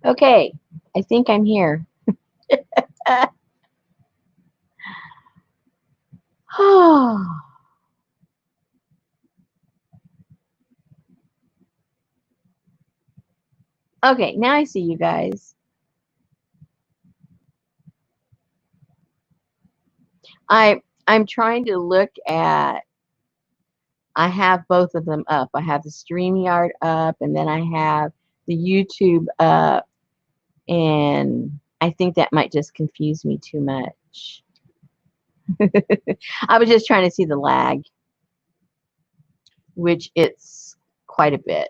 Okay, I think I'm here. Okay, now I see you guys. I'm trying to look at. I have both of them up. I have the StreamYard up, and then I have the YouTube up, and I think that might just confuse me too much. I was just trying to see the lag, which it's quite a bit.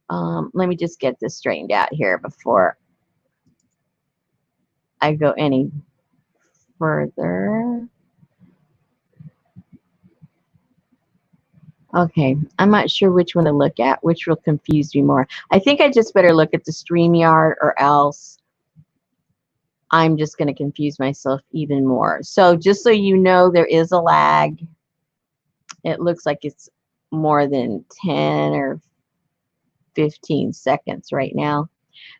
Let me just get this straightened out here before I go any further. Okay, I'm not sure which one to look at, which will confuse me more. I think I just better look at the StreamYard or else I'm just going to confuse myself even more. So just so you know, there is a lag. It looks like it's more than 10 or 15 seconds right now.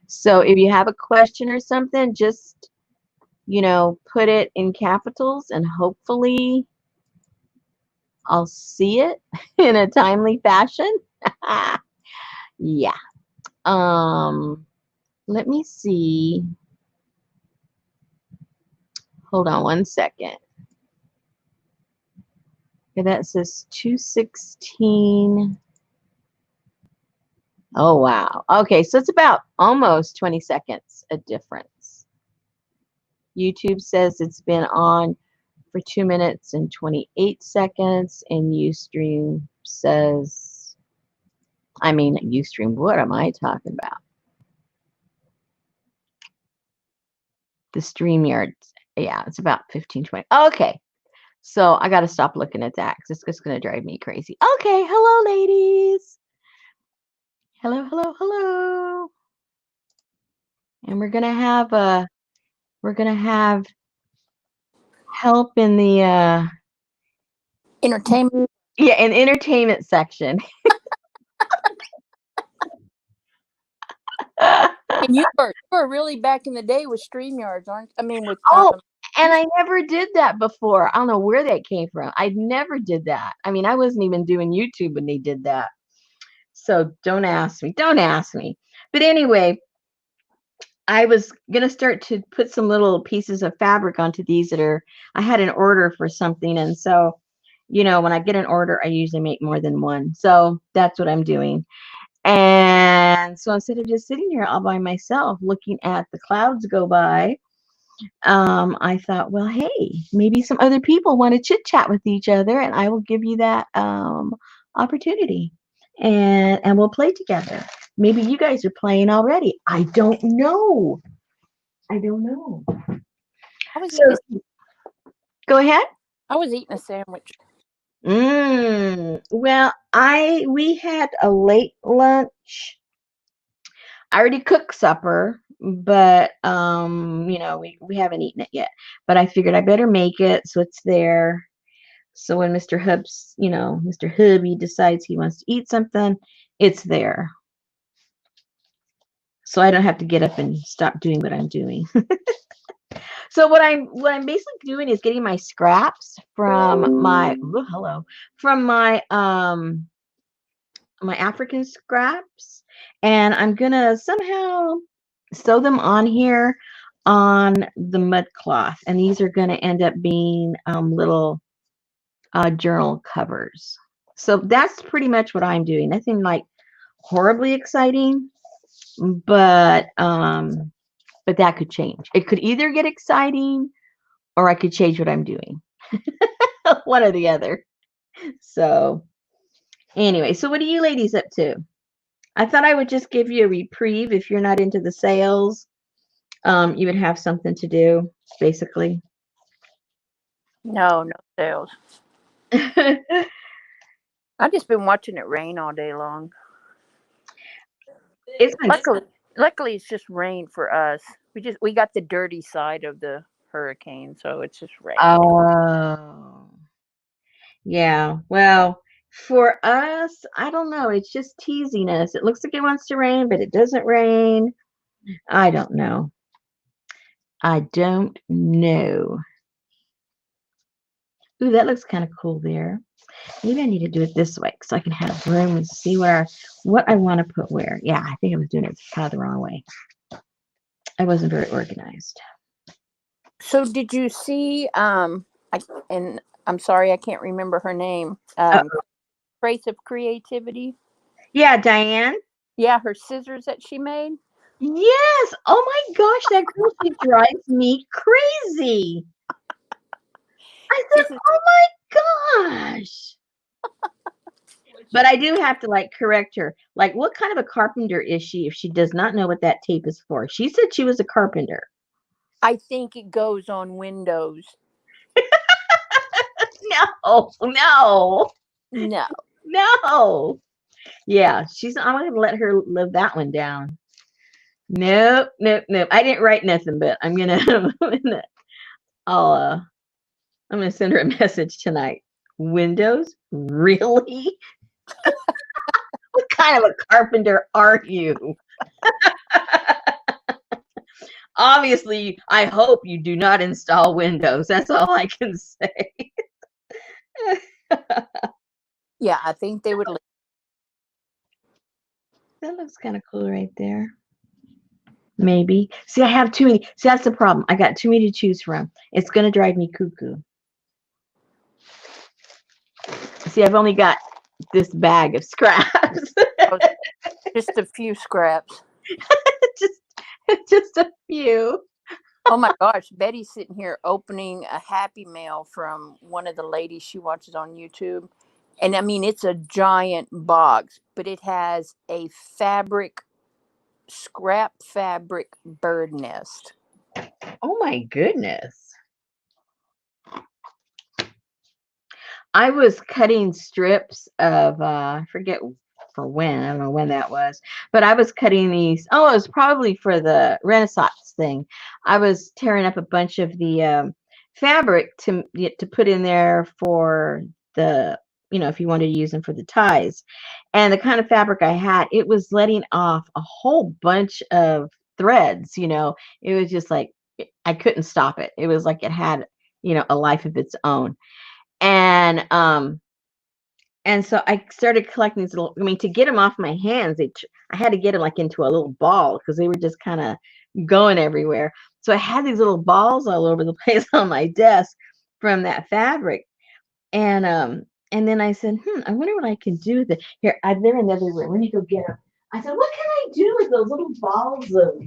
So if you have a question or something, just, put it in capitals and hopefully I'll see it in a timely fashion. Yeah. Let me see. Hold on one second. Okay, that says 216. Oh, wow. Okay, so it's about almost 20 seconds a difference. YouTube says it's been on for 2 minutes and 28 seconds, and Ustream says, Ustream, what am I talking about? The StreamYard, yeah, it's about 15, 20. Okay, so I got to stop looking at that because it's just going to drive me crazy. Okay, hello, ladies. Hello, hello, hello. And we're gonna have help in the Entertainment. yeah, in entertainment section. And you are really back in the day with StreamYards, aren't? I mean, with Oh, and I never did that before. I don't know where that came from. I never did that. I mean, I wasn't even doing YouTube when they did that. So don't ask me. Don't ask me. But anyway, I was gonna start to put some little pieces of fabric onto these I had an order for something, and so when I get an order, I usually make more than one. So that's what I'm doing. And so instead of just sitting here all by myself looking at the clouds go by, I thought, well, hey, maybe some other people want to chit chat with each other, and I will give you that opportunity, and we'll play together. Maybe you guys are playing already. I don't know. I don't know. I was So go ahead. eating a sandwich. Well, we had a late lunch. I already cooked supper, but we haven't eaten it yet. But I figured I better make it so it's there. So when Mr. Hubby decides he wants to eat something, it's there. So I don't have to get up and stop doing what I'm doing. So what I'm basically doing is getting my scraps from my African scraps, and I'm gonna somehow sew them on here on the mud cloth, and these are gonna end up being little journal covers. So that's pretty much what I'm doing. Nothing like horribly exciting, but that could change. It could either get exciting or I could change what I'm doing. One or the other. So anyway, so what are you ladies up to? I thought I would just give you a reprieve if you're not into the sales. You would have something to do, basically. No sales. I've just been watching it rain all day long. It's been Luckily, it's just rain for us. We got the dirty side of the hurricane, so it's just rain. oh, yeah. Well, For us, I don't know. It's just teasing us. It looks like it wants to rain, but it doesn't rain. I don't know. I don't know. Ooh, that looks kind of cool there. Maybe I need to do it this way so I can have room and see what I want to put where. Yeah, I think I was doing it kind of the wrong way. I wasn't very organized. So did you see and I'm sorry I can't remember her name. Trace of Creativity. Yeah, Diane. Yeah, her scissors that she made. Yes. Oh my gosh, that girl, she drives me crazy. I said, oh my gosh. But I do have to like correct her. Like, what kind of a carpenter is she if she does not know what that tape is for? She said she was a carpenter. I think it goes on windows. No, no, No. no. Yeah, I'm gonna let her live that one down. Nope, nope, nope. I didn't write nothing, but I'm gonna I'm gonna send her a message tonight. Windows? Really? What kind of a carpenter are you? Obviously, I hope you do not install Windows. That's all I can say. Yeah, I think they would. That looks kind of cool right there. Maybe. See, I have too many. See, that's the problem. I got too many to choose from. It's going to drive me cuckoo. See, I've only got this bag of scraps. Just a few scraps. just a few. Oh my gosh, Betty's sitting here opening a Happy Mail from one of the ladies she watches on YouTube. And I mean, it's a giant box, but it has a scrap fabric bird nest. Oh my goodness. I was cutting strips of, I forget for when, I don't know when that was, but I was cutting these. Oh, it was probably for the Renaissance thing. I was tearing up a bunch of the fabric to put in there for the, if you wanted to use them for the ties. And the kind of fabric I had, it was letting off a whole bunch of threads. It was just like, I couldn't stop it. It was like it had, a life of its own. And so I started collecting these little, to get them off my hands, I had to get them like into a little ball because they were just kind of going everywhere. So I had these little balls all over the place on my desk from that fabric. And then I said, I wonder what I can do with it. Here, they're in the other room. Let me go get them. I said, what can I do with those little balls of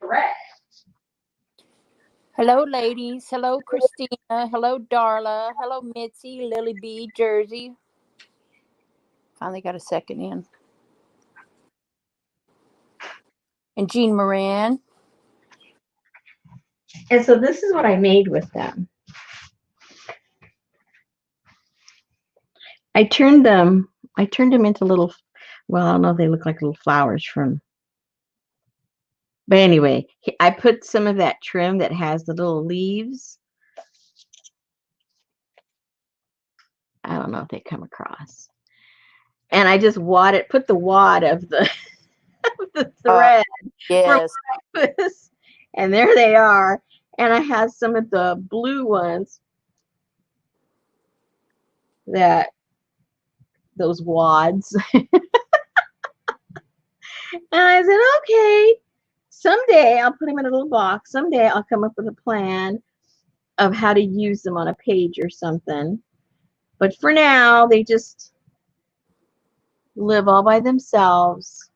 thread? Hello, ladies. Hello, Christina. Hello, Darla. Hello, Mitzi, Lily B, Jersey. Finally got a second in. And Jean Moran. And so this is what I made with them. I turned them into little, well, I don't know if they look like little flowers but anyway, I put some of that trim that has the little leaves. I don't know if they come across. And I just put the wad of the thread. Yes. And there they are. And I have some of the blue ones those wads. And I said, okay, someday I'll put them in a little box. Someday I'll come up with a plan of how to use them on a page or something. But for now, they just live all by themselves.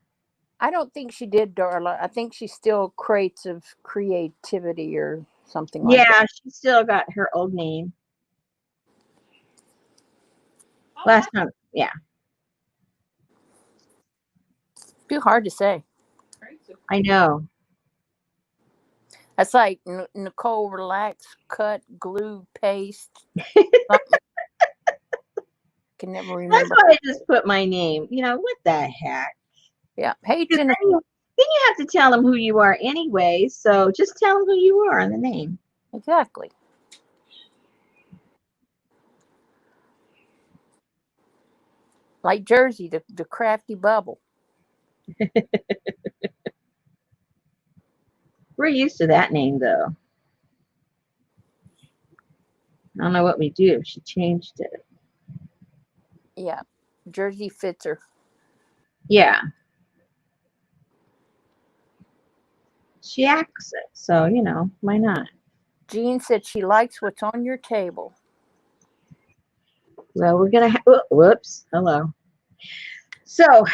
I don't think she did, Darla. I think she's still Crates of Creativity or something like that. Yeah, she still got her old name. Last time, yeah. Too hard to say. I know. That's like Nicole Relax, Cut, Glue, Paste. Can never remember. That's why I just put my name. What the heck? Yeah. Hey, Jennifer. Then you have to tell them who you are anyway. So just tell them who you are in the name. Exactly. Like Jersey, the crafty bubble. We're used to that name, though. I don't know what we do. She changed it. Yeah, Jersey fits her. Yeah. She acts it. So, you know, why not? Jean said she likes what's on your table. Well, we're going to whoops. Hello. So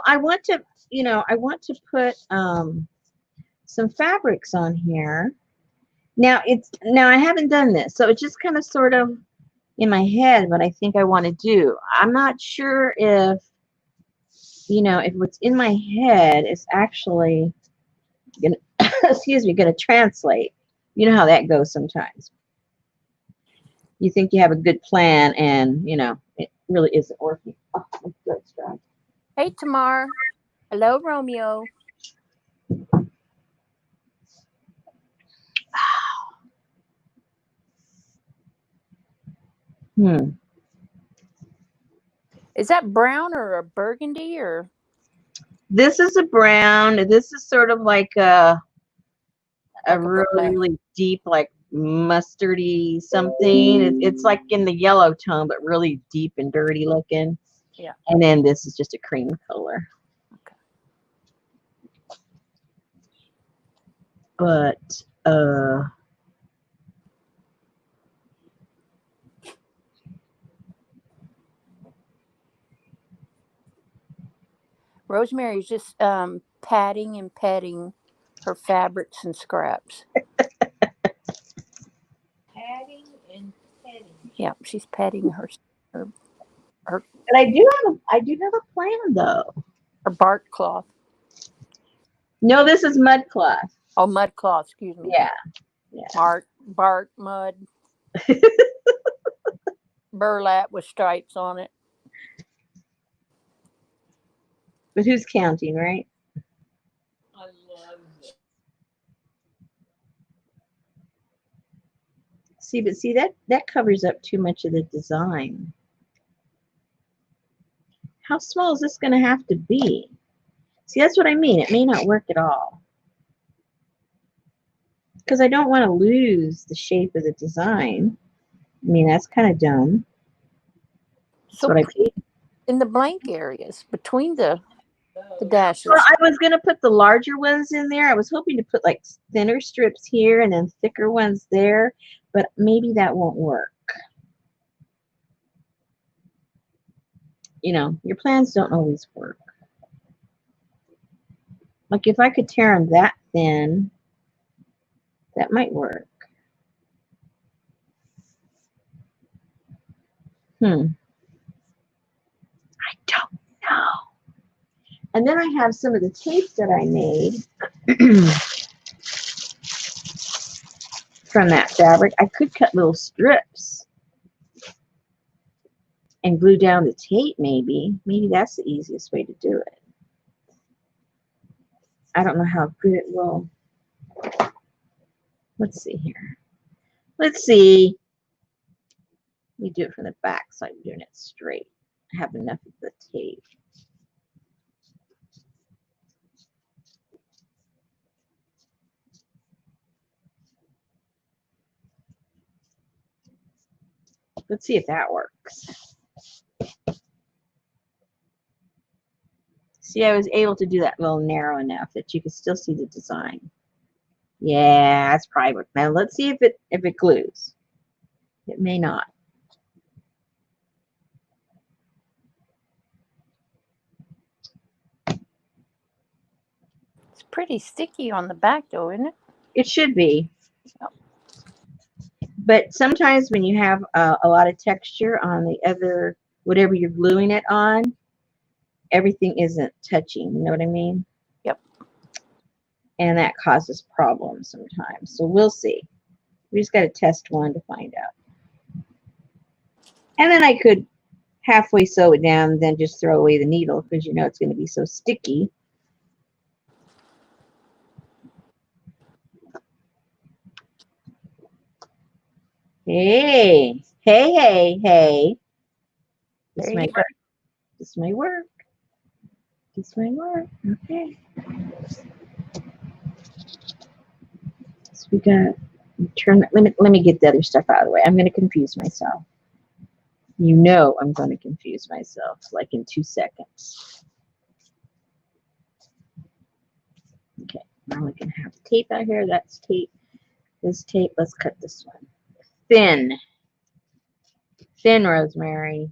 I want to, you know, I want to put some fabrics on here. Now I haven't done this. So it's just kind of sort of in my head what I think I want to do. I'm not sure if, you know, if what's in my head is actually gonna excuse me, gonna translate. You know how that goes sometimes. You think you have a good plan and, you know, it really isn't working. Oh, my throat's dry. Hey, Tamar. Hello, Romeo. Hmm. Is that brown or a burgundy or? This is a brown. This is sort of like a Like a really, burlap. really deep, like mustardy something. It's like in the yellow tone, but really deep and dirty looking. Yeah. And then this is just a cream color. Okay. But Rosemary's just patting and petting her fabrics and scraps. patting and petting. Yeah, she's petting her But I do have a plan though. her bark cloth. No, this is mud cloth. Oh, mud cloth. Excuse me. Yeah. Yeah. Bark, mud, burlap with stripes on it. But who's counting, right? I love it. See, that covers up too much of the design. How small is this going to have to be? See, that's what I mean. It may not work at all. Because I don't want to lose the shape of the design. I mean, that's kind of dumb. That's So what I paid. in the blank areas between the dashes. Well, I was going to put the larger ones in there. I was hoping to put like thinner strips here and then thicker ones there. But maybe that won't work. You know, your plans don't always work. Like if I could tear them that thin, that might work. I don't know. And then I have some of the tapes that I made from that fabric. I could cut little strips and glue down the tape maybe. Maybe that's the easiest way to do it. I don't know how good it will. Let's see here. Let's see. Let me do it from the back so I'm doing it straight. I have enough of the tape. Let's see if that works. See, I was able to do that a little narrow enough that you can still see the design. Yeah, that's probably worked. Now let's see if it glues. It may not. It's pretty sticky on the back though, isn't it? It should be. But sometimes when you have a lot of texture on the other, whatever you're gluing it on, everything isn't touching. You know what I mean? Yep. And that causes problems sometimes. So we'll see. We just got to test one to find out. And then I could halfway sew it down and then just throw away the needle because you know it's going to be so sticky. Hey, hey, hey, hey. This There might you go. This may work. This may work. Okay. So we got turn. Let me get the other stuff out of the way. I'm going to confuse myself. You know I'm going to confuse myself like in 2 seconds. Okay. Now we can have tape out here. That's tape. This tape. Let's cut this one. Thin. Thin rosemary.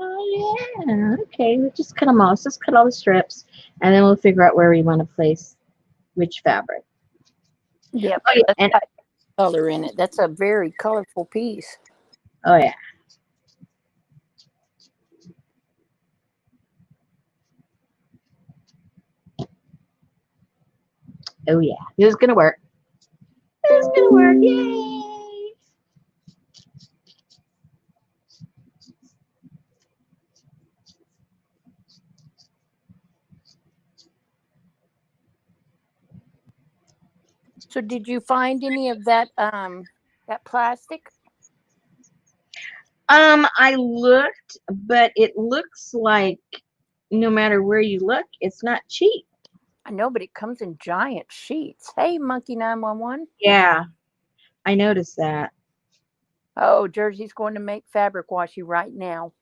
Oh yeah, okay. We'll just cut them all. Let's just cut all the strips, and then we'll figure out where we want to place which fabric. Yep. Oh yeah, That's and got color in it. That's a very colorful piece. oh yeah. Oh yeah. This is gonna work. This is gonna work. Yay! So did you find any of that that plastic? I looked, but it looks like no matter where you look, it's not cheap. I know, but it comes in giant sheets. Hey, Monkey 911. Yeah, I noticed that. Oh, Jersey's going to make fabric washi right now.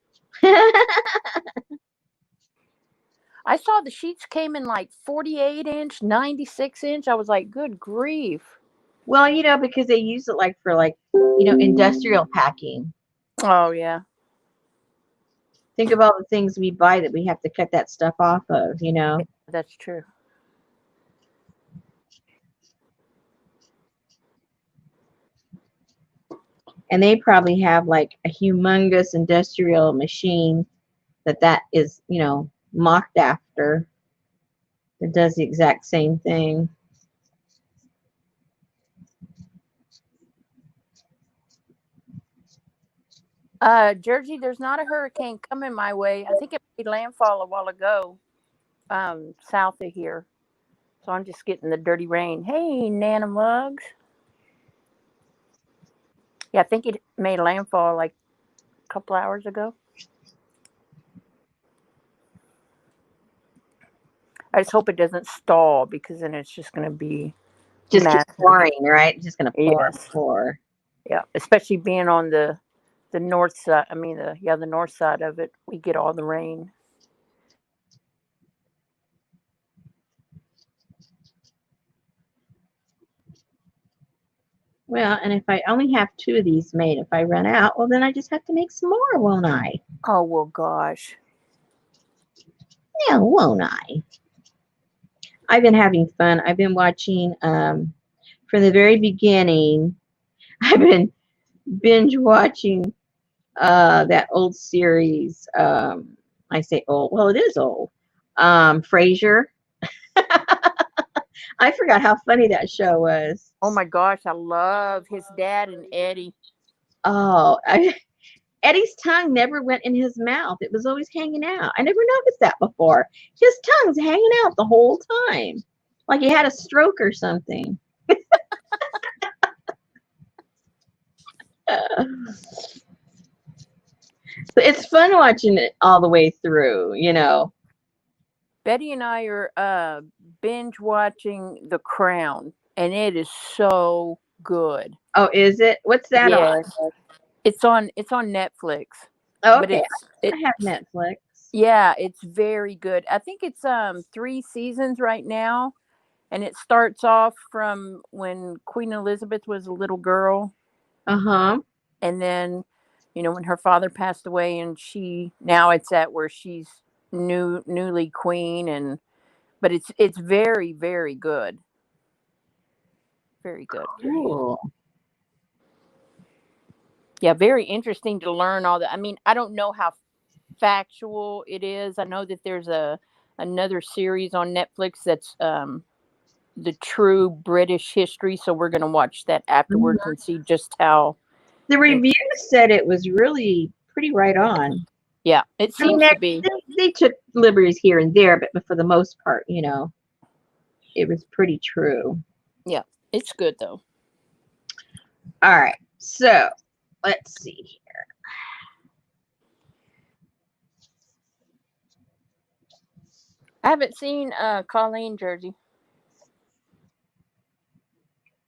I saw the sheets came in like 48-inch, 96-inch. I was like, good grief. Well, you know, because they use it like for like, you know, industrial packing. Oh, yeah. Think of all the things we buy that we have to cut that stuff off of, you know. That's true. And they probably have like a humongous industrial machine that is, you know, mocked after. It does the exact same thing. Jersey, there's not a hurricane coming my way. I think it made landfall a while ago, south of here. So I'm just getting the dirty rain. Hey, Nana Mugs. Yeah, I think it made landfall like a couple hours ago. I just hope it doesn't stall because then it's just going to be Just keep massive. pouring, right? It's just going to pour and Yes. pour. Yeah, especially being on the north side. I mean, the north side of it, we get all the rain. Well, and if I only have 2 of these made, if I run out, well, then I just have to make some more, won't I? Oh, well, gosh. Yeah, won't I? I've been having fun. I've been watching from the very beginning. I've been binge watching that old series. I say old. Well, it is old. Frasier. I forgot how funny that show was. Oh, my gosh. I love his dad and Eddie. Oh, Eddie's tongue never went in his mouth. It was always hanging out. I never noticed that before. His tongue's hanging out the whole time. Like he had a stroke or something. It's fun watching it all the way through, you know. Betty and I are binge watching The Crown, and it is so good. Oh, is it? What's that on? Yes. It's on Netflix. Oh, But okay. it's I have Netflix. yeah, it's very good. I think it's 3 seasons right now, and it starts off from when Queen Elizabeth was a little girl, Uh-huh. and then when her father passed away, and now it's at where she's newly queen, but it's very, very good. Very good. Cool. Yeah, very interesting to learn all that. I mean, I don't know how factual it is. I know that there's another series on Netflix that's the true British history, so we're going to watch that afterwards and see just how The reviews said it was really pretty right on. Yeah, it seems to be. they took liberties here and there, but for the most part, it was pretty true. Yeah, it's good though. All right, so let's see here. I haven't seen Colleen Jersey.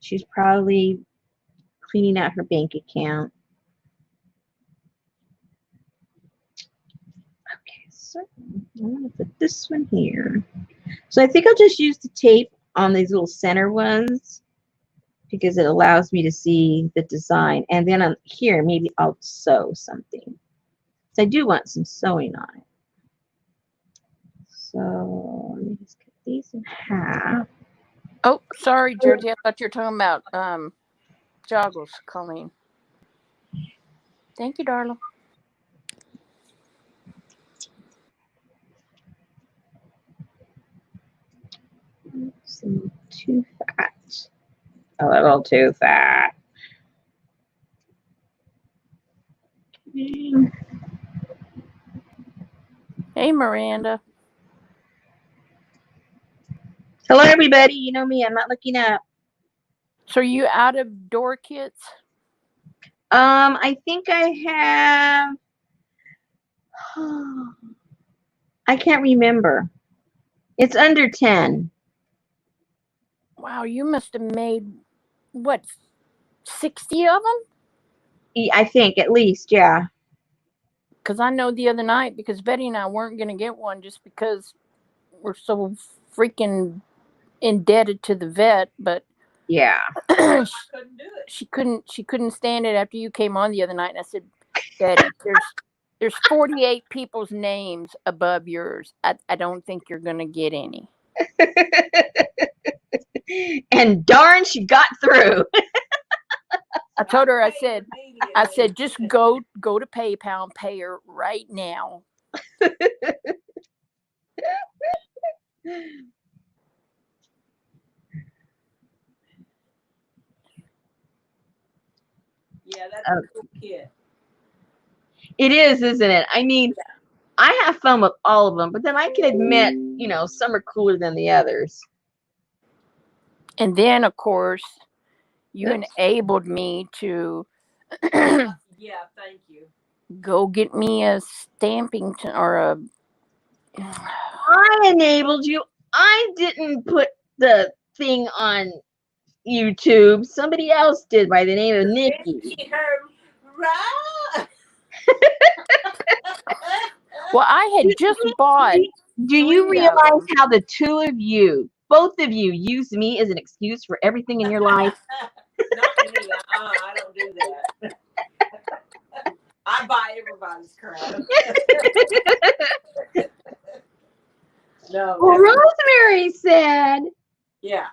She's probably cleaning out her bank account. Okay, so I'm going to put this one here. So I think I'll just use the tape on these little center ones because it allows me to see the design. And then on here, maybe I'll sew something. So I do want some sewing on it. So let me just cut these in half. Oh, sorry, Jersey. I thought you were talking about joggles, Colleen. Thank you, darling. Oops, too fat. A little too fat. Okay. Hey, Miranda. Hello, everybody. You know me. I'm not looking up. So are you out of door kits? I think I have. I can't remember. It's under 10. Wow, you must have made what, 60 of them? I think at least, yeah. Because I know the other night, because Betty and I weren't going to get one just because we're so freaking indebted to the vet, but Yeah. she couldn't stand it after you came on the other night, and I said, Betty, there's 48 people's names above yours. I don't think you're going to get any. And darn, she got through. I told her, I said, just go to PayPal and pay her right now. Yeah, that's a cool kit. It is, isn't it? I mean, I have fun with all of them, but then I can admit, some are cooler than the others. And then, of course, you enabled me to Yeah, thank you. go get me a stamping or a. I enabled you. I didn't put the thing on YouTube. Somebody else did by the name of Nikki. Right. Well, I had just bought. Do you realize how the two of you, both of you, use me as an excuse for everything in your life? Not me. I don't do that. I buy everybody's crap. No. Well, Rosemary said. Yeah.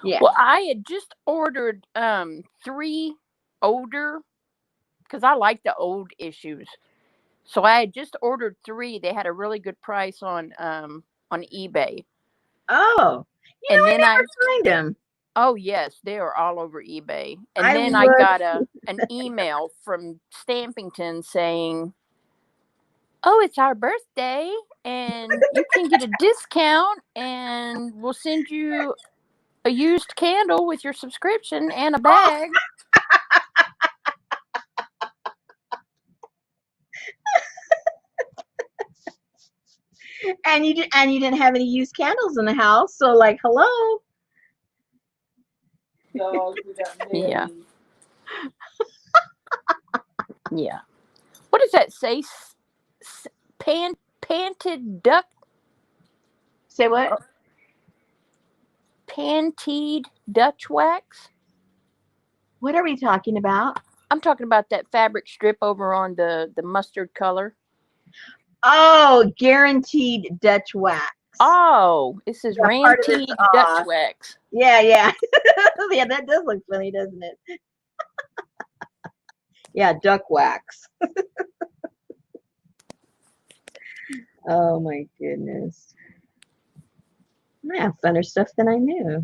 Yeah. Well, I had just ordered 3 older, because I like the old issues. So I had just ordered 3. They had a really good price on eBay. Oh, and I then never find them. Oh yes, they are all over eBay. And I then I got an email from Stampington saying, "Oh, it's our birthday, and you can get a discount, and we'll send you a used candle with your subscription and a bag." And you didn't have any used candles in the house, so like, hello. So yeah. Yeah. What does that say? Panted duck. Say what? Pantied Dutch wax. What are we talking about? I'm talking about that fabric strip over on the mustard color. Oh, guaranteed Dutch wax. Oh, this is Ranteed Dutch wax. Yeah. Yeah, that does look funny, doesn't it? Yeah, duck wax. Oh my goodness. I have funner stuff than I knew.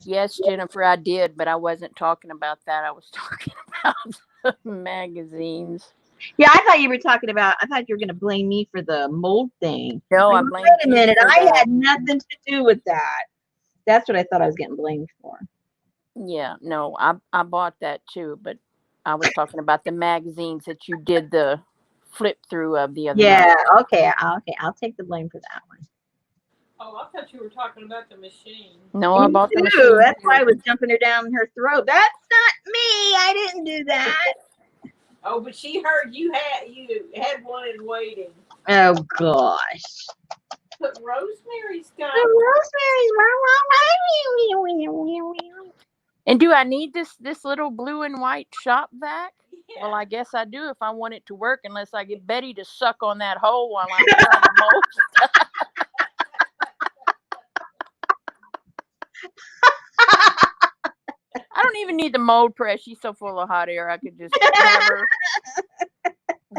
Yes, Jennifer, I did, but I wasn't talking about that. I was talking about the magazines. Yeah, I thought you were talking about. I thought you were going to blame me for the mold thing. No, I Like, blamed wait a you minute, for I that. had nothing to do with that. That's what I thought I was getting blamed for. Yeah, no, I bought that too, but I was talking about the magazines that you did the flip through of the other night. Yeah, okay, I'll take the blame for that one. Oh, I thought you were talking about the machine. No, I Me bought the too. machine. That's why I too. was jumping her down her throat. That's not me. I didn't do that. Oh, but she heard you had one in waiting. Oh gosh. But Rosemary's got. And do I need this little blue and white shop vac? Yeah. Well, I guess I do if I want it to work, unless I get Betty to suck on that hole while I'm trying to mold. I don't even need the mold press. She's so full of hot air. I could just have her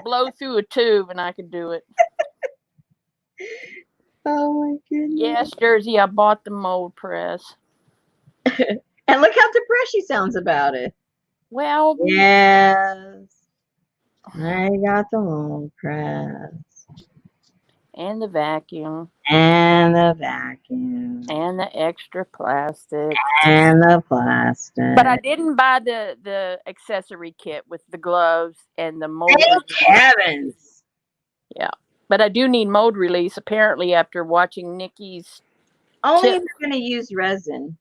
blow through a tube and I could do it. Oh my goodness. Yes, Jersey, I bought the mold press. And look how depressed she sounds about it. Well, Yes. I got the mold press. and the vacuum. And the vacuum. And the extra plastic. And the plastic. But I didn't buy the accessory kit with the gloves and the mold. Thank heavens. Yeah. But I do need mold release, apparently, after watching Nikki's. Only if you're going to use resin.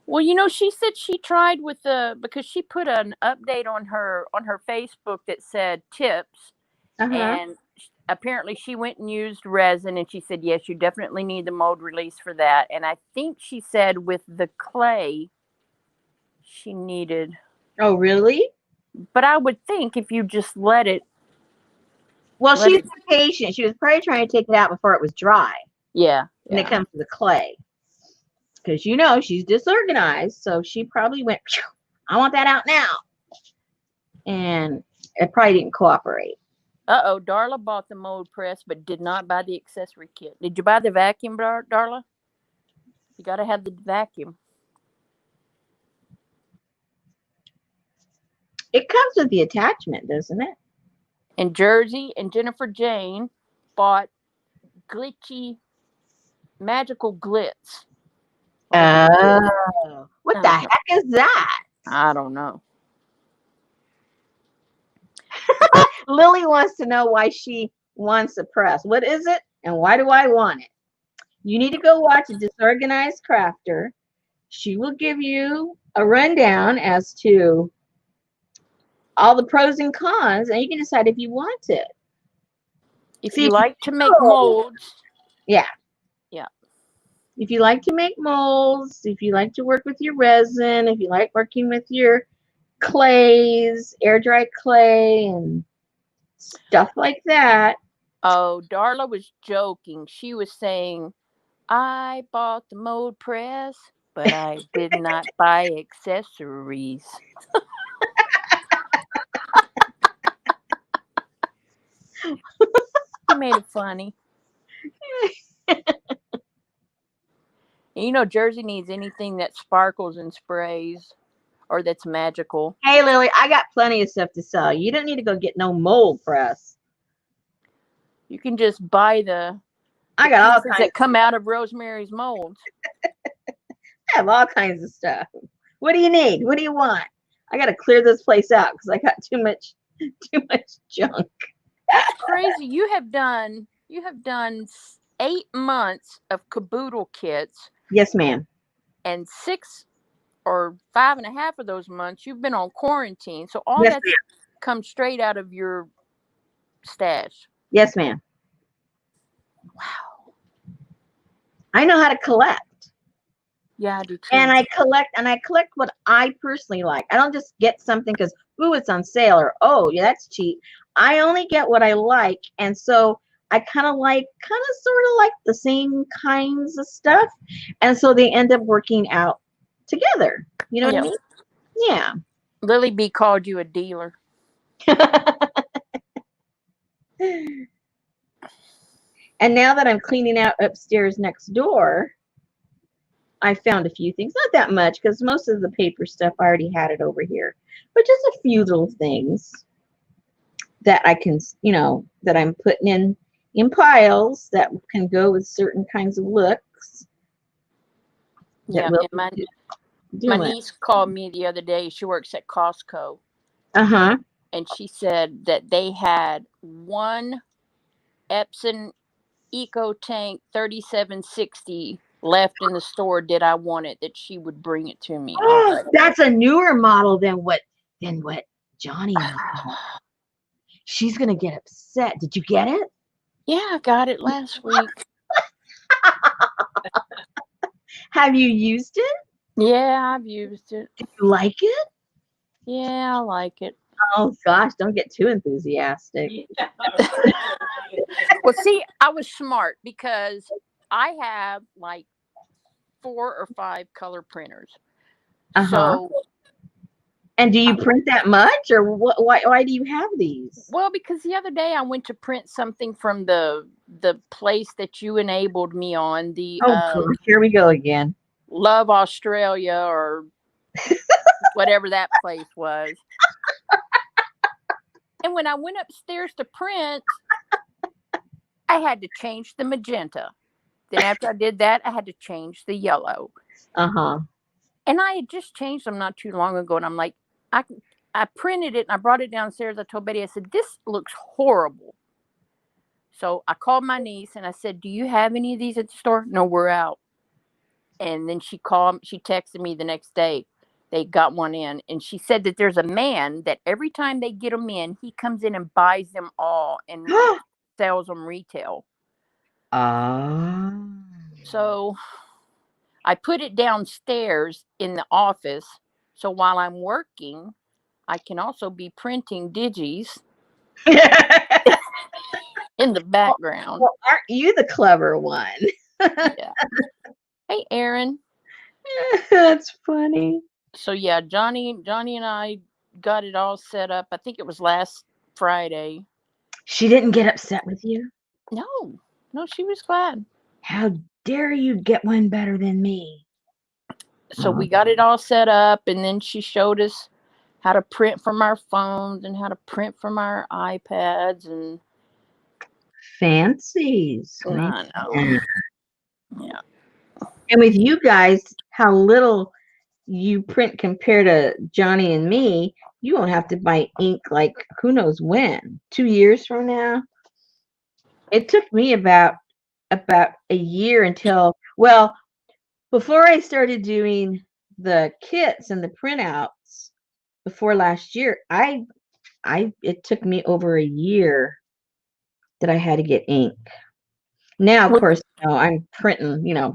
Well, she said she tried with because she put an update on her Facebook that said tips. And apparently she went and used resin, and she said, yes, you definitely need the mold release for that. And I think she said with the clay she needed. Oh, really? But I would think if you just let it. Well, she's patient. She was probably trying to take it out before it was dry. Yeah. When it comes to the clay. Because she's disorganized. So she probably went, I want that out now. And it probably didn't cooperate. Uh-oh, Darla bought the mold press but did not buy the accessory kit. Did you buy the vacuum, Darla? You got to have the vacuum. It comes with the attachment, doesn't it? And Jersey and Jennifer Jane bought glitchy, magical glitz. Oh. What the heck is that? I don't know. Lily wants to know why she wants a press. What is it and why do I want it? You need to go watch a Disorganized Crafter. She will give you a rundown as to all the pros and cons, and you can decide if you want it. If you like to make molds. Yeah. Yeah. If you like to make molds, if you like to work with your resin, if you like working with your clays, air dry clay, and stuff like that. Oh, Darla was joking. She was saying, I bought the mold press, but I did not buy accessories. He made it funny. Jersey needs anything that sparkles and sprays or that's magical. Hey, Lily, I got plenty of stuff to sell. You don't need to go get no mold press. You can just buy I got all kinds that come out of Rosemary's molds. I have all kinds of stuff. What do you need? What do you want? I got to clear this place out because I got too much junk. That's crazy. You have done 8 months of caboodle kits. Yes, ma'am. And 6 or 5.5 of those months you've been on quarantine. So all yes, that comes straight out of your stash. Yes, ma'am. Wow. I know how to collect. Yeah, I do too. And I collect what I personally like. I don't just get something because, ooh, it's on sale, or, oh, yeah, that's cheap. I only get what I like. And so I kind of sort of like the same kinds of stuff. And so they end up working out together. You know what I mean? Yeah. Lily B called you a dealer. And now that I'm cleaning out upstairs next door, I found a few things, not that much, because most of the paper stuff I already had it over here, but just a few little things that I can, that I'm putting in piles that can go with certain kinds of looks that Yeah, will and my do it. niece called me the other day. She works at Costco, Uh-huh. and she said that they had one Epson Eco Tank 3760 left in the store. Did I want it? That she would bring it to me. I was like, That's a newer model than what Johnny has. She's gonna get upset. Did you get it? yeah, I got it last week. Have you used it? Yeah, I've used it. Do you like it? Yeah, I like it. Oh gosh, don't get too enthusiastic. Yeah. Well, see, I was smart because I have like 4 or 5 color printers. Uh-huh. So, And do you print that much, or what? Why do you have these? well, because the other day I went to print something from the place that you enabled me on, the Oh gosh, here we go again. Love Australia or whatever that place was. And when I went upstairs to print, I had to change the magenta. Then after I did that, I had to change the yellow. Uh-huh. And I had just changed them not too long ago. And I'm like, I printed it and I brought it downstairs. I told Betty, I said, this looks horrible. So I called my niece and I said, do you have any of these at the store? No, we're out. And then she texted me the next day. They got one in. And she said that there's a man that every time they get them in, he comes in and buys them all and sells them retail. So I put it downstairs in the office. So while I'm working, I can also be printing digis in the background. Well, aren't you the clever one? Yeah. Hey, Aaron. That's funny. So yeah, Johnny and I got it all set up. I think it was last Friday. She didn't get upset with you? No, she was glad. How dare you get one better than me? So we got it all set up, and then she showed us how to print from our phones and how to print from our iPads and fancies. I know. Yeah. And with you guys, how little you print compared to Johnny and me, you won't have to buy ink like who knows when. 2 years from now. It took me about a year until, well, before I started doing the kits and the printouts before last year, it took me over a year that I had to get ink. Now, of course, I'm printing, oh,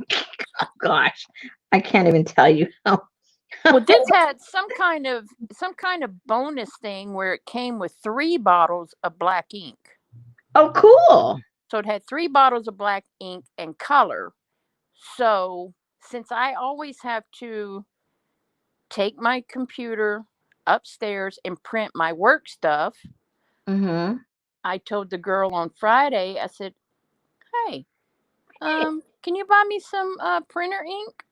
gosh, I can't even tell you how. Well, this had some kind of bonus thing where it came with 3 bottles of black ink. Oh, cool. So it had 3 bottles of black ink and color. So since I always have to take my computer upstairs and print my work stuff, I told the girl on Friday, I said, hey, can you buy me some printer ink?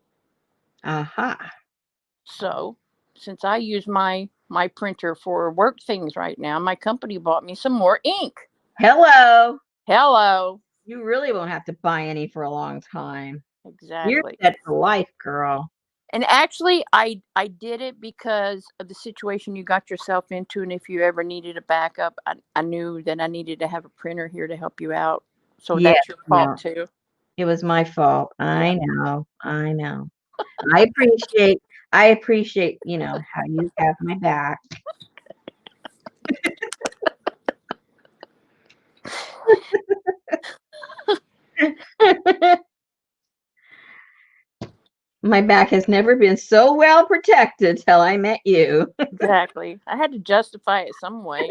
So since I use my printer for work things right now, my company bought me some more ink. Hello. You really won't have to buy any for a long time. Exactly. You're set for life, girl. And actually, I did it because of the situation you got yourself into. And if you ever needed a backup, I knew that I needed to have a printer here to help you out. So that's your fault too. It was my fault. I know. I appreciate, how you have my back. My back has never been so well protected till I met you. Exactly. I had to justify it some way.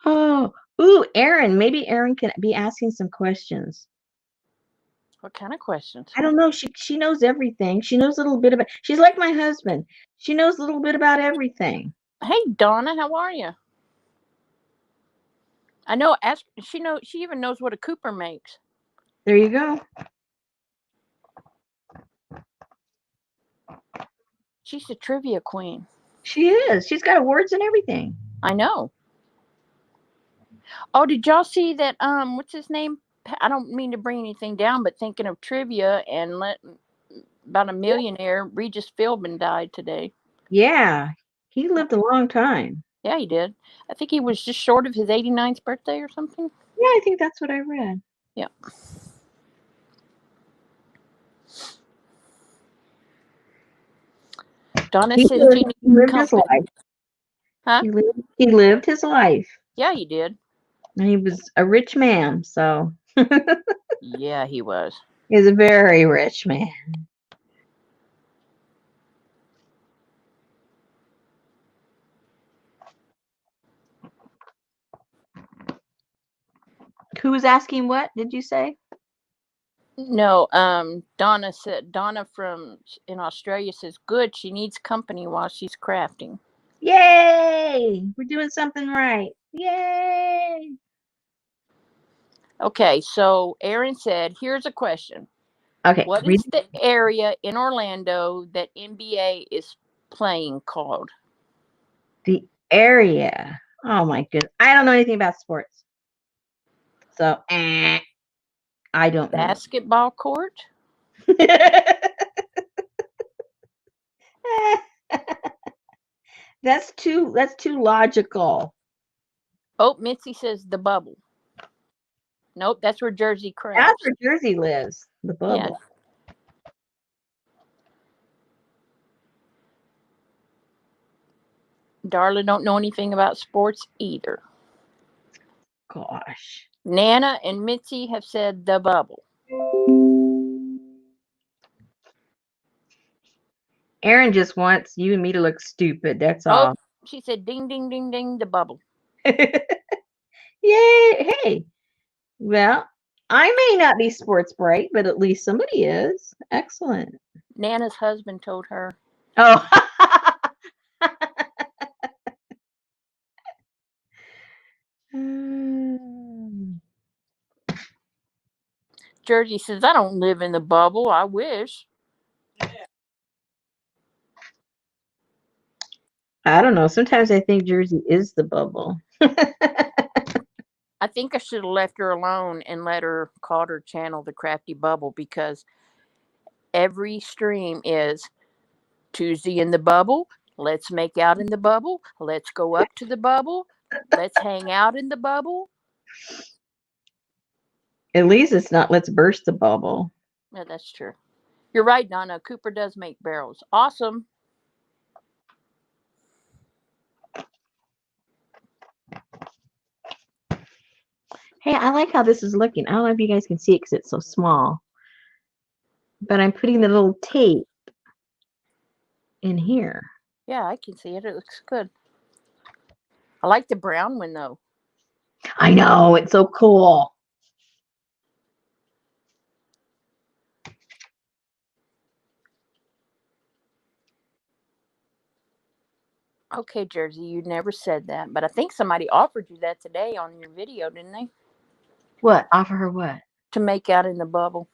Ooh, Erin. Maybe Erin can be asking some questions. What kind of questions? I don't know. She knows everything. She knows a little bit about. She's like my husband. She knows a little bit about everything. Hey, Donna, how are you? I know. She even knows what a Cooper makes. There you go. She's the trivia queen. She is. She's got awards and everything. I know. Oh, did y'all see that? What's his name? I don't mean to bring anything down, but thinking of trivia and about a millionaire, Regis Philbin died today. Yeah. He lived a long time. Yeah, he did. I think he was just short of his 89th birthday or something. Yeah, I think that's what I read. Yeah. Donna He says lived, she he needs lived his company. life. Huh? He lived his life. Yeah, he did. And he was a rich man, so Yeah, he was. he's a very rich man. Who was asking what, did you say? No, Donna from in Australia says good. She needs company while she's crafting. Yay! We're doing something right. Yay! Okay, so Aaron said, "Here's a question. Okay. What is the area in Orlando that NBA is playing called?" The area. Oh my goodness. I don't know anything about sports. So I don't know. Basketball court? That's too logical. Oh, Mitzi says the bubble. Nope, that's where Jersey crafts. That's where Jersey lives. The bubble. Yeah. Darla don't know anything about sports either. Gosh. Nana and Mitzi have said the bubble. Erin just wants you and me to look stupid. That's all. Oh, she said ding, ding, ding, ding, the bubble. Yay. Hey. Well, I may not be sports bright, but at least somebody is. Excellent. Nana's husband told her. Oh. Jersey says, I don't live in the bubble. I wish. I don't know. Sometimes I think Jersey is the bubble. I think I should have left her alone and let her call her channel the Crafty Bubble, because every stream is Tuesday in the bubble. Let's make out in the bubble. Let's go up to the bubble. Let's hang out in the bubble. At least it's not let's burst the bubble. Yeah, that's true. You're right, Donna. Cooper does make barrels. Awesome. Hey, I like how this is looking. I don't know if you guys can see it because it's so small. But I'm putting the little tape in here. Yeah, I can see it. It looks good. I like the brown one, though. I know. It's so cool. Okay, Jersey, you never said that, but I think somebody offered you that today on your video, didn't they? What? Offer her what? To make out in the bubble.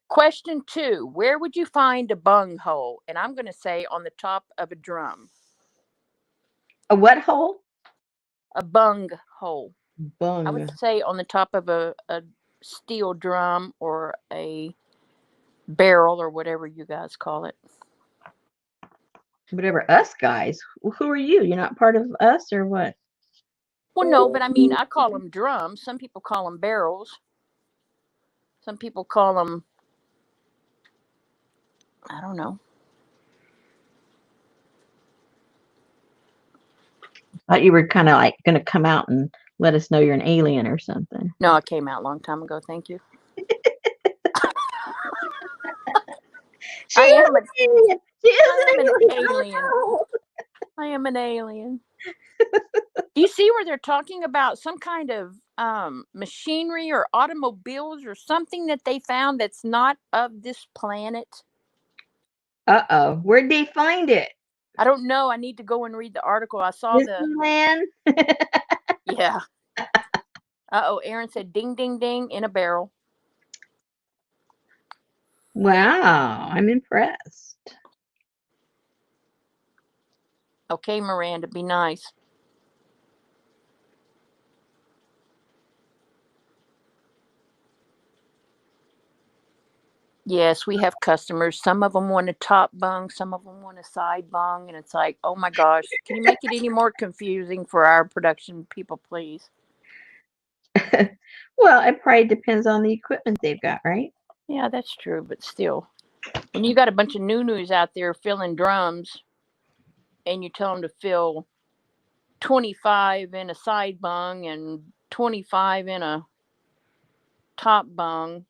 Question 2. Where would you find a bung hole? And I'm going to say on the top of a drum. A what hole? A bung hole. Bung. I would say on the top of a steel drum or a barrel or whatever you guys call it. Whatever us guys. Who are you? You're not part of us or what? Well, no, but I mean, I call them drums. Some people call them barrels. Some people call them, I don't know. I thought you were kind of like going to come out and let us know you're an alien or something. No, I came out a long time ago. Thank you. I am an alien. I am an alien. Do you see where they're talking about some kind of machinery or automobiles or something that they found that's not of this planet? Uh-oh. Where'd they find it? I don't know. I need to go and read the article. I saw Disneyland? Yeah. Uh-oh, Aaron said ding, ding, ding in a barrel. Wow, I'm impressed. Okay, Miranda, be nice. Yes, we have customers. Some of them want a top bung, some of them want a side bung, and it's like, oh my gosh, can you make it any more confusing for our production people, please? Well, it probably depends on the equipment they've got, right? Yeah, that's true, but still, when you got a bunch of new-news out there filling drums, and you tell them to fill 25 in a side bung and 25 in a top bung,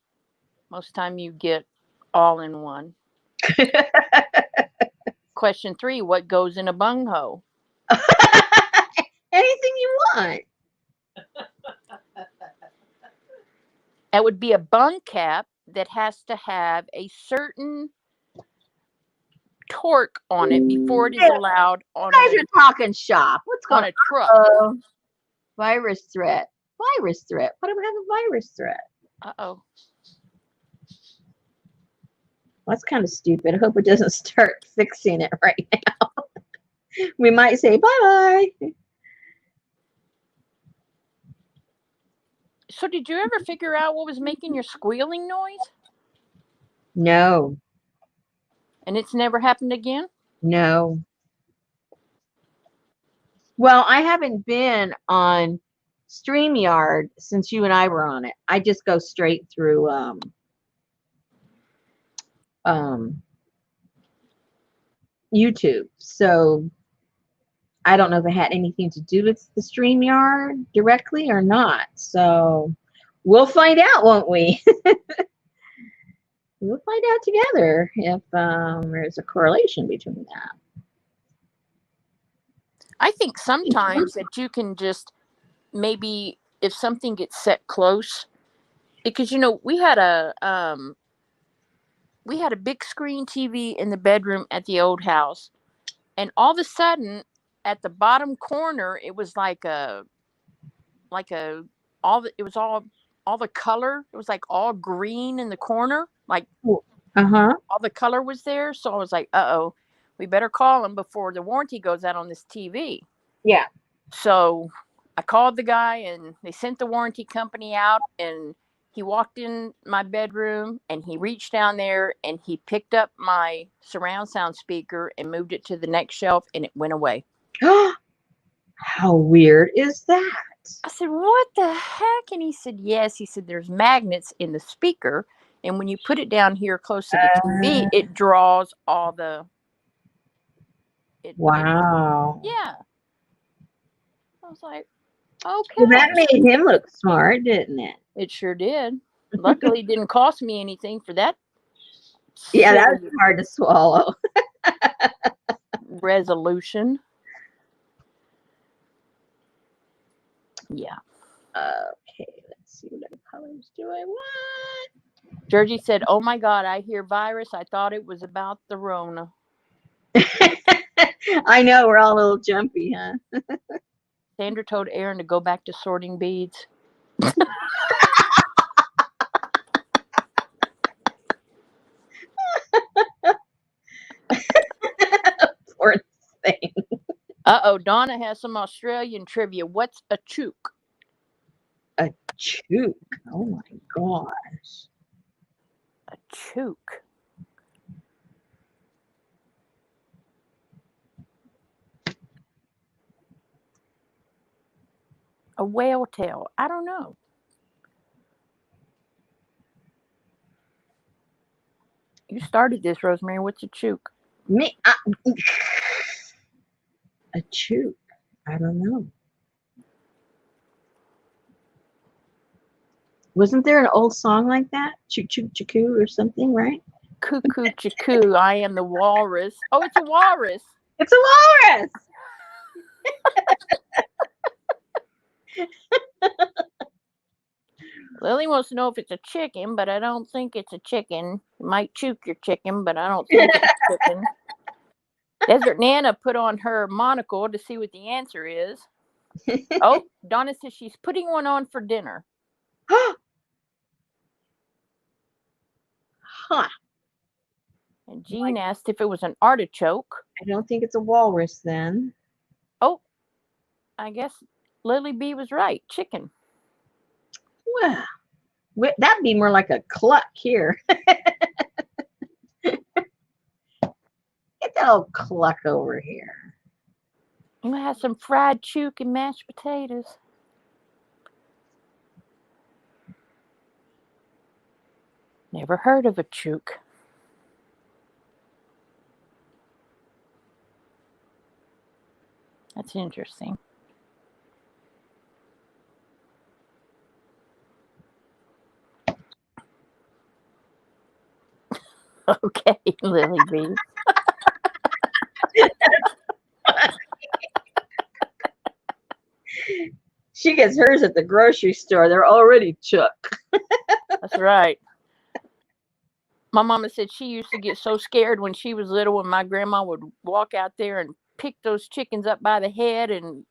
most time you get all in one. Question 3, what goes in a bung hole? Anything you want. That would be a bung cap that has to have a certain torque on it before it is allowed on You guys are talking shop. What's on going a truck. on? Virus threat. Virus threat. What do we have a virus threat? Uh-oh. That's kind of stupid. I hope it doesn't start fixing it right now. We might say bye-bye. So did you ever figure out what was making your squealing noise? No. And it's never happened again? No. Well, I haven't been on StreamYard since you and I were on it. I just go straight through YouTube. So I don't know if it had anything to do with the StreamYard directly or not. So we'll find out, won't we? We'll find out together if there's a correlation between that. I think sometimes that you can just maybe if something gets set close, because we had a big screen TV in the bedroom at the old house, and all of a sudden at the bottom corner it was it was all the color, it was like all green in the corner, like all the color was there. So I was like, uh-oh, we better call them before the warranty goes out on this TV. Yeah. So I called the guy and they sent the warranty company out, and he walked in my bedroom and he reached down there and he picked up my surround sound speaker and moved it to the next shelf, and it went away. How weird is that? I said, what the heck? And he said, yes. He said, there's magnets in the speaker, and when you put it down here close to the TV, it draws all the... Wow. Yeah. I was like, okay. Well, that made him look smart, didn't it? It sure did. Luckily, it didn't cost me anything for that. Yeah, that was hard to swallow. Resolution. Yeah. Okay, let's see what other colors do I want. Georgie said, oh my God, I hear virus. I thought it was about the Rona. I know, we're all a little jumpy, huh? Sandra told Aaron to go back to sorting beads. Poor thing. Uh-oh, Donna has some Australian trivia. What's a chook? A chook? Oh my gosh. A chook. A whale tail. I don't know. You started this, Rosemary. What's a chook? Me? A chook? I don't know. Wasn't there an old song like that? Chook chook choo or something, right? Cuckoo chicoo, I am the walrus. Oh, it's a walrus. It's a walrus. Lily wants to know if it's a chicken, but I don't think it's a chicken. You might choke your chicken, but I don't think it's a chicken. Desert Nana put on her monocle to see what the answer is. Oh, Donna says she's putting one on for dinner. Huh. And Jean asked if it was an artichoke. I don't think it's a walrus then. Oh, I guess Lily B was right. Chicken. Well, that'd be more like a cluck here. Get that old cluck over here. I'm going to have some fried chook and mashed potatoes. Never heard of a chook. That's interesting. Okay, Lily B. She gets hers at the grocery store. They're already chook. That's right. My mama said she used to get so scared when she was little when my grandma would walk out there and pick those chickens up by the head and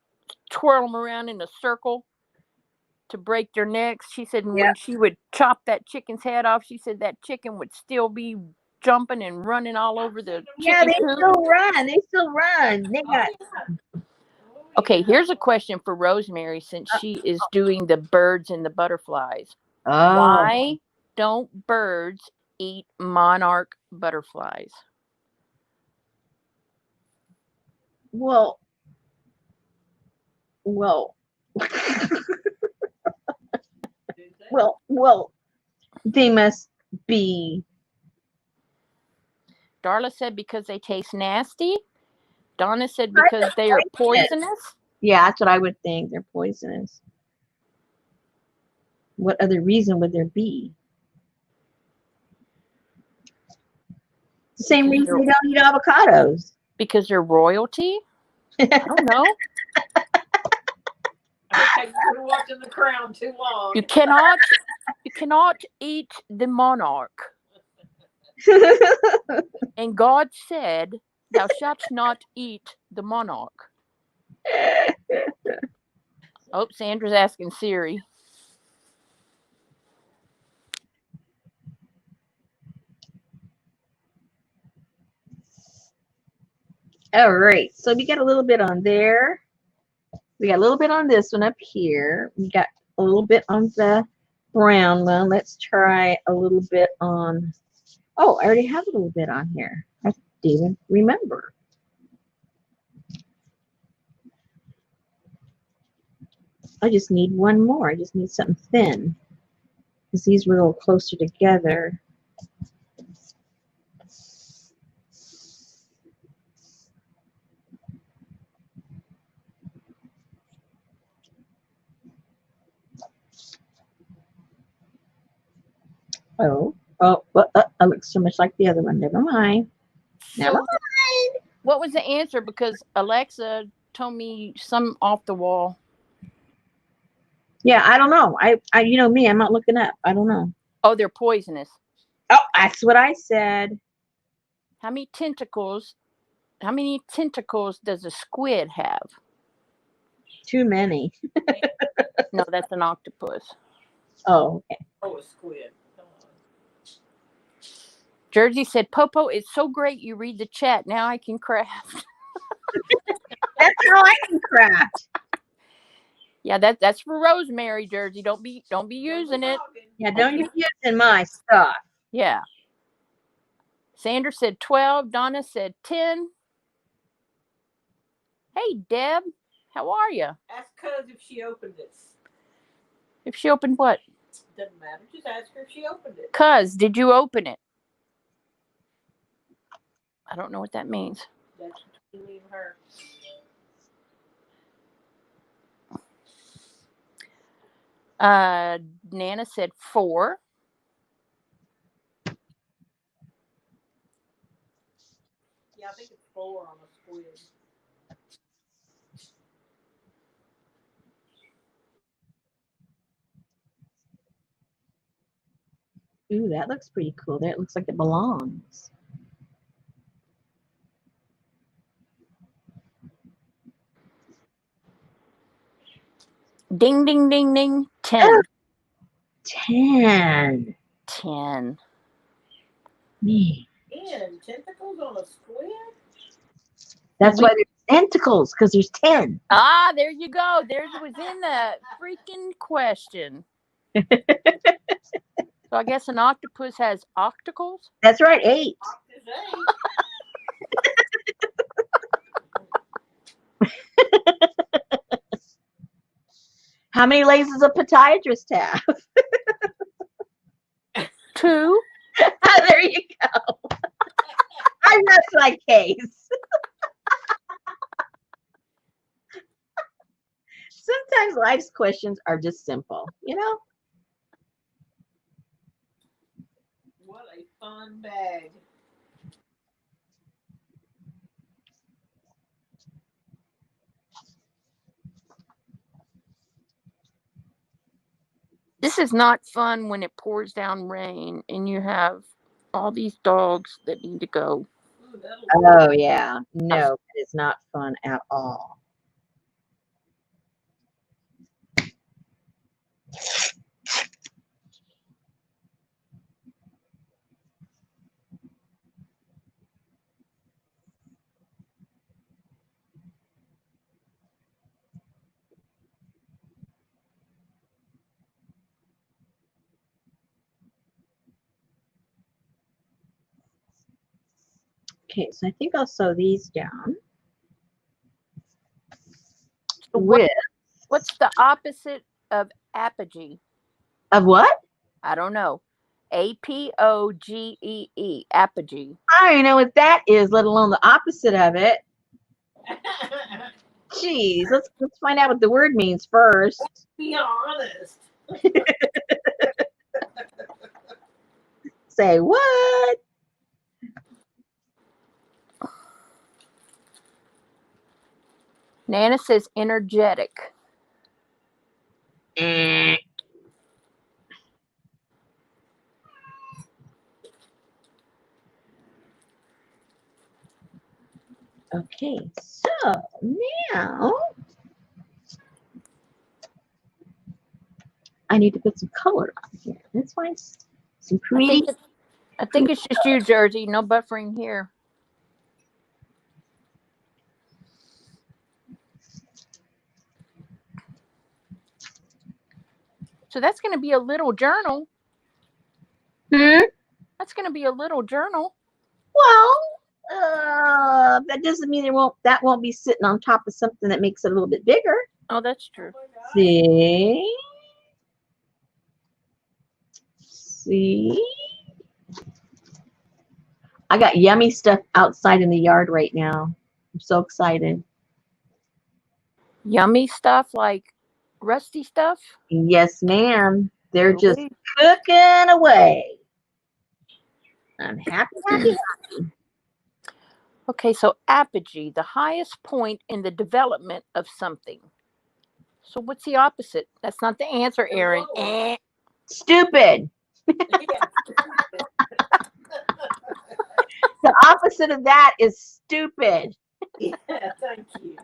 twirl them around in a circle to break their necks. She said when she would chop that chicken's head off, she said that chicken would still be jumping and running all over the chicken they coop. still run. They still run. They got. Okay, here's a question for Rosemary since she is doing the birds and the butterflies. Oh. Why don't birds eat monarch butterflies? Well. Well, they must be. Darla said because they taste nasty. Donna said because they are poisonous. Yeah, that's what I would think. They're poisonous. What other reason would there be? The same reason they don't eat avocados. Because they're royalty? I don't know. You've been watching The Crown too long. You cannot eat the monarch. And God said, thou shalt not eat the monarch. Oh, Sandra's asking Siri. All right, so we got a little bit on there. We got a little bit on this one up here. We got a little bit on the brown one. Let's try a little bit on. Oh, I already have a little bit on here. I didn't even remember. I just need one more. I just need something thin because these were a little closer together. Oh, it looks so much like the other one. Never mind. Never mind. What was the answer? Because Alexa told me some off the wall. Yeah, I don't know. I you know me, I'm not looking up. I don't know. Oh, they're poisonous. Oh, that's what I said. How many tentacles does a squid have? Too many. No, that's an octopus. Oh, okay. Oh, a squid. Jersey said, Popo, it's so great you read the chat. Now I can craft. That's how I can craft. Yeah, that's for Rosemary, Jersey. Don't be using it. Yeah, don't be using my stuff. Yeah. Sandra said 12. Donna said 10. Hey, Deb, how are you? Ask Cuz if she opened it. If she opened what? Doesn't matter. Just ask her if she opened it. Cuz, did you open it? I don't know what that means. That's between me and her. Nana said 4. Yeah, I think it's 4 on a squid. Ooh, that looks pretty cool. That looks like it belongs. Ding, ding, ding, ding. 10. 10. 10. Man. And tentacles on a squid? That's why there's tentacles, because there's 10. Ah, there you go. There's within the freaking question. So I guess an octopus has octacles? That's right, 8. How many legs does a podiatrist have? 2. There you go. I rest my case. Sometimes life's questions are just simple, you know? What a fun bag. This is not fun when it pours down rain and you have all these dogs that need to go. Ooh, that'll Oh, yeah. No, it's not fun at all. Okay, so I think I'll sew these down. So what's the opposite of apogee? Of what? I don't know. APOGEE. Apogee. I don't even know what that is, let alone the opposite of it. Jeez, let's find out what the word means first. Be honest. Say what? Nana says energetic. Okay, so now I need to put some color on here. That's fine. Some pretty. I think it's just you, Jersey. No buffering here. So that's going to be a little journal. That's going to be a little journal. Well, that doesn't mean that won't be sitting on top of something that makes it a little bit bigger. Oh, that's true. See? I got yummy stuff outside in the yard right now. I'm so excited. Yummy stuff like rusty stuff? Yes, ma'am. They're just cooking away. I'm happy, happy, happy. Okay, so apogee, the highest point in the development of something. So what's the opposite? That's not the answer, Erin. Stupid. The opposite of that is stupid. Yeah, thank you.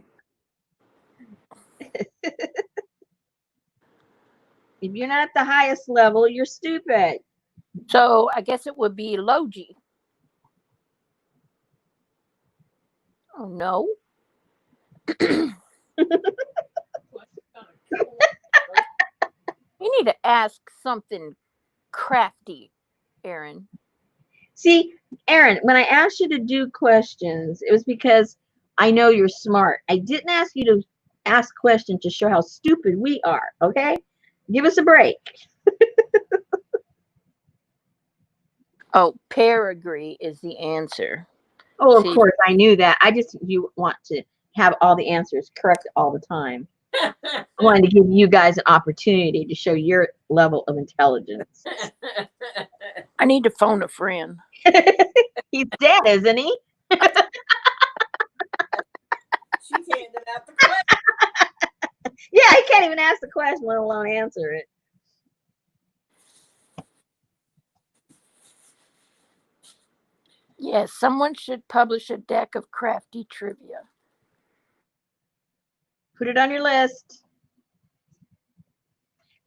If you're not at the highest level, you're stupid. So I guess it would be logi. Oh, no. You need to ask something crafty, Erin. See, Erin, when I asked you to do questions, it was because I know you're smart. I didn't ask you to ask questions to show how stupid we are, okay? Give us a break. Oh, perigee is the answer. Oh, of course, I knew that. You want to have all the answers correct all the time. I wanted to give you guys an opportunity to show your level of intelligence. I need to phone a friend. He's dead, isn't he? She's handing out the question. Yeah, he can't even ask the question, let alone answer it. Yes, someone should publish a deck of crafty trivia. Put it on your list.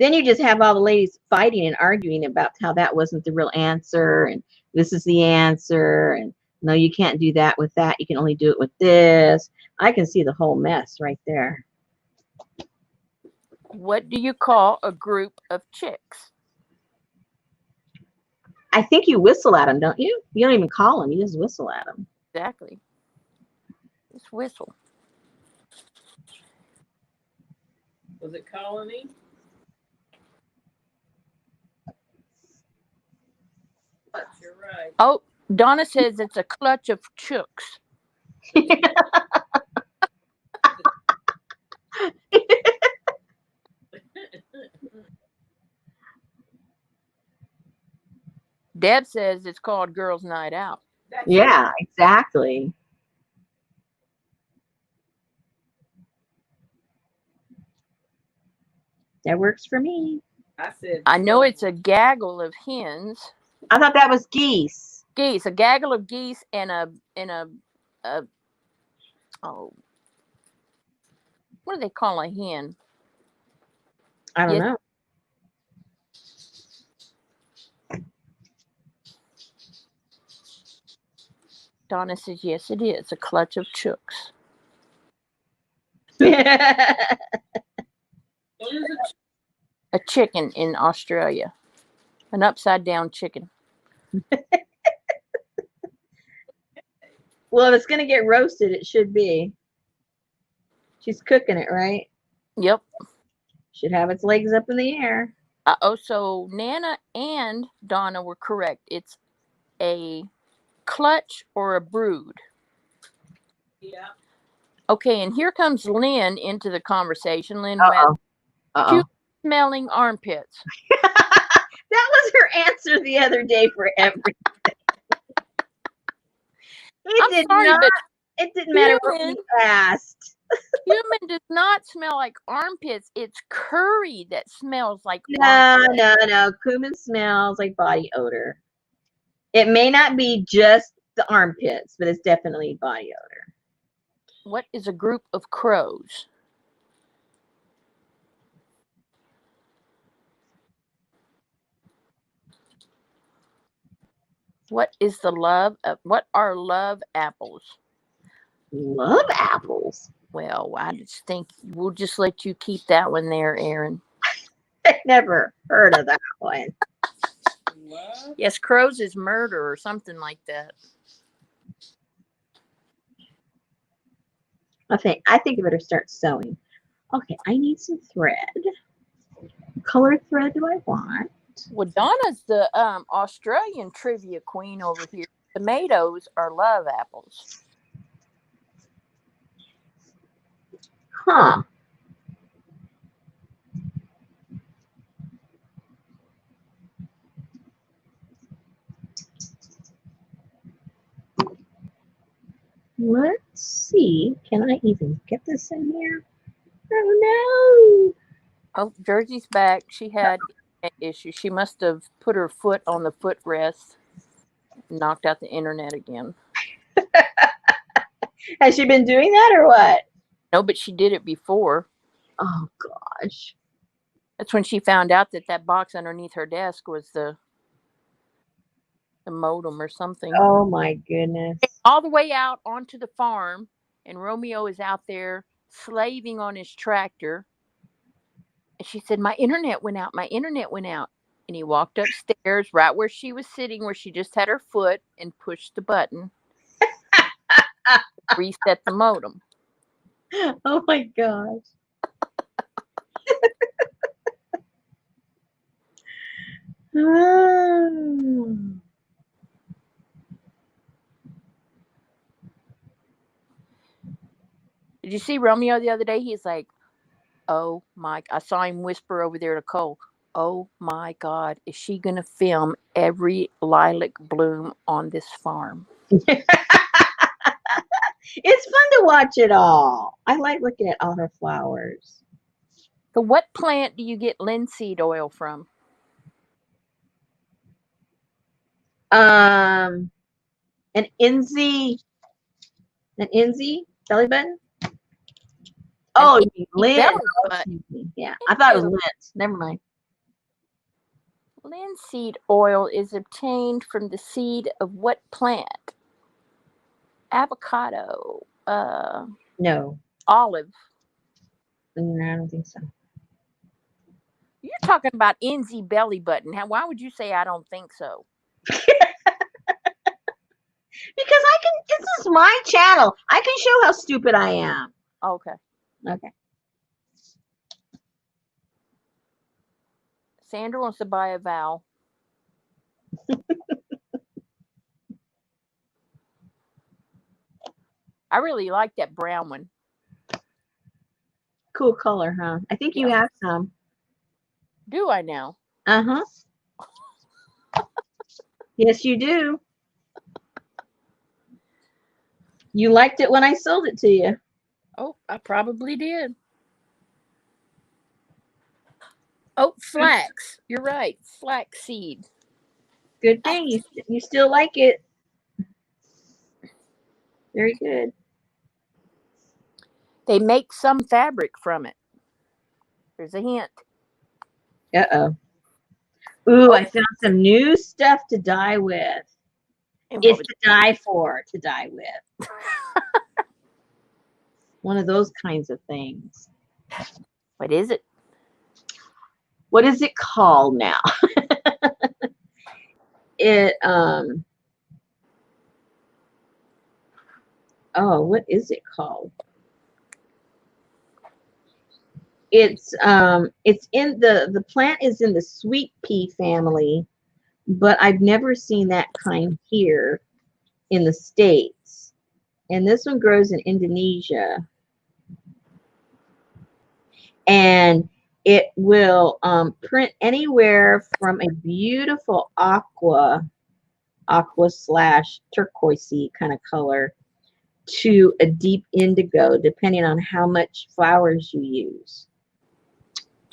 Then you just have all the ladies fighting and arguing about how that wasn't the real answer and this is the answer and no, you can't do that with that. You can only do it with this. I can see the whole mess right there. What do you call a group of chicks? I think you whistle at them, don't you? You don't even call them. You just whistle at them. Exactly. Just whistle. Was it colony? You're right. Oh, Donna says it's a clutch of chooks. Deb says it's called Girls' Night Out. That's Yeah, exactly. That works for me. I said. I know it's a gaggle of hens. I thought that was geese. Geese, a gaggle of geese and a oh, what do they call a hen? I don't Yes. know. Donna says yes, it is a clutch of chooks. What is it? A chicken in Australia, an upside down chicken. Well, if it's going to get roasted, it should be. She's cooking it, right? Yep. Should have its legs up in the air. So Nana and Donna were correct. It's a clutch or a brood. Yeah. Okay, and here comes Lynn into the conversation. Lynn Uh-oh. went, Uh-oh. cute smelling armpits. That was her answer the other day for everything. I'm sorry, but It didn't matter what human- you asked. human does not smell like armpits. It's curry that smells like No, armpits. no. Cumin smells like body odor. It may not be just the armpits, but it's definitely body odor. What is a group of crows? What are love apples? Love apples. Well, I just think we'll just let you keep that one there, Aaron. I never heard of that one. What? Yes, crows is murder or something like that. I think I better start sewing. Okay, I need some thread. What color thread do I want? Well, Donna's the Australian trivia queen over here. Tomatoes are love apples. Huh. Let's see. Can I even get this in here? Oh Oh, Jersey's back. She had an issue. She must have put her foot on the footrest, knocked out the internet again. no. Has she been doing that or what? No, but she did it before. Oh gosh. That's when she found out that box underneath her desk was the modem or something. Oh my goodness. All the way out onto the farm, and Romeo is out there slaving on his tractor. And she said, my internet went out. My internet went out. And he walked upstairs right where she was sitting, where she just had her foot, and pushed the button. Reset the modem. Oh my gosh. Did you see Romeo the other day? He's like, oh my, I saw him whisper over there to Cole, oh my God, is she going to film every lilac bloom on this farm? It's fun to watch it all. I like looking at all her flowers. So what plant do you get linseed oil from? An Enzy belly button. Oh, An you mean Inzy lint. belly Oh, button. excuse me. Yeah, I thought it was Ew. lint. Never mind. Linseed oil is obtained from the seed of what plant? Avocado, No, olive. no, I don't think so. You're talking about Inzy belly button. Why would you say I don't think so? Because I can. This is my channel. I can show how stupid I am. Okay. Okay. Sandra wants to buy a vowel. I really like that brown one. Cool color, huh? I think you Yeah. have some. Do I now? Uh-huh. Yes, you do. You liked it when I sold it to you. Oh, I probably did. Oh, flax. You're right. Flax seed. Good thing you still like it. Very good. They make some fabric from it. There's a hint. Uh-oh. Ooh, Oh, I found some new stuff to dye with. and what It's was to dye for, to dye with. One of those kinds of things. what is it? What is it called now? It oh, what is it called? It's in the plant is in the sweet pea family, but I've never seen that kind here in the States. And this one grows in Indonesia. And it will print anywhere from a beautiful aqua slash turquoisey kind of color to a deep indigo, depending on how much flowers you use.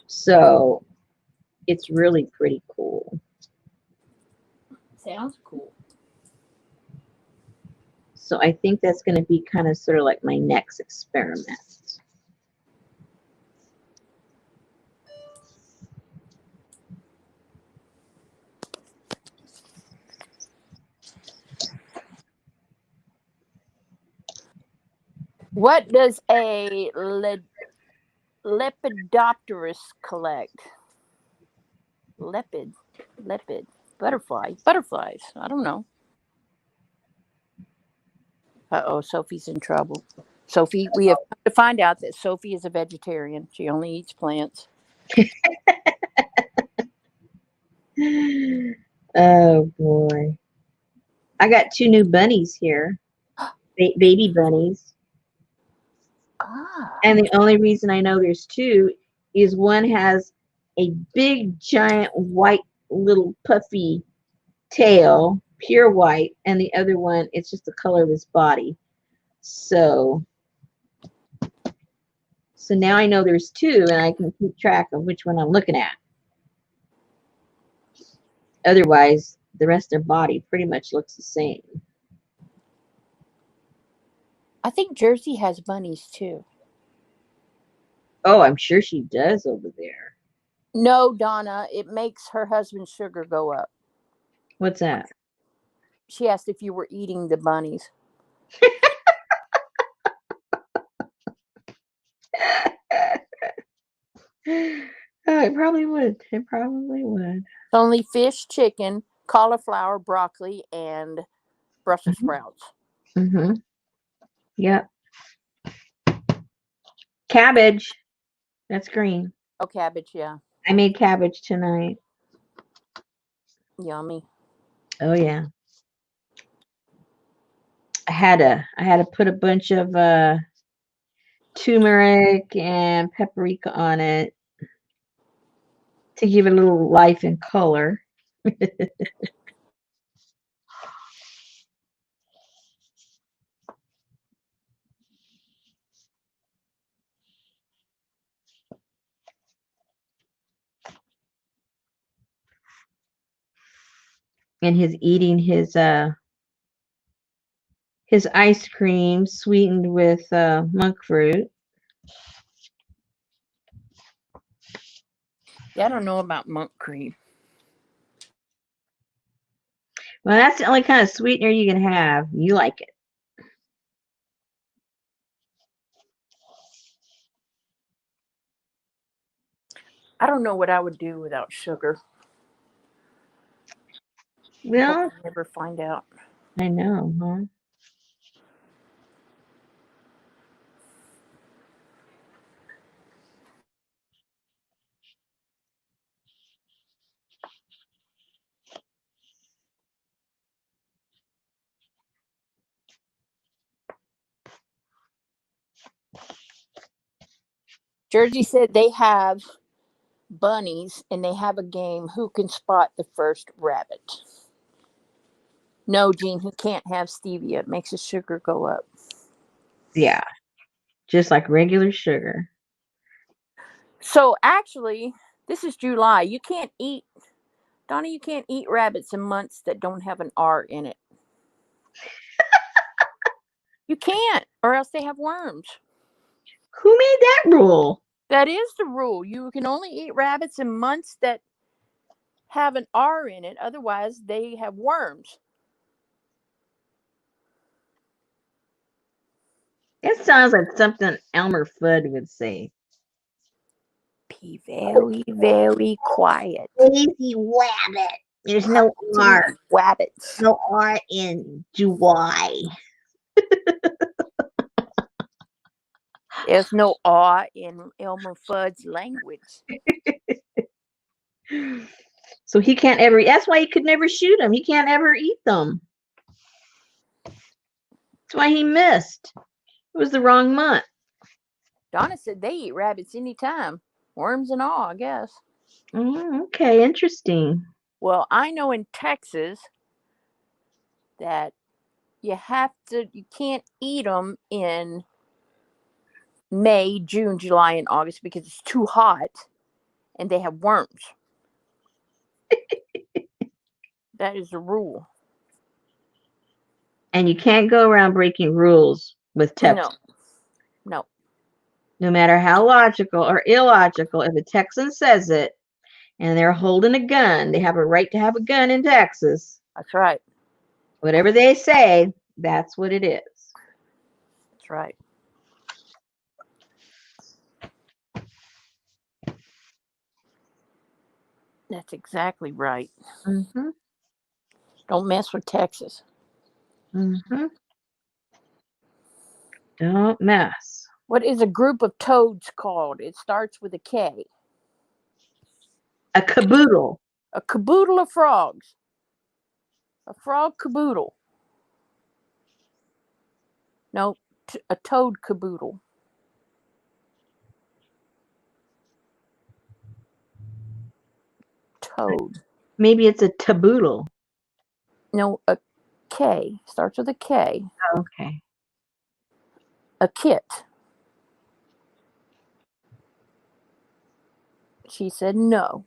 So it's really pretty cool. Sounds cool. So I think that's going to be kind of sort of like my next experiment. What does a Lepidopterus collect? Lepid. Butterflies. I don't know. Uh-oh, Sophie's in trouble. Sophie, we have come to find out that Sophie is a vegetarian. She only eats plants. Oh boy. I got 2 new bunnies here. Baby bunnies. Ah. And the only reason I know there's 2 is one has a big giant white little puffy tail, pure white, and the other one, it's just the color of his body. So now I know there's 2 and I can keep track of which one I'm looking at. Otherwise, the rest of their body pretty much looks the same. I think Jersey has bunnies too. Oh, I'm sure she does over there. No, Donna, it makes her husband's sugar go up. What's that? She asked if you were eating the bunnies. Oh, it probably would. It probably would. It's only fish, chicken, cauliflower, broccoli, and Brussels sprouts. Mm-hmm. Yep. Cabbage. That's green. Oh, cabbage, yeah. I made cabbage tonight. Yummy. Oh yeah. I had to put a bunch of turmeric and paprika on it to give it a little life and color. And he's eating his ice cream sweetened with monk fruit. Yeah, I don't know about monk cream. Well, that's the only kind of sweetener you can have. You like it. I don't know what I would do without sugar. I hope Well, I never find out. I know, huh? Jersey said they have bunnies and they have a game who can spot the first rabbit. No, Gene, he can't have stevia. It makes his sugar go up. Yeah, just like regular sugar. So actually, this is July. You can't eat, Donna, you can't eat rabbits in months that don't have an R in it. You can't, or else they have worms. Who made that rule? That is the rule. You can only eat rabbits in months that have an R in it. Otherwise, they have worms. It sounds like something Elmer Fudd would say. Be very, very quiet. Lazy rabbit. There's no R. Rabbits. No R in July. There's no R in Elmer Fudd's language. So he can't ever. That's why he could never shoot them. He can't ever eat them. That's why he missed. It was the wrong month. Donna said they eat rabbits anytime. Worms and all, I guess. Okay, interesting. Well, I know in Texas that you can't eat them in May, June, July, and August because it's too hot and they have worms. That is the rule. And you can't go around breaking rules with Texans. No. No matter how logical or illogical, if a Texan says it and they're holding a gun, they have a right to have a gun in Texas. That's right. Whatever they say, that's what it is. That's right. That's exactly right. Mm-hmm. Don't mess with Texas. Mm-hmm. Don't mess. What is a group of toads called? It starts with a K. A caboodle. A caboodle of frogs. A frog caboodle. No, a toad caboodle. Toad. Maybe it's a taboodle. No, a K. Starts with a K. Okay. A kit. She said no.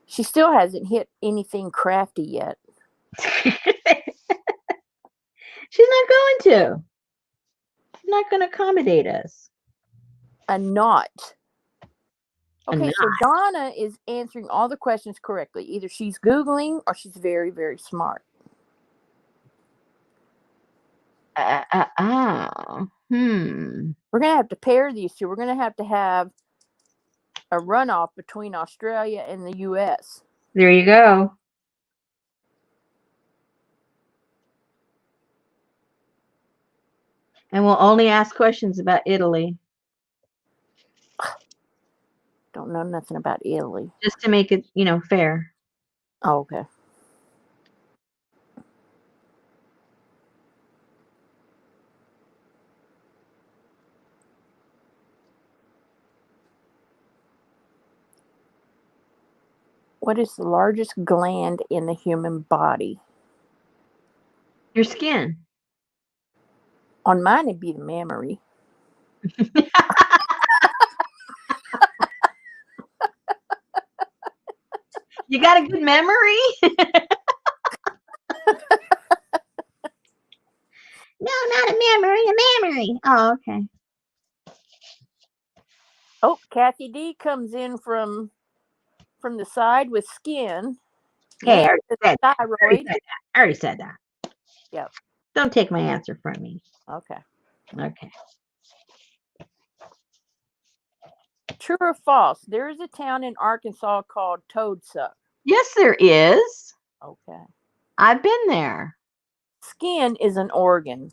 She still hasn't hit anything crafty yet. She's not going to. She's not going to accommodate us. A knot. Okay, knot. so Donna is answering all the questions correctly. Either she's Googling or she's very, very smart. We're going to have to pair these two. We're going to have a runoff between Australia and the U.S. There you go. And we'll only ask questions about Italy. Don't know nothing about Italy. Just to make it, fair. Oh, okay. What is the largest gland in the human body? Your skin. On mine, it'd be the mammary. You got a good memory? No, not a memory, a memory. Oh, okay. Oh, Kathy D comes in from the side with skin. Hey, I Nancy already says said that. thyroid. I already said that. Yep. Don't take my answer from me. Okay. Okay. True or false? There is a town in Arkansas called Toadsuck. Yes, there is. Okay. I've been there. Skin is an organ.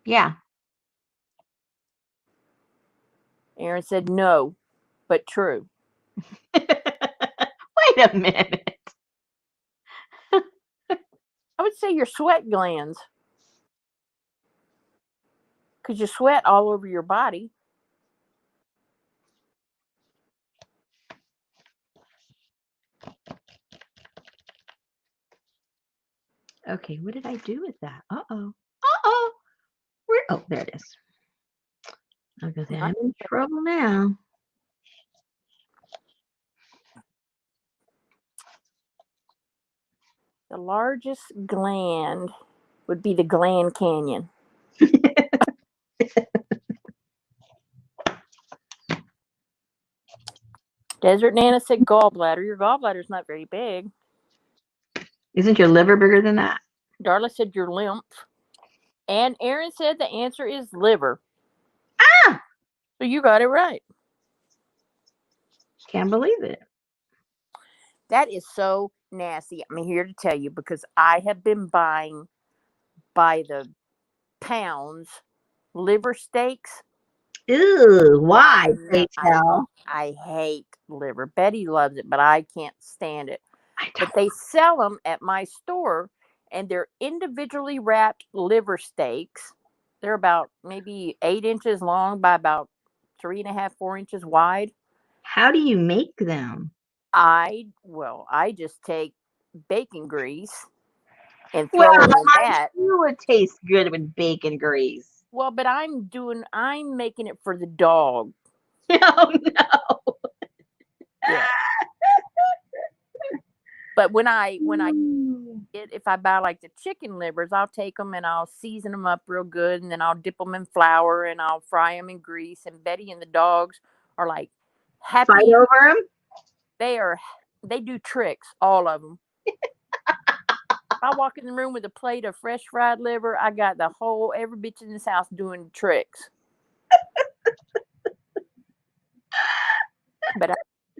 Yeah. Aaron said no, but true. Wait a minute. I would say your sweat glands. Because you sweat all over your body. Okay, what did I do with that? Uh-oh. Uh-oh. Where? Oh, there it is. Okay, I'm in trouble now. The largest gland would be the Gland Canyon. Desert Nana said gallbladder. Your gallbladder's not very big. Isn't your liver bigger than that? Darla said your lymph. And Aaron said the answer is liver. Ah! So you got it right. Can't believe it. That is so nasty. I'm here to tell you because I have been buying by the pounds liver steaks. Ew, why, Rachel? I hate liver. Betty loves it, but I can't stand it. I But don't. they sell them at my store, and they're individually wrapped liver steaks. They're about maybe 8 inches long by about 3.5, 4 inches wide. How do you make them? I just take bacon grease and throw them in that. It would taste good with bacon grease. Well, but I'm making it for the dog. Oh no. Yeah. But when I if I buy like the chicken livers, I'll take them and I'll season them up real good, and then I'll dip them in flour and I'll fry them in grease. And Betty and the dogs are like happy. Fight over them? They do tricks, all of them. If I walk in the room with a plate of fresh fried liver, I got every bitch in this house doing tricks. But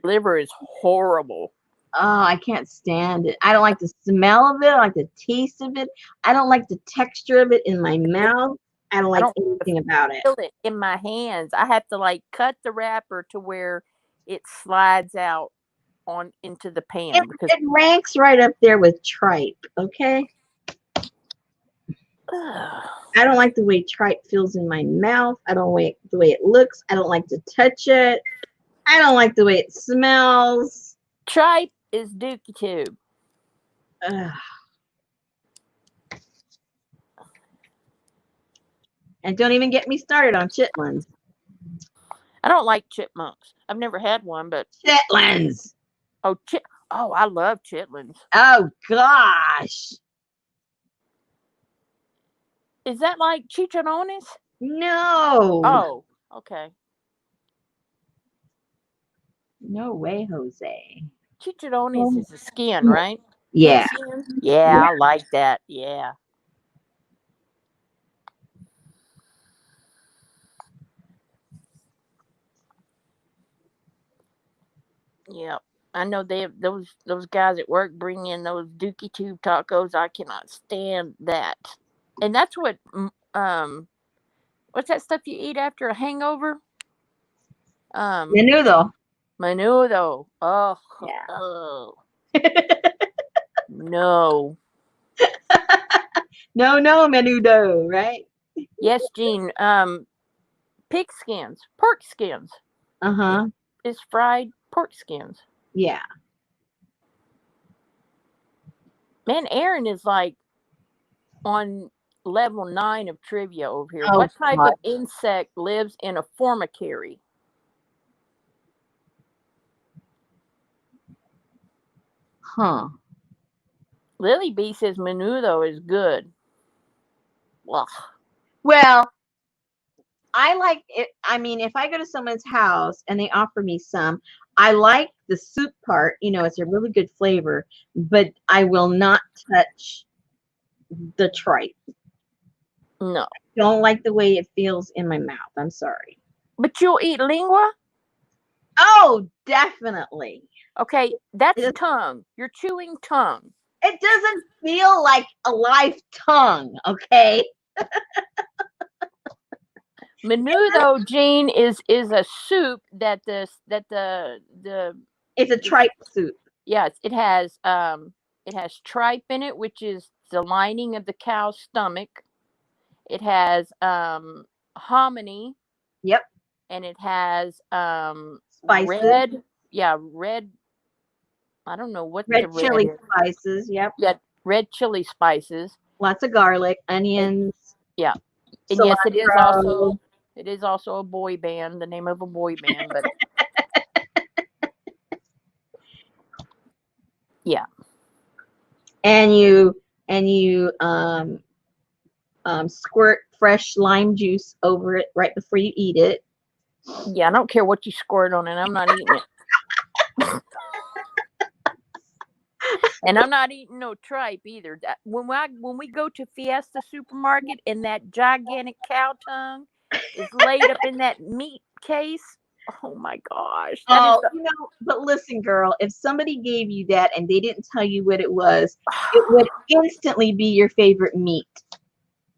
liver is horrible. Oh, I can't stand it. I don't like the smell of it. I don't like the taste of it. I don't like the texture of it in my mouth. I don't like anything about it. Feel it in my hands. I have to like cut the wrapper to where it slides out on into the pan because it ranks right up there with tripe. Okay. I don't like the way tripe feels in my mouth. I don't like the way it looks. I don't like to touch it. I don't like the way it smells. Tripe is dookie tube. And don't even get me started on chitlins. I don't like chipmunks. I've never had one, but chitlins. Oh, I love chitlins. Oh gosh. Is that like chicharrones? No. Oh, okay. No way, Jose. Chicharrones is the skin, right? Yeah. Yeah, I like that. Yeah. Yep. I know they have those guys at work bring in those dookie tube tacos. I cannot stand that. And that's what what's that stuff you eat after a hangover? Menudo. Menudo. Oh. Yeah. Oh. No. No, menudo, right? Yes, Jean. Pig skins, pork skins. Uh-huh. It's fried pork skins. Yeah. Man, Aaron is like on level 9 of trivia over here. Oh, what type of insect lives in a formicary? Huh. Lily B says menudo is good. Ugh. Well, I like it. I mean, if I go to someone's house and they offer me some, I like the soup part. It's a really good flavor, but I will not touch the tripe. No. Don't like the way it feels in my mouth. I'm sorry. But you'll eat lingua? Oh, definitely. Okay, that's It, tongue. You're chewing tongue. it doesn't feel like a live tongue, okay? Menudo, Jean, is a soup that the It's a tripe soup. yes, it has tripe in it, which is the lining of the cow's stomach. It has hominy. Yep. And it has Spices. red. I don't know what red the red chili is. spices. Yep. Yeah, red chili spices. Lots of garlic, onions. Yeah. And cilantro. yes, it is also a boy band, the name of a boy band, but yeah. And you squirt fresh lime juice over it right before you eat it. Yeah, I don't care what you squirt on it. I'm not eating it. And I'm not eating no tripe either. When we go to Fiesta Supermarket and that gigantic cow tongue is laid up in that meat case, oh my gosh! But listen, girl, if somebody gave you that and they didn't tell you what it was, it would instantly be your favorite meat,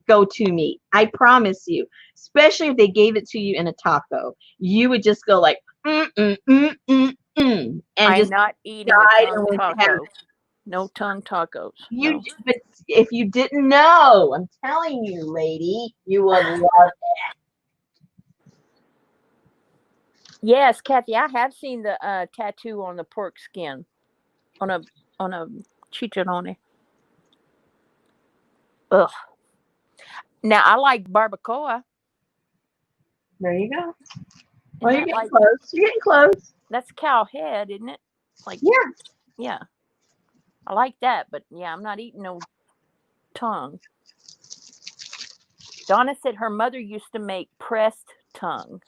go-to meat. I promise you. Especially if they gave it to you in a taco, you would just go like, and I'm just not eating a tongue taco. No tongue tacos. No. But if you didn't know, I'm telling you, lady, you would love it. Yes, Kathy, I have seen the tattoo on the pork skin, on a chicharrone. Ugh. Now I like barbacoa. There you go. Well, you're getting close. You're getting close. That's cow head, isn't it? Like yeah. I like that, but yeah, I'm not eating no tongue. Donna said her mother used to make pressed tongue.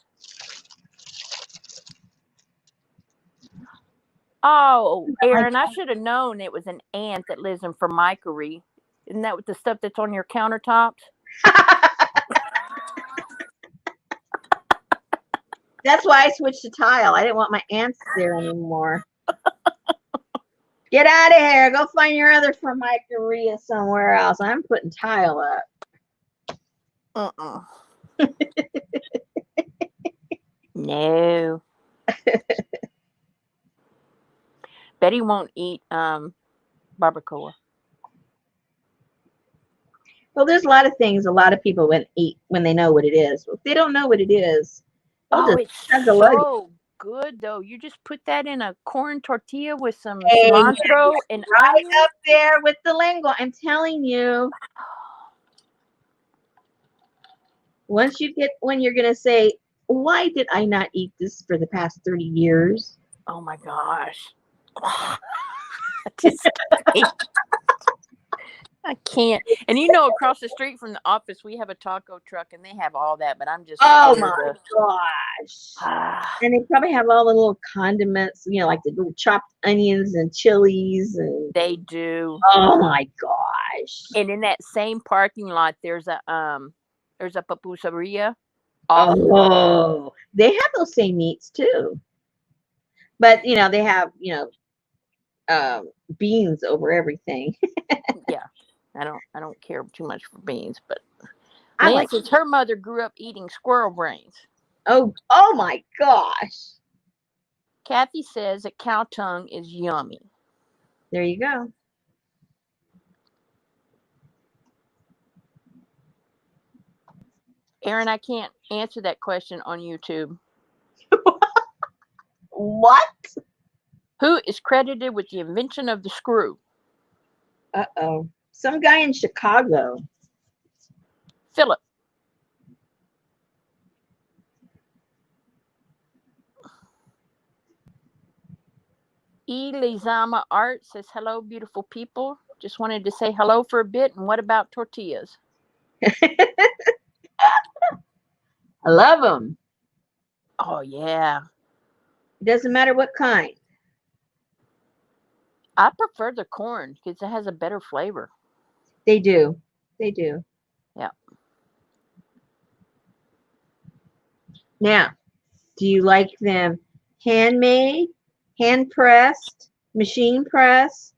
Oh, Aaron, I should have known it was an ant that lives in Formica. Isn't that what the stuff that's on your countertops? That's why I switched to tile. I didn't want my ants there anymore. Get out of here. Go find your other Formica somewhere else. I'm putting tile up. No. Betty won't eat barbacoa. Well, there's a lot of things a lot of people would eat when they know what it is. If they don't know what it is, it's so good though. You just put that in a corn tortilla with some cilantro and right onion. up there with the lengua. I'm telling you. When you're gonna say, why did I not eat this for the past 30 years? Oh my gosh. I can't. And across the street from the office, we have a taco truck and they have all that, but I'm just. Oh my gosh. And they probably have all the little condiments, like the little chopped onions and chilies. And they do. Oh my gosh. And in that same parking lot, there's a pupuseria. Oh, they have those same meats too. But they have, beans over everything. Yeah. I don't care too much for beans, but her mother grew up eating squirrel brains. Oh my gosh. Kathy says that cow tongue is yummy. There you go. Aaron, I can't answer that question on YouTube. What? Who is credited with the invention of the screw? Uh-oh. Some guy in Chicago. Philip. Elizama Art says, hello, beautiful people. Just wanted to say hello for a bit. And what about tortillas? I love them. Oh yeah, It doesn't matter what kind. I prefer the corn because it has a better flavor. They do. They do. Yeah. Now, do you like them handmade, hand pressed, machine pressed?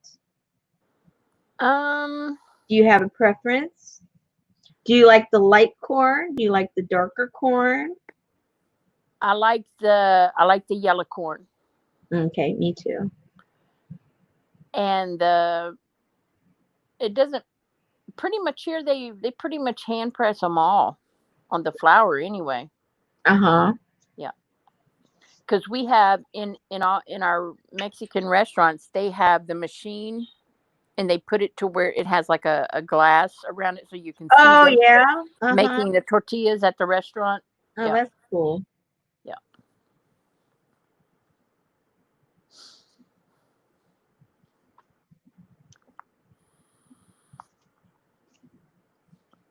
Um, Do you have a preference? Do you like the light corn? Do you like the darker corn? I like the yellow corn, Okay, me too. and it doesn't pretty much here they pretty much hand press them all on the flour anyway. Uh-huh. Yeah, because we have in our Mexican restaurants they have the machine and they put it to where it has like a glass around it so you can see Oh, them yeah. Uh-huh. making the tortillas at the restaurant. Oh, Yeah. that's cool. Yeah.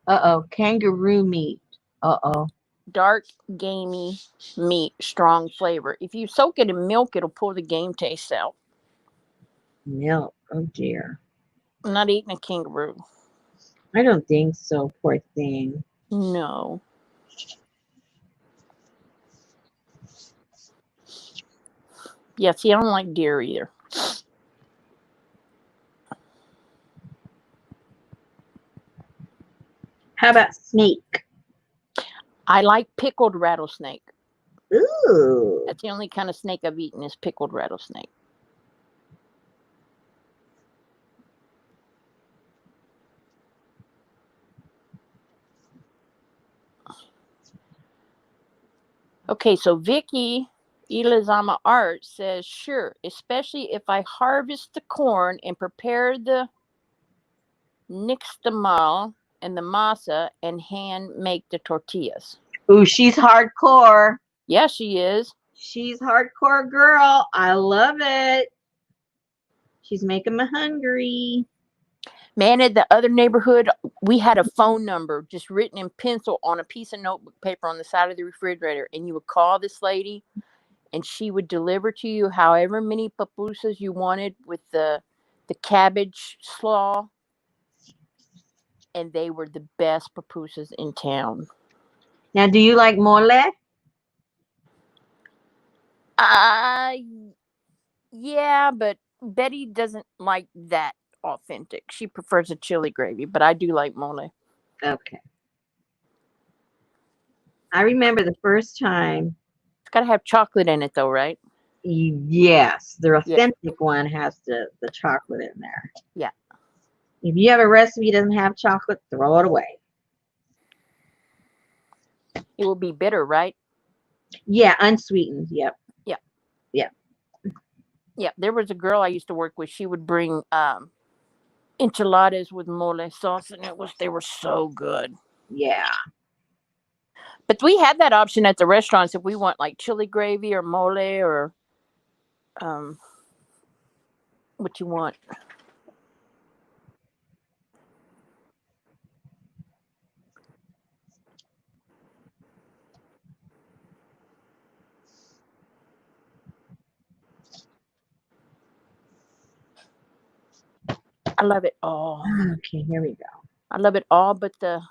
Uh-oh, kangaroo meat. Uh-oh. Dark, gamey meat, strong flavor. If you soak it in milk, it'll pull the game taste out. Milk. Oh, dear. I'm not eating a kangaroo. I don't think so, poor thing. No. Yeah, see, I don't like deer either. How about snake? I like pickled rattlesnake. Ooh. That's the only kind of snake I've eaten is pickled rattlesnake. Okay, so Vicky Elizama Art says, sure, especially if I harvest the corn and prepare the nixtamal and the masa and hand make the tortillas. Ooh, she's hardcore. Yeah, she is. She's hardcore girl. I love it. She's making me hungry. Man, in the other neighborhood, we had a phone number just written in pencil on a piece of notebook paper on the side of the refrigerator. And you would call this lady and she would deliver to you however many pupusas you wanted with the cabbage slaw. And they were the best pupusas in town. Now, do you like mole? Yeah, but Betty doesn't like that authentic. She prefers a chili gravy, but I do like mole. Okay. I remember the first time. It's got to have chocolate in it, though, right? Yes, the authentic one has the chocolate in there. Yeah. If you have a recipe that doesn't have chocolate, throw it away. It will be bitter, right? Yeah, unsweetened. Yep. Yeah. Yeah. Yeah. There was a girl I used to work with. She would bring enchiladas with mole sauce, and they were so good. Yeah. But we had that option at the restaurants if we want like chili gravy or mole or what you want. I love it all. Okay, here we go. I love it all, but the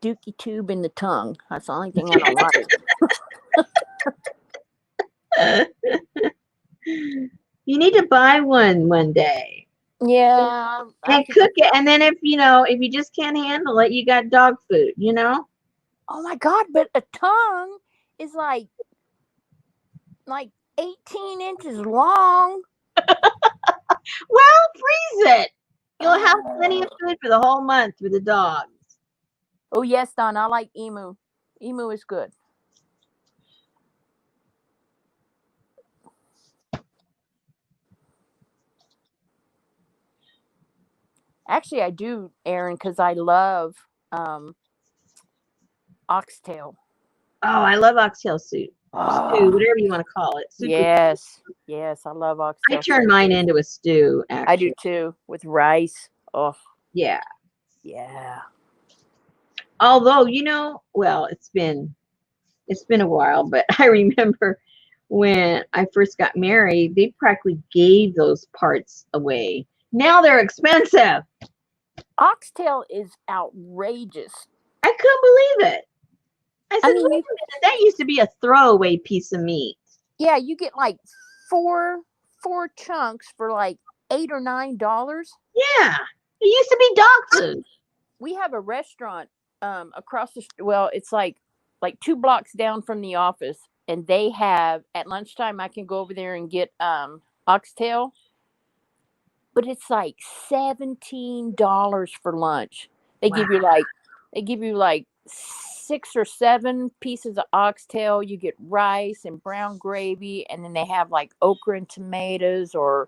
dookie tube in the tongue. That's the only thing I don't like. You need to buy one day. Yeah. And cook it. And then if you just can't handle it, you got dog food, Oh my God, but a tongue is like 18 inches long. Well, freeze it. You'll have plenty of food for the whole month with the dogs. Oh yes, Don. I like emu. Emu is good. Actually, I do, Aaron, because I love oxtail. Oh, I love oxtail soup. Stew, whatever you want to call it. Super Yes, I love oxtail. I turn mine into a stew, actually. I do too, with rice. Oh. Yeah. Yeah. Although, well, it's been a while, but I remember when I first got married, they practically gave those parts away. Now they're expensive. Oxtail is outrageous. I couldn't believe it. I I said, mean, wait a minute, that used to be a throwaway piece of meat. yeah, you get like four chunks for like $8 or $9. Yeah. It used to be dog food. We have a restaurant across the well, it's like 2 blocks down from the office, and they have at lunchtime I can go over there and get oxtail, but it's like $17 for lunch. They Wow. give you like they give you like 6 or 7 pieces of oxtail. You get rice and brown gravy, and then they have like okra and tomatoes or Well,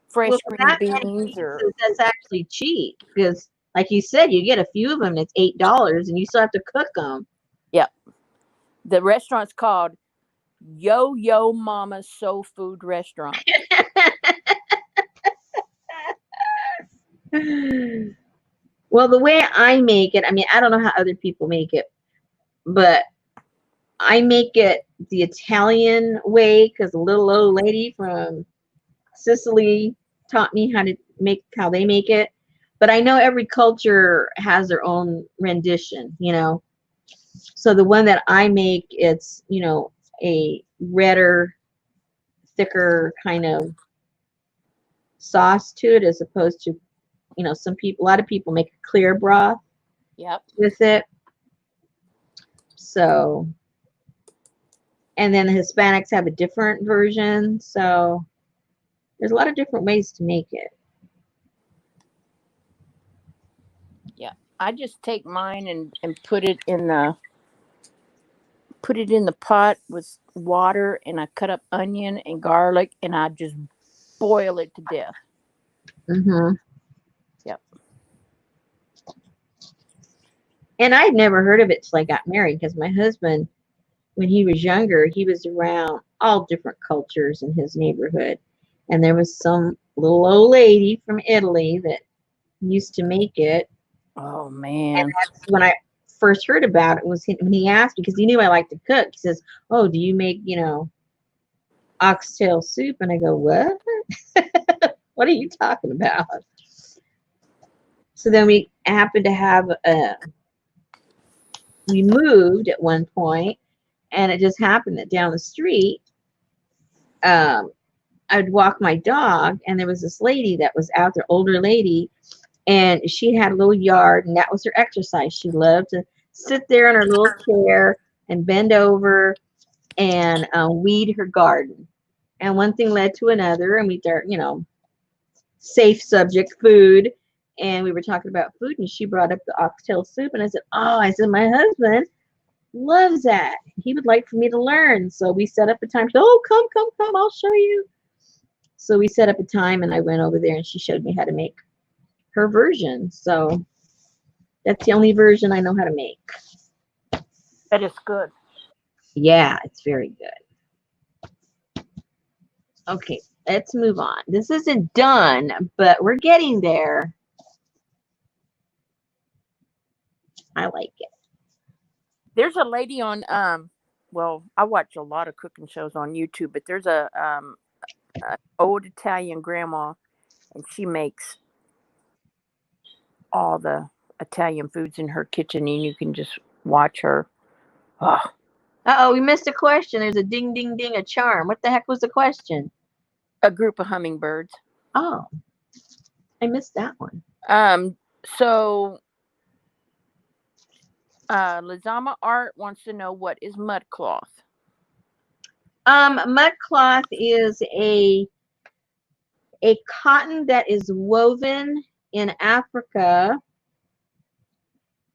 fresh for green that many beans or pieces, that's actually cheap because, like you said, you get a few of them, and it's $8, and you still have to cook them. yeah. The restaurant's called Yo Yo Mama Soul Food Restaurant. Well, the way I make it, I mean, I don't know how other people make it, but I make it the Italian way because a little old lady from Sicily taught me how they make it. But I know every culture has their own rendition. So the one that I make, it's, a redder, thicker kind of sauce to it as opposed to, a lot of people make a clear broth Yep. with it. So, and then the Hispanics have a different version. So there's a lot of different ways to make it. Yeah. I just take mine and put it in the pot with water, and I cut up onion and garlic, and I just boil it to death. Mm-hmm. Yep. And I'd never heard of it till I got married because my husband, when he was younger, he was around all different cultures in his neighborhood. And there was some little old lady from Italy that used to make it. Oh And man. that's when I first heard about it was when he asked me because he knew I liked to cook. He says, "Oh, do you make, oxtail soup?" And I go, "What? What are you talking about?" So then we happened to have we moved at one point, and it just happened that down the street, um, I'd walk my dog, and there was this lady that was out there, older lady, and she had a little yard, and that was her exercise. She loved to sit there in her little chair and bend over and weed her garden. And one thing led to another, and we start, safe subject, food. And we were talking about food, and she brought up the oxtail soup, and I said, my husband loves that. He would like for me to learn. So we set up a time. Oh, come, I'll show you. So we set up a time, and I went over there, and she showed me how to make her version. So that's the only version I know how to make. That is good. Yeah, it's very good. Okay, let's move on. This isn't done, but we're getting there. I like it. There's a lady on well, I watch a lot of cooking shows on YouTube, but there's a old Italian grandma, and she makes all the Italian foods in her kitchen, and you can just watch her. Oh, Uh-oh, we missed a question. There's a ding, ding, ding, a charm. What the heck was the question? a group of hummingbirds. Oh, I missed that one. So Lizama Art wants to know, what is mud cloth? Mud cloth is a cotton that is woven in Africa,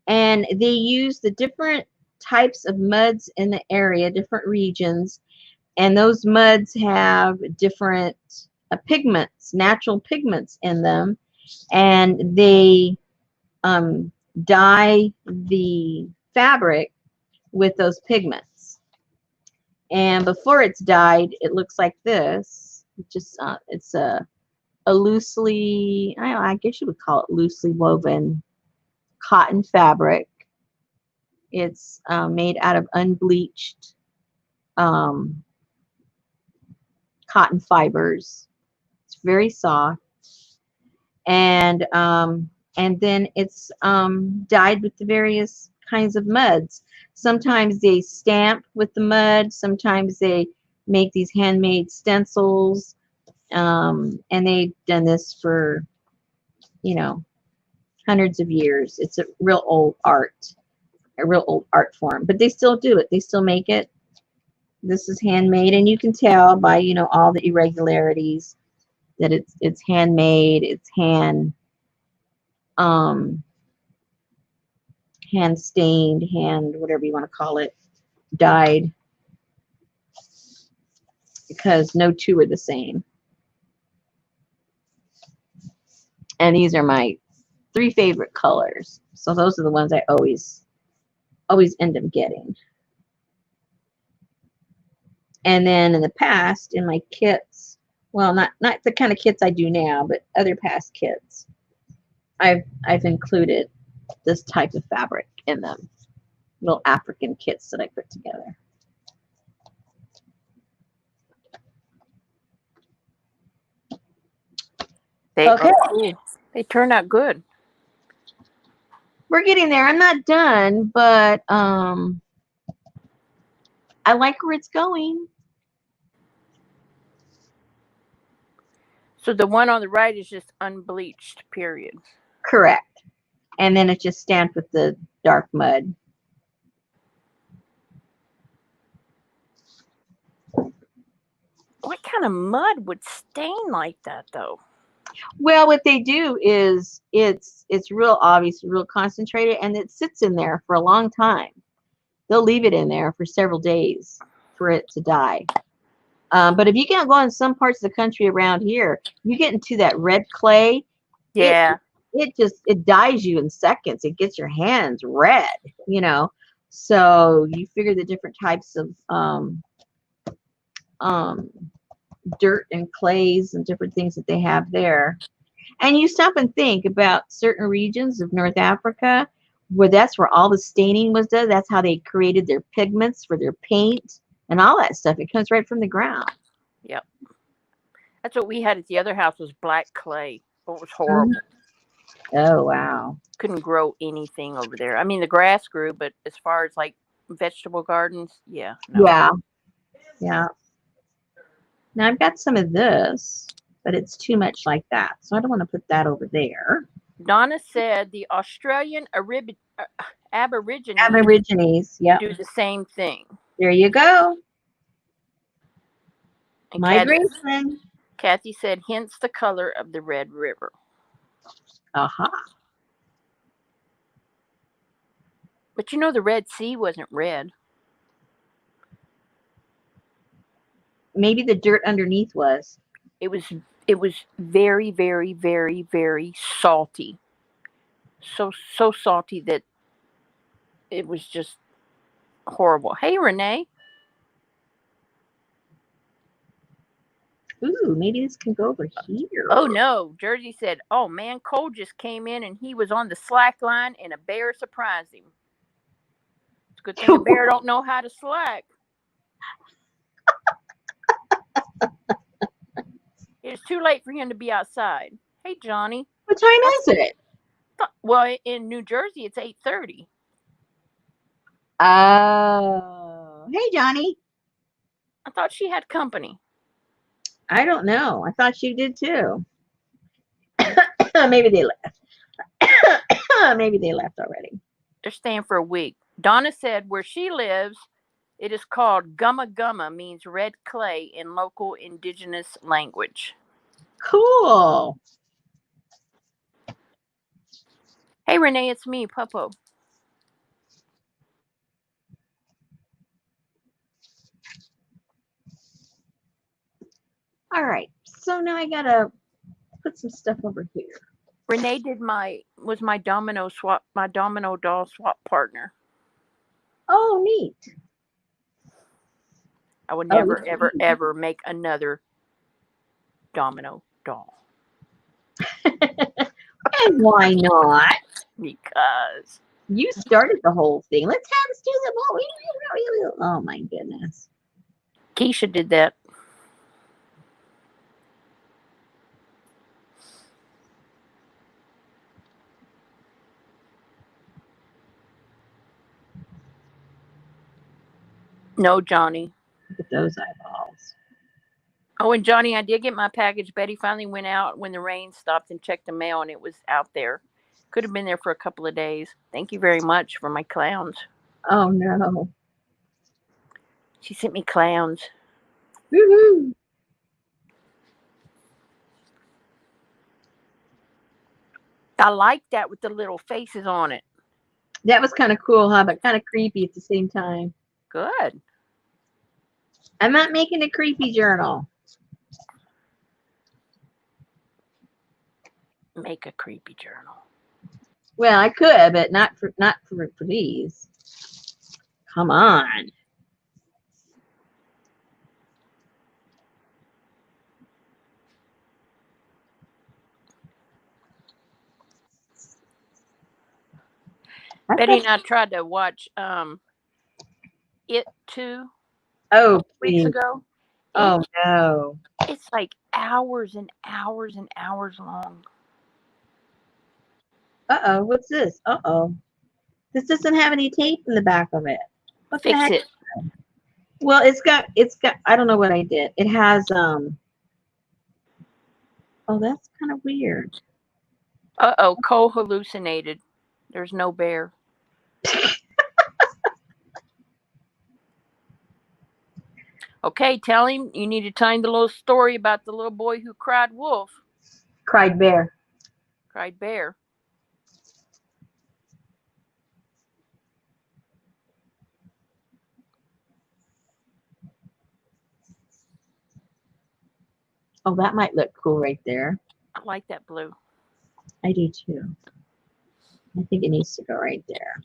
and they use the different types of muds in the area, different regions, and those muds have different pigments, natural pigments in them, and they dye the fabric with those pigments. And before it's dyed, it looks like this. It's a loosely, I guess you would call it loosely woven cotton fabric. It's made out of unbleached um, cotton fibers. It's very soft, and then it's dyed with the various kinds of muds. Sometimes they stamp with the mud. Sometimes they make these handmade stencils, and they've done this for, you know, hundreds of years. It's a real old art, a real old art form, but they still do it. They still make it. This is handmade, and you can tell by, you know, all the irregularities that it's handmade. It's um hand stained, hand whatever you want to call it, dyed, because no two are the same. And these are my 3 favorite colors. So those are the ones I always end up getting. And then in the past, in my kits, well, not the kind of kits I do now, but other past kits, I've included this type of fabric in them, little African kits that I put together. They turned out good. We're getting there. I'm not done, but I like where it's going. So the one on the right is just unbleached, period. Correct. And then it's just stamped with the dark mud. What kind of mud would stain like that, though? Well, what they do is it's real obvious, real concentrated, and it sits in there for a long time. They'll leave it in there for several days for it to dye. But if you can't go in some parts of the country around here, you get into that red clay. Yeah. It dyes you in seconds. It gets your hands red, you know. So you figure the different types of dirt and clays and different things that they have there. And you stop and think about certain regions of North Africa where that's where all the staining was done. That's how they created their pigments for their paint and all that stuff. It comes right from the ground. Yep. That's what we had at the other house, was black clay. It was horrible. Oh, wow. Couldn't grow anything over there. I mean, the grass grew, but as far as like vegetable gardens, yeah. No. Yeah. Yeah. Now I've got some of this, but it's too much like that. So I don't want to put that over there. Donna said the Australian Aborigines, yeah, do the same thing. There you go. And Migration. Kathy said, hence the color of the Red River. Aha. But you know, the Red Sea wasn't red. Maybe the dirt underneath was. It was very, very, very, very salty. So salty that it was just horrible. Hey, Renee. Ooh, maybe this can go over here. Oh, no. Jersey said, oh, man, Cole just came in and he was on the slack line and a bear surprised him. It's a good thing a bear don't know how to slack. It's too late for him to be outside. Hey, Johnny. What time is it? Well, in New Jersey, it's 8:30. Oh. Hey, Johnny. I thought she had company. I don't know. I thought she did too. Maybe they left. Maybe they left already. They're staying for a week. Donna said where she lives, it is called gumma gumma, means red clay in local indigenous language. Cool. Hey, Renee, it's me, Popo. All right. So now I gotta put some stuff over here. Renee was my domino doll swap partner. Oh, neat. I would never, ever, ever make another domino doll. And why not? Because You started the whole thing. Let's do the ball. Oh my goodness. Keisha did that. No, Johnny. Look at those eyeballs. Oh, and Johnny, I did get my package. Betty finally went out when the rain stopped and checked the mail, and it was out there. Could have been there for a couple of days. Thank you very much for my clowns. Oh no. She sent me clowns. Woohoo. I like that with the little faces on it. That was kind of cool, huh? But kind of creepy at the same time. Good. I'm not making a creepy journal. Make a creepy journal. Well, I could, but not for these. Come on. Betty and I tried to watch It Too Oh, weeks please. ago. Oh no. It's like hours and hours and hours long. Uh-oh, what's this? Uh-oh. This doesn't have any tape in the back of it. What the Fix heck? it. Well, it's got I don't know what I did. It has oh, that's kind of weird. Uh-oh, Cole hallucinated. There's no bear. Okay, tell him you need to tell him the little story about the little boy who cried wolf. Cried bear. Cried bear. Oh, that might look cool right there. I like that blue. I do too. I think it needs to go right there.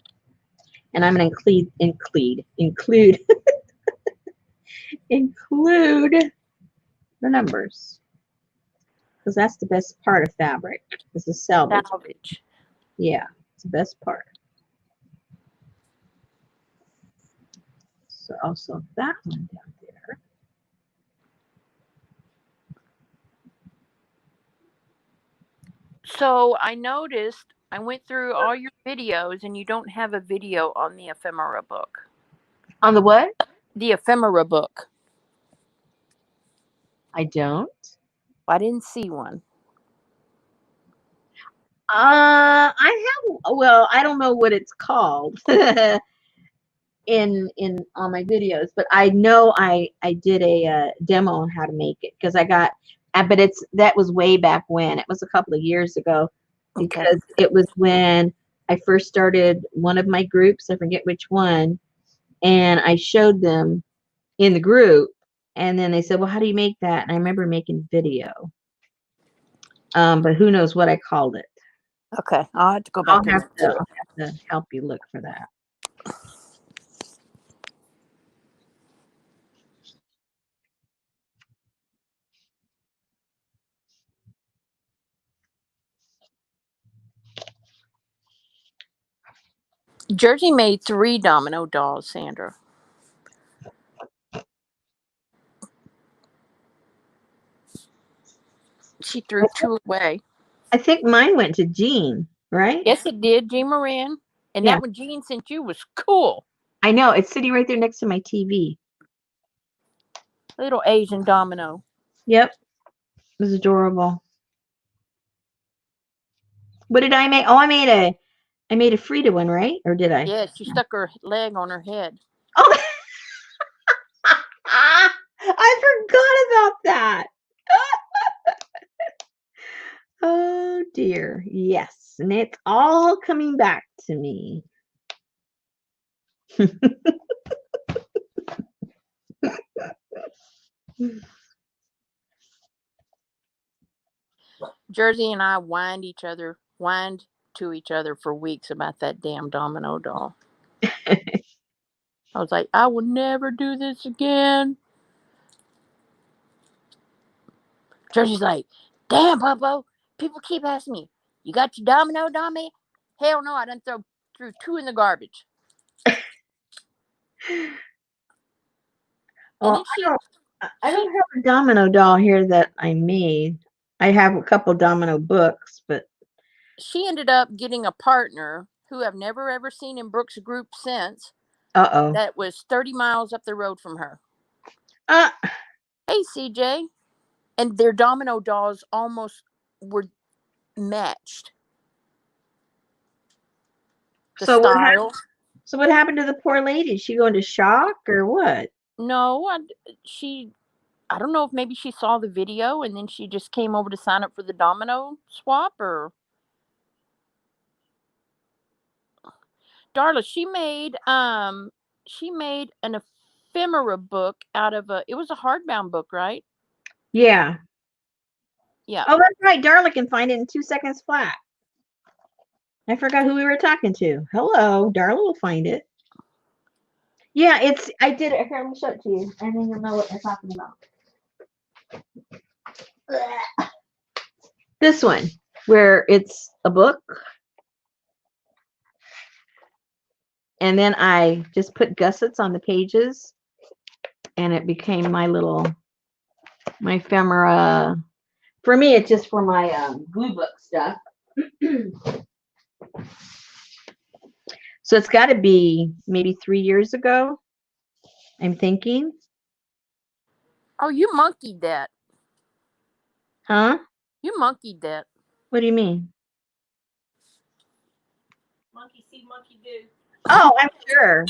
And I'm going to include include the numbers. Because that's the best part of fabric. Is the salvage. Yeah, it's the best part. So also that one down there. So I noticed I went through all your videos and you don't have a video on the ephemera book. On the what? The ephemera book. I don't. I didn't see one. I have. Well, I don't know what it's called in on my videos, but I know I did a demo on how to make it because I got. But that was way back when. It was a couple of years ago because it was when I first started one of my groups. I forget which one, and I showed them in the group, and then they said, "Well, how do you make that?" And I remember making video. But who knows what I called it. Okay, I'll have to go back. I'll have to help you look for that. Jersey made 3 domino dolls, Sandra. She threw 2 away. I think mine went to Jean, right? Yes, it did, Jean Moran. And that one Jean sent you was cool. I know. It's sitting right there next to my TV. Little Asian domino. Yep. It was adorable. What did I make? Oh, I made a Frida one, right? Or did I? Yeah, she stuck her leg on her head. Oh, I forgot about that. Oh dear. Yes. And it's all coming back to me. Jersey and I whined to each other for weeks about that damn domino doll. I was like, I will never do this again. Jersey's like, damn, Popo, people keep asking me, you got your domino, Dommy? Hell no, I done throw threw 2 in the garbage. And Well, then I don't have a domino doll here that I made. I have a couple domino books, but she ended up getting a partner who I've never ever seen in Brooks Group since. uh-oh. That was 30 miles up the road from her. Uh, Hey, CJ. And their domino dolls almost were matched. The so style. what happened to the poor lady? Is she go into shock or what? No, I don't know if maybe she saw the video and then she just came over to sign up for the domino swap, or Darla, she made an ephemera book out of it was a hardbound book, right? Yeah. Yeah. Oh, that's right. Darla can find it in 2 seconds flat. I forgot who we were talking to. Hello, Darla will find it. Yeah, I did it. Here, let me show it to you, and then you'll know what I'm talking about. This one, where it's a book, and then I just put gussets on the pages, and it became my ephemera. For me, it's just for my glue book stuff. So it's got to be maybe 3 years ago, I'm thinking. Oh, you monkeyed that. Huh? You monkeyed that. What do you mean? Monkey see, monkey do. Oh, I'm sure.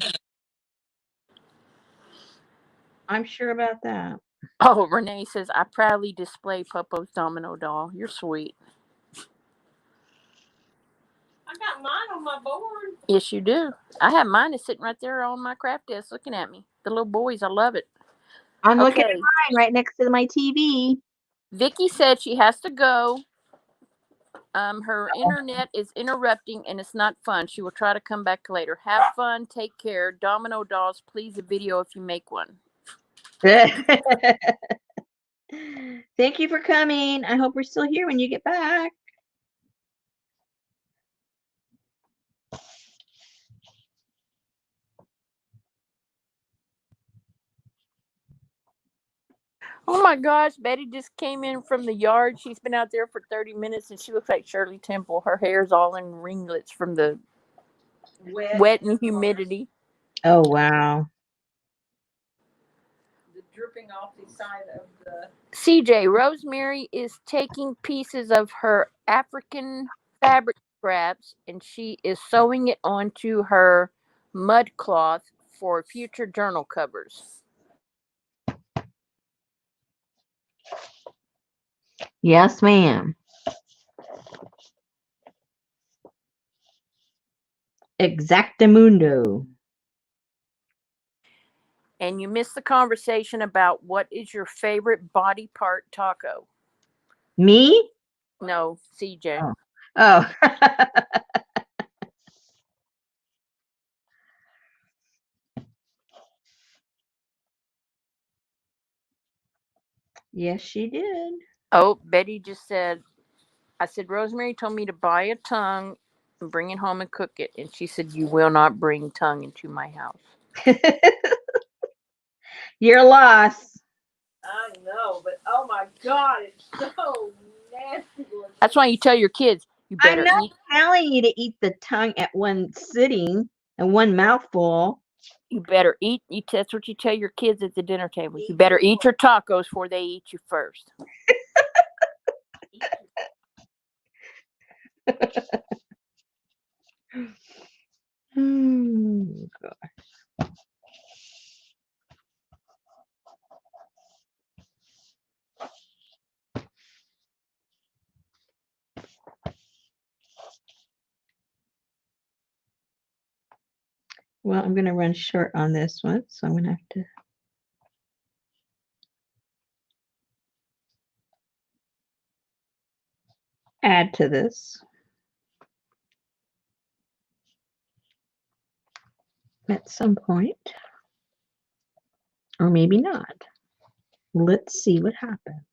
I'm sure about that. Oh, Renee says, I proudly display Popo's domino doll. You're sweet. I got mine on my board. Yes, you do. I have mine is sitting right there on my craft desk looking at me. The little boys, I love it. I'm looking at mine right next to my TV. Vicky said she has to go. Her internet is interrupting and it's not fun. She will try to come back later. Have fun. Take care. Domino dolls, please a video if you make one. Thank you for coming. I hope we're still here when you get back. Oh my gosh, Betty just came in from the yard. She's been out there for 30 minutes and she looks like Shirley Temple. Her hair's all in ringlets from the wet and humidity. Oh, wow. The dripping off the side of the... CJ, Rosemary is taking pieces of her African fabric scraps and she is sewing it onto her mud cloth for future journal covers. Yes, ma'am. Exactamundo. And you missed the conversation about what is your favorite body part taco? Me? No, CJ. Oh. Yes, she did. Oh, Betty just said, I said, Rosemary told me to buy a tongue and bring it home and cook it. And she said, you will not bring tongue into my house. Your loss. I know, but oh my God, it's so nasty. That's why you tell your kids, you better I'm not eat. telling you to eat the tongue at one sitting and one mouthful. You better eat. That's what you tell your kids at the dinner table. You better eat your tacos before they eat you first. God. Well, I'm going to run short on this one, so I'm going to have to add to this at some point, or maybe not. Let's see what happens.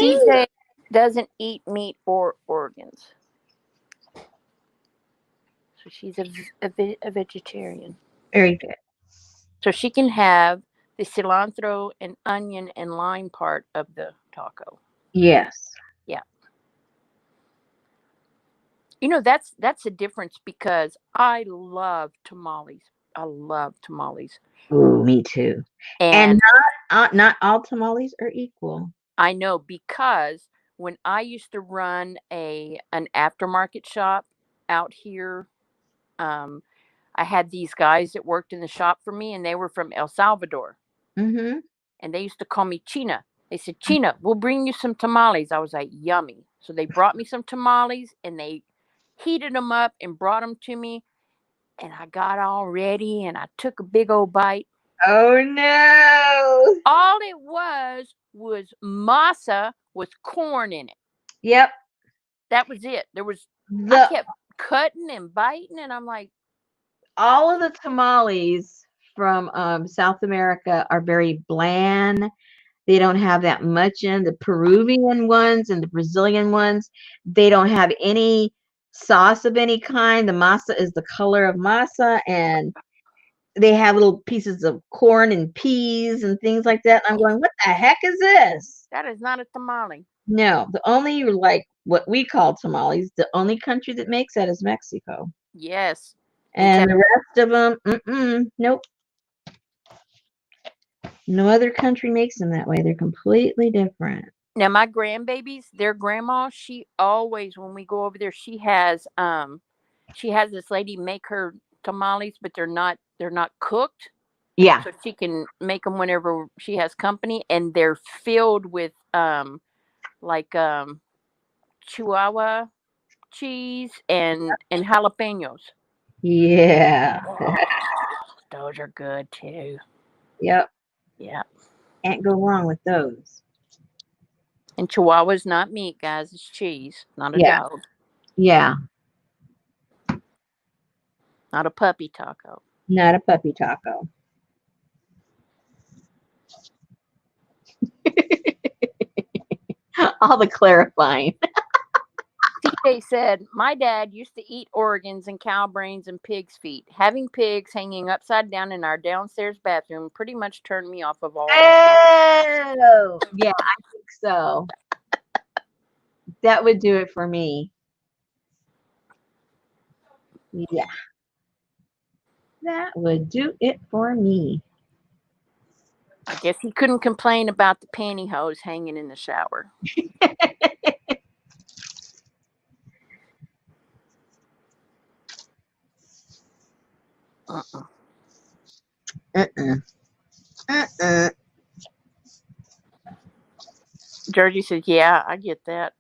TJ doesn't eat meat or organs. So she's a vegetarian. Very good. So she can have the cilantro and onion and lime part of the taco. Yes. Yeah. You know, that's a difference because I love tamales. I love tamales. Ooh, me too. And And not all tamales are equal. I know because when I used to run an aftermarket shop out here, um, I had these guys that worked in the shop for me, and they were from El Salvador, Mm-hmm. and they used to call me China. They said, "China, we'll bring you some tamales." I was like, "Yummy!" So they brought me some tamales, and they heated them up and brought them to me, and I got all ready, and I took a big old bite. Oh no. All it was masa with corn in it. Yep. That was it. I The kept cutting and biting, and I'm like, all of the tamales from South America are very bland. They don't have that much in the Peruvian ones and the Brazilian ones. They don't have any sauce of any kind. The masa is the color of masa, and they have little pieces of corn and peas and things like that. And I'm going, what the heck is this? that is not a tamale. No, the only like what we call tamales, the only country that makes that is Mexico. Yes. And the rest of them, nope. No other country makes them that way. They're completely different. Now my grandbabies, their grandma, she always when we go over there, she has this lady make her tamales, but they're not cooked. Yeah. So she can make them whenever she has company, and they're filled with like Chihuahua cheese and jalapenos. Yeah. Oh, those are good too. Yep. Yeah. Can't go wrong with those. And Chihuahua's not meat, guys. It's cheese, not a Yeah. dog, Yeah. not a puppy taco. Not a puppy taco. All the clarifying. TJ said, "My dad used to eat organs and cow brains and pig's feet. Having pigs hanging upside down in our downstairs bathroom pretty much turned me off of all this." Oh, yeah, I think so. That would do it for me. Yeah. That would do it for me. I guess he couldn't complain about the pantyhose hanging in the shower. Uh-uh. Uh-uh. Uh-uh. Georgie says, "Yeah, I get that."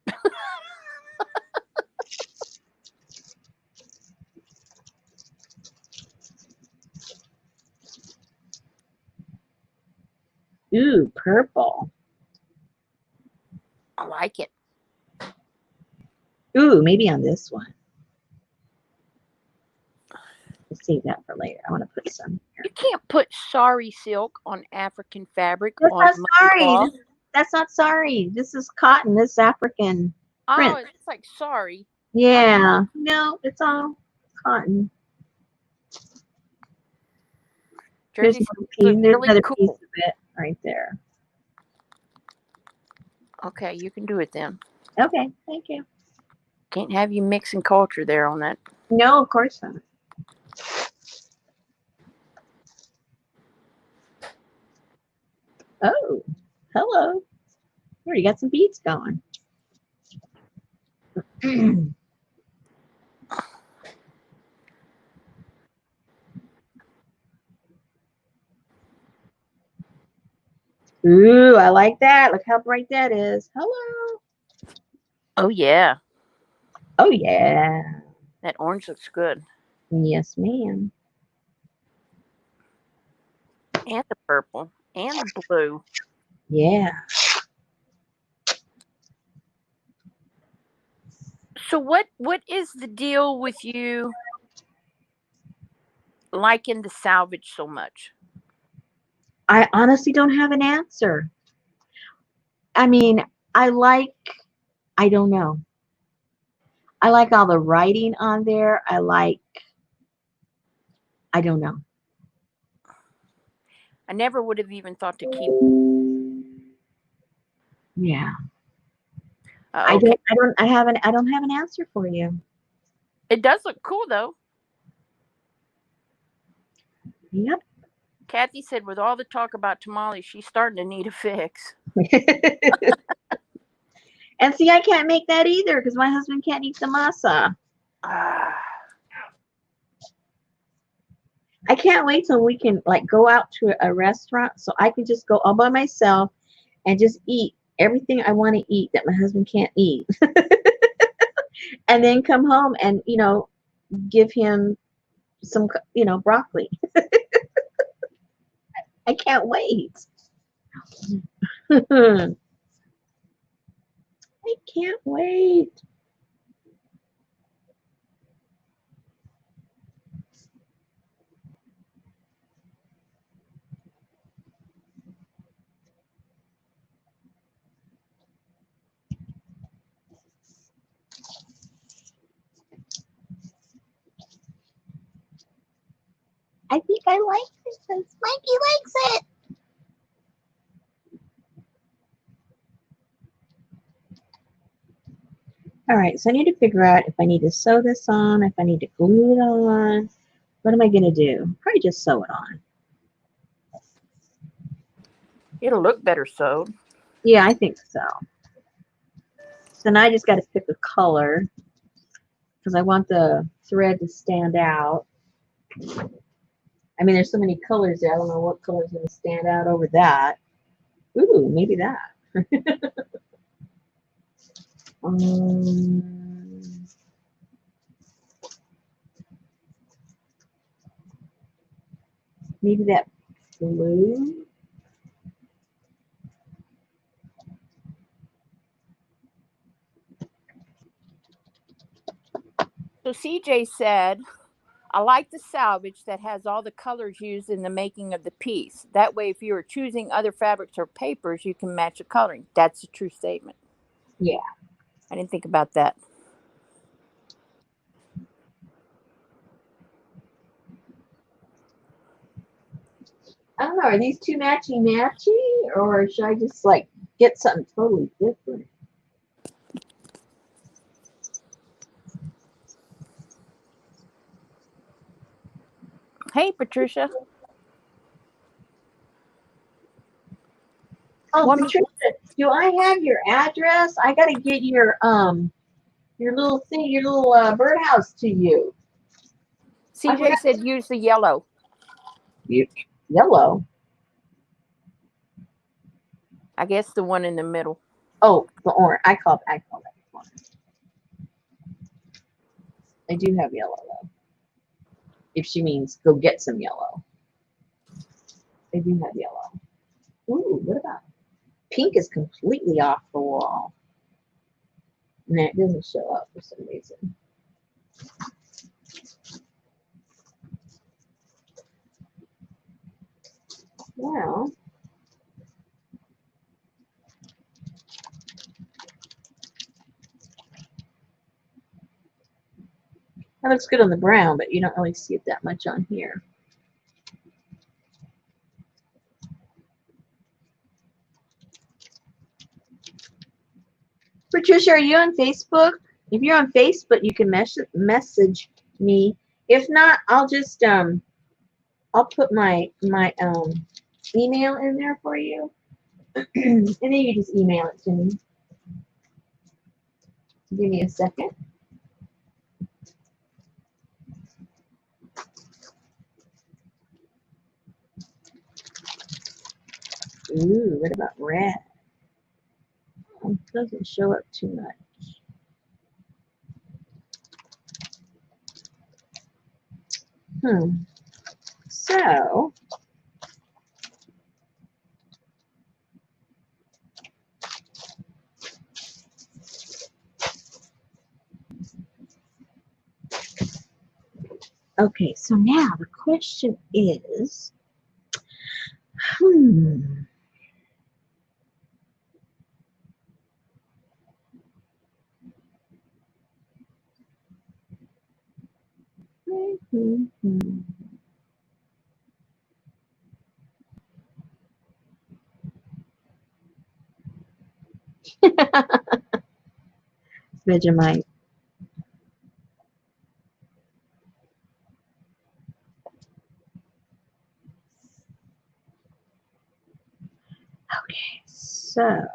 Ooh, purple. I like it. Ooh, maybe on this one. Let's save that for later. I want to put some here. You can't put sari silk on African fabric That's on not sorry. cloth. That's not sorry. This is cotton. This is African print. Oh, it's like sorry. Yeah. No, it's all cotton. Here's Jersey another says, piece. There's really another cool. piece of it right there. Okay, you can do it then. Okay, thank you. Can't have you mixing culture there on that. No, of course not. Oh, hello. Already got some beads going. Ooh, I like that. Look how bright that is. Hello. Oh yeah, Oh, yeah. that orange looks good, Yes, ma'am. and the purple, and the blue. Yeah. So what is the deal with you liking the salvage so much? I honestly don't have an answer. I mean, I like, I don't know. I like all the writing on there. I don't know. I never would have even thought to keep. Yeah. Okay. I don't have an answer for you. It does look cool though. Yep. Kathy said, with all the talk about tamales, she's starting to need a fix. And see, I can't make that either because my husband can't eat the masa. I can't wait till we can like go out to a restaurant so I can just go all by myself and just eat everything I want to eat that my husband can't eat. And then come home and, give him some, broccoli. I can't wait. I can't wait. I think I like this because Mikey likes it. All right, so I need to figure out if I need to sew this on, if I need to glue it on. What am I going to do? Probably just sew it on. It'll look better sewed. Yeah, I think so. So now I just got to pick a color because I want the thread to stand out. I mean, there's so many colors there. I don't know what color is going to stand out over that. Ooh, maybe that. Maybe that blue. So CJ said, I like the salvage that has all the colors used in the making of the piece. That way, if you are choosing other fabrics or papers, you can match the coloring. That's a true statement. Yeah. I didn't think about that. I don't know. Are these two matchy, or should I just like get something totally different? Hey, Patricia. Oh, One- Patricia, do I have your address? I got to get your little thing, your little birdhouse to you. CJ said use the yellow. Yellow. I guess the one in the middle. Oh, the orange. I call that orange. I do have yellow though. If she means go get some yellow. I do have yellow. Ooh, what about pink is completely off the wall. And it doesn't show up for some reason. Well, that looks good on the brown, but you don't really see it that much on here. Patricia, are you on Facebook? If you're on Facebook, you can message me. If not, I'll just I'll put my email in there for you, and then you just email it to me. Give me a second. Ooh, what about red? It doesn't show up too much. So, okay, so now the question is, Mhm. Vegemite. Okay, so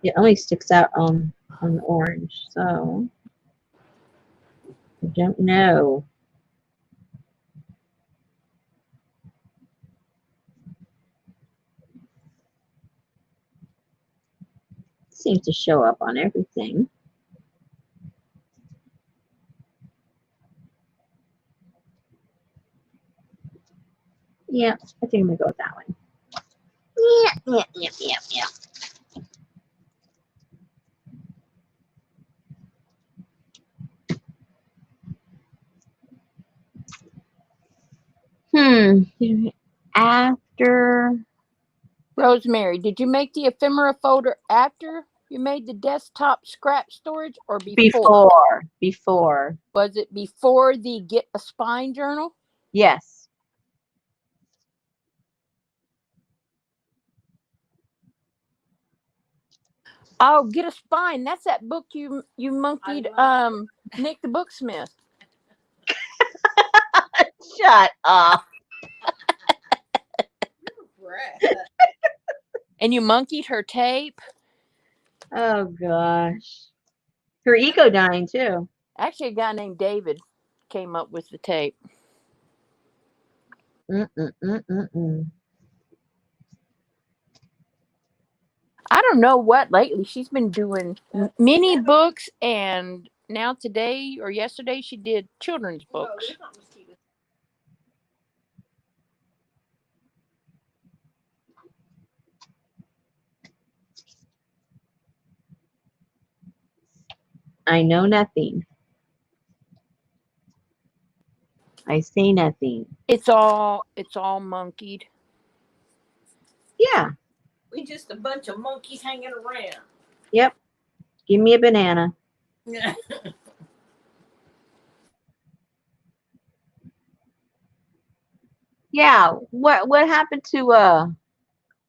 it only sticks out on the orange, so I don't know. It seems to show up on everything. Yeah, I think I'm gonna go with that one. Yeah. After Rosemary, did you make the ephemera folder after you made the desktop scrap storage or before? before. Was it before the Get a Spine journal? Yes. Oh, Get a Spine. That's that book you monkeyed Nick the Booksmith. Shut up. And you monkeyed her tape. Oh gosh. Her ego dying too. Actually, a guy named David came up with the tape. Mm-mm-mm-mm-mm. I don't know what lately. She's been doing mini books, and now today or yesterday she did children's books. I know nothing. I say nothing. It's all monkeyed. Yeah. We just a bunch of monkeys hanging around. Yep. Give me a banana. Yeah. What happened to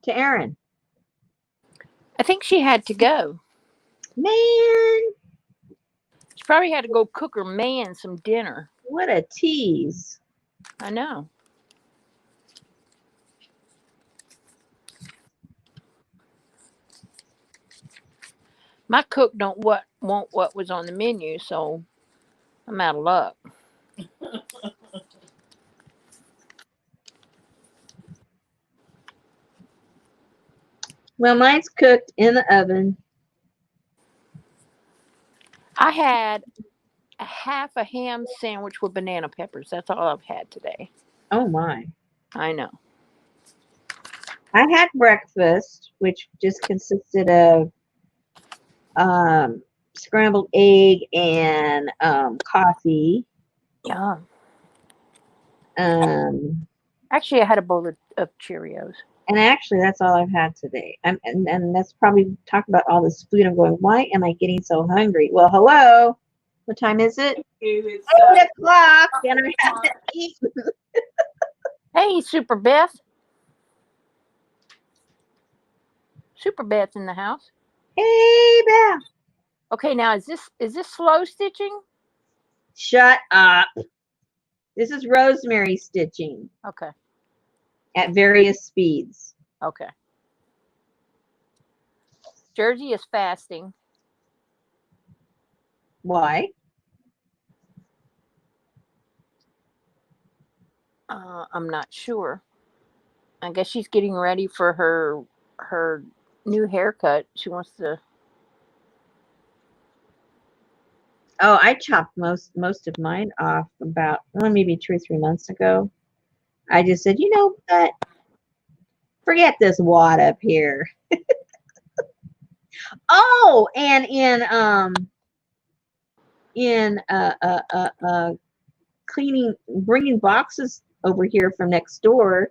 Erin? I think she had to go. Man, She probably had to go cook her man some dinner. what a tease. I know. My cook don't want what was on the menu, so I'm out of luck. Well, mine's cooked in the oven. I had a half a ham sandwich with banana peppers. That's all I've had today. Oh my. I know. I had breakfast, which just consisted of scrambled egg and coffee. Yeah. Um, Actually, I had a bowl of Cheerios. and actually, that's all I've had today. And that's probably talk about all this food. I'm going, why am I getting so hungry? Well, hello. What time is it? It's 8 o'clock, and I haven't eaten. Hey, Super Beth. Super Beth's in the house. Hey, Beth. Okay, now is this slow stitching? Shut up. This is rosemary stitching Okay. at various speeds. Okay. Jersey is fasting. Why? I'm not sure. I guess she's getting ready for her new haircut. She wants to. Oh, I chopped most of mine off about maybe 2 or 3 months ago. I just said, you know what? Forget this wad up here. Oh, and in in cleaning, bringing boxes over here from next door.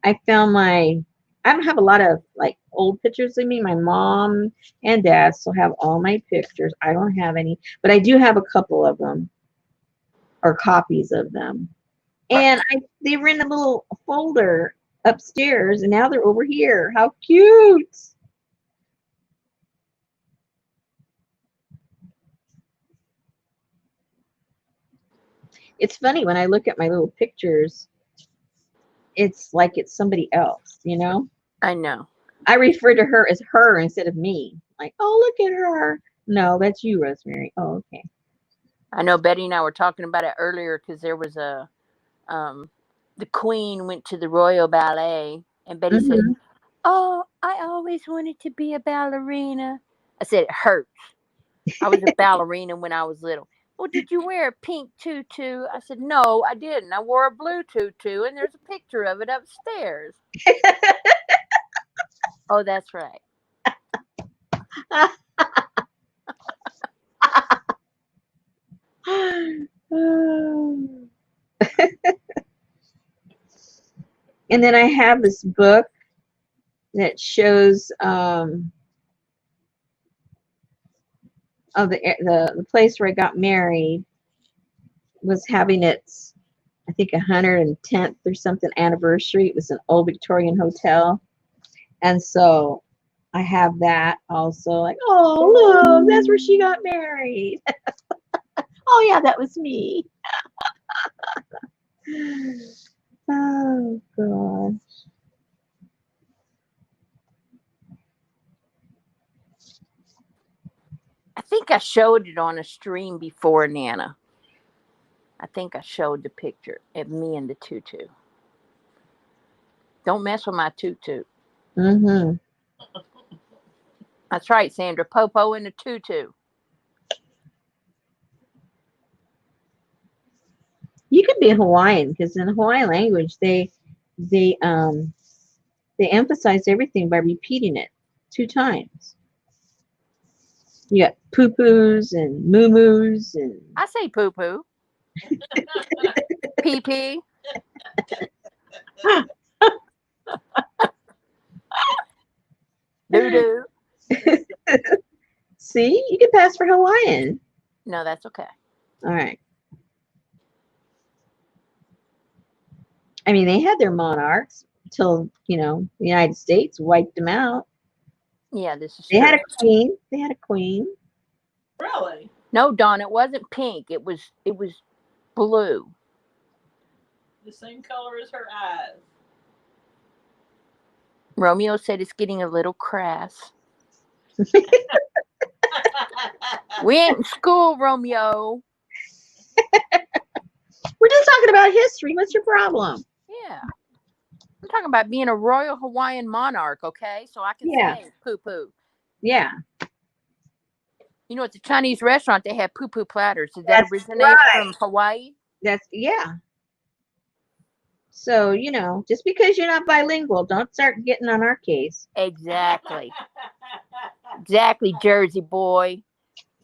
I found I don't have a lot of like old pictures of me. My mom and dad still have all my pictures. I don't have any, but I do have a couple of them or copies of them. And they were in a little folder upstairs, and now they're over here. How cute! It's funny when I look at my little pictures, it's like it's somebody else, you know? I know. I refer to her as her instead of me. Like, oh, look at her. No, that's you, Rosemary. Oh, okay. I know Betty and I were talking about it earlier because there was the Queen went to the Royal Ballet, and Betty said, Mm-hmm. "Oh, I always wanted to be a ballerina." I said, "It hurts. I was a ballerina when I was little." "Well, did you wear a pink tutu?" I said, "No, I didn't. I wore a blue tutu, and there's a picture of it upstairs." "Oh, that's right." And then I have this book that shows the place where I got married was having its, I think, 110th or something anniversary. It was an old Victorian hotel, and so I have that also. Like, oh look, that's where she got married. Oh yeah, that was me. Oh God. I think I showed it on a stream before, Nana. I think I showed the picture of me in the tutu. Don't mess with my tutu. Mm-hmm. That's right, Sandra. Popo in the tutu. You could be Hawaiian because in Hawaiian language they emphasize everything by repeating it 2 times. You got poo poos and moo moos and I say poo poo. Pee pee. Doo doo. see, you can pass for Hawaiian. No, that's okay. All right. I mean, they had their monarchs until, the United States wiped them out. Yeah, this is They true. had a queen. They had a queen. Really? No, Dawn, it wasn't pink. It was blue. The same color as her eyes. Romeo said it's getting a little crass. We ain't in school, Romeo. We're just talking about history. What's your problem? Yeah. I'm talking about being a royal Hawaiian monarch, okay? So I can Yeah. say poo poo. Yeah. You know, at the Chinese restaurant, they have poo poo platters. Did That's that originate from Hawaii? yeah. So, just because you're not bilingual, don't start getting on our case. Exactly. Exactly, Jersey boy.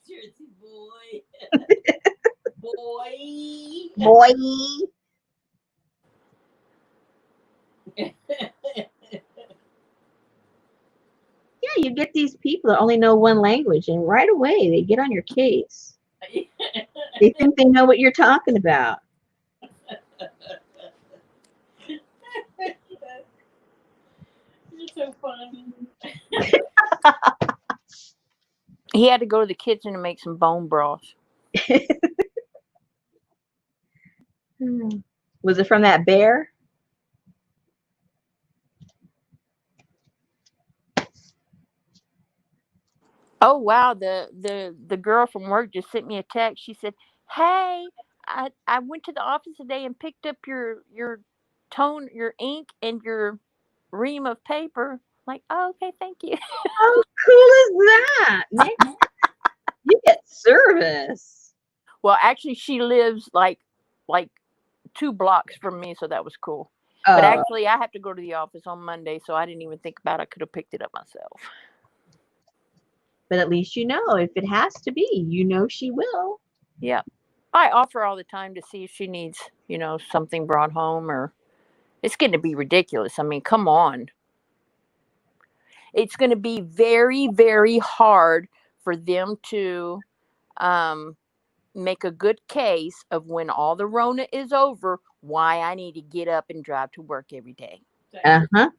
Jersey boy. Boy. Boy. Yeah, you get these people that only know one language, and right away they get on your case. They think they know what you're talking about. You're so funny. He had to go to the kitchen and make some bone broth. Was it from that bear? Oh wow, the girl from work just sent me a text. She said, "Hey, I went to the office today and picked up your tone, your ink, and your ream of paper." I'm like, oh, okay, thank you. How cool is that? Man, you get service. Well, actually, she lives like 2 blocks from me, so that was cool. But actually, I have to go to the office on Monday, so I didn't even think about it. I could have picked it up myself. But at least if it has to be, she will. Yeah. I offer all the time to see if she needs, something brought home, or it's going to be ridiculous. I mean, come on. It's going to be very, very hard for them to um, make a good case of when all the Rona is over, why I need to get up and drive to work every day. Uh-huh.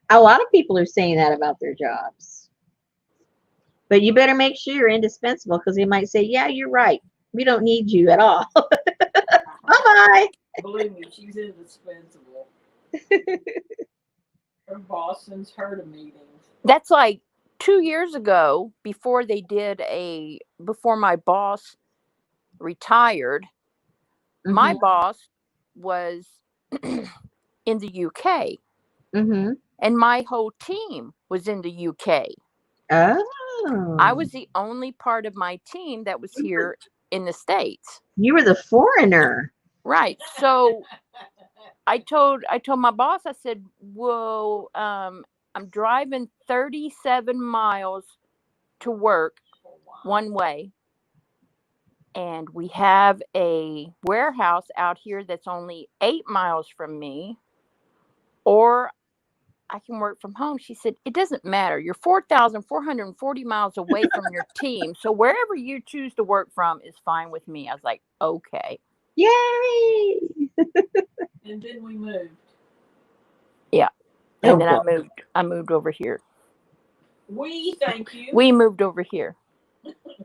A lot of people are saying that about their jobs. But you better make sure you're indispensable, because they might say, yeah, you're right. We don't need you at all. Bye-bye. Believe me, she's indispensable. Her boss sends her to meetings. That's like 2 years ago, before my boss retired, my Mhm. boss was in the UK, Mhm. and my whole team was in the UK. I Oh. was the only part of my team that was here in the States. You were the foreigner. Right. So I told my boss, I said, "Whoa, I'm driving 37 miles to work one way, and we have a warehouse out here that's only 8 miles from me, or I can work from home." She said, "It doesn't matter. You're 4,440 miles away from your team. So wherever you choose to work from is fine with me." I was like, okay. Yay. And then we moved. Yeah. Oh, And then God. I moved over here. We thank you. We moved over here,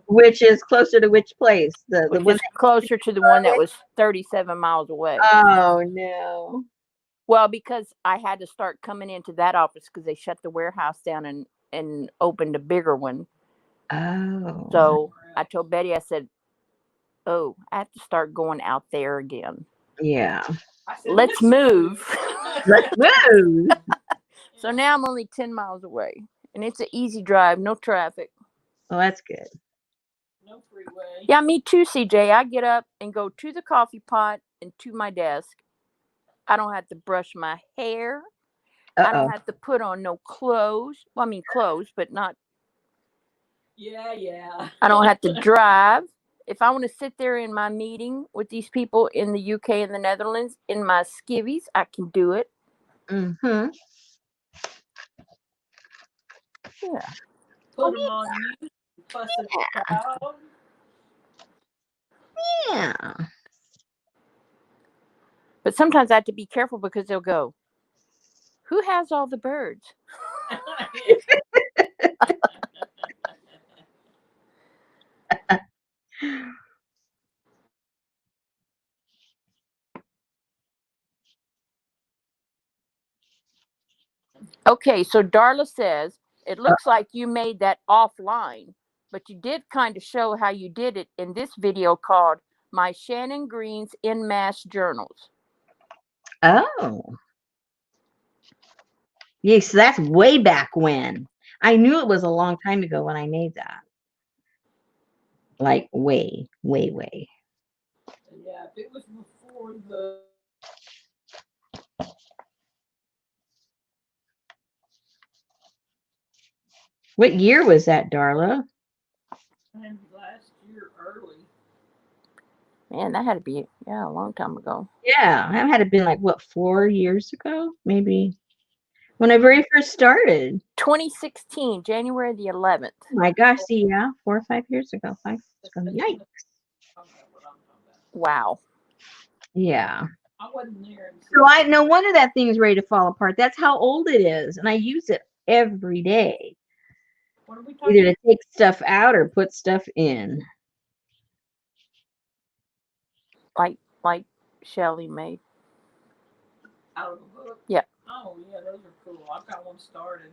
Which is closer to which place? The which one is closer to the one that was 37 miles away. Oh, no. Well, because I had to start coming into that office because they shut the warehouse down and opened a bigger one. Oh. So I told Betty, I said, "Oh, I have to start going out there again. Yeah. I said, Let's move." Let's move. So now I'm only 10 miles away, and it's an easy drive, no traffic. Well, that's good. No freeway. Yeah, me too, CJ. I get up and go to the coffee pot and to my desk. I don't have to brush my hair. I Uh-oh. don't have to put on no clothes. Well, I mean clothes, but not. Yeah. I don't have to drive. If I want to sit there in my meeting with these people in the UK and the Netherlands in my skivvies, I can do it. Mm-hmm. Yeah. Put them on you. Fuss at the crowd. Yeah. But sometimes I have to be careful because they'll go, "Who has all the birds?" Okay, so Darla says, "It looks like you made that offline, but you did kind of show how you did it in this video called My Shannon Green's In Mass Journals." Oh. Yes, that's way back when. I knew it was a long time ago when I made that. Like way, way, way. Yeah, if it was before the What year was that, Darla? last year early. Man, that had to be, a long time ago. Yeah, that had to been like what, 4 years ago? Maybe when I very first started. 2016, January the 11th. Oh my gosh, see, yeah, 4 or 5 years ago. 5 years ago. Yikes. Wow. Yeah. I wasn't there. So I no wonder that thing's ready to fall apart. That's how old it is, and I use it every day. What are we talking Either to take stuff out or put stuff in. Like Shelly made. out of the book? Yeah. Oh, yeah, those are cool. I've got one started.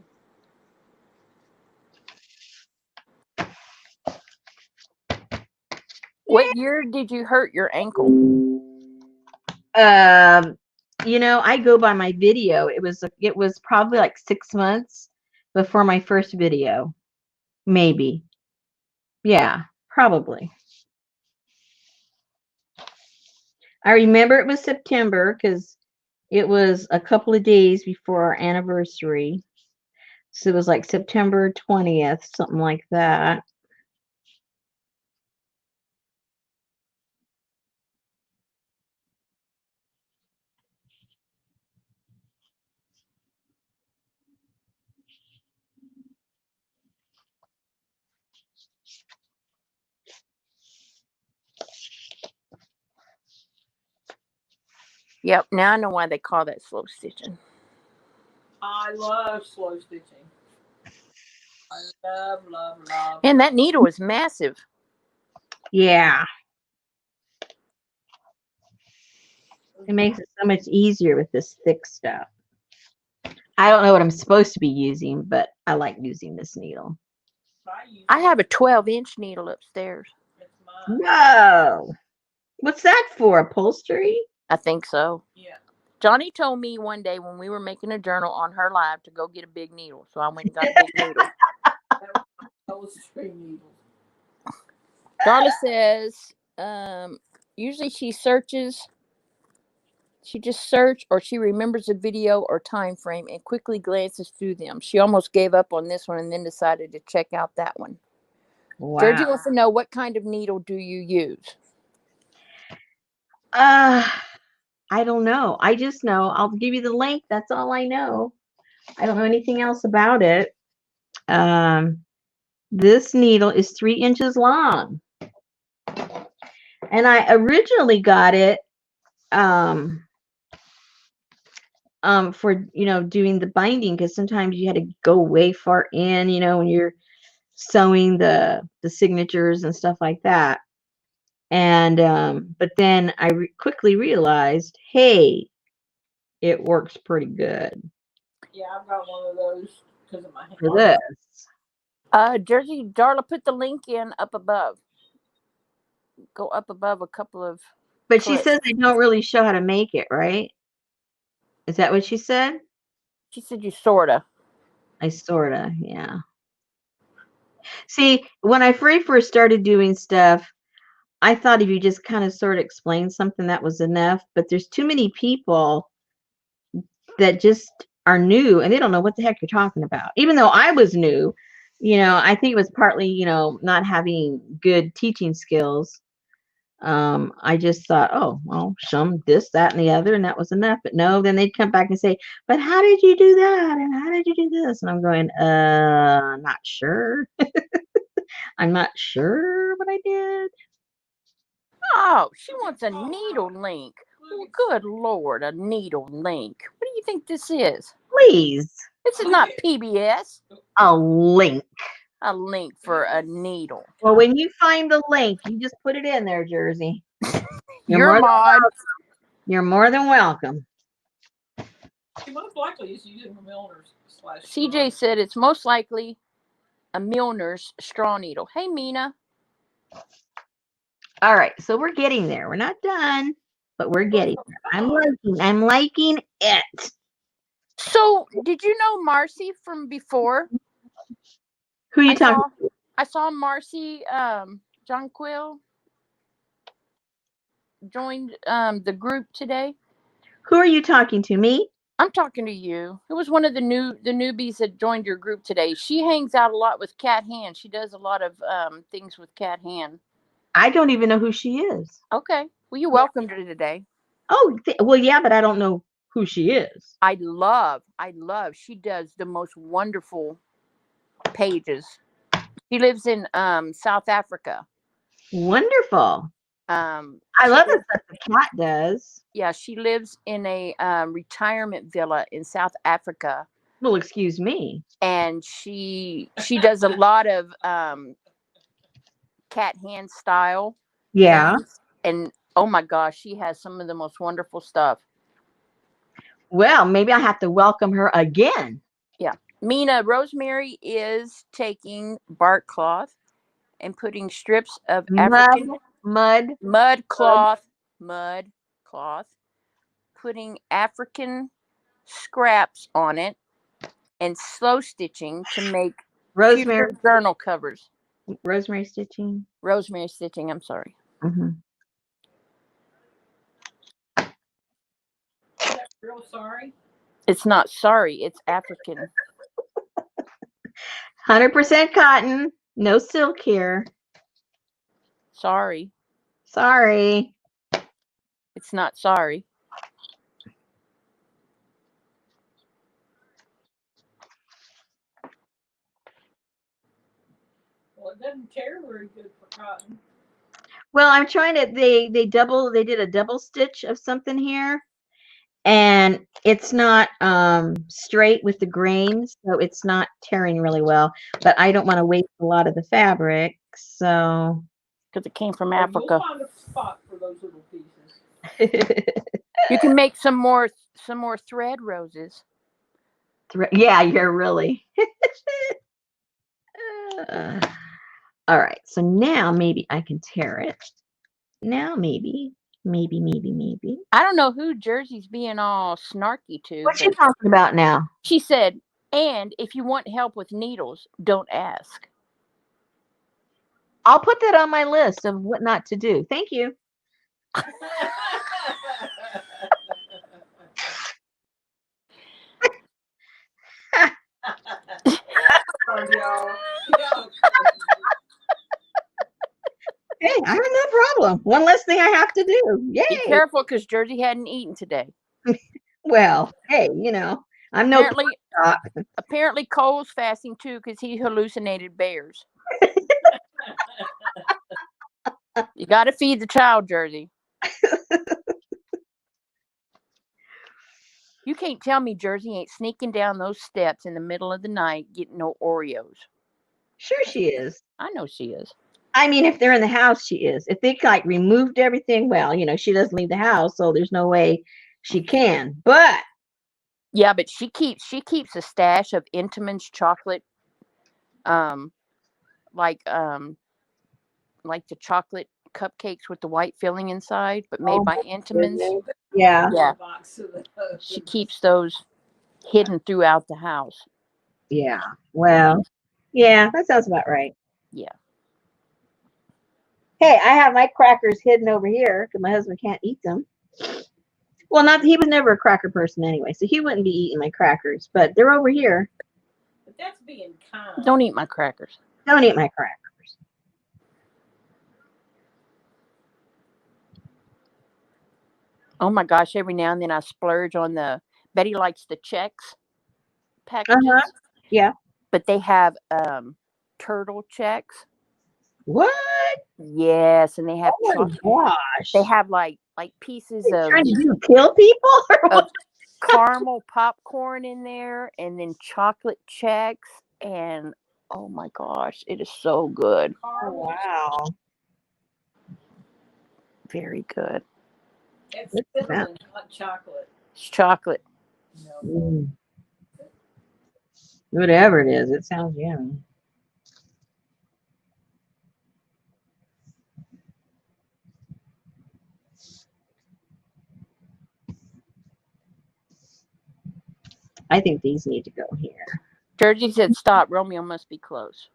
What year did you hurt your ankle? I go by my video. It was probably like 6 months before my first video. Maybe. Yeah, probably. I remember it was September because it was a couple of days before our anniversary. So it was like September 20th, something like that. Yep. Now I know why they call that slow stitching. I love slow stitching. I love. And that needle is massive. Yeah. It makes it so much easier with this thick stuff. I don't know what I'm supposed to be using, but I like using this needle. I have a 12-inch needle upstairs. It's mine. Whoa. What's that for? Upholstery? I think so. Yeah. Johnny told me one day when we were making a journal on her live to go get a big needle. So I went and got a big needle. That was a string needle. Darla says, usually she just search or she remembers a video or time frame and quickly glances through them. She almost gave up on this one and then decided to check out that one. Wow. Georgie wants to know, what kind of needle do you use? I don't know. I just know I'll give you the link. That's all I know. I don't know anything else about it. This needle is 3 inches long. And I originally got it for, doing the binding, because sometimes you had to go way far in, when you're sewing the signatures and stuff like that. And but then I quickly realized, hey, it works pretty good Yeah, I've got one of those because of my hand. for this. Jersey, Darla put the link in up above. Go up above a couple of. But she clips. says they don't really show how to make it, right? Is that what she said? She said you sorta. I sorta, yeah. See, when I very first started doing stuff, I thought if you just kind of sort of explain something, that was enough. But there's too many people that just are new and they don't know what the heck you're talking about. Even though I was new, I think it was partly, not having good teaching skills. I just thought, oh, well, show them this, that, and the other, and that was enough. But no, then they'd come back and say, but how did you do that? And how did you do this? And I'm going, not sure. I'm not sure what I did. Oh, she wants a needle link. Well, good Lord, a needle link. What do you think this is? Please. This is not PBS. A link. A link for a needle. Well, when you find the link, you just put it in there, Jersey. You're mod. You're more than welcome. She most likely is using a Milner's / CJ said it's most likely a Milner's straw needle. Hey, Mina. All right, so we're getting there. We're not done, but we're getting there. I'm liking it. So, did you know Marcy from before? Who are you talking to? I saw Marcy Jonquil joined the group today. Who are you talking to? Me? I'm talking to you. It was one of the newbies that joined your group today. She hangs out a lot with Cat Han. She does a lot of things with Cat Han. I don't even know who she is. Okay. Well, you welcomed her today. Oh, well, yeah, but I don't know who she is. I love. She does the most wonderful pages. She lives in South Africa. Wonderful. I love the stuff the cat does. Yeah, she lives in a retirement villa in South Africa. Well, excuse me. And she does a lot of Cat Han style. Yeah. things. And oh my gosh, she has some of the most wonderful stuff. Well, maybe I have to welcome her again. Yeah. Mina, Rosemary is taking bark cloth and putting strips of African mud cloth, putting African scraps on it and slow stitching to make rosemary journal covers. Rosemary stitching. Rosemary stitching. I'm sorry. Mm-hmm. Real sorry. It's not sorry. It's African. 100% cotton. No silk here. Sorry. Sorry. It's not sorry. Well, it doesn't tear very good for cotton. Well, I'm trying to. They did a double stitch of something here, and it's not straight with the grain, so it's not tearing really well. But I don't want to waste a lot of the fabric, so Because it came from You'll Africa. find a spot for those little pieces. You can make some more thread roses. yeah, you're really. All right, so now maybe I can tear it. Now maybe. I don't know who Jersey's being all snarky to, What's she but talking about now? she said, and if you want help with needles, don't ask. I'll put that on my list of what not to do. Thank you. Hey, I have no problem. One less thing I have to do. Yay. Be careful, because Jersey hadn't eaten today. Well, hey, I'm no Apparently Cole's fasting too, because he hallucinated bears. You got to feed the child, Jersey. You can't tell me Jersey ain't sneaking down those steps in the middle of the night getting no Oreos. Sure she is. I know she is. I mean, if they're in the house, she is. If they like removed everything, well, she doesn't leave the house, so there's no way she can. But yeah, but she keeps a stash of Entenmann's chocolate, like the chocolate cupcakes with the white filling inside, but made by Entenmann's. Yeah. Yeah. She keeps those hidden throughout the house. Yeah. Well, yeah, that sounds about right. Yeah. Hey, I have my crackers hidden over here because my husband can't eat them. Well, he was never a cracker person anyway, so he wouldn't be eating my crackers, but they're over here. But that's being kind. Don't eat my crackers. Don't eat my crackers. Oh my gosh, every now and then I splurge on Betty likes the Chex packages. Yeah. But they have turtle Chex. What? Yes, and they have gosh. They have like pieces of trying to kill people of caramel popcorn in there, and then chocolate Chex, and oh my gosh, it is so good. Oh, wow. Very good. It's cinnamon, not chocolate. It's chocolate. No. Whatever it is, it sounds yummy. I think these need to go here. Georgie said, "Stop. Romeo must be close."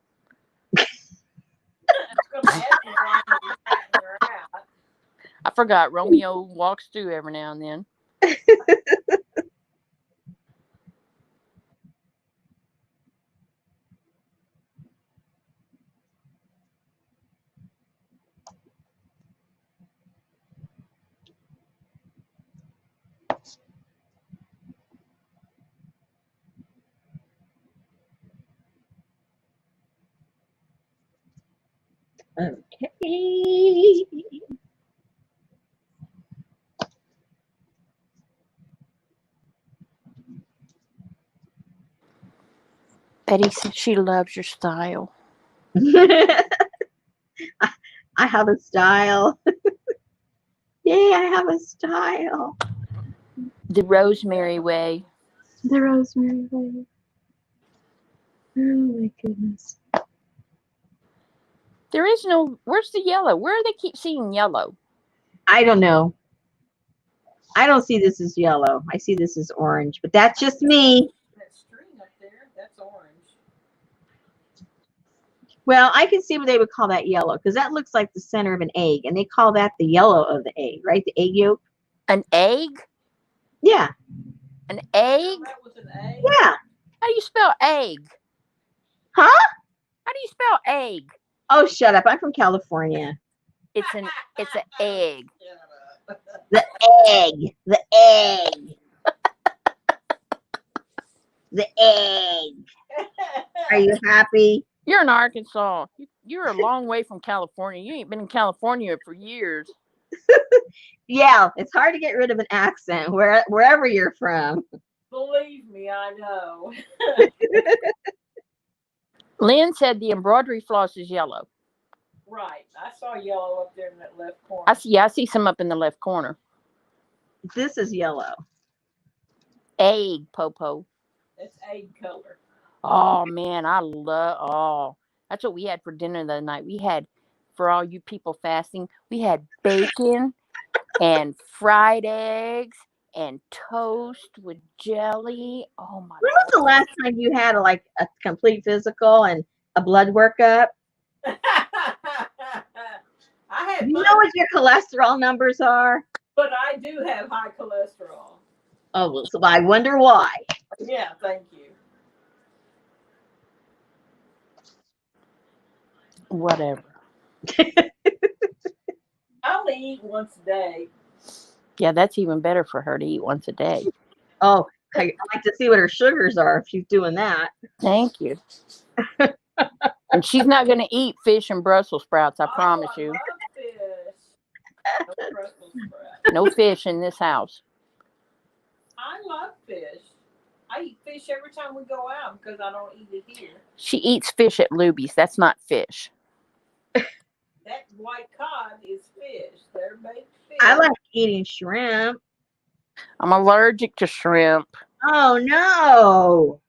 I forgot Romeo walks through every now and then. Okay. Betty said she loves your style. I have a style. Yay, I have a style. The Rosemary way. The Rosemary way. Oh my goodness. There is no. Where's the yellow? Where do they keep seeing yellow? I don't know. I don't see this as yellow. I see this as orange, but that's just me. That string up there, that's orange. Well, I can see what they would call that yellow because that looks like the center of an egg, and they call that the yellow of the egg, right? The egg yolk. An egg? Yeah. An egg? That was an egg? Yeah. How do you spell egg? Huh? How do you spell egg? Oh, shut up. I'm from California. It's an egg. The egg. The egg. The egg. Are you happy? You're in Arkansas. You're a long way from California. You ain't been in California for years. Yeah, it's hard to get rid of an accent wherever you're from. Believe me, I know. Lynn said the embroidery floss is yellow. Right. I saw yellow up there in that left corner. I see some up in the left corner. This is yellow. Egg, Popo. It's egg color. Oh man, that's what we had for dinner the other night. We had, for all you people fasting, we had bacon and fried eggs and toast with jelly. Oh my When was the God. last time you had a complete physical and a blood workup? I had You mine, know what your cholesterol numbers are? but I do have high cholesterol. Oh, well, so I wonder why. Yeah, thank you. Whatever. I only eat once a day. Yeah, that's even better for her to eat once a day. Oh, I like to see what her sugars are if she's doing that. Thank you. And she's not going to eat fish and Brussels sprouts, I promise I you. love fish. No Brussels sprouts. No fish in this house. I love fish. I eat fish every time we go out because I don't eat it here. She eats fish at Luby's. That's not fish. That white cod is fish. They're baked fish. I like eating shrimp. I'm allergic to shrimp. Oh no!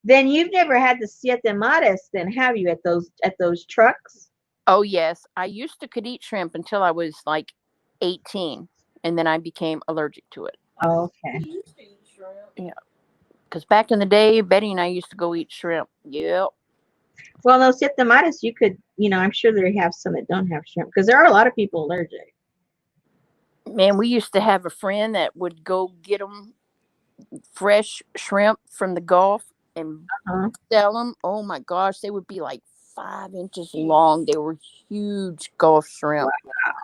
Then you've never had the siete mares, then have you? At those trucks? Oh yes, I used to could eat shrimp until I was like 18, and then I became allergic to it. Oh, okay. We used to eat shrimp. Because back in the day, Betty and I used to go eat shrimp. Yep. Well, those siete mares, you could, I'm sure they have some that don't have shrimp because there are a lot of people allergic. Man, we used to have a friend that would go get them fresh shrimp from the Gulf and sell them. Oh my gosh, they would be like 5 inches long. They were huge Gulf shrimp. Wow.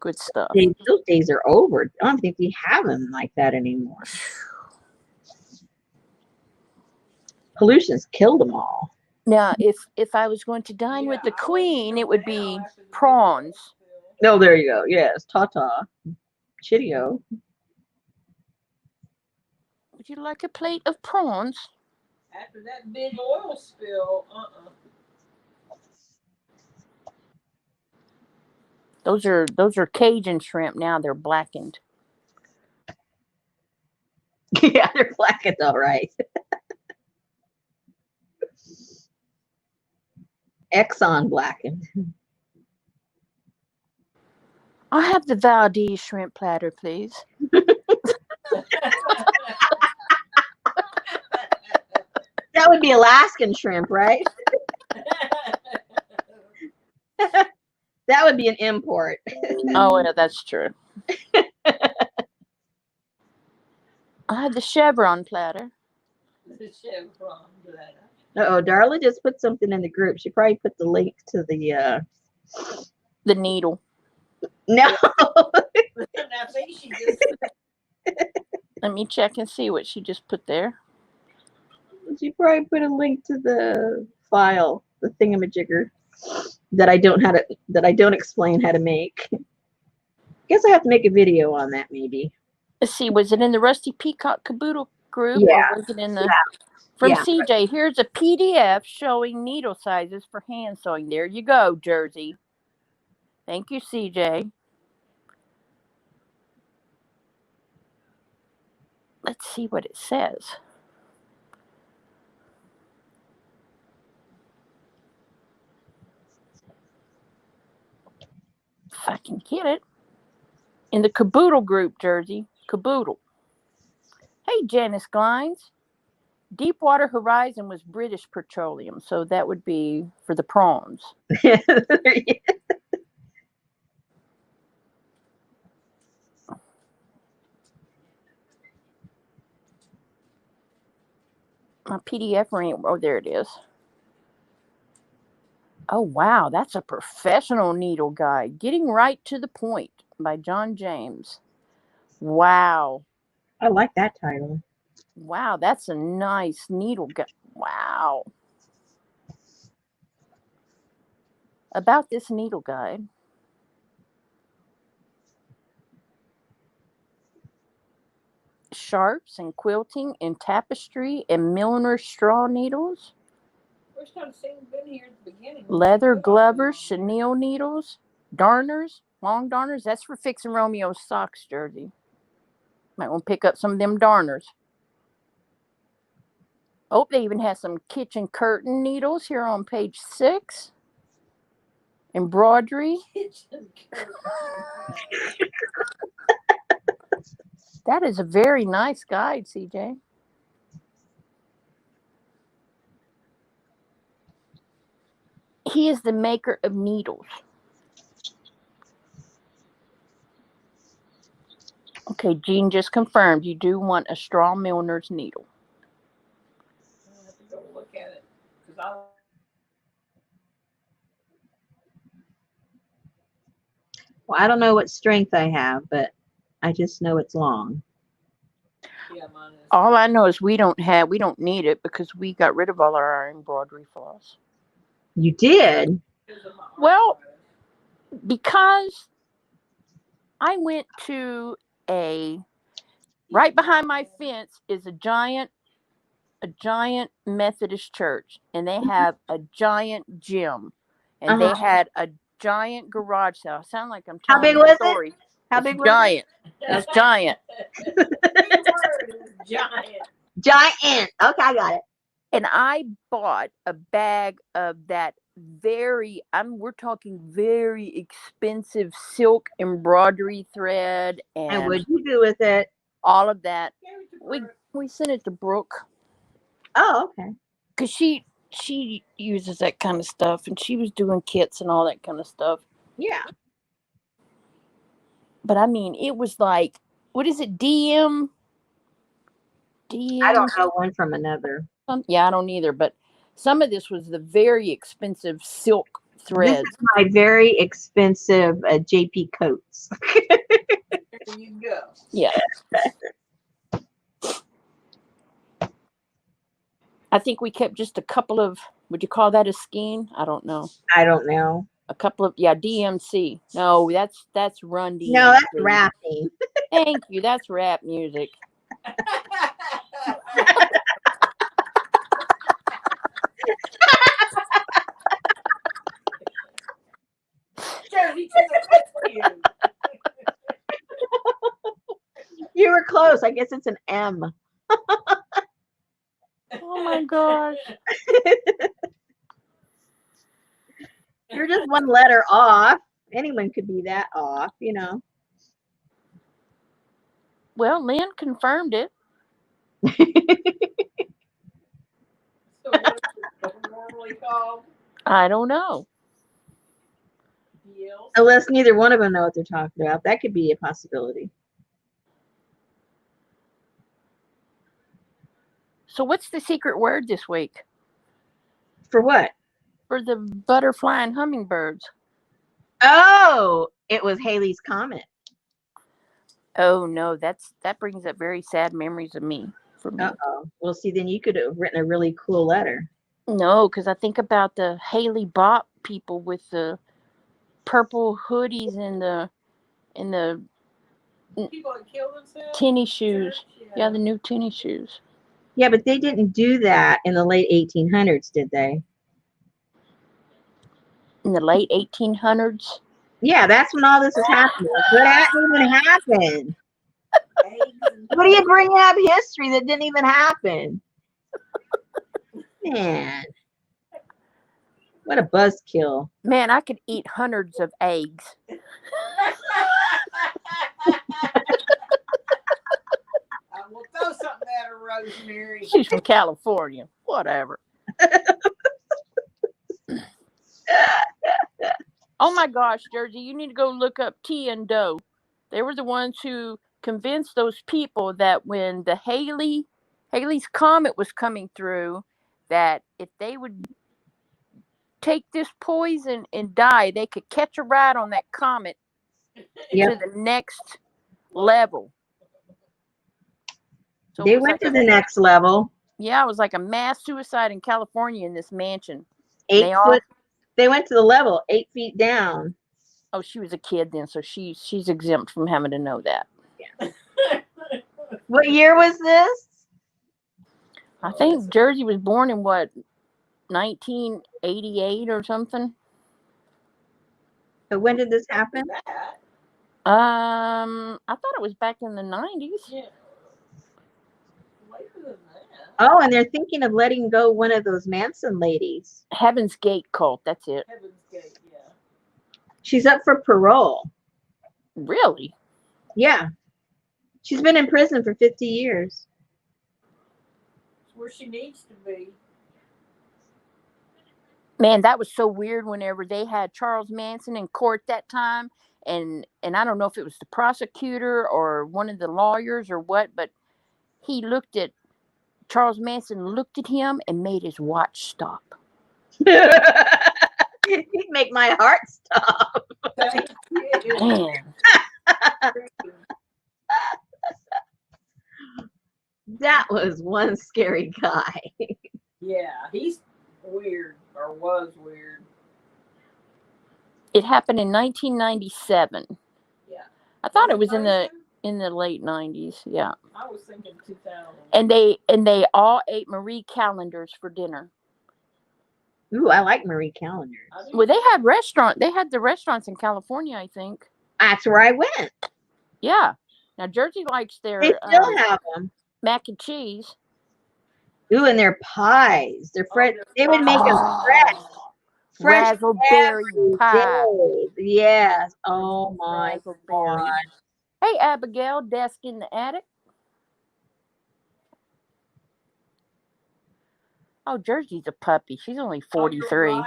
Good stuff. Those days are over. I don't think we have them like that anymore. Pollution's killed them all. Now, if I was going to dine with the Queen, it would be prawns. No, there you go. Yes, Tata. Chitio. Would you like a plate of prawns? After that big oil spill, Those are Cajun shrimp. Now they're blackened. Yeah, they're blackened, all right. Exxon blackened. I'll have the Valdez shrimp platter, please. That would be Alaskan shrimp, right? That would be an import. Oh, yeah, that's true. I had the chevron platter. The chevron platter. Uh-oh, Darla just put something in the group. She probably put the link to the needle. No. I think she just Let me check and see what she just put there. She probably put a link to the file, the thingamajigger that I don't explain how to make. Guess I have to make a video on that maybe. Let's see, was it in the Rusty Peacock Caboodle group? Yeah. Or was it in the from CJ? Here's a PDF showing needle sizes for hand sewing. There you go, Jersey. Thank you, CJ. Let's see what it says. If I can get it. In the Caboodle group, Jersey. Caboodle. Hey, Janice Glines. Deepwater Horizon was British Petroleum, so that would be for the prawns. My PDF ain't. Oh, there it is. Oh, wow. That's a professional needle guide. Getting Right to the Point by John James. Wow. I like that title. Wow, that's a nice needle guide. Wow. About this needle guide. sharps and quilting and tapestry and milliner's straw needles, First time seeing been here at the beginning. leather glovers, chenille needles, darners, long darners. That's for fixing Romeo's socks, Jersey. Might want to pick up some of them darners. Oh, they even have some kitchen curtain needles here on page 6. Embroidery. That is a very nice guide, CJ. He is the maker of needles. Okay, Jean just confirmed you do want a straw milliner's needle. I'll have to go look at it. 'Cause I Well, I don't know what strength I have, but I just know it's long. yeah, mine is. All I know is we don't need it because we got rid of all our embroidery floss. You did? Well, because I went to right behind my fence is a giant Methodist church, and they have a giant gym, and they had a giant garage sale. I sound like I'm How telling big a was it? story. How It's big was giant. It's giant. Giant. Giant. Okay, I got it. And I bought a bag of that we're talking very expensive silk embroidery thread And and what'd you do with it? all of that. We sent it to Brooke Oh, okay. because she uses that kind of stuff, and she was doing kits and all that kind of stuff. Yeah. But I mean, it was like, what is it? DM. I don't know one from another. Yeah, I don't either. But some of this was the very expensive silk This threads. is my very expensive JP Coats. There you go. Yeah. I think we kept just a couple of, would you call that a skein? I don't know. I don't know. A couple of, DMC. No, that's Run DMC. No, that's rapping. Thank you. That's rap music. Josie, that's you. You were close. I guess it's an M. Oh my gosh. You're just one letter off. Anyone could be that off, you know. Well, Lynn confirmed it. So what's it normally called? I don't know. Deals? Unless neither one of them know what they're talking about. That could be a possibility. So what's the secret word this week For what? for the butterfly and hummingbirds? Oh, it was Haley's Comet. Oh no, that brings up very sad memories of me. For me. Uh-oh. Well, see, then you could have written a really cool letter. No, because I think about the Haley Bop people with the purple hoodies and the People that kill themselves? tennis shoes. Yeah, the new tennis shoes. Yeah, but they didn't do that in the late 1800s, did they? In the late 1800s. Yeah, that's when all this was happening. What didn't even happen? What are you bringing up history that didn't even happen? Man, what a buzzkill. Man, I could eat hundreds of eggs. I will throw something at her, Rosemary. She's from California. Whatever. Oh my gosh, Jersey, you need to go look up T and Doe. They were the ones who convinced those people that when the Haley's Comet was coming through, that if they would take this poison and die, they could catch a ride on that comet Yep. to the next level. So They it was went like to the next level. Yeah, it was like a mass suicide in California in this mansion. 8 foot. They went to the level 8 feet down. Oh, she was a kid then, so she's exempt from having to know that. Yeah. What year was this? I think Jersey was born in what, 1988 or something. So when did this happen? I thought it was back in the 90s. Yeah. Later than that. Oh, and they're thinking of letting go one of those Manson ladies. Heaven's Gate cult. That's it. Heaven's Gate, yeah. She's up for parole. Really? Yeah. She's been in prison for 50 years. It's where she needs to be. Man, that was so weird whenever they had Charles Manson in court that time. And I don't know if it was the prosecutor or one of the lawyers or what, but Charles Manson looked at him and made his watch stop. He'd make my heart stop. Thank you. Man. That was one scary guy. Yeah, he's weird, or was weird. It happened in 1997. Yeah. I thought it was in the late 90s. Yeah. I was thinking 2000. And they all ate Marie Callender's for dinner. Ooh, I like Marie Callender's. Well, they had the restaurants in California, I think. That's where I went. Yeah. Now Jersey likes their They still have them. mac and cheese. Ooh, and their pies. They're fresh. They would make them fresh Razzleberry every pie. day. Yes. Oh my Razzleberry. God. Hey, Abigail, desk in the attic. Oh, Jersey's a puppy. She's only 43.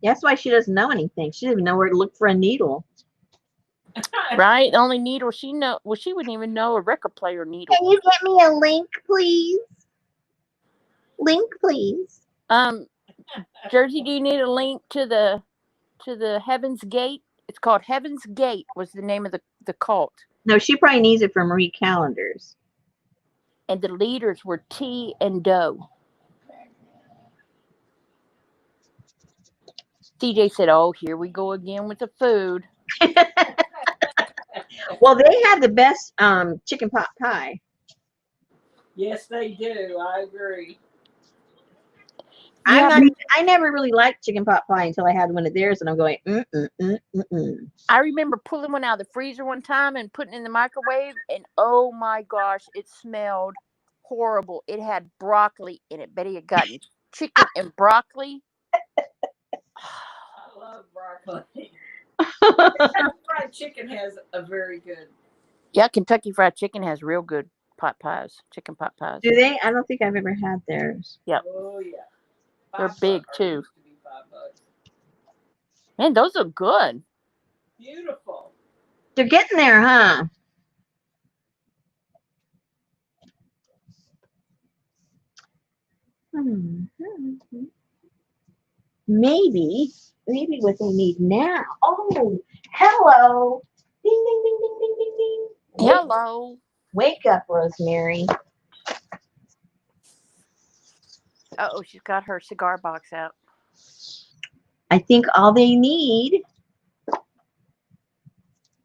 That's why she doesn't know anything. She doesn't even know where to look for a needle. Right? The only needle she wouldn't even know a record player needle. Can you get me a link, please? Link, please. Jersey, do you need a link to the Heaven's Gate? It's called Heaven's Gate was the name of the cult. No, she probably needs it for Marie Callender's. And the leaders were T and Doe. CJ said, "Oh, here we go again with the food." Well, they had the best chicken pot pie. Yes, they do. I agree. Yeah, I never really liked chicken pot pie until I had one of theirs, and I'm going, I remember pulling one out of the freezer one time and putting it in the microwave, and oh my gosh, it smelled horrible. It had broccoli in it. Betty had gotten chicken and broccoli. I love broccoli. Fried chicken has a very good. Yeah, Kentucky Fried Chicken has real good pot pies, chicken pot pies. Do they? I don't think I've ever had theirs. Yep. Oh yeah. They're big too. Used to be $5. Man, those are good. Beautiful. They're getting there, huh? Maybe what they need now. Oh, hello. Ding, ding, ding, ding, ding, ding, ding. Hello. Wake up, Rosemary. Uh-oh, she's got her cigar box out. I think all they need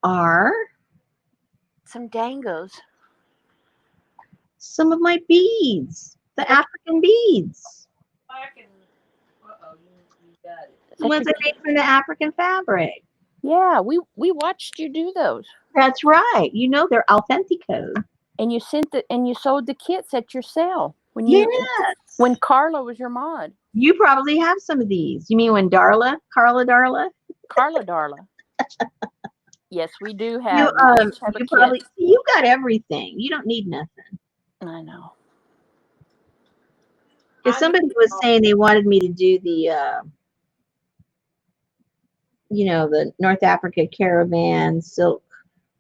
are some dangos. Some of my beads. The African beads. You got it. The ones I made from the African fabric. Yeah, we watched you do those. That's right. You know they're Authentico. And you sold the kits at your sale. Yes. When Carla was your mod. You probably have some of these. You mean when Carla Darla? Yes, we do have. You got everything. You don't need nothing. I know. Because somebody was saying they wanted me to do the, the North Africa Caravan Silk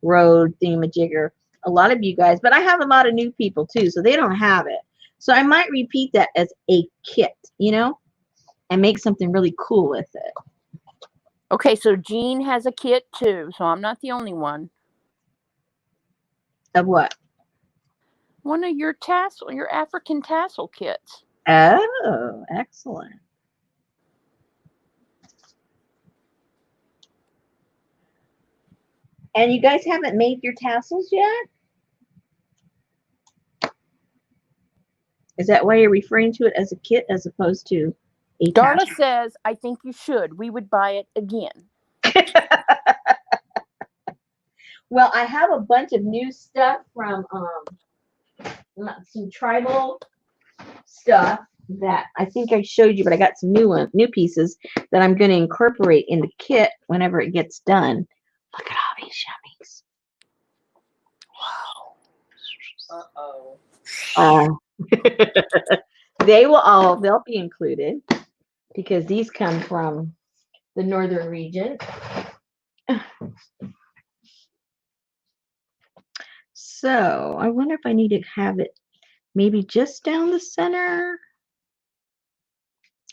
Road thingamajigger. A lot of you guys, but I have a lot of new people too, so they don't have it. So I might repeat that as a kit, and make something really cool with it. Okay, so Jean has a kit too, so I'm not the only one. Of what? One of your African tassel kits. Oh, excellent. And you guys haven't made your tassels yet? Is that why you're referring to it as a kit as opposed to a Darla tassel? says, I think you should. We would buy it again. Well, I have a bunch of new stuff from some tribal stuff that I think I showed you, but I got some new pieces that I'm going to incorporate in the kit whenever it gets done. Look at all these yummies. Uh-oh. They'll be included because these come from the northern region. So I wonder if I need to have it maybe just down the center,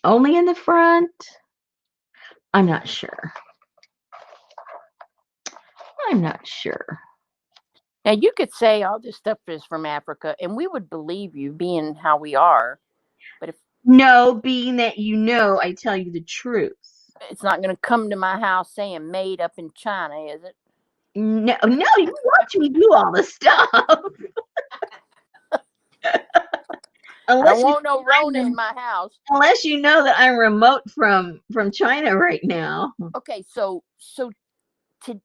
only in the front. I'm not sure. Now, you could say all this stuff is from Africa, and we would believe you, being how we are. But if No, being that I tell you the truth. it's not going to come to my house saying made up in China, is it? No, you watch me do all the stuff. I Unless don't want no Rona in my house. Unless you know that I'm remote from China right now. Okay, so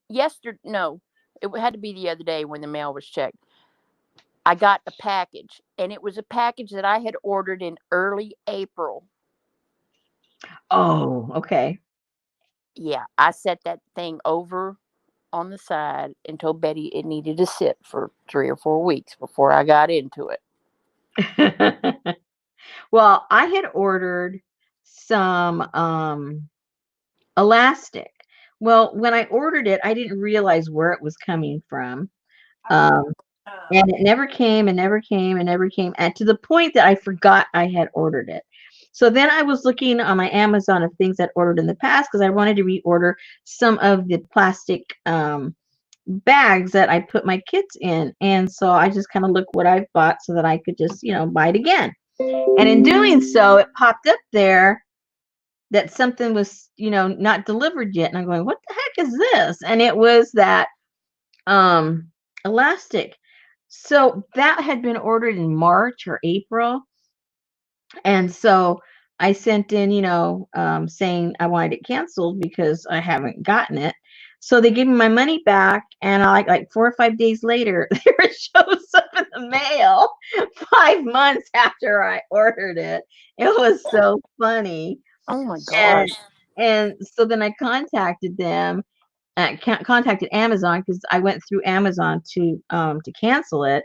yesterday, no, it had to be the other day when the mail was checked. I got a package, and it was a package that I had ordered in early April. Oh, okay. Yeah, I set that thing over on the side and told Betty it needed to sit for 3 or 4 weeks before I got into it. Well, I had ordered some elastic. Well, when I ordered it, I didn't realize where it was coming from. And it never came and never came and never came. And to the point that I forgot I had ordered it. So then I was looking on my Amazon of things I'd ordered in the past because I wanted to reorder some of the plastic bags that I put my kits in. And so I just kind of looked what I bought so that I could just, buy it again. And in doing so, it popped up there that something was, not delivered yet. And I'm going, what the heck is this? And it was that elastic. So that had been ordered in March or April. And so I sent in, saying I wanted it canceled because I haven't gotten it. So they gave me my money back, and like 4 or 5 days later, there it shows up in the mail 5 months after I ordered it. It was so funny. Oh my gosh. And so then I contacted them. Contacted Amazon because I went through Amazon to cancel it,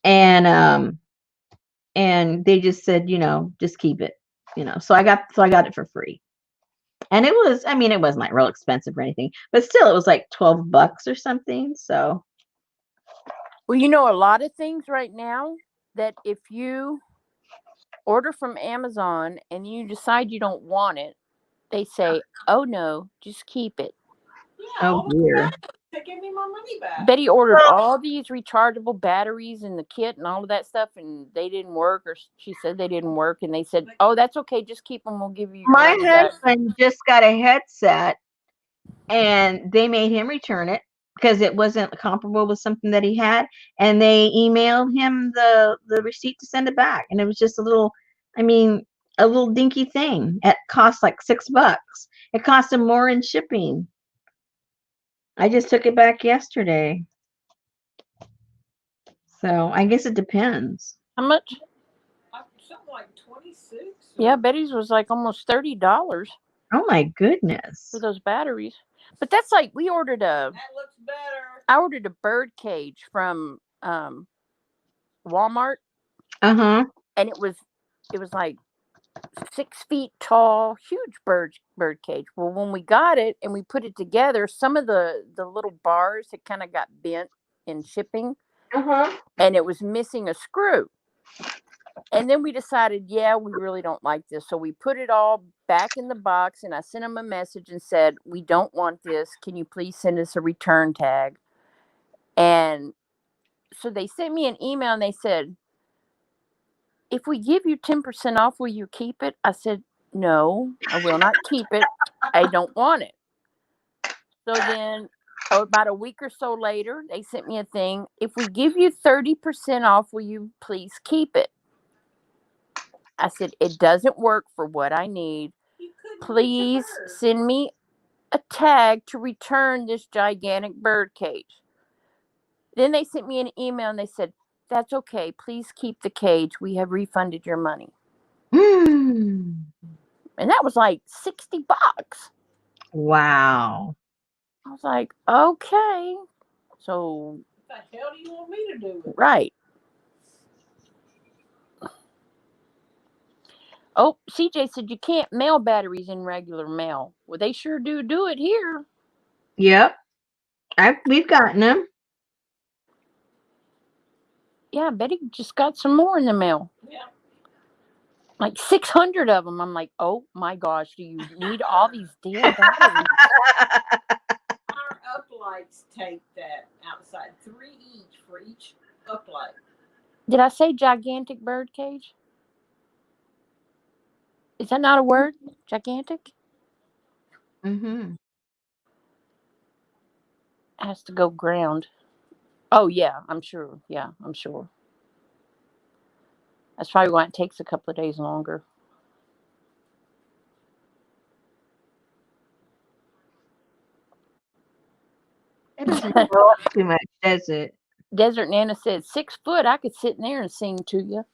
and they just said, just keep it, So I got it for free, and it wasn't like real expensive or anything, but still, it was like $12 or something. So, well, a lot of things right now that if you order from Amazon and you decide you don't want it, they say, "Oh no, just keep it." Yeah, oh dear. They give me my money back. Betty ordered all these rechargeable batteries in the kit and all of that stuff, and they didn't work, or she said they didn't work, and they said, "Oh, that's okay, just keep them. We'll give you your My money back." husband just got a headset, and they made him return it because it wasn't comparable with something that he had, and they emailed him the receipt to send it back, and it was just a little dinky thing. It cost like $6. It cost him more in shipping. I just took it back yesterday. So I guess it depends. How much? Something like 26. Yeah, Betty's was like almost $30 Oh my goodness. for those batteries. But that's like, we ordered That looks better. I ordered a bird cage from Walmart, Uh-huh. and it was like 6 feet tall, huge bird cage. Well, when we got it and we put it together, some of the little bars had kind of got bent in shipping, Uh-huh. and it was missing a screw. And then we decided, yeah, we really don't like this. So we put it all back in the box, and I sent them a message and said, we don't want this. Can you please send us a return tag? And so they sent me an email, and they said, if we give you 10% off, will you keep it? I said, no, I will not keep it. I don't want it. So then about a week or so later, they sent me a thing. If we give you 30% off, will you please keep it? I said, it doesn't work for what I need. Please send me a tag to return this gigantic bird cage. Then they sent me an email and they said, that's okay. Please keep the cage. We have refunded your money. Hmm. And that was like $60. Wow. I was like, okay. So, What the hell do you want me to do with it? right. Oh, CJ said you can't mail batteries in regular mail. Well, they sure do it here. Yep. We've gotten them. Yeah, Betty just got some more in the mail. Yeah. Like 600 of them. I'm like, oh my gosh, do you need all these damn batteries? Our uplights take that outside. 3 each for each uplight. Did I say gigantic bird cage? Is that not a word? Gigantic? Mm-hmm. Has to go ground. Oh, yeah, I'm sure. Yeah, I'm sure. That's probably why it takes a couple of days longer. It doesn't go up too much, does it? Desert Nana said 6 foot. I could sit in there and sing to you.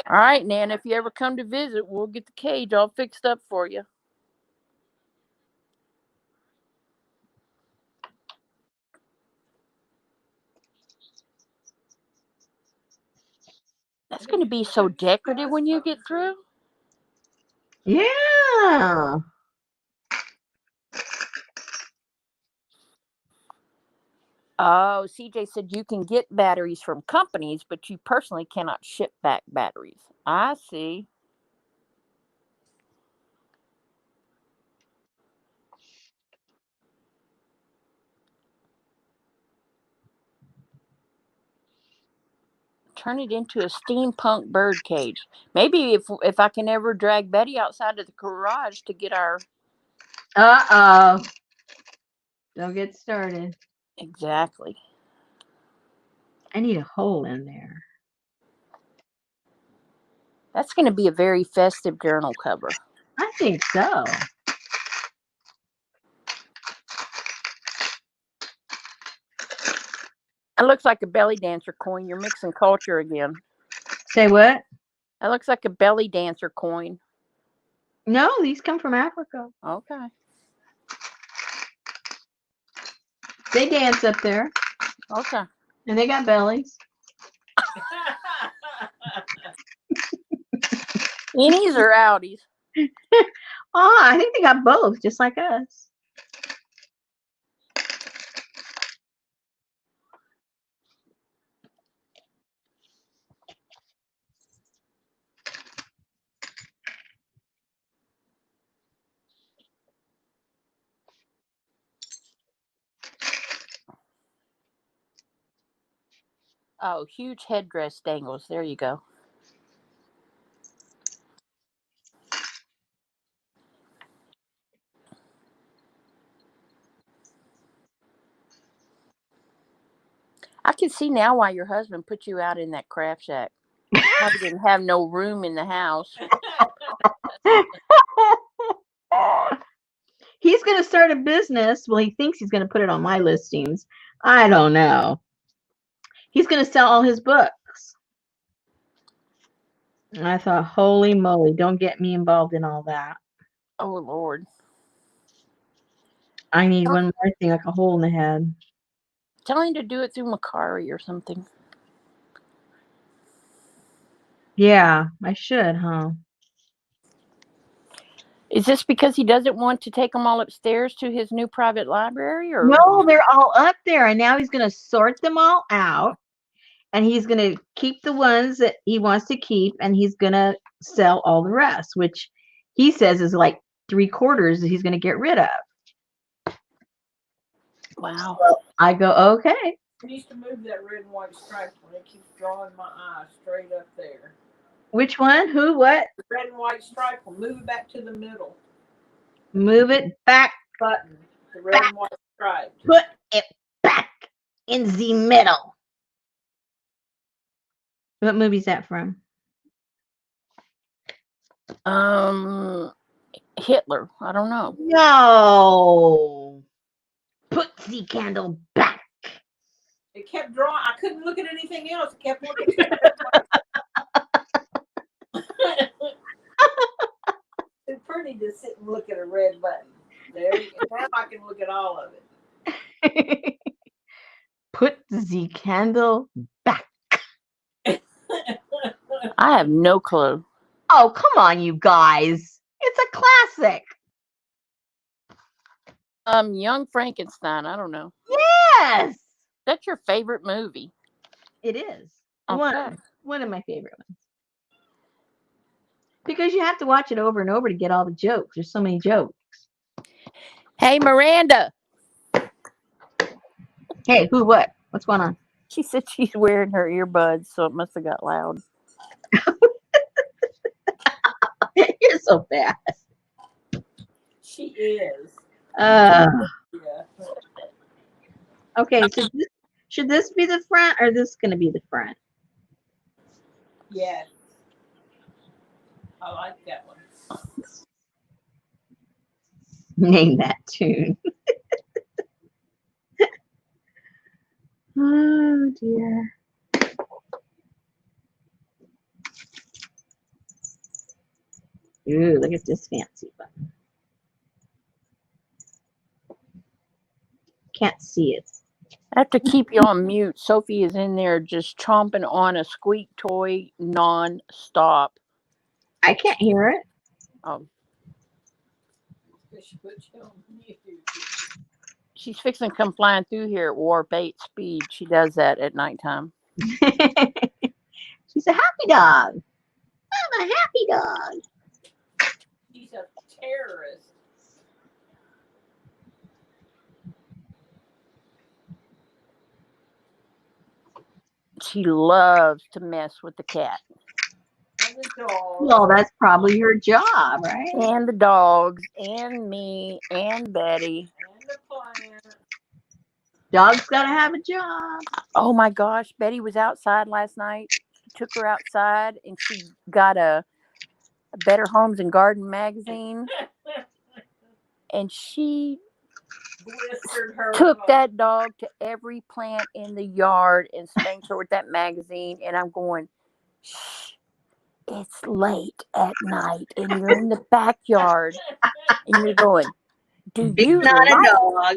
All right, Nana, if you ever come to visit, we'll get the cage all fixed up for you. That's going to be so decorative when you get through. Yeah. Oh, CJ said you can get batteries from companies, but you personally cannot ship back batteries. I see. Turn it into a steampunk bird cage. Maybe if I can ever drag Betty outside of the garage to get our... Uh-oh. Don't get started. Exactly. I need a hole in there. That's going to be a very festive journal cover. I think so. It looks like a belly dancer coin. You're mixing culture again. Say what? That looks like a belly dancer coin. No, these come from Africa. Okay. They dance up there. Okay. And they got bellies. Innies or outies? Oh, I think they got both, just like us. Oh, huge headdress dangles. There you go. I can see now why your husband put you out in that craft shack. Probably didn't have no room in the house. He's going to start a business. Well, he thinks he's going to put it on my listings. I don't know. He's going to sell all his books. And I thought, holy moly, don't get me involved in all that. Oh, Lord. I need one more thing, like a hole in the head. Tell him to do it through Macari or something. Yeah, I should, huh? Is this because he doesn't want to take them all upstairs to his new private library? Or No, they're all up there. And now he's going to sort them all out. And he's going to keep the ones that he wants to keep. And he's going to sell all the rest, which he says is like 3/4 that he's going to get rid of. Wow. So I go, okay. I used to move that red and white stripe when it keeps drawing my eye straight up there. Which one? Who? What? The red and white stripe will move it back to the middle. Move it back. Button. The red and white striped. Put it back in the middle. What movie's that from? Hitler. I don't know. No. Put the candle back. It kept drawing. I couldn't look at anything else. It kept looking. It's pretty to sit and look at a red button. There, now I can look at all of it. Put the candle back. I have no clue. Oh, come on, you guys. It's a classic. Young Frankenstein. I don't know. Yes, That's your favorite movie. it is. Okay. One of my favorite ones. Because you have to watch it over and over to get all the jokes. There's so many jokes. Hey, Miranda. Hey, who, what? What's going on? She said she's wearing her earbuds, so it must have got loud. You're so bad. She is. Yeah. Yeah. Okay, so should this be the front or this going to be the front? Yes. I like that one. Name that tune. Oh, dear. Ooh, look at this fancy button. Can't see it. I have to keep you on mute. Sophie is in there just chomping on a squeak toy non-stop. I can't hear it. Oh, She put you on mute. she's fixing to come flying through here at warp 8 speed. She does that at nighttime. She's a happy dog. I'm a happy dog. She's a terrorist. She loves to mess with the cat And the dog. Well, that's probably her job, right? and the dogs and me and Betty. And the plant. Dog's got to have a job. Oh my gosh, Betty was outside last night. Took her outside and she got a Better Homes and Garden magazine, and she Blistered her. took that dog to every plant in the yard and spanked her with that magazine. And I'm going, shh, it's late at night and you're in the backyard and you're going, do you Not a like, dog.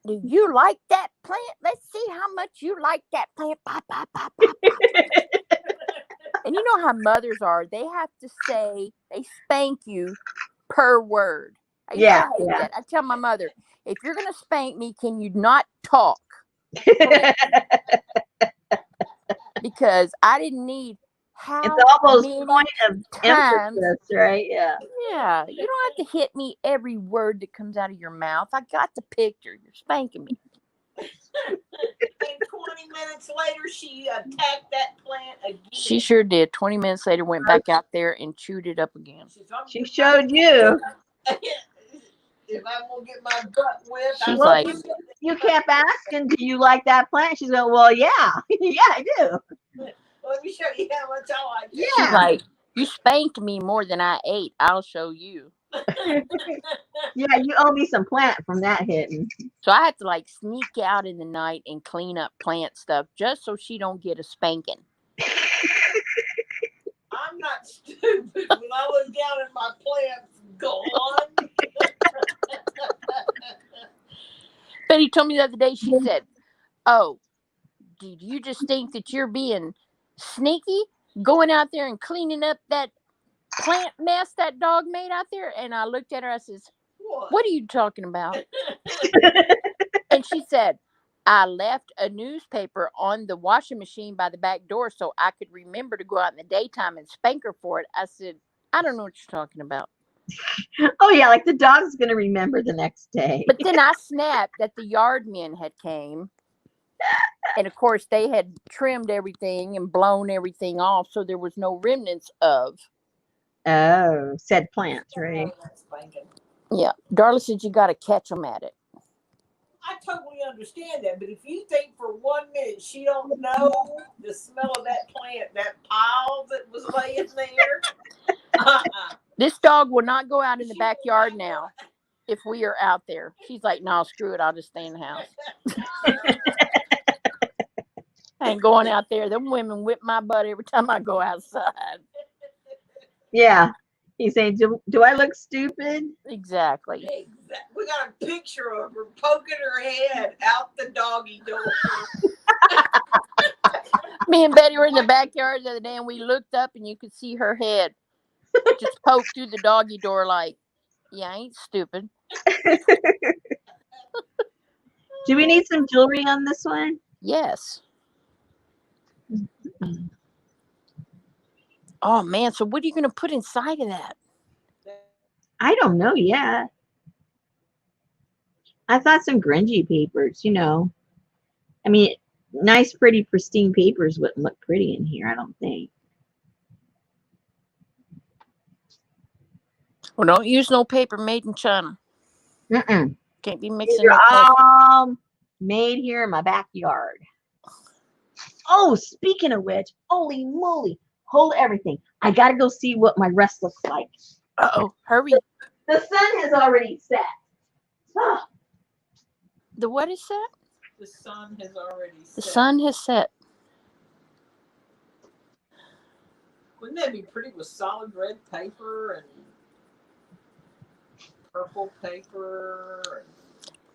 do you like that plant? Let's see how much you like that plant. Pop, pop, pop, pop, pop. And you know how mothers are. They have to say, they spank you per word. I used to Yeah, hate yeah. that. I tell my mother, if you're going to spank me, can you not talk? Because I didn't need how It's almost many point of times. emphasis, right? Yeah. Yeah, you don't have to hit me every word that comes out of your mouth. I got the picture. You're spanking me. And 20 minutes later, she attacked that plant again. She sure did. 20 minutes later, went back out there and chewed it up again. She showed you. If I'm going to get my butt whipped, She's I'm like- gonna- You kept asking, do you like that plant? She's going, well, yeah. Yeah, I do. let me show you how much I like it. Yeah. She's like, you spanked me more than I ate. I'll show you. Yeah, you owe me some plant from that hitting. So I had to like sneak out in the night and clean up plant stuff just so she don't get a spanking. I'm not stupid. When I was down in my plants gone. Betty told me the other day, she said, oh, did you just think that you're being sneaky going out there and cleaning up that plant mess that dog made out there? And I looked at her, I says, what are you talking about? And she said, I left a newspaper on the washing machine by the back door so I could remember to go out in the daytime and spank her for it. I said, I don't know what you're talking about. Oh, yeah, like the dog's going to remember the next day. But then I snapped that the yard men had came. And of course, they had trimmed everything and blown everything off. So there was no remnants of. Oh, said plants, right? Yeah. Darla said you got to catch them at it. I totally understand that, but if you think for 1 minute she don't know the smell of that plant, that pile that was laying there, This dog will not go out in the she backyard will now if we are out there. She's like, no, screw it. I'll just stay in the house. I ain't going out there. Them women whip my butt every time I go outside. Yeah. He's saying, do I look stupid? Exactly. We got a picture of her poking her head out the doggy door. Me and Betty were in the backyard the other day, and we looked up, and you could see her head just poke through the doggy door like, yeah, I ain't stupid. Do we need some jewelry on this one? Yes. Oh, man. So what are you going to put inside of that? I don't know yet. I thought some grungy papers, you know. I mean, nice, pretty, pristine papers wouldn't look pretty in here, I don't think. Well, don't use no paper made in China. Mm-mm. Can't be These mixing are no plastic. all made here in my backyard. Oh, speaking of which, holy moly, hold everything. I got to go see what my rest looks like. Uh-oh. Hurry. The sun has already set. Ah, The what is that? The sun has already set. The sun has set. Wouldn't that be pretty with solid red paper and purple paper?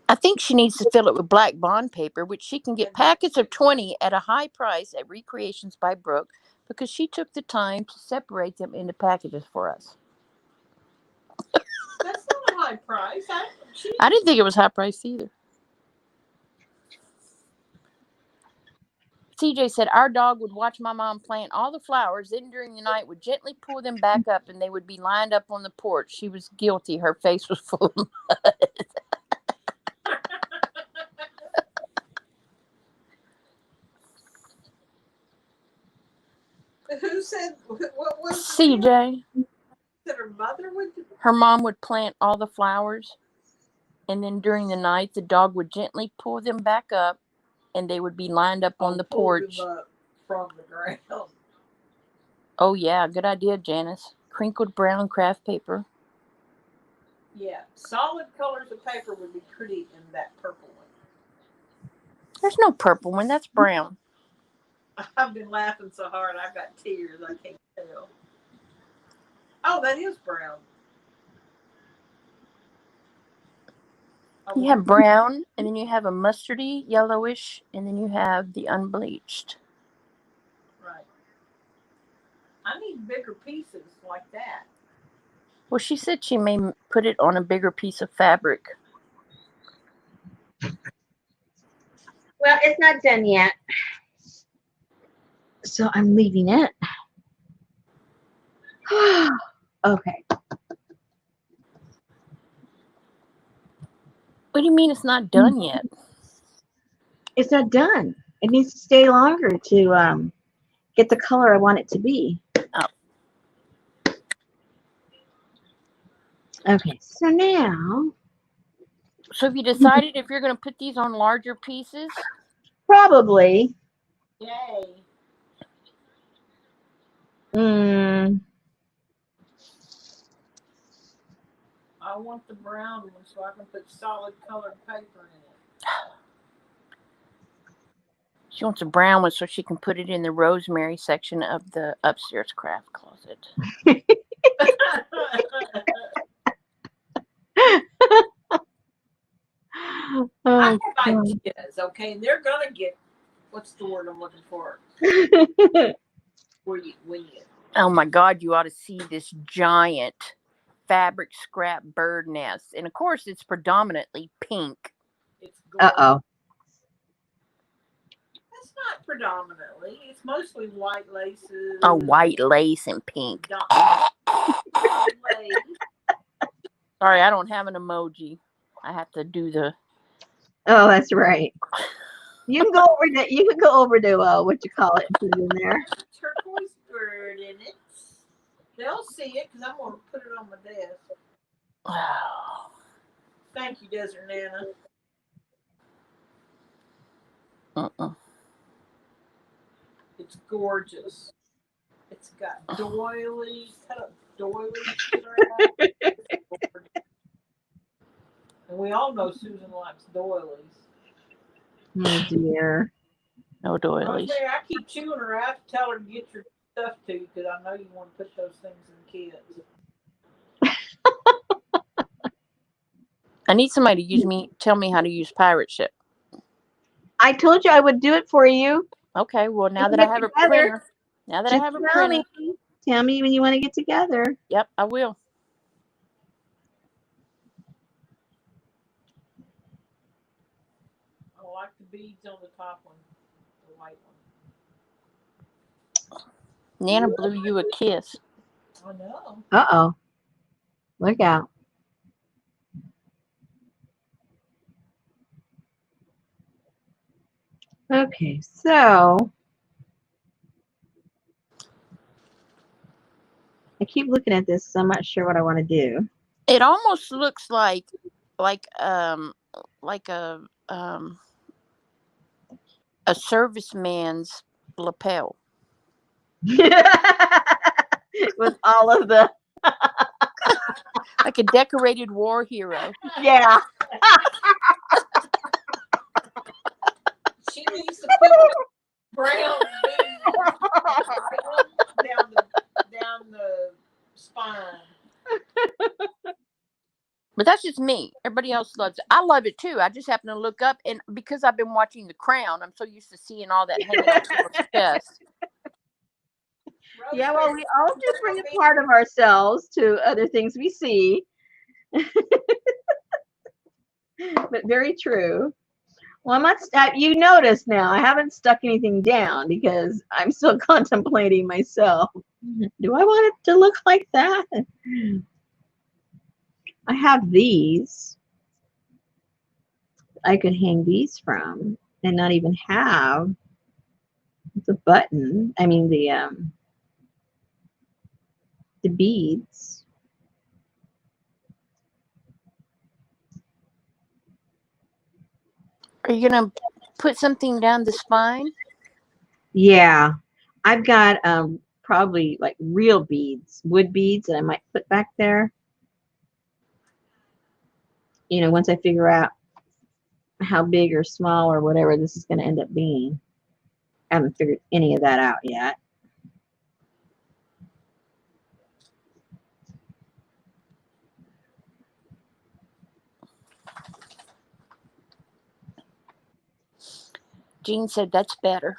I think she needs to fill it with black bond paper, which she can get packets of 20 at a high price at Recreations by Brooke because she took the time to separate them into packages for us. That's not a high price. I didn't think it was high price either. CJ said our dog would watch my mom plant all the flowers, then during the night would gently pull them back up and they would be lined up on the porch. She was guilty. Her face was full of mud. Who said what was CJ. that her mother would do? Her mom would plant all the flowers, and then during the night, the dog would gently pull them back up, and they would be lined up on the porch. Pull them up from the ground. Oh, yeah. Good idea, Janice. Crinkled brown craft paper. Yeah. Solid colors of paper would be pretty in that purple one. There's no purple one. That's brown. I've been laughing so hard I've got tears. I can't tell. Oh, that is brown. You have brown, and then you have a mustardy, yellowish, and then you have the unbleached. Right. I need bigger pieces like that. Well, she said she may put it on a bigger piece of fabric. well, it's not done yet. So I'm leaving it. Okay. What do you mean it's not done yet? It's not done. It needs to stay longer to get the color I want it to be. Oh. Okay, so now. So have you decided if you're going to put these on larger pieces? Probably. Yay. I want the brown one so I can put solid colored paper in it. She wants a brown one so she can put it in the rosemary section of the upstairs craft closet. I have ideas, okay? And they're going to get, what's the word I'm looking for? When you Oh my God, you ought to see this giant fabric scrap bird nest. And of course, it's predominantly pink. It's gold. Uh-oh. That's not predominantly. It's mostly white laces. Oh, white lace and pink. Lace. Sorry, I don't have an emoji. I have to do the. Oh, that's right. You can go over to what you call it and put it in there. Turquoise bird in it. They'll see it because I'm going to put it on my desk. Wow. Thank you, Desert Nana. Uh-uh. It's gorgeous. It's got doilies, cut up doilies throughout. And we all know Susan likes doilies. Oh dear. No doilies. Rosemary, I keep chewing her. I have to tell her to get your stuff to you because I know you want to put those things in kids. I need somebody to tell me how to use Pirate Ship. I told you I would do it for you. Okay, well now We that I can have get a together. printer, now that I Just have a tell printer, me. Tell me when you want to get together. yep, I will. I like the beads on the top one, the white one. Nana blew you a kiss. I know. Uh-oh. Look out. Okay, so I keep looking at this, so I'm not sure what I want to do. It almost looks like a serviceman's lapel. With all of the Like a decorated war hero. yeah. She needs to put brown beads down the spine. But that's just me. Everybody else loves it. I love it too. I just happen to look up, and because I've been watching The Crown, I'm so used to seeing all that hanging on people's chest. Yeah, well, we all just bring a part of ourselves to other things we see. But very true. Well, I'm not. You notice now I haven't stuck anything down because I'm still contemplating myself. Do I want it to look like that? I have these. I could hang these from and not even have the button. I mean the beads. Are you gonna put something down the spine? Yeah, I've got probably like real beads, wood beads that I might put back there. You know, once I figure out how big or small or whatever this is going to end up being. I haven't figured any of that out yet. Jean said that's better.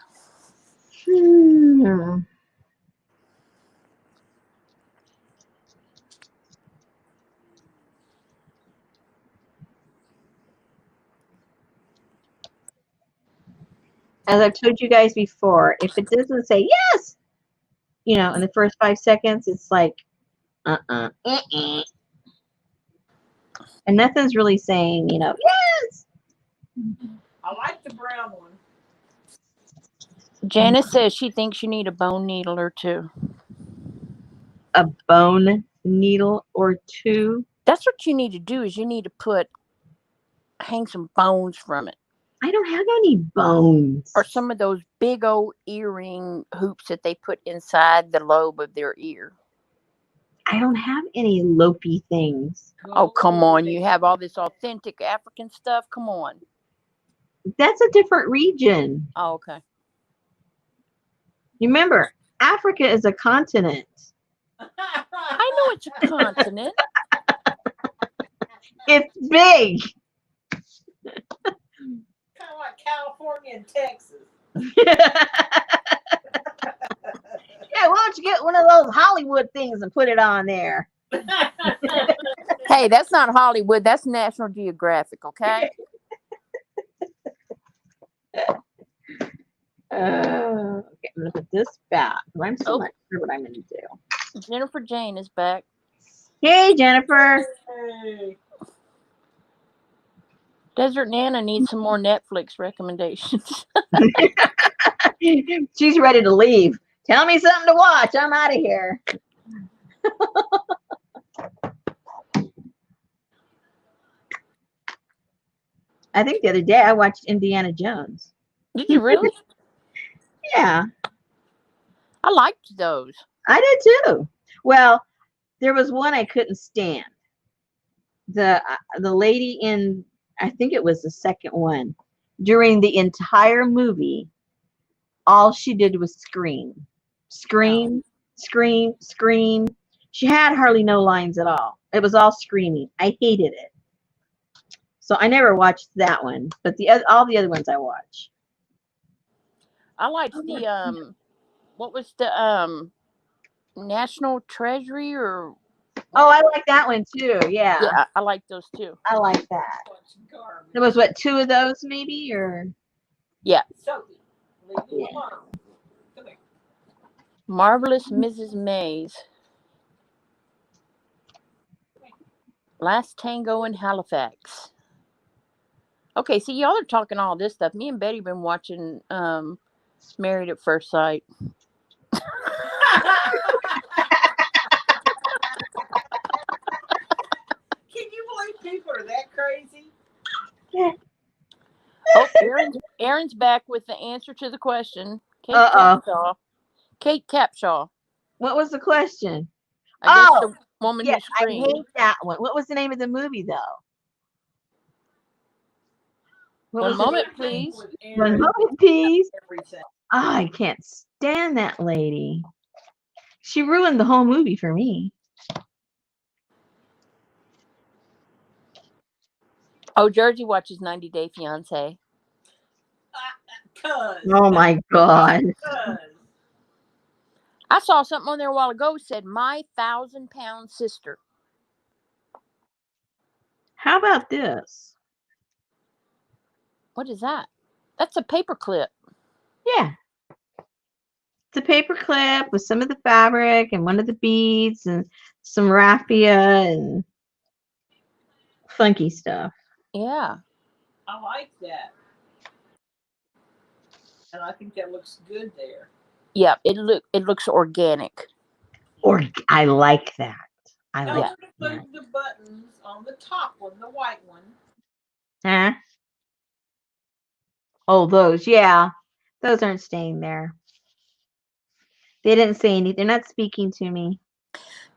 As I've told you guys before, if it doesn't say yes, you know, in the first 5 seconds, it's like, and nothing's really saying, you know, yes. I like the brown one. Janice says she thinks you need a bone needle or two. A bone needle or two? That's what you need to do is you need to hang some bones from it. I don't have any bones. Or some of those big old earring hoops that they put inside the lobe of their ear. I don't have any lopey things. Oh, come on. You have all this authentic African stuff. Come on. That's a different region. Oh, okay. Remember, Africa is a continent. I know it's a continent. It's big. Kind of like California and Texas. Yeah, why don't you get one of those Hollywood things and put it on there? Hey, that's not Hollywood. That's National Geographic, okay? Okay, I'm going to put this back. I'm still not sure what I'm going to do. Jennifer Jane is back. Hey, Jennifer. Hey. Desert Nana needs some more Netflix recommendations. She's ready to leave. Tell me something to watch. I'm out of here. I think the other day I watched Indiana Jones. Did you really? Yeah, I liked those. I did too. Well, there was one I couldn't stand. The lady in, I think it was the second one. During the entire movie, all she did was scream, scream, scream, scream. She had hardly no lines at all. It was all screaming. I hated it. So I never watched that one, but all the other ones I watch. I liked the what was the National Treasury or Oh, I like that one too. Yeah, yeah, I like those too. I like that. Bunch of garbage. There was what, two of those maybe, or Yeah, Sophie, leave me Yeah. alone. Come here. Marvelous Mrs. Mays, Last Tango in Halifax. Okay, see y'all are talking all this stuff. Me and Betty been watching Married at First Sight. Can you believe people are that crazy? Oh, Aaron's back with the answer to the question. Uh-oh. Kate Capshaw. What was the question? I guess Oh, the woman yes, who I screamed. hate that one. What was the name of the movie though? What One was the moment, Everything please. with One Aaron, moment, please. everything. Oh, I can't stand that lady. She ruined the whole movie for me. Oh, Jersey watches 90 Day Fiance. Cuz. Oh my God. Cuz. I saw something on there a while ago said my 1,000-pound sister. How about this? What is that? That's a paperclip. Yeah. It's a paper clip with some of the fabric and one of the beads and some raffia and funky stuff. Yeah. I like that. And I think that looks good there. Yeah, it looks organic. Or I like that. I Now like we're gonna put the buttons on the top one, the white one. Huh? Oh, those, yeah. Those aren't staying there. They didn't say anything. They're not speaking to me.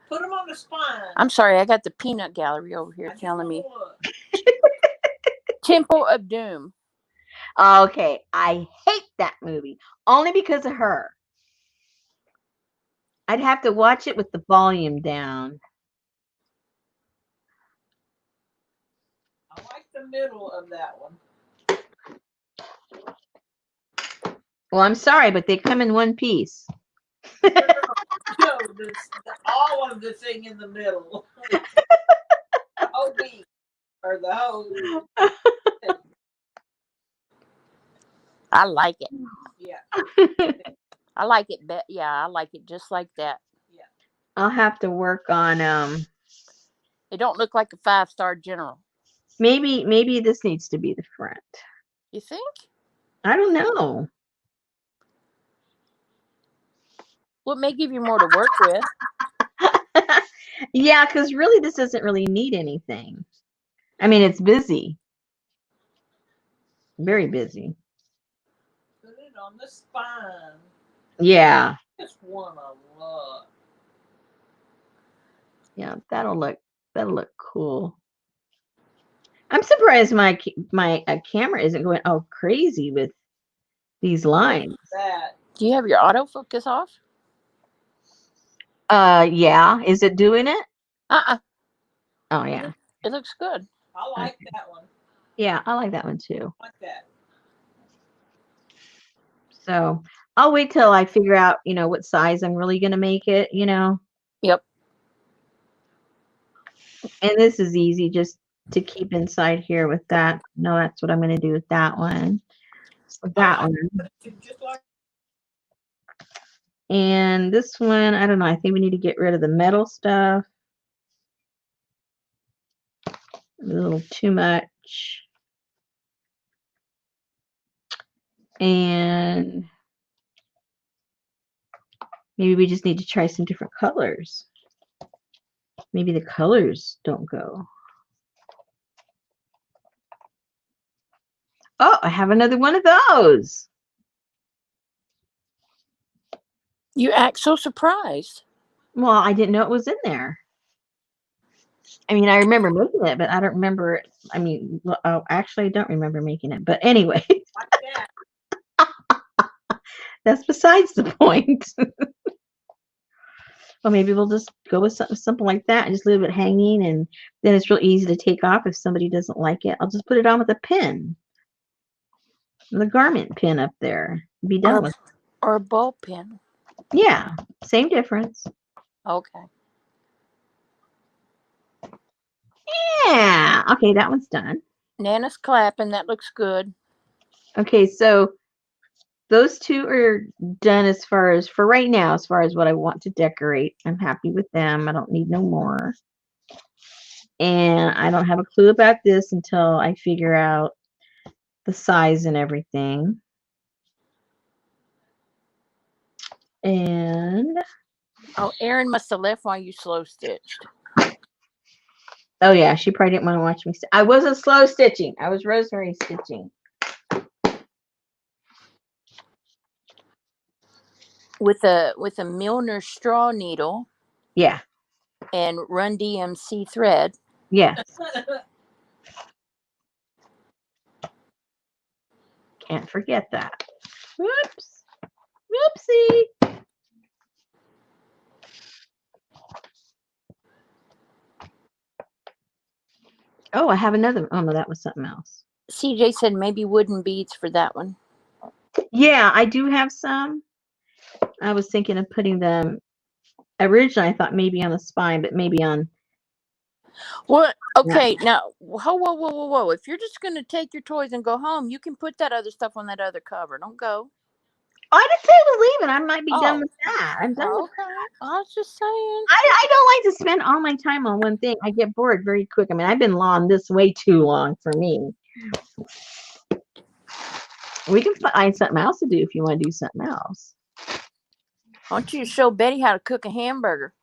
Put them on the spine. I'm sorry, I got the peanut gallery over here I just telling me. wanna look. Temple of Doom. Okay, I hate that movie only because of her. I'd have to watch it with the volume down. I like the middle of that one. Well, I'm sorry, but they come in one piece. No, all of the thing in the middle. The whole beat. Or the whole. I like it. Yeah. I like it. Yeah, I like it just like that. I'll have to work on It don't look like a 5-star general. maybe this needs to be the front. You think? I don't know. Well, it may give you more to work with. Yeah, because really this doesn't really need anything. I mean, it's busy. Very busy. Put it on the spine. Yeah. Just wanna look. Yeah, that'll look cool. I'm surprised my camera isn't going all crazy with these lines. That. Do you have your autofocus off? Yeah. Is it doing it? Uh-uh. Oh yeah. It looks good. I like that one. Yeah, I like that one too. I like that. So I'll wait till I figure out, what size I'm really gonna make it, Yep. And this is easy just to keep inside here with that. No, that's what I'm gonna do with that one. So that one. Just like And this one, I don't know. I think we need to get rid of the metal stuff. A little too much. And maybe we just need to try some different colors. Maybe the colors don't go. Oh, I have another one of those. You act so surprised. Well, I didn't know it was in there. I mean, I remember making it, but I don't remember it. I mean, actually, I don't remember making it. But anyway, Like that. that's besides the point. Well, maybe we'll just go with something simple like that and just leave it hanging, and then it's real easy to take off if somebody doesn't like it. I'll just put it on with a pin, the garment pin up there. Be done Or, with. or a ball pen. Yeah, same difference. Okay. Yeah. Okay, that one's done. Nana's clapping. That looks good. Okay, so those two are done as far as for right now, as far as what I want to decorate. I'm happy with them. I don't need no more. And I don't have a clue about this until I figure out the size and everything. And Oh, Erin must have left while you slow stitched. oh yeah, she probably didn't want to watch me. I wasn't slow stitching. I was rosemary stitching. With a Milner straw needle Yeah. and Run DMC thread. Yes. Can't forget that. Whoops. Whoopsie. Oh, I have another. Oh no, that was something else. CJ said maybe wooden beads for that one. Yeah, I do have some. I was thinking of putting them. Originally, I thought maybe on the spine, but maybe on. What? Okay, now, whoa. If you're just going to take your toys and go home, you can put that other stuff on that other cover. Don't go. Oh, I didn't say I was leaving. I might be done Oh. with that. I'm done with. Okay. I was just saying. I don't like to spend all my time on one thing. I get bored very quick. I mean, I've been on this way too long for me. We can find something else to do if you want to do something else. I want you to show Betty how to cook a hamburger.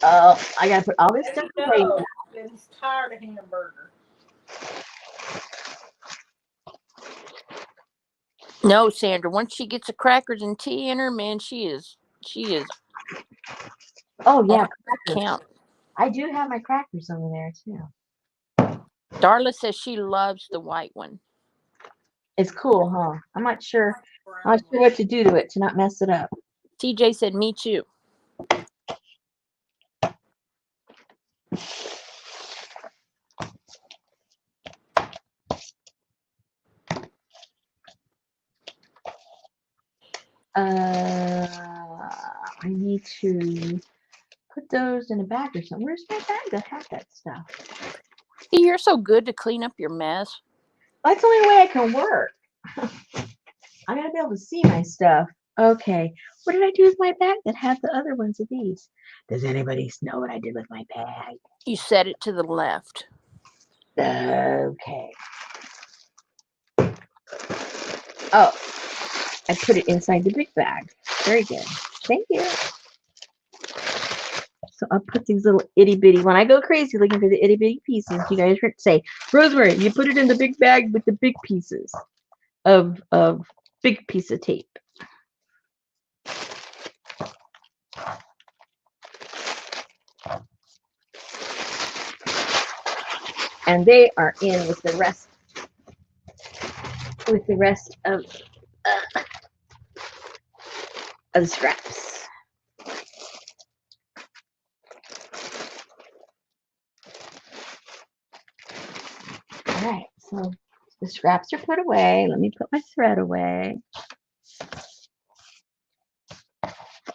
Oh, I gotta put all this stuff away. He's tired of hamburger. No, Sandra. Once she gets the crackers and tea in her, man, she is. Oh yeah, Count. I do have my crackers over there too. Darla says she loves the white one. It's cool, huh? I'm not sure what to do to it to not mess it up. TJ said, "Me too." I need to put those in a bag or something. Where's my bag that has that stuff? You're so good to clean up your mess. That's the only way I can work. I gotta be able to see my stuff. Okay, what did I do with my bag that had the other ones of these? Does anybody know what I did with my bag? You set it to the left. Okay. Oh, I put it inside the big bag. Very good. Thank you. So I'll put these little itty bitty. When I go crazy looking for the itty bitty pieces, you guys say, Rosemary, you put it in the big bag with the big pieces of big piece of tape. And they are in with the rest of the scraps. All right, so the scraps are put away. Let me put my thread away.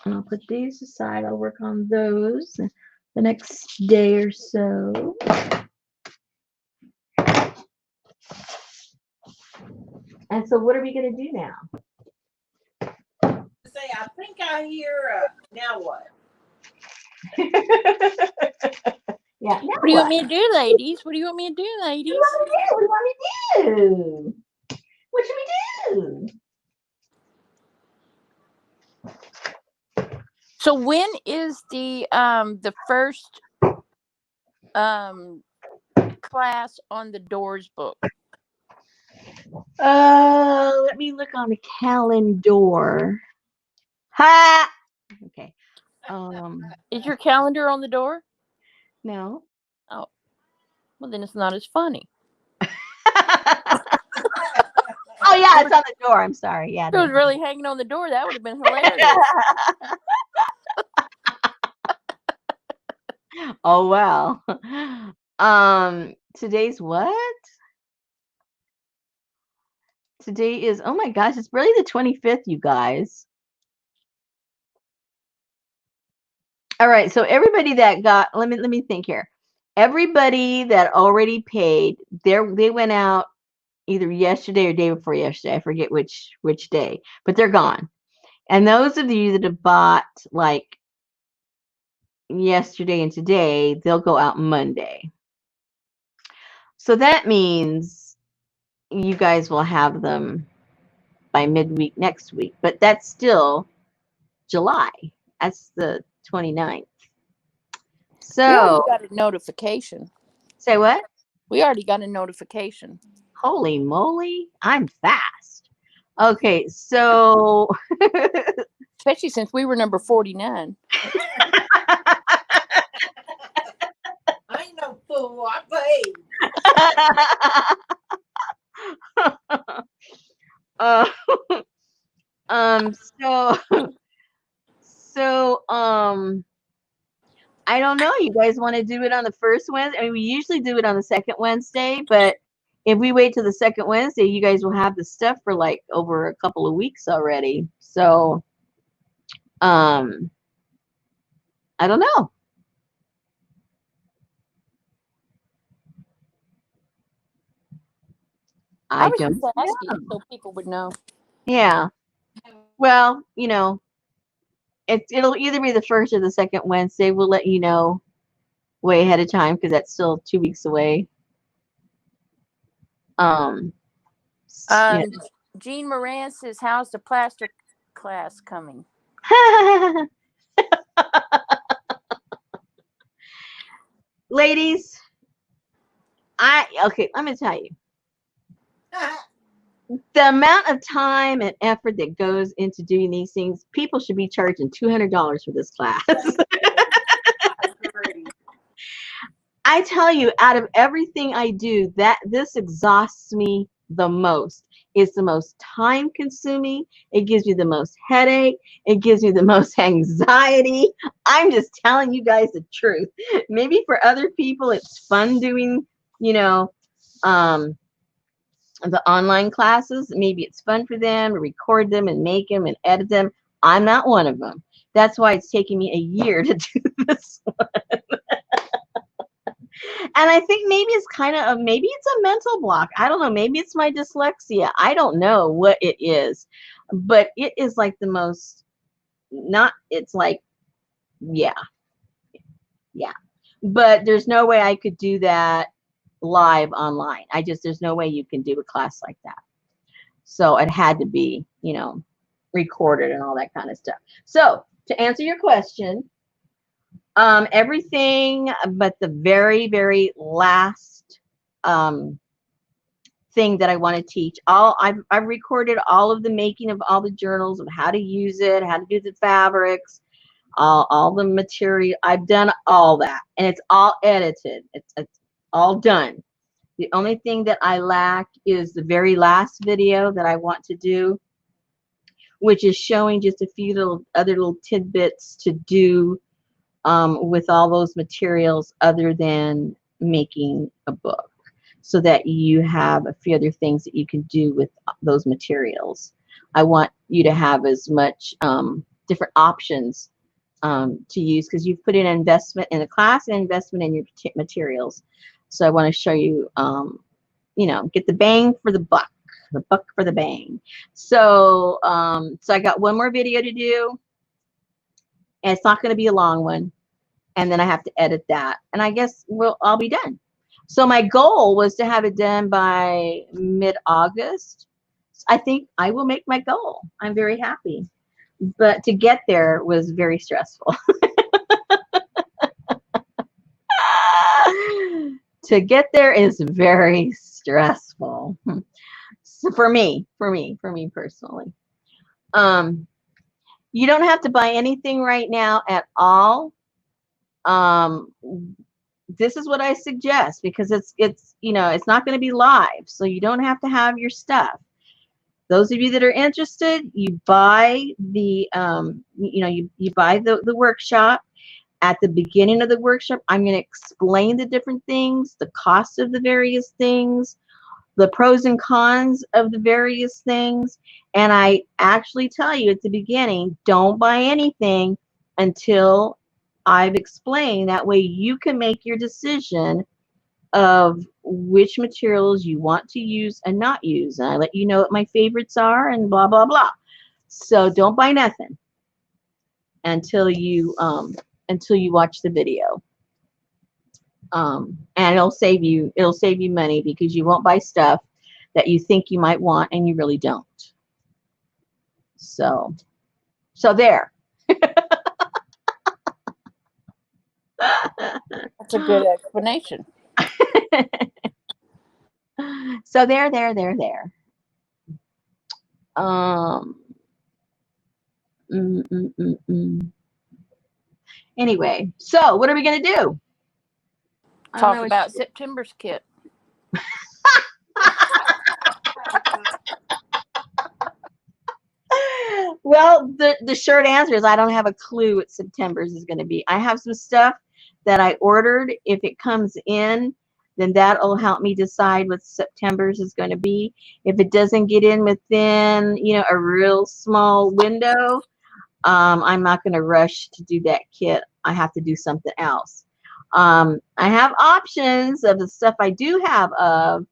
And I'll put these aside. I'll work on those the next day or so. And so what are we going to do now? Say, I think I hear, now what? Yeah. What do you want me to do, ladies? What do you want me to do, ladies? What do you want me to do? What should we do? So when is the first class on the Doors book? Let me look on the calendar. Ha! Okay. Is your calendar on the door? No. Oh, well then it's not as funny. Oh yeah, it's on the door. I'm sorry. Yeah. If it was really hanging on the door, that would have been hilarious. Oh well. Today's what? Today is, oh my gosh, it's really the 25th, you guys. All right, so everybody that got, let me think here. Everybody that already paid, they went out either yesterday or day before yesterday. I forget which day, but they're gone. And those of you that have bought like yesterday and today, they'll go out Monday. So that means you guys will have them by midweek next week, but that's still July. That's the 29th. We already So, got a notification. say what? We already got a notification. Holy moly, I'm fast. Okay, so Especially since we were number 49. I ain't no fool. I paid. So I don't know. You guys want to do it on the first Wednesday? I mean, we usually do it on the second Wednesday, but if we wait till the second Wednesday, you guys will have the stuff for like over a couple of weeks already. So, I don't know. I was don't just asking so people would know. Yeah. Well, it'll either be the first or the second Wednesday. We'll let you know way ahead of time because that's still 2 weeks away. Yeah. Jean Moran says, how's the plaster class coming? Ladies, okay, let me tell you. The amount of time and effort that goes into doing these things, people should be charging $200 for this class. I tell you, out of everything I do, this exhausts me the most. It's the most time consuming. It gives me the most headache. It gives me the most anxiety. I'm just telling you guys the truth. Maybe for other people, it's fun doing, the online classes. Maybe it's fun for them to record them and make them and edit them. I'm not one of them. That's why it's taking me a year to do this one. And I think maybe it's maybe it's a mental block. I don't know. Maybe it's my dyslexia. I don't know what it is, but it is like the most it's like, yeah. But there's no way I could do that live online. There's no way you can do a class like that. So it had to be, recorded and all that kind of stuff. So to answer your question, everything but the very, very last thing that I want to teach. I've recorded all of the making of all the journals of how to use it, how to do the fabrics, all the material. I've done all that, and it's all edited. It's all done. The only thing that I lack is the very last video that I want to do, which is showing just a few other little tidbits to do with all those materials other than making a book, so that you have a few other things that you can do with those materials. I want you to have as much different options to use, because you've put in an investment in a class and investment in your materials. So I want to show you, get the bang for the buck for the bang. So, so I got one more video to do, and it's not going to be a long one. And then I have to edit that, and I guess I'll be done. So my goal was to have it done by mid-August. I think I will make my goal. I'm very happy. but to get there was very stressful. To get there is very stressful. So for me personally. You don't have to buy anything right now at all. Um, this is what I suggest because it's it's not going to be live, so you don't have to have your stuff. Those of you that are interested, you buy the you buy the workshop. At the beginning of the workshop, I'm going to explain the different things, the cost of the various things, the pros and cons of the various things. And I actually tell you at the beginning, don't buy anything until I've explained. That way you can make your decision of which materials you want to use and not use. And I let you know what my favorites are and blah, blah, blah. So don't buy nothing until you watch the video. And it'll save you money because you won't buy stuff that you think you might want and you really don't. So there. That's a good explanation. So there. Anyway, so what are we gonna do? Talk about September's kit. Well, the short answer is I don't have a clue what September's is going to be. I have some stuff that I ordered. If it comes in, then that'll help me decide what September's is going to be. If it doesn't get in within, a real small window, I'm not going to rush to do that kit. I have to do something else. I have options of the stuff I do have of.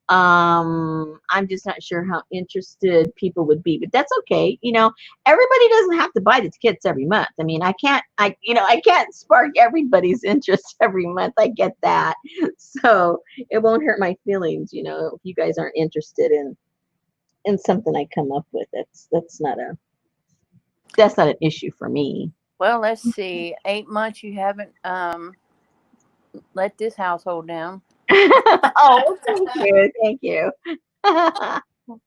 I'm just not sure how interested people would be, but that's okay. Everybody doesn't have to buy the kits every month. I mean, I can't spark everybody's interest every month. I get that. So it won't hurt my feelings, if you guys aren't interested in something I come up with. That's not an issue for me. Well, let's see. 8 months you haven't let this household down. Oh, thank you.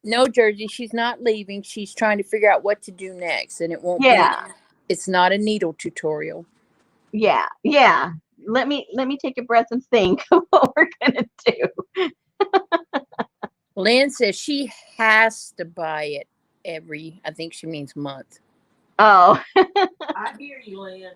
No, Jersey, she's not leaving. She's trying to figure out what to do next, and it won't Yeah. be. It's not a needle tutorial. Yeah. Let me take a breath and think of what we're gonna do. Lynn says she has to buy it every. I think she means month. Oh. I hear you, Lynn.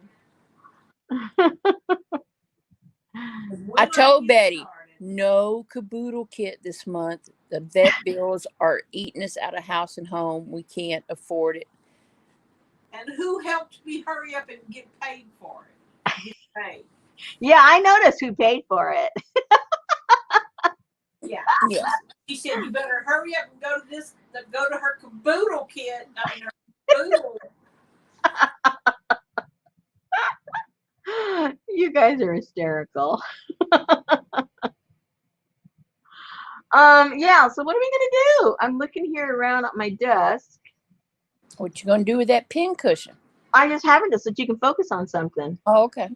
I told Betty, no caboodle kit this month. The vet bills are eating us out of house and home. We can't afford it. And who helped me hurry up and get paid for it? Get paid. Yeah, I noticed who paid for it. Yeah. Yeah. She said, "You better hurry up and go to her caboodle kit." I mean, her caboodle. You guys are hysterical. Yeah, so what are we gonna do? I'm looking here around at my desk. What you gonna do with that pin cushion? I just have it so that you can focus on something. Oh, okay.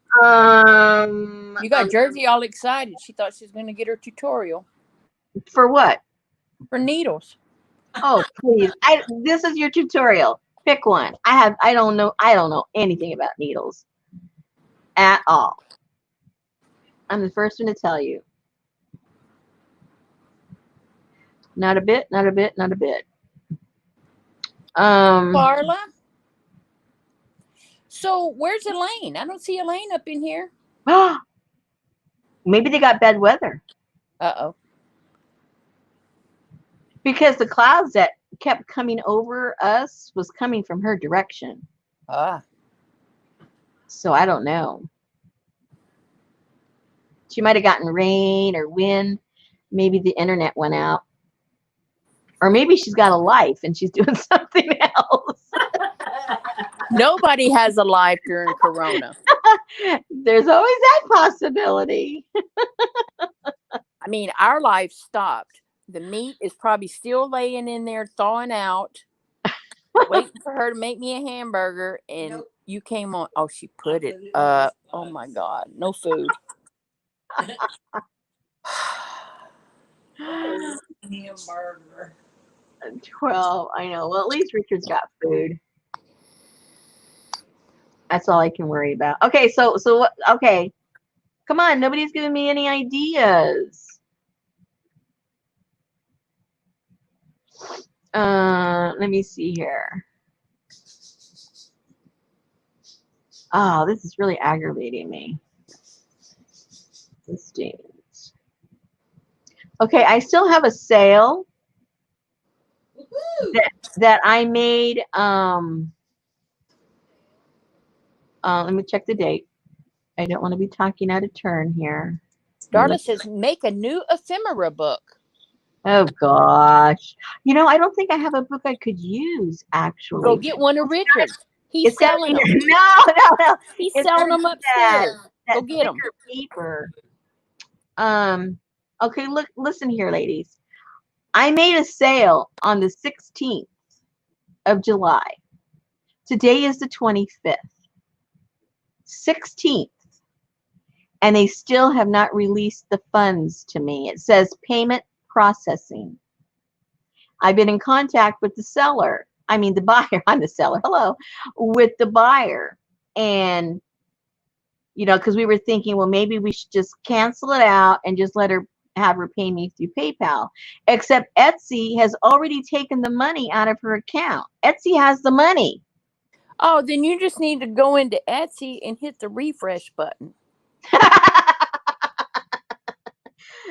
You got Jersey all excited. She thought she was gonna get her tutorial. For what? For needles. Oh, please. This is your tutorial. Pick one. I don't know anything about needles at all. I'm the first one to tell you. Not a bit. Carla? So where's Elaine? I don't see Elaine up in here. Maybe they got bad weather. Uh-oh. Because the clouds that kept coming over us was coming from her direction. So I don't know. She might have gotten rain or wind. Maybe the internet went out. Or maybe she's got a life and she's doing something else. Nobody has a life during Corona. There's always that possibility. I mean, our life stopped. The meat is probably still laying in there thawing out. waiting for her to make me a hamburger, and Nope. you came on. Oh, she put it put it in up. this Oh box. my God, no food. Hamburger. 12. I know. Well, at least Richard's got food. That's all I can worry about. Okay, so what? Okay, come on. Nobody's giving me any ideas. Let me see here. Oh, this is really aggravating me. Listings. Okay, I still have a sale Woohoo! that I made. Let me check the date. I don't want to be talking out of turn here. Darla says, make a new ephemera book. Oh gosh. You know, I don't think I have a book I could use actually. Go get one of Richard's. He's It says selling them. no. He's It selling says them upstairs. that Go get them. thicker paper. Okay, look, listen here, ladies. I made a sale on the 16th of July. Today is the 25th. 16th. And they still have not released the funds to me. It says payment processing. I've been in contact with the seller. I mean, the buyer. I'm the seller. Hello. With the buyer. And, you know, because we were thinking, well, maybe we should just cancel it out and just have her pay me through PayPal. Except Etsy has already taken the money out of her account. Etsy has the money. Oh, then you just need to go into Etsy and hit the refresh button.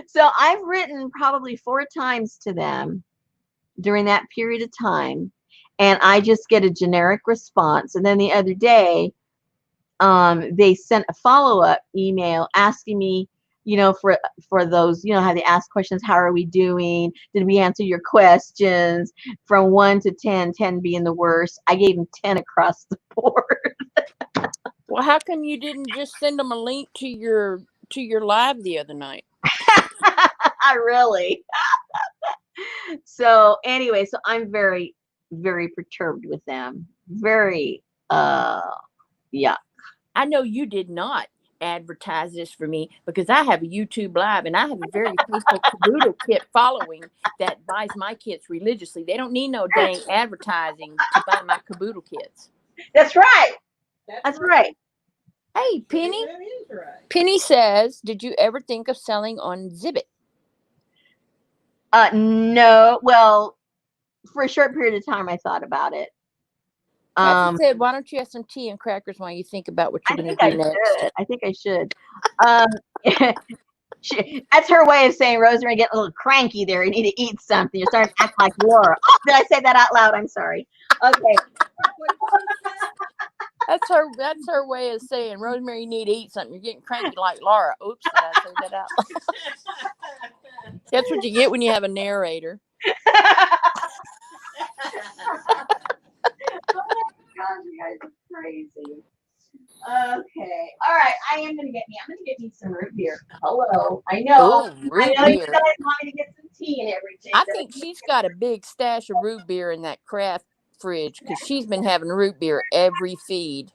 So I've written probably 4 times to them during that period of time, and I just get a generic response. And then the other day, they sent a follow-up email asking me, you know, for those, you know, how they ask questions, how are we doing? Did we answer your questions? From 1 to 10, 10 being the worst. I gave them 10 across the board. Well, how come you didn't just send them a link to your live the other night? Really. So anyway, so I'm very, very perturbed with them. Very, yeah. I know you did not advertise this for me because I have a YouTube live and I have a very faithful caboodle kit following that buys my kits religiously. They don't need no dang advertising to buy my caboodle kits. That's right. That's right. Hey, Penny. That is right. Penny says, did you ever think of selling on Zibbit? No. Well, for a short period of time, I thought about it. Kathy said, why don't you have some tea and crackers while you think about what you're going to do next? I think I should. That's her way of saying, Rosemary, getting a little cranky there. You need to eat something. You're starting to act like Laura. Oh, did I say that out loud? I'm sorry. Okay. That's her way of saying, Rosemary, you need to eat something. You're getting cranky like Laura. Oops, did I say that out loud? That's what you get when you have a narrator. Oh my gosh, you guys are crazy. Okay. All right. I'm gonna get me some root beer. Hello. I know. Ooh, root I know you beer. guys want me to get some tea and everything. I think she's got a big stash of root beer in that craft fridge because she's been having root beer every feed.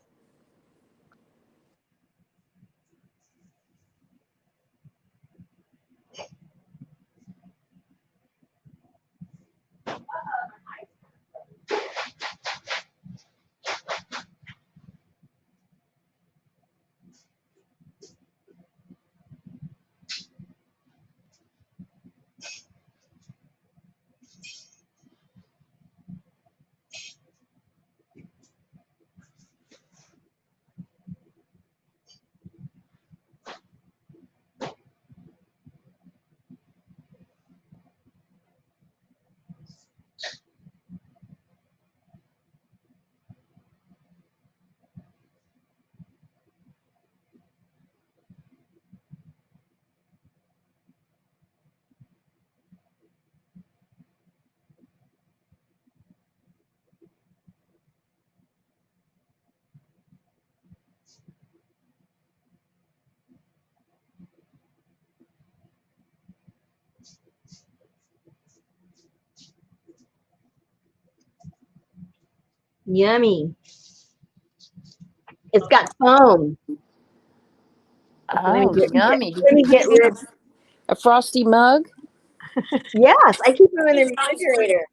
Yummy. It's got foam. Oh, yummy. Did Let me you get put it rid. in a frosty mug? Yes, I keep them in the refrigerator.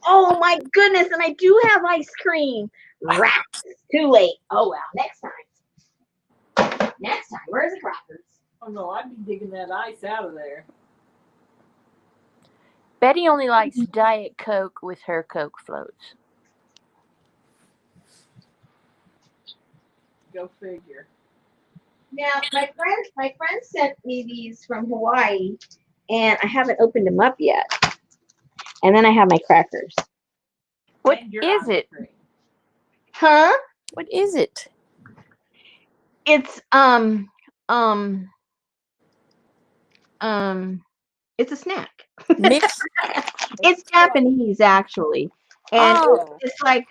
Oh my goodness, and I do have ice cream. Rats. Too late. Oh well, next time. Next time. Where's the crackers? Oh no, I'd be digging that ice out of there. Betty only likes Diet Coke with her Coke floats. Go figure. Now, my friend sent me these from Hawaii, and I haven't opened them up yet. And then I have my crackers. What And your is ice it? cream. Huh? What is it? It's it's a snack. Mix. It's Japanese actually. And Oh. it's like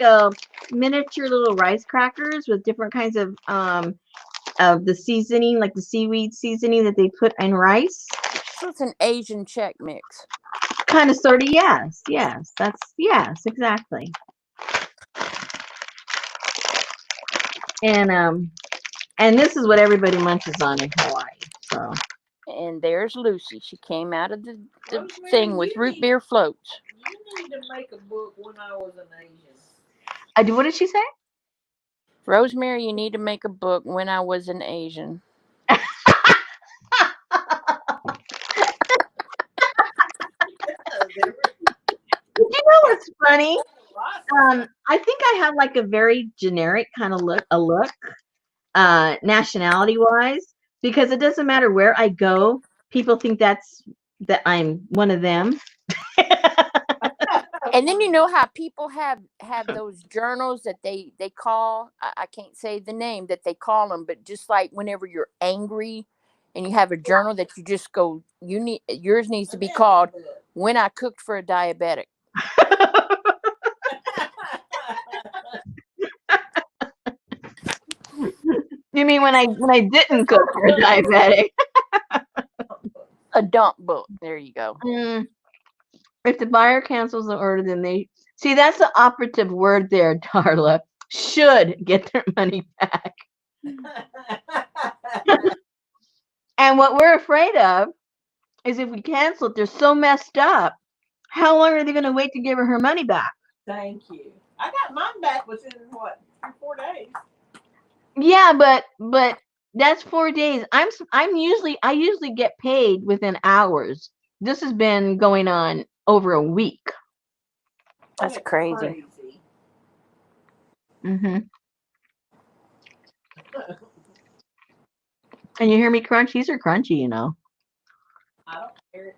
miniature little rice crackers with different kinds of the seasoning, like the seaweed seasoning that they put in rice. So it's an Asian Czech mix. Kind of sort of, yes. That's yes, exactly. And this is what everybody munches on in Hawaii. So And there's Lucy. She came out of the Rosemary, thing with root beer floats. You need to make a book when I was an Asian. what did she say? Rosemary, you need to make a book when I was an Asian. You know what's funny? I think I have like a very generic kind of look, nationality wise, because it doesn't matter where I go, people think that I'm one of them. And then you know how people have those journals that they call, I can't say the name that they call them, but just like whenever you're angry and you have a journal that you just go, yours needs to be called When I Cooked for a Diabetic. You mean when I didn't cook for a diabetic? A dump book. There you go. If the buyer cancels the order, then they see, that's the operative word there, Darla. Should get their money back. And what we're afraid of is if we cancel it, they're so messed up. How long are they going to wait to give her money back? Thank you. I got mine back within what, 4 days. Yeah, but that's 4 days. I usually get paid within hours. This has been going on over a week. That's crazy. Mm-hmm. And you hear me crunch? These are crunchy, you know. I don't care.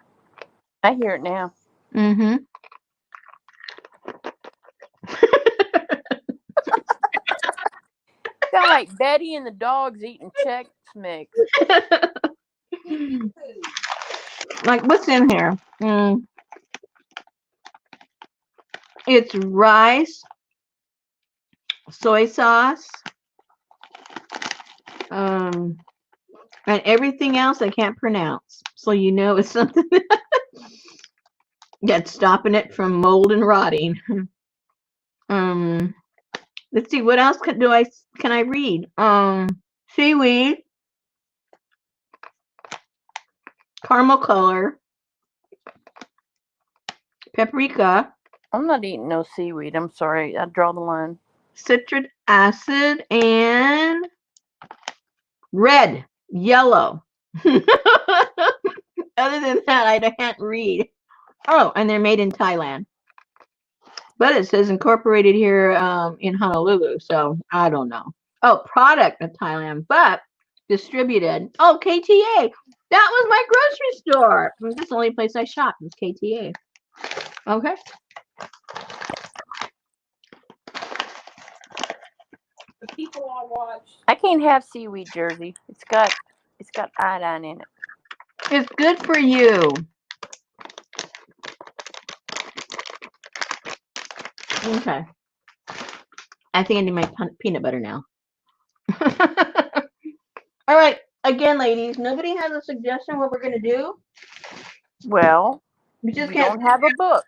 I hear it now. Mm-hmm. Sound like Betty and the dogs eating Chex Mix. Like, what's in here? It's rice, soy sauce, and everything else I can't pronounce. So you know it's something that's stopping it from mold and rotting. Let's see, what else can I read? Seaweed, caramel color, paprika. I'm not eating no seaweed. I'm sorry. I draw the line. Citric acid, and red, yellow. Other than that, I can't read. Oh, and they're made in Thailand. But it says incorporated here in Honolulu, so I don't know. Oh, product of Thailand, but distributed. Oh, KTA. That was my grocery store. That's the only place I shop is KTA. Okay. The people I watch. I can't have seaweed, Jersey. It's got iodine in it. It's good for you. Okay. I think I need my peanut butter now. All right. Again, ladies, nobody has a suggestion what we're going to do? Well, We just we can't. don't have a book.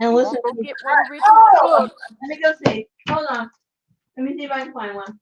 and You listen won't to go me. get one of Richard's Oh, books. let me go see. Hold on. Let me see if I can find one.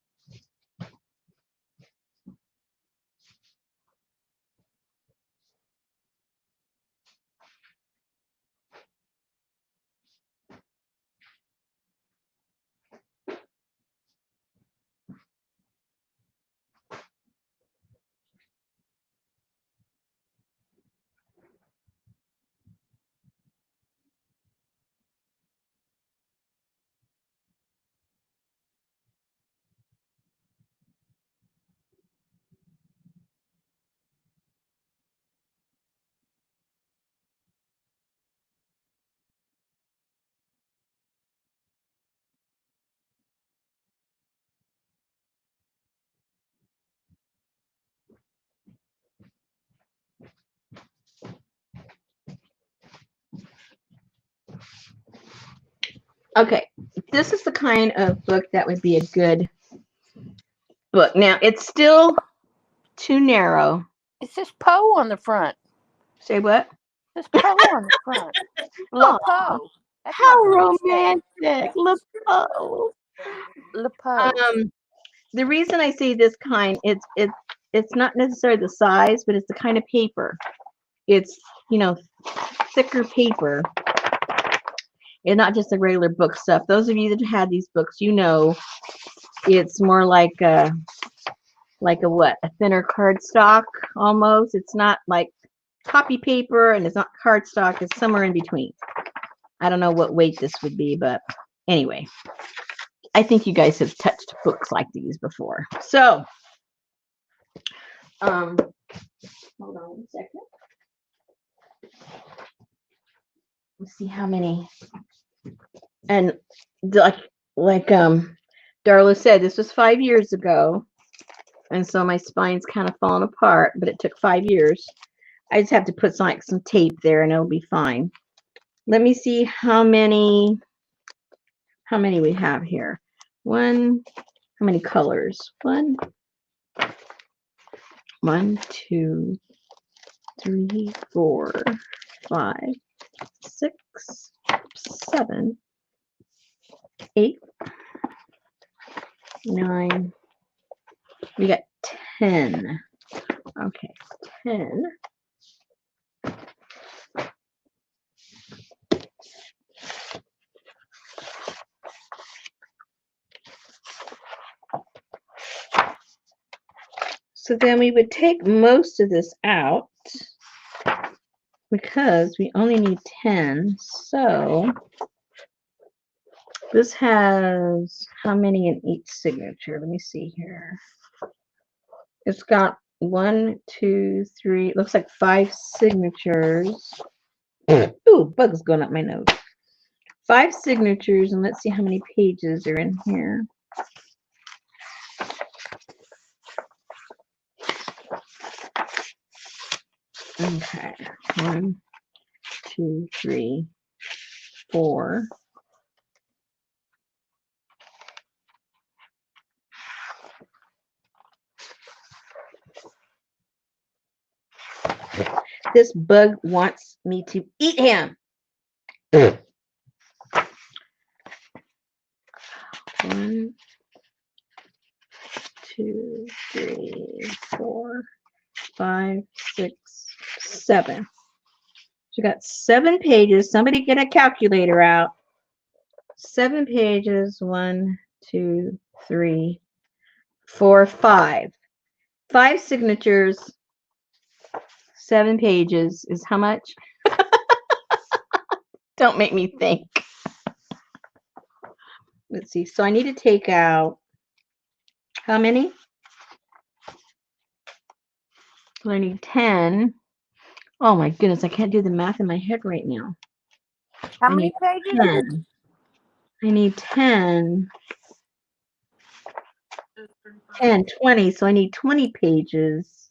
Okay, this is the kind of book that would be a good book. Now, it's still too narrow. It says Poe on the front. Say what? It says Poe on the front. Le Aw, Poe. That's how my book's name. romantic. Look. Oh. Le Poe. The reason I say this kind, it's not necessarily the size, but it's the kind of paper. It's, thicker paper. And not just the regular book stuff. Those of you that had these books, it's more like a what? A thinner cardstock almost. It's not like copy paper and it's not cardstock. It's somewhere in between. I don't know what weight this would be, but anyway, I think you guys have touched books like these before. So, hold on one second. Let's see how many. And like Darla said, this was 5 years ago, and so my spine's kind of falling apart. But it took 5 years. I just have to put some tape there, and it'll be fine. Let me see how many we have here. How many colors? One, 2, 3, 4, 5, 6, 7, 8, 9. We got 10. Okay, 10. So then we would take most of this out because we only need 10. So this has how many in each signature? Let me see here. It's got 1, 2, 3, looks like 5 signatures. Ooh, bug's going up my nose. 5 signatures, and let's see how many pages are in here. Okay, 1, 2, 3, 4. This bug wants me to eat him. 1, 2, 3, 4, 5, 6, 7. So you got 7 pages. Somebody get a calculator out. 7 pages. 1, 2, 3, 4, 5. 5 signatures. 7 pages is how much? Don't make me think. Let's see. So I need to take out how many? Well, I need 10. Oh my goodness, I can't do the math in my head right now. How many pages? 10. I need 10. 10, 20. So I need 20 pages.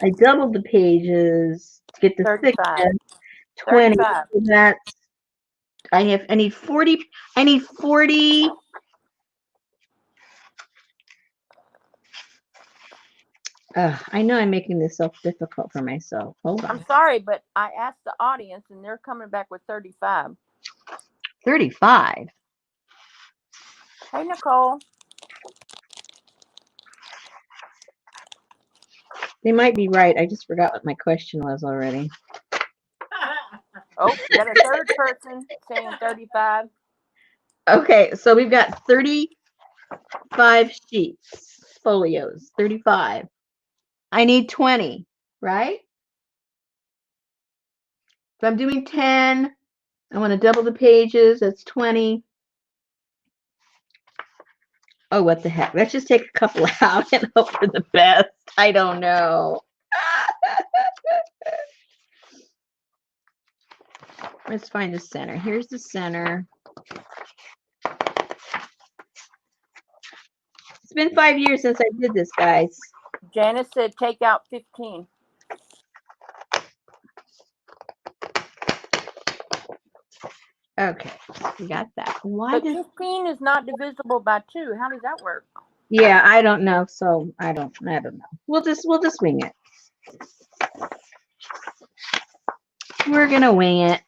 I doubled the pages to get the 35. thickness. 20. 35. So that's I need 40. I need 40. I know I'm making this so difficult for myself. Hold on. I'm sorry, but I asked the audience, and they're coming back with 35. 35. Hey, Nicole. They might be right. I just forgot what my question was already. Oh, you got a third person saying 35. Okay, so we've got 35 sheets, folios, 35. I need 20, right? If I'm doing 10, I want to double the pages. That's 20. Oh, what the heck? Let's just take a couple out and hope for the best. I don't know. Let's find the center. Here's the center. It's been 5 years since I did this, guys. Janice said take out 15. Okay, we got that. Why But does 15 is not divisible by 2. How does that work? Yeah, I don't know. So I don't know. We'll just wing it. We're gonna wing it.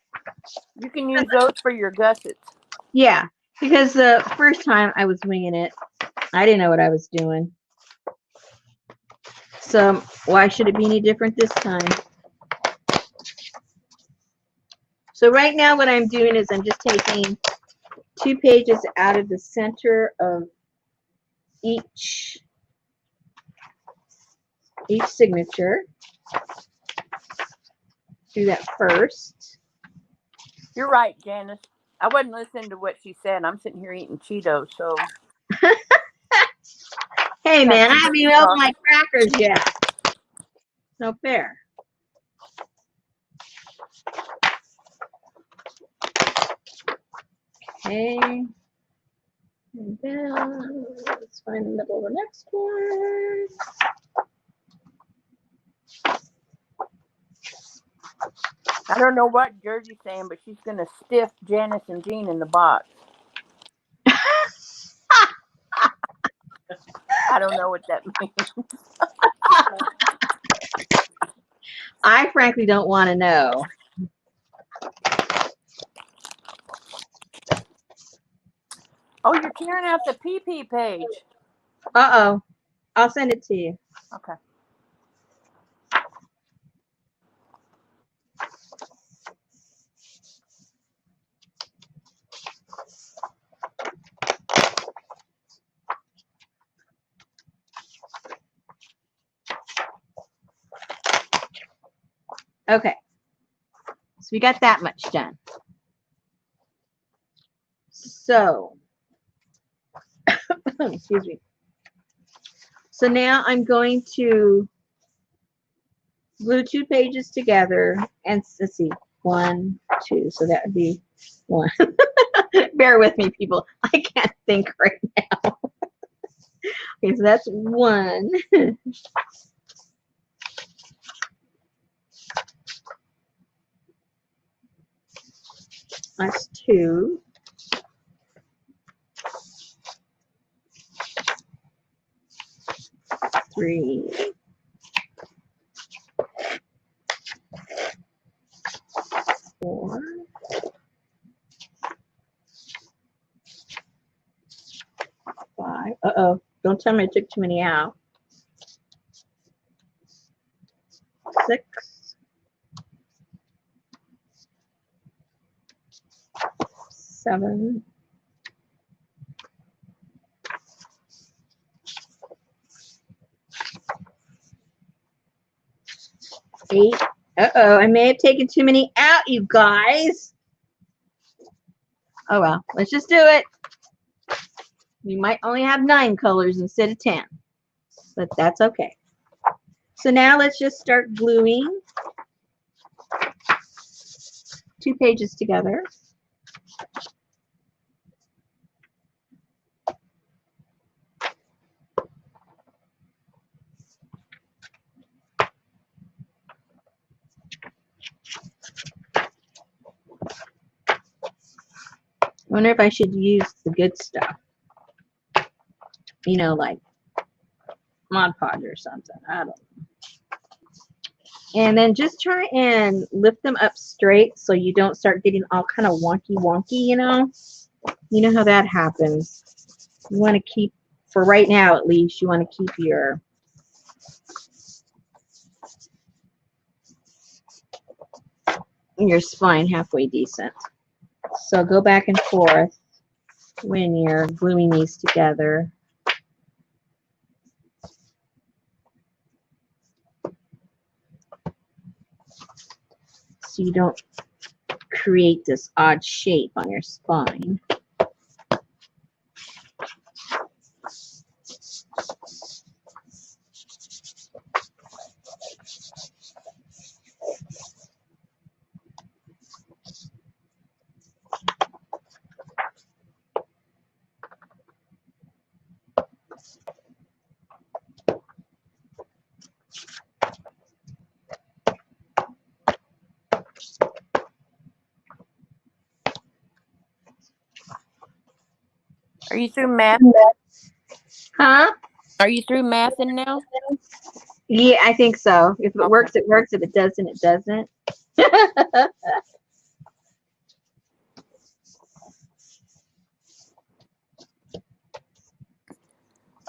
You can use those for your gussets. Yeah, because the first time I was winging it, I didn't know what I was doing. So why should it be any different this time? So right now what I'm doing is I'm just taking 2 pages out of the center of each signature. Do that first. You're right, Janice. I wasn't listening to what she said. I'm sitting here eating Cheetos, so. Hey man, I haven't even opened my crackers yet. No fair. Okay. And then let's find the middle of the next one. I don't know what Jersey's saying, but she's going to stiff Janice and Jean in the box. I don't know what that means. I frankly don't want to know. Oh, you're tearing out the PP page. Uh-oh. I'll send it to you. Okay. Okay. So we got that much done. So, excuse me. So now I'm going to glue 2 pages together and let's see, 1, 2. So that would be 1. Bear with me, people. I can't think right now. Okay, so that's 1. That's 2. 3. 4. 5. Uh-oh. Don't tell me I took too many out. 6. 7. 8. Uh-oh, I may have taken too many out, you guys. Oh well, let's just do it. We might only have 9 colors instead of 10, but that's okay. So now let's just start gluing 2 pages together. I wonder if I should use the good stuff. You know, like Mod Podge or something. I don't know. And then just try and lift them up straight so you don't start getting all kind of wonky, you know? You know how that happens. You want to keep, for right now at least, you want to keep your spine halfway decent. So go back and forth when you're gluing these together. So you don't create this odd shape on your spine. Are you through math? Huh? Are you through mathing now? Yeah, I think so. If it Okay. works, it works. If it doesn't, it doesn't.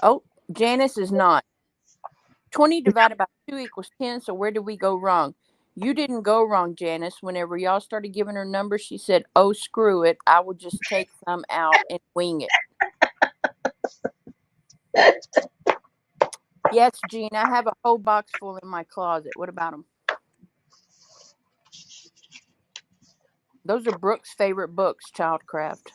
Oh, Janice is not. 20 divided by 2 equals 10. So where did we go wrong? You didn't go wrong, Janice. Whenever y'all started giving her numbers, she said, "Oh, screw it. I will just take some out and wing it." Yes, Jean, I have a whole box full in my closet. What about them? Those are Brooke's favorite books, Childcraft.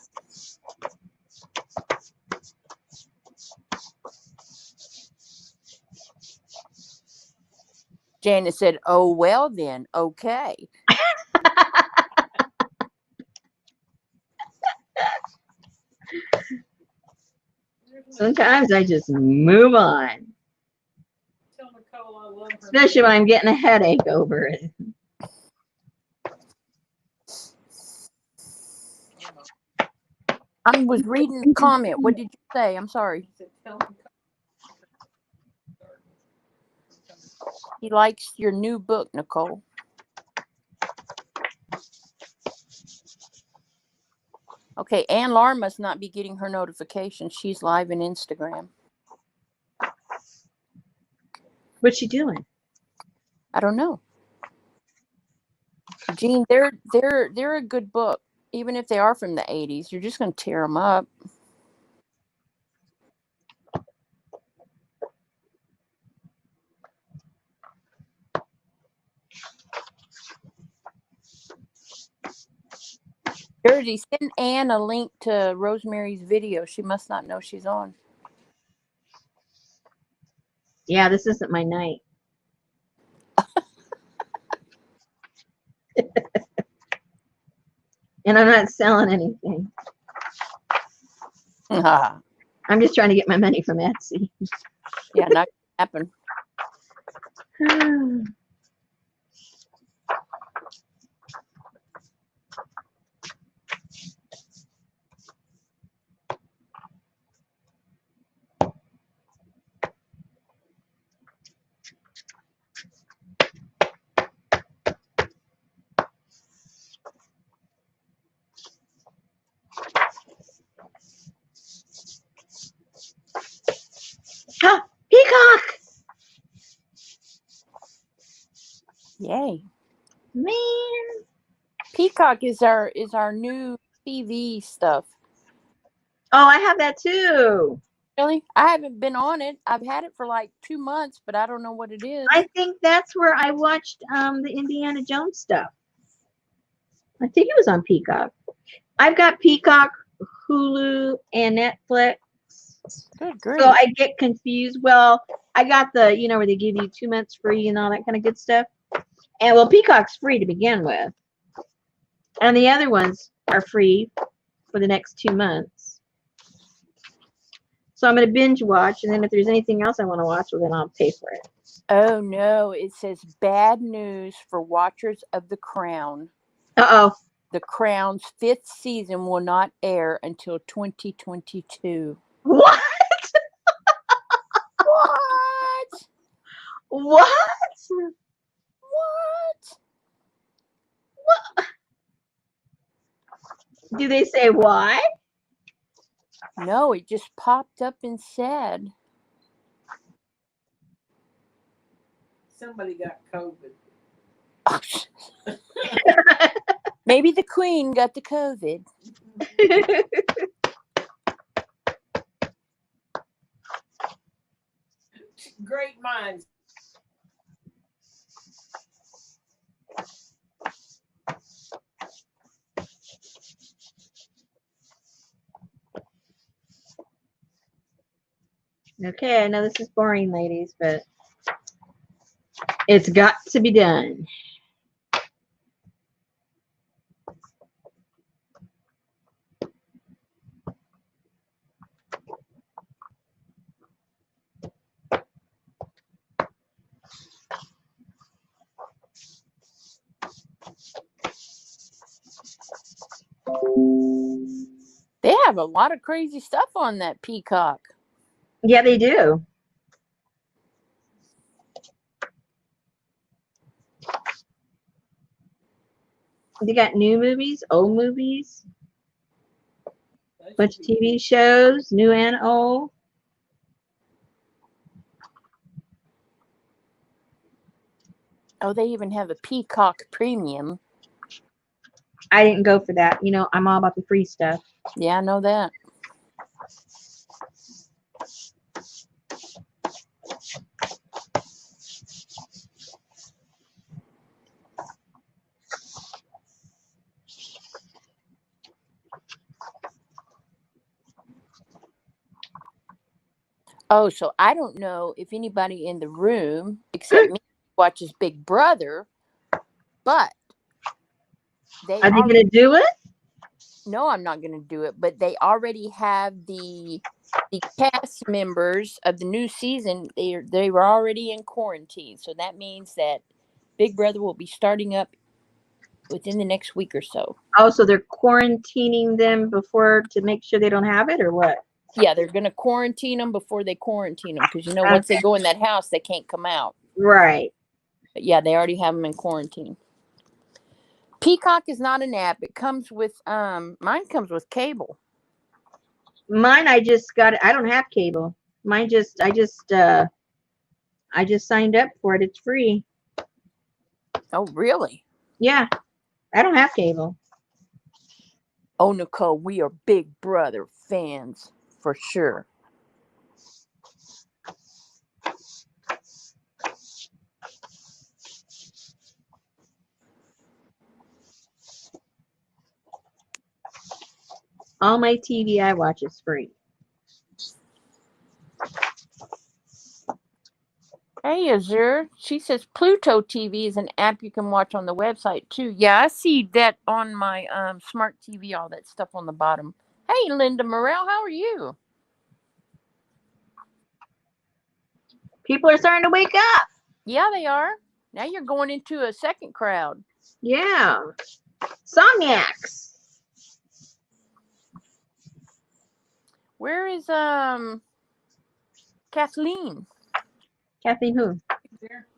Janice said, "Oh, well then, okay." Sometimes I just move on. Tell Nicole I love her. Especially when I'm getting a headache over it. I was reading the comment. What did you say? I'm sorry. He said, tell Nicole. He likes your new book, Nicole. Okay, Ann Laura must not be getting her notifications. She's live in Instagram. What's she doing? I don't know. Jean, they're a good book. Even if they are from the 80s, you're just going to tear them up. Jersey, send Ann a link to Rosemary's video. She must not know she's on. Yeah, this isn't my night. And I'm not selling anything. Yeah, I'm just trying to get my money from Etsy. not going to happen. Oh, Peacock! Yay. Man. Peacock is our new TV stuff. Oh, I have that too. Really? I haven't been on it. I've had it for like 2 months, but I don't know what it is. I think that's where I watched the Indiana Jones stuff. I think it was on Peacock. I've got Peacock, Hulu, and Netflix. Good grief. So I get confused. Well, I got the, where they give you 2 months free and all that kind of good stuff. And well, Peacock's free to begin with. And the other ones are free for the next 2 months. So I'm going to binge watch. And then if there's anything else I want to watch, well, then I'll pay for it. Oh, no. It says bad news for watchers of The Crown. Uh-oh. The Crown's 5th season will not air until 2022. What? What? What? What? Do they say why? No, it just popped up and said. Somebody got COVID. Maybe the queen got the COVID. Great minds. Okay, I know this is boring, ladies, but it's got to be done. They have a lot of crazy stuff on that Peacock. Yeah, they do. They got new movies, old movies, bunch of TV shows, new and old. Oh, they even have a Peacock Premium. I didn't go for that. You know, I'm all about the free stuff. Yeah, I know that. Oh, so I don't know if anybody in the room except me watches Big Brother, but they Are they going to do it? No, I'm not going to do it, but they already have the cast members of the new season. They were already in quarantine, so that means that Big Brother will be starting up within the next week or so. Oh, so they're quarantining them before to make sure they don't have it, or what? Yeah, they're going to quarantine them before they quarantine them because, you know, once they go in that house, they can't come out. Right. But yeah, they already have them in quarantine. Peacock is not an app. It comes with mine comes with cable. Mine, I just got it. I don't have cable. Mine I just signed up for it. It's free. Oh, really? Yeah. I don't have cable. Oh, Nicole, we are Big Brother fans for sure. All my TV I watch is free. Hey, Azure. She says Pluto TV is an app you can watch on the website too. Yeah, I see that on my smart TV, all that stuff on the bottom. Hey, Linda Morel, how are you? People are starting to wake up. Yeah, they are. Now you're going into a second crowd. Yeah. Somniacs. Where is Kathleen? Kathleen who?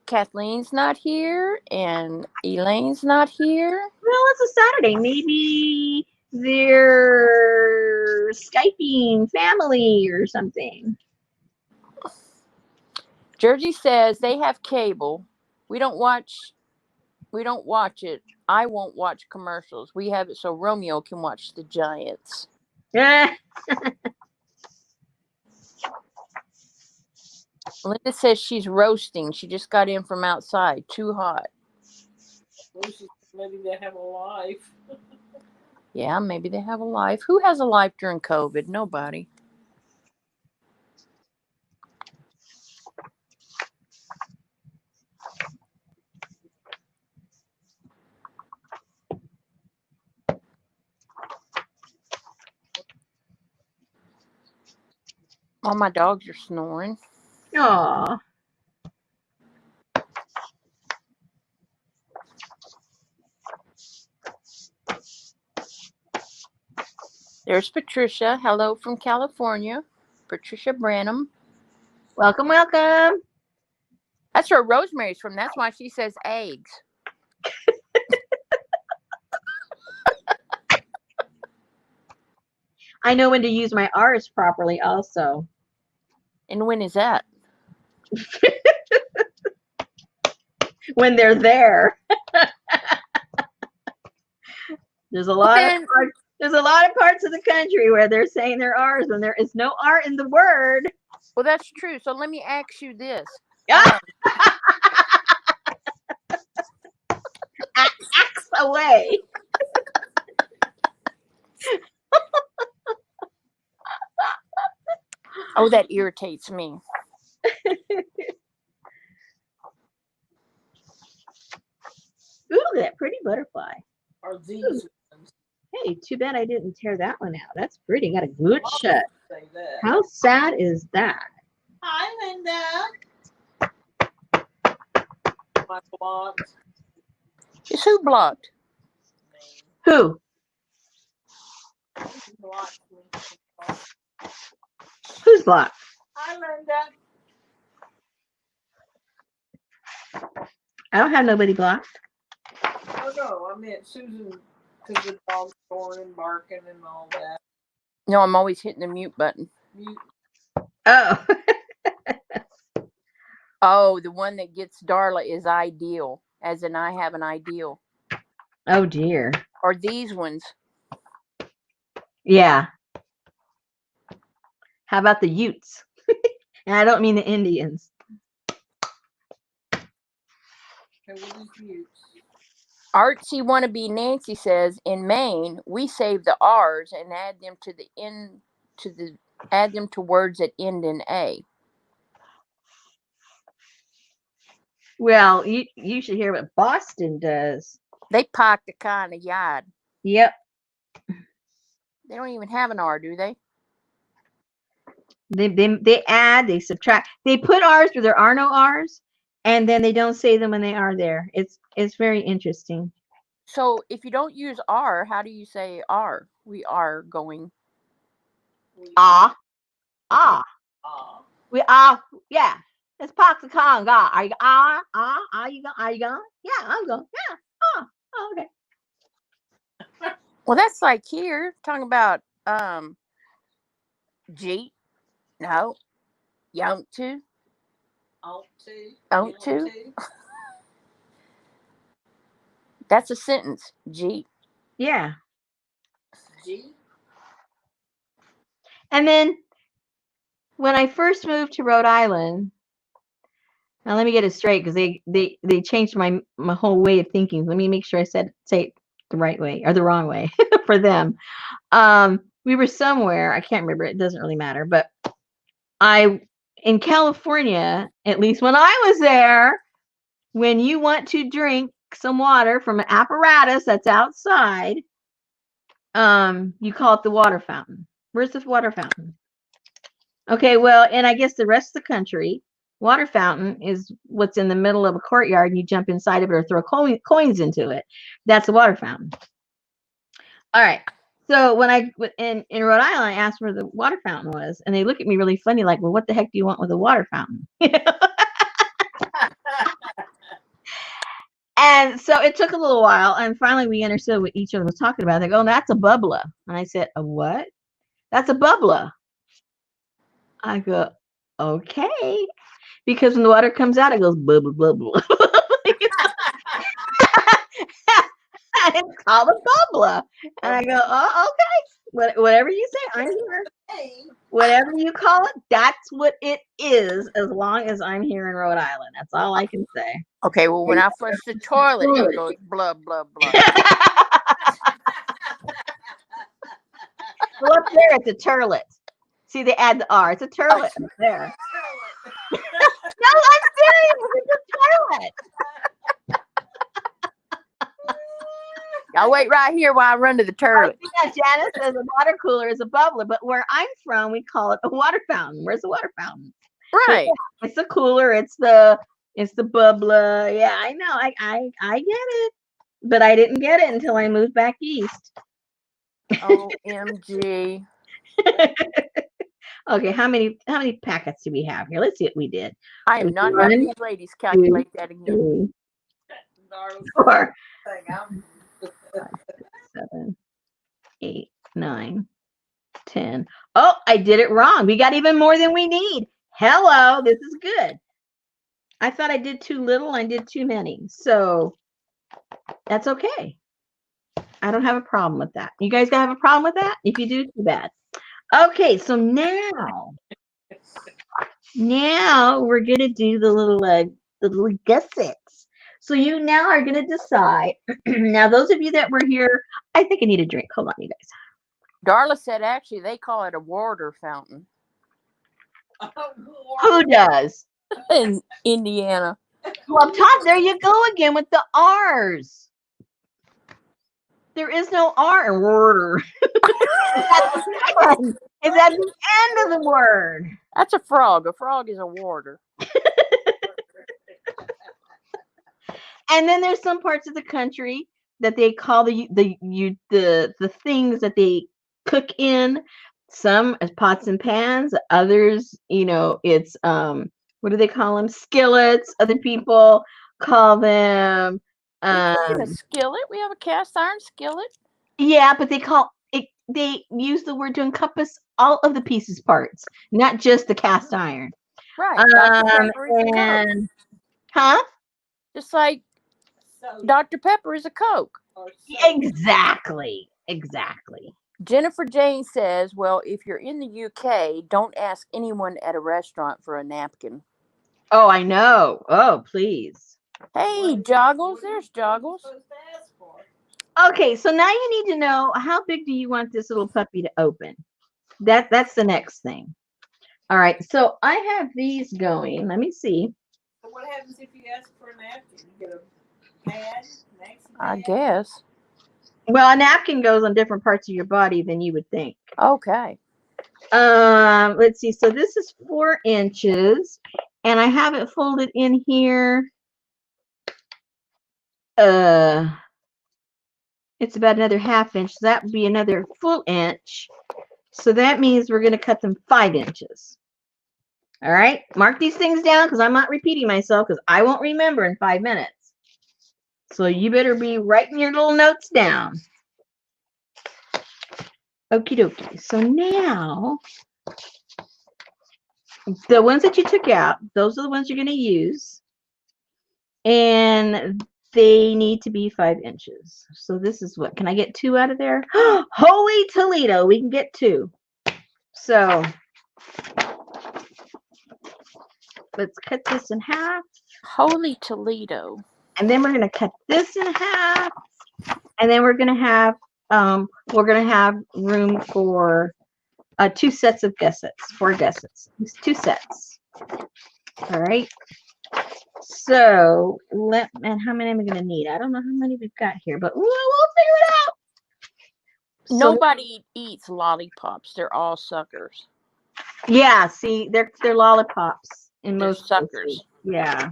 Kathleen's not here and Elaine's not here. Well, it's a Saturday. Maybe they're Skyping family or something. Jersey says they have cable. We don't watch it. I won't watch commercials. We have it so Romeo can watch the Giants. Yeah. Linda says she's roasting. She just got in from outside. Too hot. Maybe they have a life. Yeah, maybe they have a life. Who has a life during COVID? Nobody. All my dogs are snoring. Aw. There's Patricia. Hello from California. Patricia Branham. Welcome, welcome. That's where Rosemary's from. That's why she says eggs. I know when to use my R's properly also. And when is that? When they're there. There's a lot of parts of the country where they're saying their R's when there is no R in the word. Well, that's true. So let me ask you this. Axe away. Oh, that irritates me. Ooh, that pretty butterfly. Are these ones? Hey, too bad I didn't tear that one out. That's pretty. Got a good I'll shut. say that. How sad is that? Hi, Linda. My blocked. It's who blocked? Who? Blocked me. Who's blocked? Hi, Linda. I don't have nobody blocked. Oh no, I meant Susan, because the dog's snoring and barking and all that. No, I'm always hitting the mute button. Mute. Oh. Oh, the one that gets Darla is ideal, as in I have an ideal. Oh dear. Or these ones. Yeah. How about the Utes? And I don't mean the Indians. Okay, what is mute? Artsy wannabe Nancy says in Maine we save the R's and add them to the end add them to words that end in A. Well, you should hear what Boston does. They park the car in the yard. Yep. They don't even have an R, do they? They add, they subtract. They put R's where there are no R's, and then they don't say them when they are there. It's very interesting. So if you don't use R, how do you say R? We are going. Ah. Ah. We are, yeah. Let's park the car and go. Are you are you going? Are you going? Yeah, I'm going. Yeah. Oh, okay. Well, that's like here talking about G. No. Young to. Out to. Out to. That's a sentence. G. Yeah. G. And then when I first moved to Rhode Island, now let me get it straight because they changed my whole way of thinking. Let me make sure I say it the right way or the wrong way for them. We were somewhere, I can't remember, it doesn't really matter, but in California, at least when I was there, when you want to drink some water from an apparatus that's outside, you call it the water fountain. Where's this water fountain? Okay, well, and I guess the rest of the country, water fountain is what's in the middle of a courtyard and you jump inside of it or throw coins into it. That's a water fountain. All right. So when I in Rhode Island, I asked where the water fountain was, and they look at me really funny, like, "Well, what the heck do you want with a water fountain?" And so it took a little while, and finally we understood what each other was talking about. They go, "Oh, that's a bubbler," and I said, "A what?" "That's a bubbler." I go, "Okay," because when the water comes out, it goes bubble bubble. It's called a bubbler, and I go, "Oh, okay. Whatever you say, I'm here. Whatever you call it, that's what it is. As long as I'm here in Rhode Island, that's all I can say." Okay, well, when I flush the toilet, it goes blah blah blah. Well, up there, it's a turlet. See, they add the R. It's a turlet up there. No, I'm serious. It's a turlet. I'll wait right here while I run to the turlet. Yeah, Janice says a water cooler is a bubbler, but where I'm from, we call it a water fountain. Where's the water fountain? Right. So it's the cooler. It's the bubbler. Yeah, I know. I get it, but I didn't get it until I moved back east. OMG. Okay, how many packets do we have here? Let's see what we did. I am not having One, these ladies calculate that again. 2, Darla's 4, thing, I'm 7, 8, 9, 10. Oh, I did it wrong. We got even more than we need. Hello, this is good. I thought I did too little. I did too many. So that's okay. I don't have a problem with that. You guys gonna have a problem with that? If you do, too bad. Okay, so now we're gonna do the little gussets. So you now are gonna decide. Now, those of you that were here, I think I need a drink. Hold on, you guys. Darla said actually they call it a water fountain Who does? in Indiana. Well, Todd, there you go again with the R's. There is no R in water. It's at the end of the word. That's a frog. A frog is a water. And then there's some parts of the country that they call the things that they cook in. Some as pots and pans. Others, it's what do they call them? Skillets. Other people call them We have a skillet. We have a cast iron skillet. yeah, but they call it. They use the word to encompass all of the pieces parts, not just the cast iron. Right. Dr. Pepper is a Coke. And huh? Just like Dr. Pepper is a Coke. Exactly. Jennifer Jane says, well, if you're in the UK, don't ask anyone at a restaurant for a napkin. Oh, I know. Oh, please. Hey, Joggles. There's Joggles. Okay, so now you need to know, how big do you want this little puppy to open? That's the next thing. All right, so I have these going. Let me see. So what happens if you ask for a napkin? You get a pad? I guess. Well, a napkin goes on different parts of your body than you would think. Okay. Let's see. So this is 4 inches, and I have it folded in here. It's about another 1/2 inch. So that would be another full inch. So that means we're going to cut them 5 inches. All right. Mark these things down because I'm not repeating myself because I won't remember in 5 minutes. So you better be writing your little notes down. Okie dokie. So now, the ones that you took out, those are the ones you're going to use. And they need to be 5 inches. So this is what, can I get 2 out of there? Holy Toledo, we can get 2. So let's cut this in half. Holy Toledo. And then we're going to cut this in half. And then we're going to have room for 2 sets of gussets, 4 gussets, 2 sets. All right. So and how many am I going to need? I don't know how many we've got here, but we'll figure it out. Nobody eats lollipops. They're all suckers. Yeah, see, they're lollipops in They're most suckers. places. Yeah.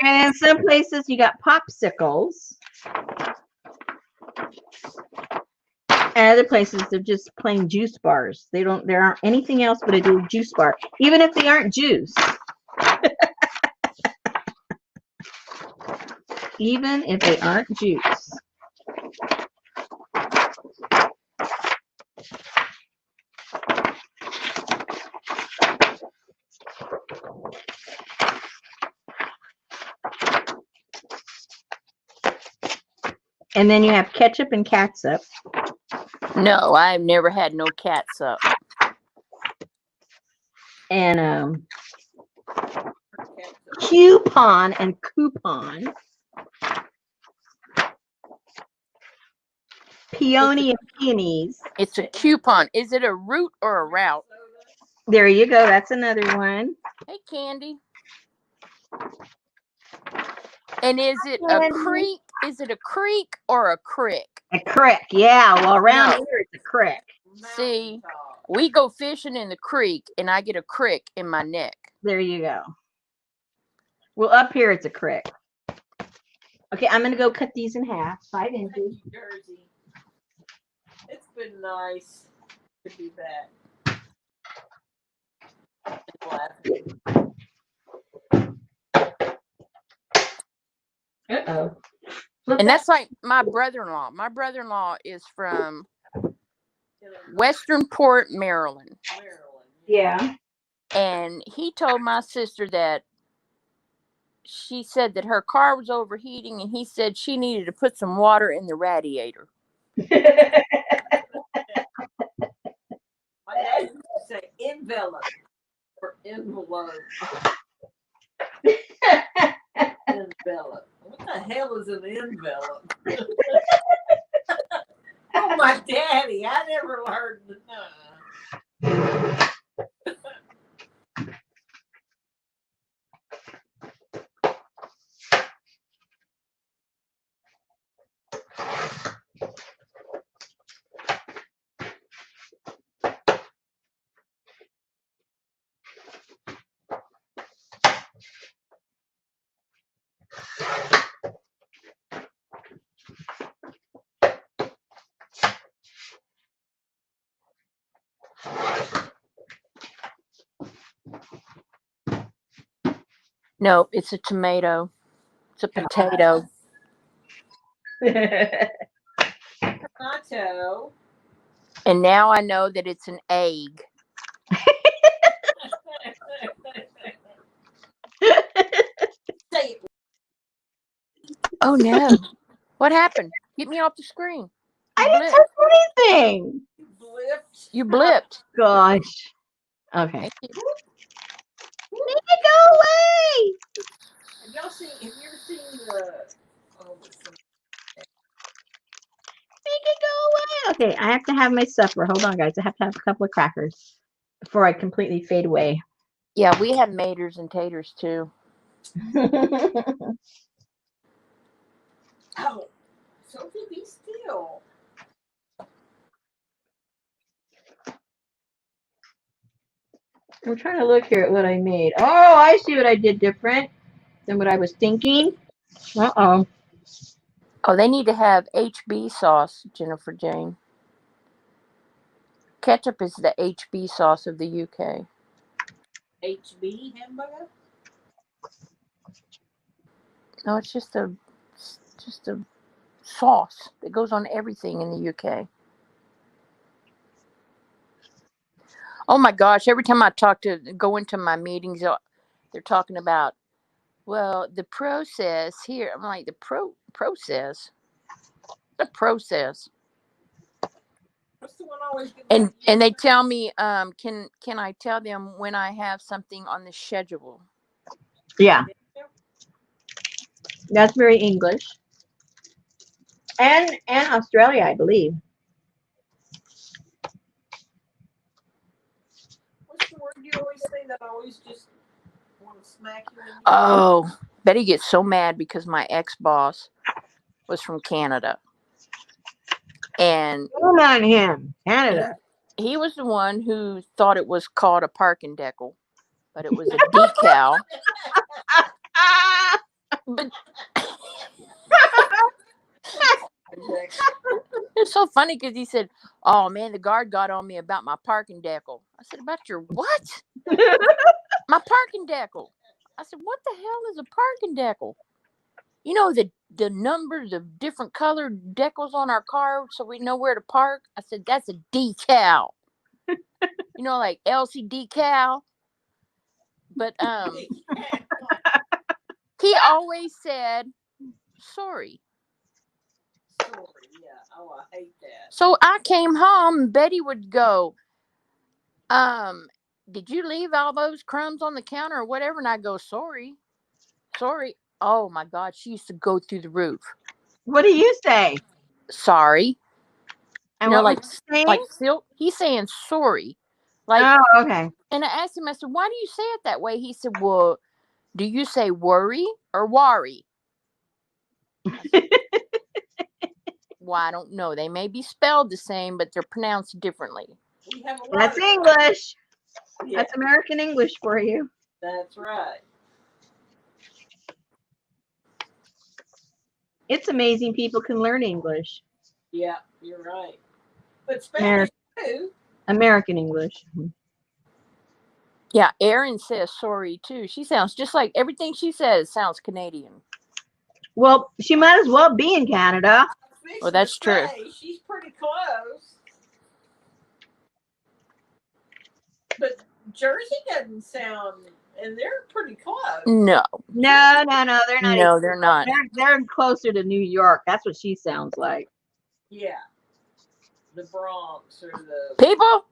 And in some places you got popsicles. And other places they're just plain juice bars. There aren't anything else but a juice bar, even if they aren't juice. Even if they aren't juice. And then you have ketchup and catsup. No, I've never had no catsup. And coupon and coupon. Peony and peonies. It's a coupon. Is it a root or a route? There you go. That's another one. Hey, Candy. And is it a creek? Is it a creek or a crick? A crick. Yeah. Well, around here it's a crick. See, we go fishing in the creek, and I get a crick in my neck. There you go. Well, up here it's a crick. Okay, I'm going to go cut these in half, 5 inches. It's been nice to be back. Uh-oh. And that's like my brother-in-law. My brother-in-law is from Westernport, Maryland. Yeah. And he told my sister that she said that her car was overheating, and he said she needed to put some water in the radiator. My dad used to say envelope or envelope. Envelope. What the hell is an envelope? Oh, my daddy. I never heard the. No, it's a tomato. It's a potato. Tomato. And now I know that it's an egg. Say it. Oh no. What happened? Get me off the screen. I didn't touch anything. Blipped. You blipped. Gosh. Okay. Thank you. Make it go away. Have you ever seen the? Oh, Make it go away. Okay, I have to have my supper. Hold on, guys. I have to have a couple of crackers before I completely fade away. Yeah, we have maters and taters too. Oh, Sophie, be still. I'm trying to look here at what I made. Oh, I see what I did different than what I was thinking. Uh-oh. Oh, they need to have HB sauce, Jennifer Jane. Ketchup is the HB sauce of the UK. HB hamburger? No, it's just a sauce that goes on everything in the UK. Oh my gosh, every time I go into my meetings, they're talking about, well, the process here. I'm like, the process? The process. What's the one always get And they tell me, can I tell them when I have something on the schedule? Yeah. That's very English. And Australia, I believe. What's the word you always say that I always just want to smack you in? Oh, Betty gets so mad because my ex-boss was from Canada. And come on him, Canada. He was the one who thought it was called a parking decal, but it was a decal. But it's so funny because he said, "Oh man, the guard got on me about my parking decal." I said, "About your what?" My parking decal. I said, "What the hell is a parking decal?" You know the numbers of different colored decals on our car so we know where to park? I said, "That's a decal." You know, like Elsie decal. But he always said sorry. Sorry, yeah. Oh, I hate that. So I came home and Betty would go, did you leave all those crumbs on the counter or whatever? And I go, sorry. Oh my God, she used to go through the roof. What do you say? Sorry. And you know, what was he saying? like Silk, he's saying sorry. Like, oh, okay. And I asked him, I said, why do you say it that way? He said, well, do you say worry or worry? Well, I don't know. They may be spelled the same, but they're pronounced differently. That's English. Yeah. That's American English for you. That's right. It's amazing people can learn English. Yeah, you're right. But Spanish too. American English. Yeah, Erin says sorry too. She sounds just like everything she says sounds Canadian. Well, she might as well be in Canada. Well, that's true. She's pretty close. But Jersey doesn't sound, and they're pretty close. No. No, they're not. No, they're not. They're closer to New York. That's what she sounds like. Yeah. The Bronx or the People?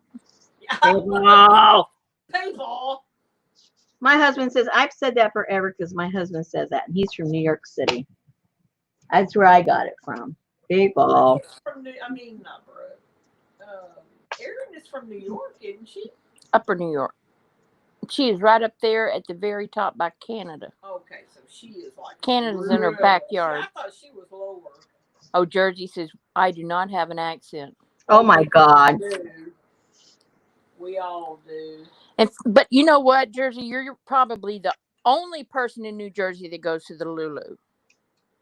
Wow. People. My husband says, I've said that forever because my husband says that, and he's from New York City. That's where I got it from. People. From not Brooke. Erin is from New York, isn't she? Upper New York. She is right up there at the very top by Canada. Okay, so she is like Canada's in her backyard. I thought she was lower. Oh, Jersey says, I do not have an accent. Oh my God. We all do. But you know what, Jersey? You're probably the only person in New Jersey that goes to the Lulu.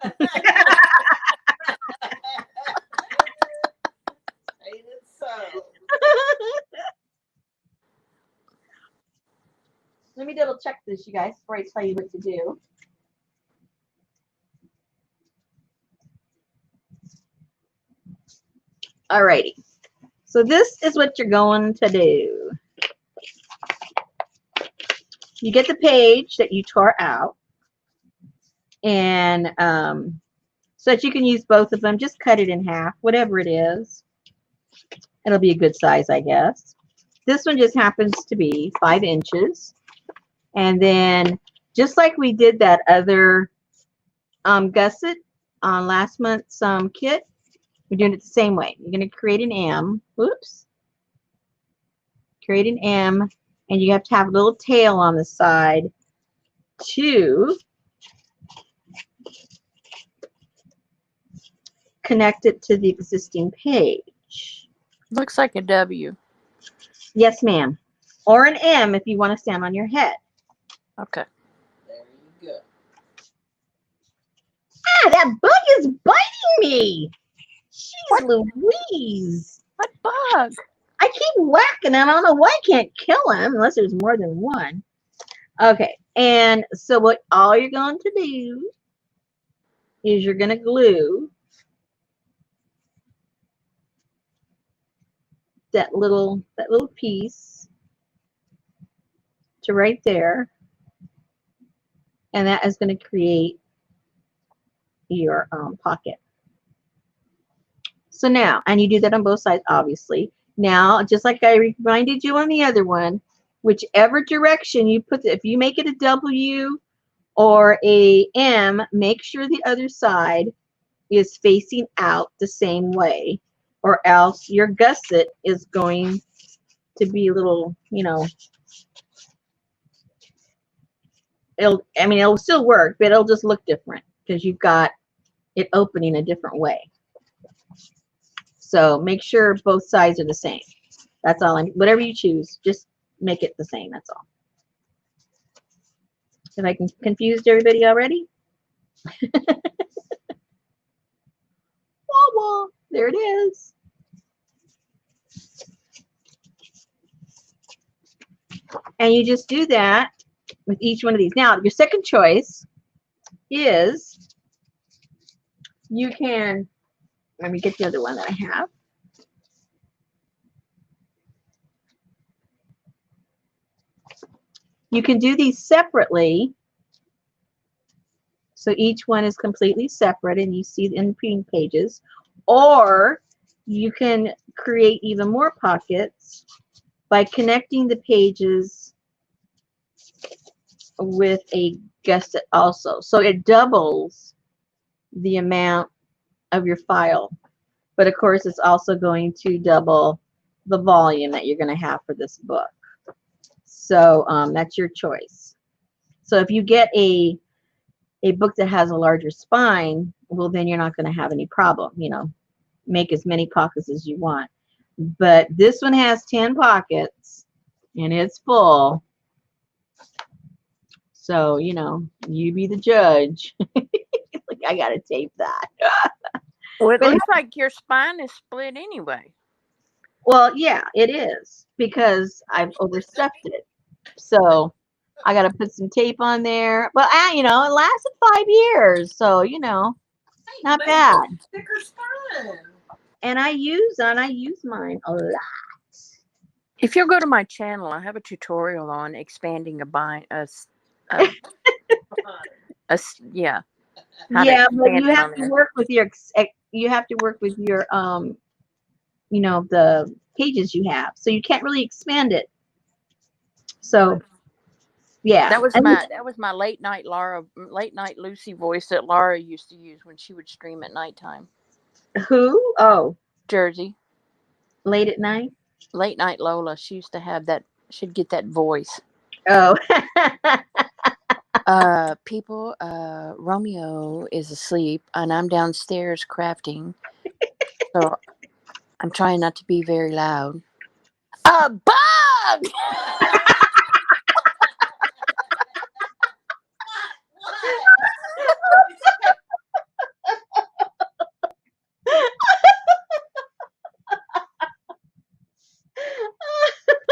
Ain't it so? Let me double check this, you guys, before I tell you what to do. Alrighty. So this is what you're going to do. You get the page that you tore out, and so that you can use both of them. Just cut it in half, whatever it is. It'll be a good size, I guess. This one just happens to be 5 inches. And then, just like we did that other gusset on last month's kit, we're doing it the same way. You're going to create an M. Oops. Create an M. And you have to have a little tail on the side to connect it to the existing page. Looks like a W. Yes, ma'am. Or an M if you want to stand on your head. Okay. There you go. Ah, that bug is biting me. Jeez Louise. What bug? I keep whacking him. I don't know why I can't kill him unless there's more than one. Okay, and so what all you're going to do is you're going to glue that little piece to right there, and that is going to create your pocket. So now, and you do that on both sides, obviously. Now, just like I reminded you on the other one, whichever direction you put it, if you make it a W or a M, make sure the other side is facing out the same way, or else your gusset is going to be a little, you know, it'll still work, but it'll just look different because you've got it opening a different way. So make sure both sides are the same. That's all. Whatever you choose, just make it the same. That's all. Have I confused everybody already? Wah, wah. There it is. And you just do that with each one of these. Now, your second choice is you can, let me get the other one that I have. You can do these separately. So each one is completely separate and you see it in the printing pages. Or you can create even more pockets by connecting the pages with a gusset also. So it doubles the amount of your file. But of course, it's also going to double the volume that you're going to have for this book. So that's your choice. So if you get a book that has a larger spine, well, then you're not going to have any problem. You know, make as many pockets as you want. But this one has 10 pockets and it's full. So, you know, you be the judge. Like, I got to tape that. Well, it looks like your spine is split anyway. Well, yeah, it is because I've overstuffed it. So I got to put some tape on there. But it lasted 5 years. So, Hey, not make bad. those stickers fun. And I use mine a lot. If you'll go to my channel, I have a tutorial on expanding a bind, a, Fun. yeah, how to Yeah, but expand you it have on to there. work with your the pages you have. So you can't really expand it. So, yeah. That was And my late night Lucy voice that Laura used to use when she would stream at nighttime. who? Oh, Jersey, late at night? late night Lola. She used to have that. She'd get that voice. Oh. People, Romeo is asleep and I'm downstairs crafting. So I'm trying not to be very loud. A bug!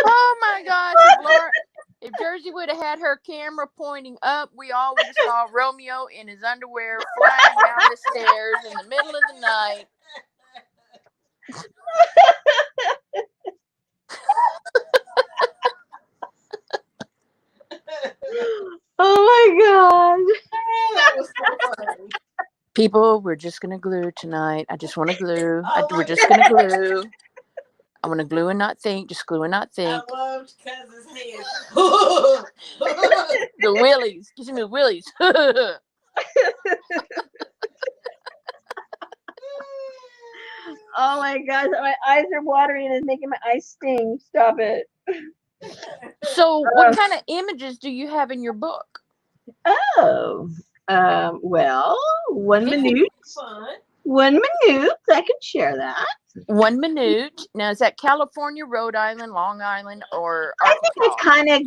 Oh my gosh! If Jersey would have had her camera pointing up, we all would have saw Romeo in his underwear flying down the stairs in the middle of the night. Oh my god. That was so funny. People, we're just gonna glue tonight. I just want to glue. We're just gonna glue. I want to glue and not think. Just glue and not think. I loved Cousin's head. The willies. Give me the willies. Oh my gosh, my eyes are watering and it's making my eyes sting. Stop it. So, what kind of images do you have in your book? Oh. Well, 1 minute. Fun. 1 minute. I can share that. 1 minute. Now, is that California, Rhode Island, Long Island, or I think I Arkansas? kind of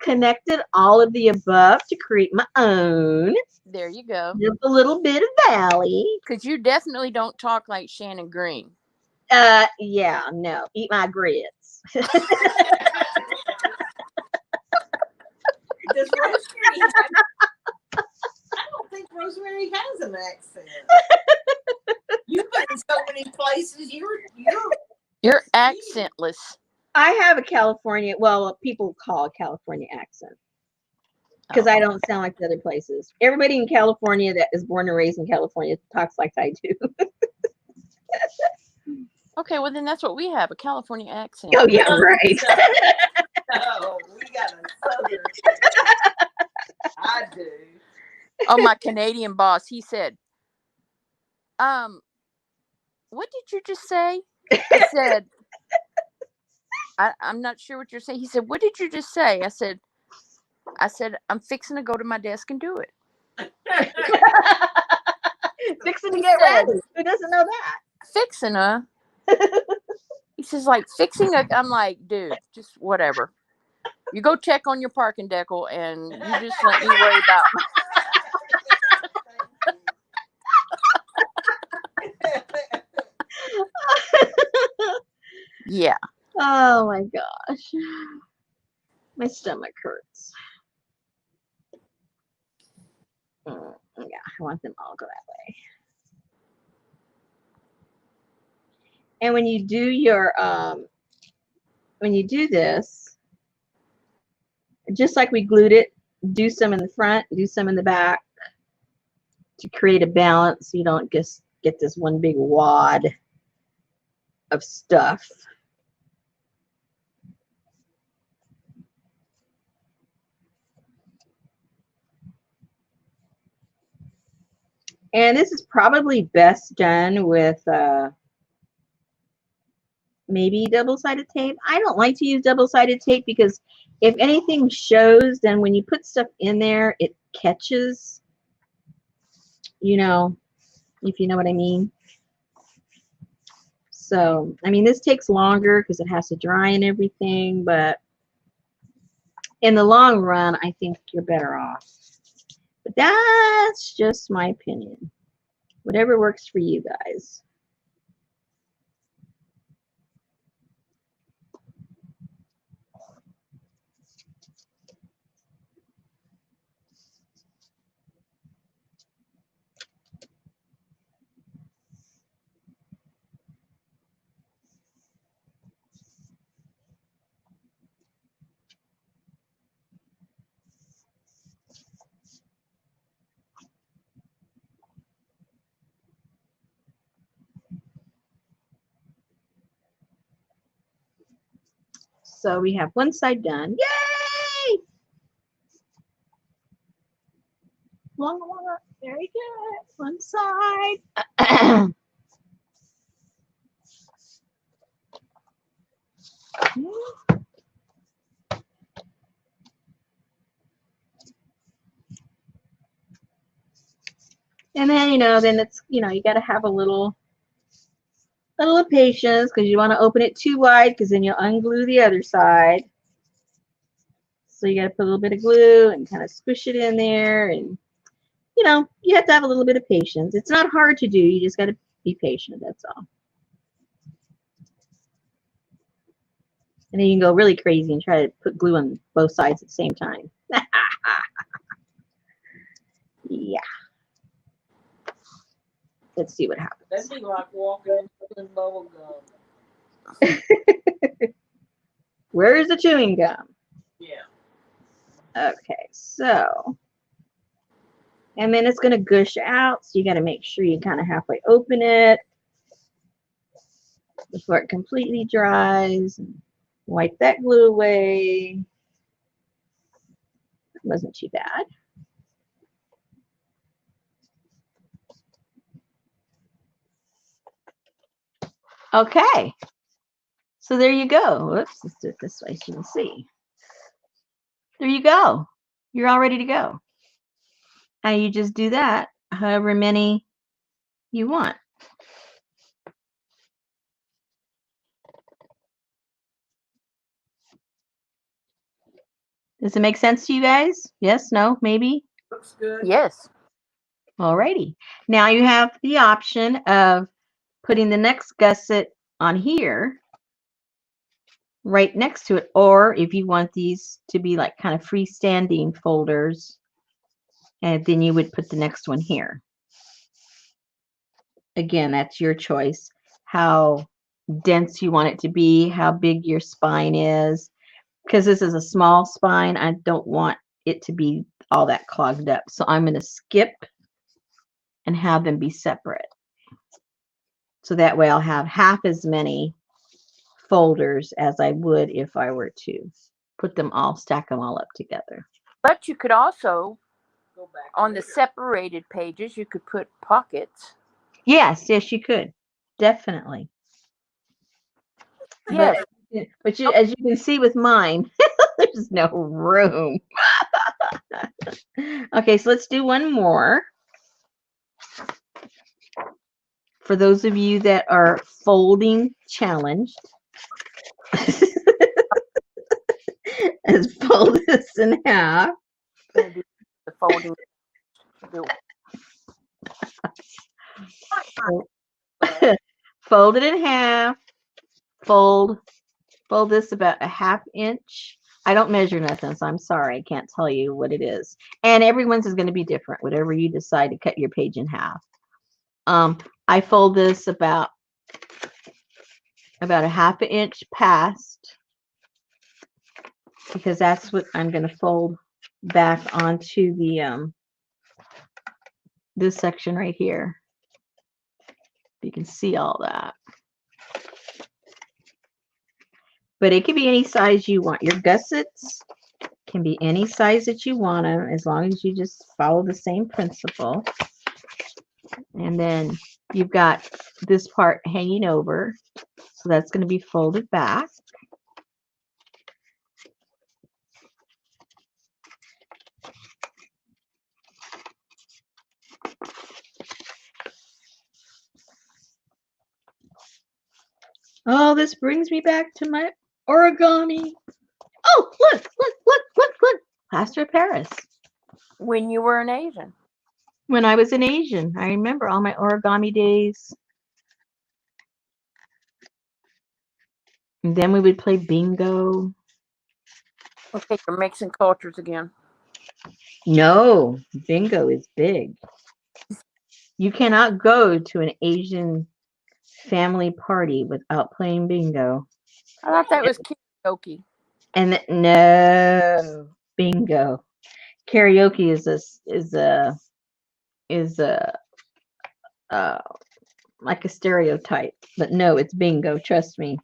connected all of the above to create my own. There you go. Just a little bit of valley. Because you definitely don't talk like Shannon Green. Yeah, no. Eat my grits. Does Rosemary have, I don't think Rosemary has an accent. You've been in so many places. You're accentless. I have a California, well, people call a California accent. Because I don't sound like the other places. Everybody in California that is born and raised in California talks like I do. Okay, well then that's what we have, a California accent. Oh yeah, right. No, we got a southern. I do. Oh, my Canadian boss, he said, what did you just say? I said, I'm not sure what you're saying. He said, what did you just say? I said, I'm fixing to go to my desk and do it. Fixing to get ready. Who doesn't know that? Fixing a. He says, like, fixing a. I'm like, dude, just whatever. You go check on your parking decal and you just let me worry about. Yeah. Oh my gosh. My stomach hurts. Yeah, I want them all to go that way. And when you do your when you do this, just like we glued it, do some in the front, do some in the back to create a balance so you don't just get this one big wad of stuff. And this is probably best done with maybe double-sided tape. I don't like to use double-sided tape because if anything shows, then when you put stuff in there, it catches, you know, if you know what I mean. So, I mean, this takes longer because it has to dry and everything, but in the long run, I think you're better off. But that's just my opinion. Whatever works for you guys. So we have one side done. Yay! Long. Very good. One side. And then, then it's, you got to have a little patience, because you want to open it too wide, because then you'll unglue the other side. So you got to put a little bit of glue and kind of squish it in there. And, you have to have a little bit of patience. It's not hard to do. You just got to be patient. That's all. And then you can go really crazy and try to put glue on both sides at the same time. Yeah. Let's see what happens. That'd be like walking in bubble gum. Where's the chewing gum? Yeah. Okay, so, and then it's going to gush out, so you got to make sure you kind of halfway open it before it completely dries. Wipe that glue away. It wasn't too bad. Okay, so there you go. Whoops, let's do it this way so you can see. There you go. You're all ready to go. And you just do that however many you want. Does it make sense to you guys? Yes, no, maybe? Looks good. Yes. Alrighty. Now you have the option of putting the next gusset on here, right next to it, or if you want these to be like kind of freestanding folders, and then you would put the next one here. Again, that's your choice, how dense you want it to be, how big your spine is. Because this is a small spine, I don't want it to be all that clogged up. So I'm going to skip and have them be separate. So that way I'll have half as many folders as I would if I were to put them all, stack them all up together. But you could also, Go back on the later. separated pages, you could put pockets. Yes, you could. Definitely. Yes. But you, as you can see with mine, there's no room. Okay, so let's do one more. For those of you that are folding challenged, let's fold this in half. Gonna do the folding. Fold it in half. Fold this about a 1/2 inch. I don't measure nothing, so I'm sorry. I can't tell you what it is. And everyone's is going to be different, whatever you decide to cut your page in half. I fold this about a 1/2 inch past, because that's what I'm going to fold back onto the this section right here. You can see all that. But it can be any size you want. Your gussets can be any size that you want them, as long as you just follow the same principle. And then you've got this part hanging over, so that's going to be folded back. Oh, this brings me back to my origami. Oh, look. Plaster of Paris. When you were an Asian. When I was an Asian, I remember all my origami days. And then we would play bingo. Okay, you're mixing cultures again. No, bingo is big. You cannot go to an Asian family party without playing bingo. I thought that was karaoke. And no, bingo. Karaoke is like a stereotype, but no, it's bingo. Trust me.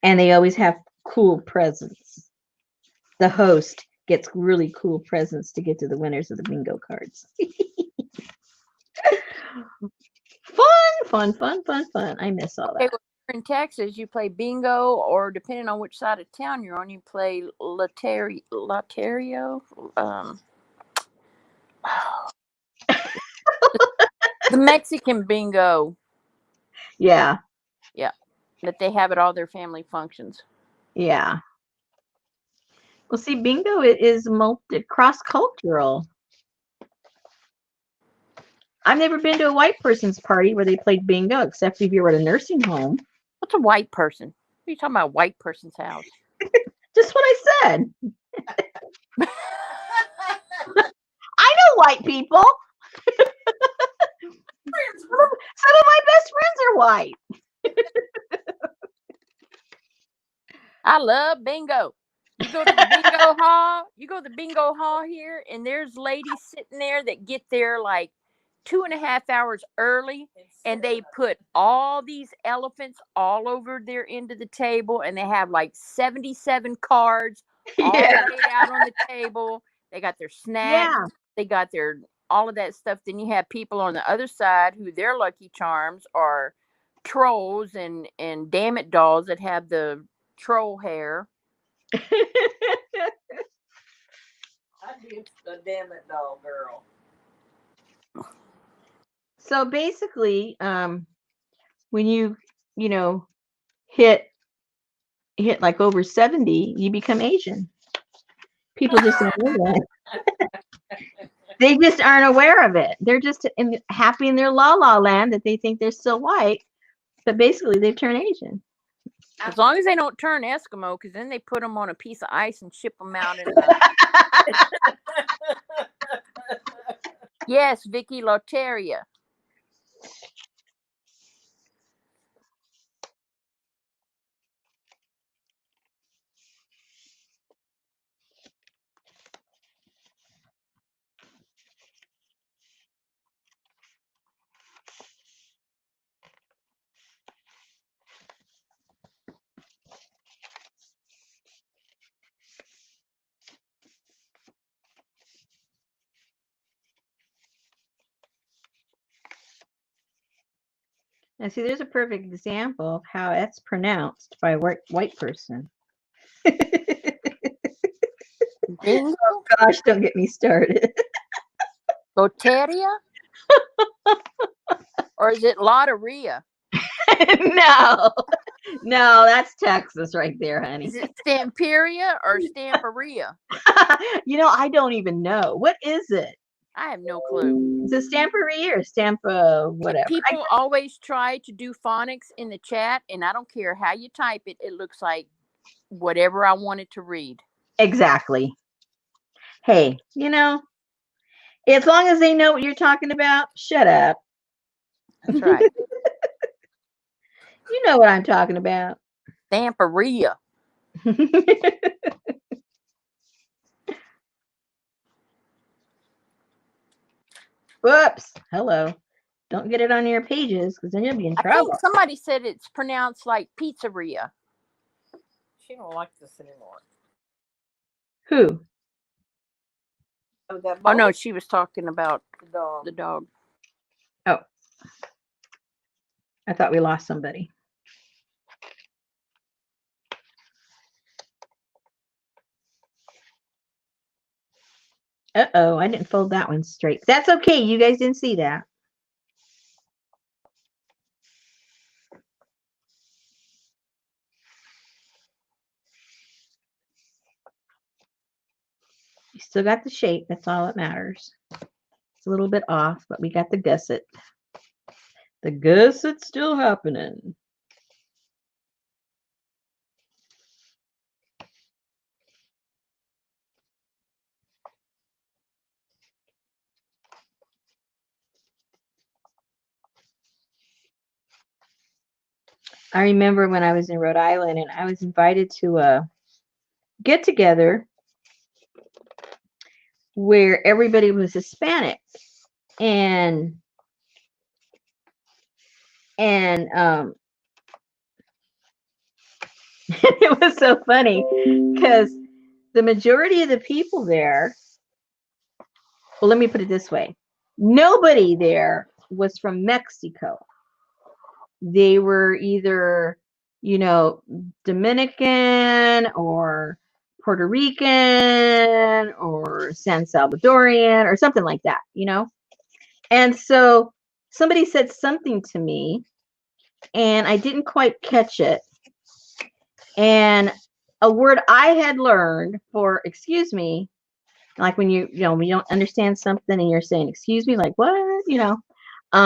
And they always have cool presents. The host gets really cool presents to get to the winners of the bingo cards. Fun. I miss all Okay, that. well, if you're in Texas, you play bingo, or depending on which side of town you're on, you play Lotterio. The Mexican bingo. Yeah. Yeah, that they have at all their family functions. Yeah. Well, see, bingo is cross-cultural. I've never been to a white person's party where they played bingo, except if you were at a nursing home. What's a white person? What are you talking about? A white person's house? Just what I said. I know white people. Some of my best friends are white. I love bingo. You go to the bingo hall. You go to the bingo hall here, and there's ladies sitting there that get there like 2.5 hours early, and they put all these elephants all over their end of the table, and they have like 77 cards all Yeah. laid out on the table. They got their snacks. Yeah. They got their all of that stuff. Then you have people on the other side who their lucky charms are trolls and damn it dolls that have the troll hair. I'd be a damn it doll girl. So basically, when you hit like over 70, you become Asian. People just don't know that. They just aren't aware of it. They're just happy in their la la land that they think they're still white, but basically they've turned Asian. As long as they don't turn Eskimo, because then they put them on a piece of ice and ship them out. Yes, Vicky Loteria. Now, see, there's a perfect example of how that's pronounced by a white person. Bingo? Oh, gosh, don't get me started. Loteria? Or is it Lotteria? No, that's Texas right there, honey. Is it Stamperia or Stamperia? I don't even know. What is it? I have no clue. Is it Stamperia or Stampa whatever? People always try to do phonics in the chat, and I don't care how you type it. It looks like whatever I wanted to read. Exactly. Hey, as long as they know what you're talking about, shut up. That's right. You know what I'm talking about. Stamperia. Whoops. Hello. Don't get it on your pages because then you'll be in I trouble. think somebody said it's pronounced like pizzeria. She don't like this anymore. Who? Oh no, she was talking about the dog. Oh. I thought we lost somebody. Uh-oh, I didn't fold that one straight. That's okay. You guys didn't see that. You still got the shape. That's all that matters. It's a little bit off, but we got the gusset. The gusset's still happening. I remember when I was in Rhode Island and I was invited to a get together where everybody was Hispanic and It was so funny because the majority of the people there, well, let me put it this way. Nobody there was from Mexico. They were either, you know, Dominican or Puerto Rican or San Salvadorian or something like that, you know? And so somebody said something to me and I didn't quite catch it. And a word I had learned for excuse me, like when when you don't understand something and you're saying excuse me, like what,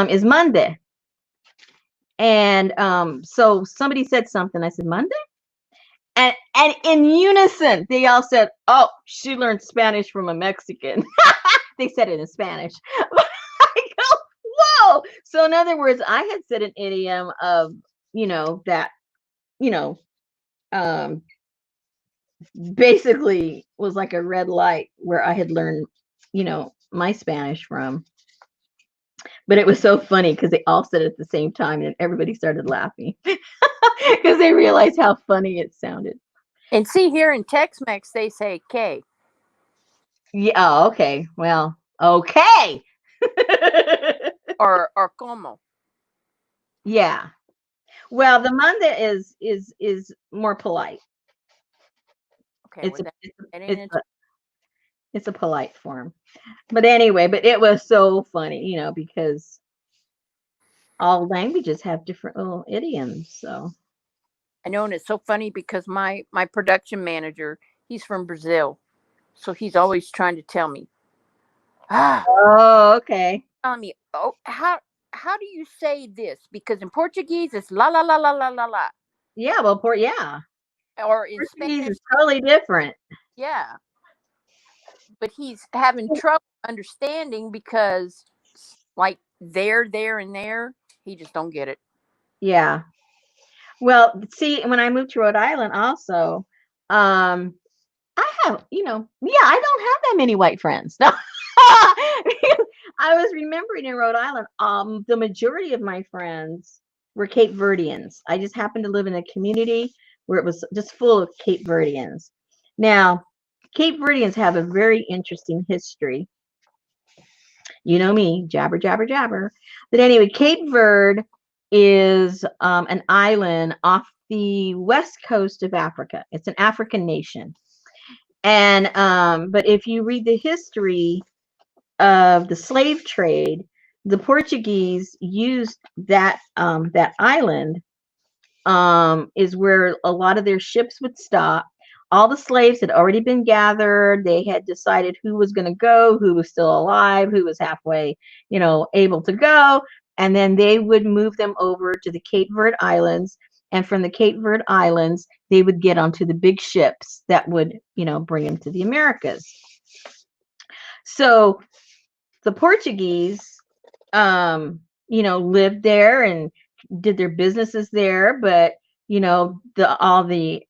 is Monday. And so somebody said something. I said Monday, and in unison they all said, "Oh, she learned Spanish from a Mexican." They said it in Spanish. I go, whoa! So in other words, I had said an idiom of that you know um basically was like a red light where I had learned my Spanish from. But it was so funny because they all said it at the same time and everybody started laughing because they realized how funny it sounded. And see, here in Tex-Mex, they say K. Yeah. Oh, okay. Well, okay. or como. Yeah. Well, the manda is more polite. Okay, It's well, it's a polite form. But anyway, but it was so funny, because all languages have different little idioms. So I know, and it's so funny because my production manager, he's from Brazil, so he's always trying to tell me, oh, okay. telling me, oh, how do you say this? Because in Portuguese it's la la la la la la la. Yeah, well, yeah. Or in Portuguese Spanish, is totally different. yeah. But he's having trouble understanding because, like, there, and there, he just don't get it. Yeah. Well, see, when I moved to Rhode Island, also, I have, I don't have that many white friends. No. I was remembering in Rhode Island, the majority of my friends were Cape Verdeans. I just happened to live in a community where it was just full of Cape Verdeans. Now, Cape Verdeans have a very interesting history. You know me, jabber, jabber, jabber. But anyway, Cape Verde is an island off the west coast of Africa. It's an African nation. And but if you read the history of the slave trade, the Portuguese used that island is where a lot of their ships would stop. All the slaves had already been gathered. They had decided who was going to go, who was still alive, who was halfway, able to go. And then they would move them over to the Cape Verde Islands. And from the Cape Verde Islands, they would get onto the big ships that would, bring them to the Americas. So the Portuguese, lived there and did their businesses there, but all the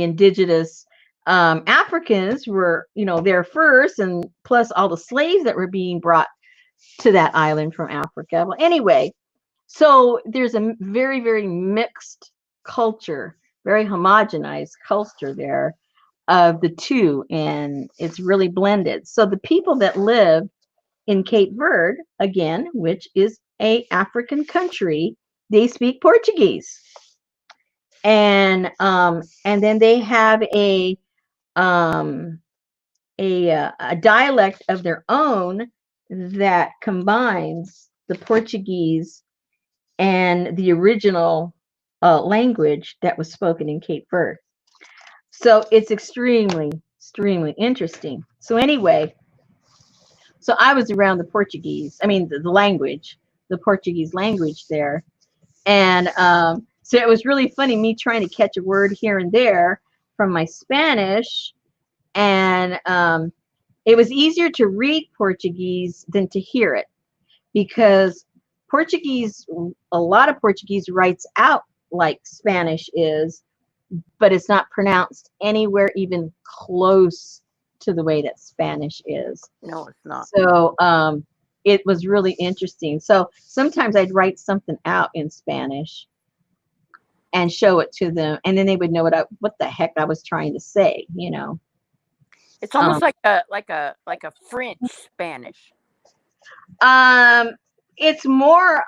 indigenous Africans were there first, and plus all the slaves that were being brought to that island from Africa. Well, anyway, so there's a very, very mixed culture, very homogenized culture there of the two, and it's really blended. So the people that live in Cape Verde, again, which is a African country, they speak Portuguese. And then they have a dialect of their own that combines the Portuguese and the original language that was spoken in Cape Verde. So it's extremely, extremely interesting. So anyway, so I was around the Portuguese, I mean, the language, the Portuguese language there. And so it was really funny, me trying to catch a word here and there from my Spanish. And it was easier to read Portuguese than to hear it, because Portuguese, a lot of Portuguese writes out like Spanish is, but it's not pronounced anywhere even close to the way that Spanish is. No, it's not. So it was really interesting. So sometimes I'd write something out in Spanish, and show it to them, and then they would know what the heck I was trying to say, you know. It's almost like a French Spanish. It's more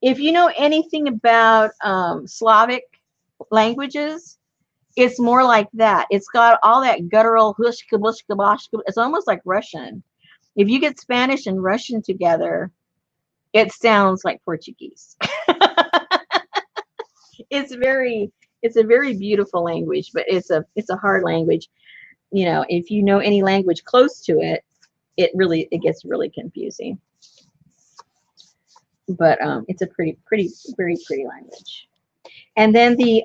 if you know anything about Slavic languages, it's more like that. It's got all that guttural hushka bushka boshka. It's almost like Russian. If you get Spanish and Russian together, it sounds like Portuguese. It's a very beautiful language, but it's a hard language. You know, if you know any language close to it, it gets really confusing. But it's a very pretty language. And then the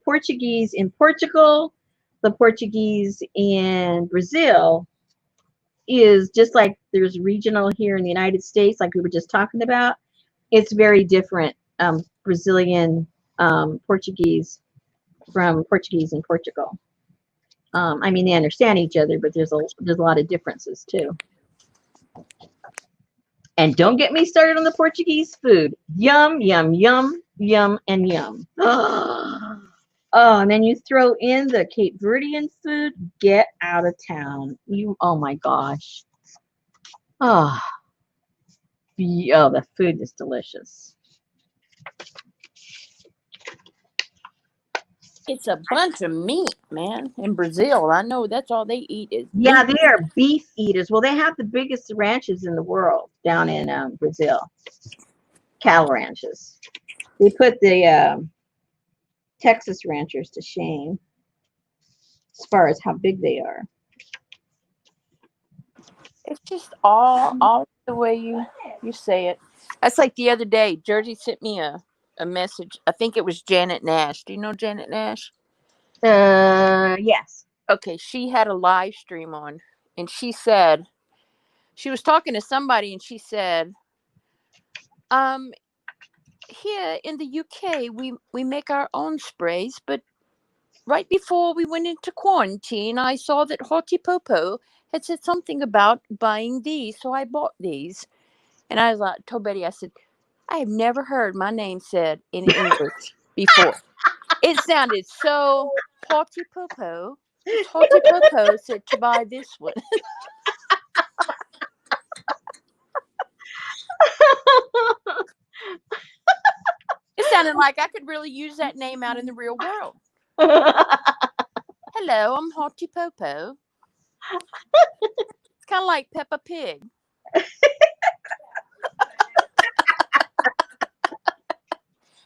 Portuguese in Portugal, the Portuguese in Brazil is just like there's regional here in the United States, like we were just talking about. It's very different. Brazilian Portuguese from Portuguese in Portugal. I mean, they understand each other, but there's a lot of differences too. And don't get me started on the Portuguese food. Yum, yum, yum, yum, and yum. Oh, and then you throw in the Cape Verdean food. Get out of town. Oh my gosh. Oh, the food is delicious. It's a bunch of meat, man. In Brazil, I know that's all they eat is Yeah, meat. they are beef eaters. Well, they have the biggest ranches in the world down in Brazil. Cattle ranches. They put the Texas ranchers to shame as far as how big they are. It's just all the way you say it. That's like the other day, Jersey sent me a message. I think it was Janet Nash. Do you know Janet Nash? Yes. Okay, she had a live stream on, and she said she was talking to somebody, and she said, here in the UK, we make our own sprays, but right before we went into quarantine, I saw that Hottie Popo had said something about buying these, so I bought these. And I was like, told Betty, I said, I have never heard my name said in English before. It sounded so Hottie Popo. Hottie Popo said to buy this one. It sounded like I could really use that name out in the real world. Hello, I'm Hottie Popo. It's kind of like Peppa Pig.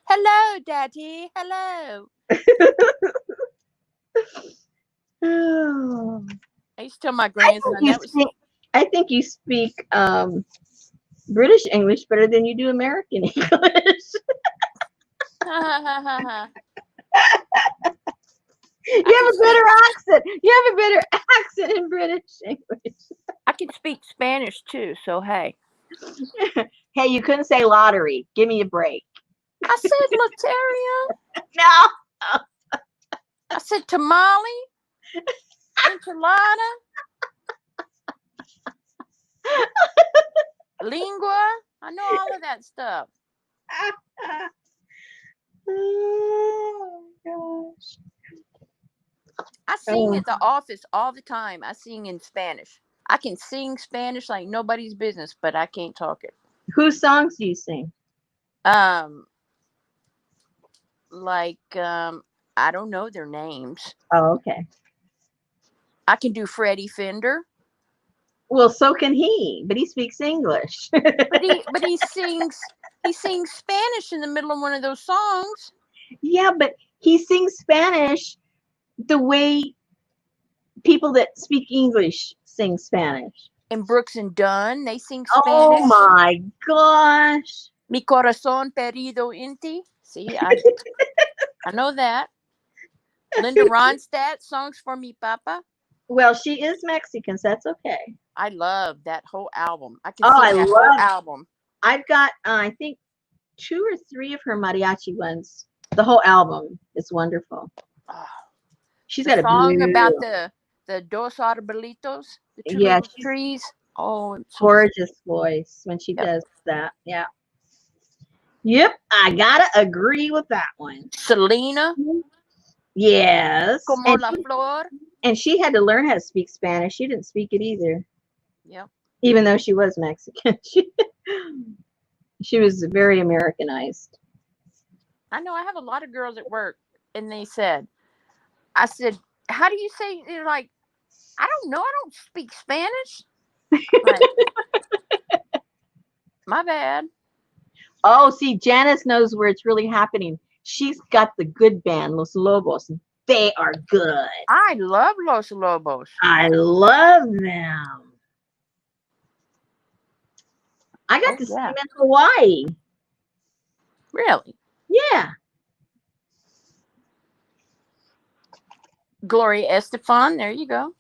Hello, Daddy. Hello. I used to tell my grandson I think you speak British English better than you do American English. You have a better accent. You have a better accent in British English. I can speak Spanish too, so hey. Hey, you couldn't say lottery. Give me a break. I said Lateria. No. I said tamale. Enchilada. Lingua. I know all of that stuff. Oh gosh. I sing at the office all the time. I sing in Spanish. I can sing Spanish like nobody's business, but I can't talk it. Whose songs do you sing? I don't know their names. Oh, okay. I can do Freddie Fender. Well, so can he, but he speaks English. but he sings Spanish in the middle of one of those songs. Yeah, but he sings Spanish the way people that speak English sing Spanish. And Brooks and Dunn, they sing Spanish. Oh my gosh. Mi corazón perdido en ti. See, I know that. Linda Ronstadt, Songs for Me Papa. Well, she is Mexican, so that's okay. I love that whole album. I can sing that whole album. I've got, I think, 2 or 3 of her mariachi ones. The whole album is wonderful. Oh, she's got a song about the dos arbolitos, the 2 little trees. Oh, gorgeous voice when she does that. Yeah. Yep, I gotta agree with that one. Selena, Yes, como la flor. and she had to learn how to speak Spanish. She didn't speak it either, Yep. even though she was Mexican. She was very Americanized. I know I have a lot of girls at work, and they said, I said, how do you say, they're like, I don't know, I don't speak Spanish. Like, my bad. Oh, see, Janice knows where it's really happening. She's got the good band, Los Lobos. They are good. I love Los Lobos. I love them. I got to see them in Hawaii. Really? Yeah. Gloria Estefan, there you go.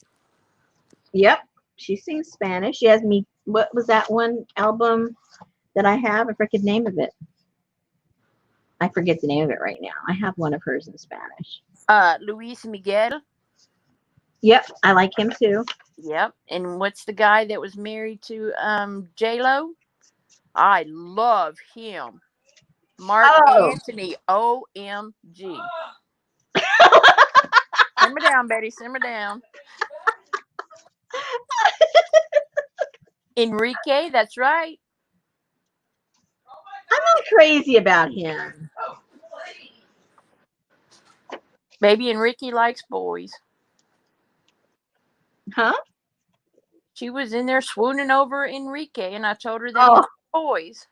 Yep. She sings Spanish. She has me. What was that one album that I have? I forget the name of it. I forget the name of it right now. I have one of hers in Spanish. Luis Miguel. Yep, I like him too. Yep. And what's the guy that was married to J-Lo? I love him. Mark Anthony. OMG. Simmer down, Betty. Simmer down. Enrique, that's right. I'm not crazy about him. Baby Enrique likes boys. Huh? She was in there swooning over Enrique, and I told her that he liked boys.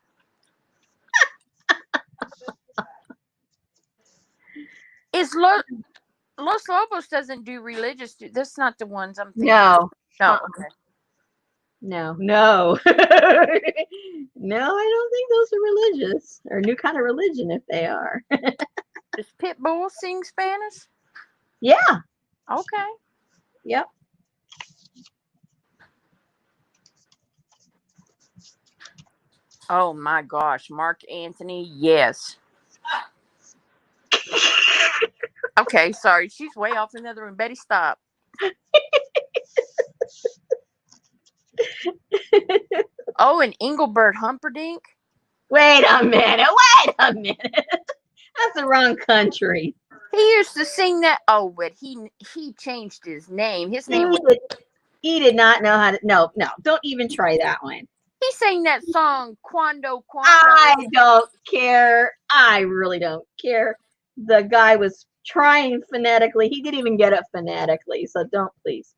Is Los Lobos doesn't do religious? That's not the ones I'm thinking. No. No. Okay. No. No, I don't think those are religious or new kind of religion if they are. Does Pitbull sing Spanish? Yeah. Okay. Yep. Oh my gosh, Mark Anthony, yes. Okay, sorry. She's way off in the other room. Betty, stop. Oh, and Engelbert Humperdinck. Wait a minute. That's the wrong country. He used to sing that. Oh, but he changed his name. His name was. He did not know how to. No. Don't even try that one. He sang that song Quando. I don't care. I really don't care. The guy was trying phonetically. He didn't even get it phonetically. So don't, please.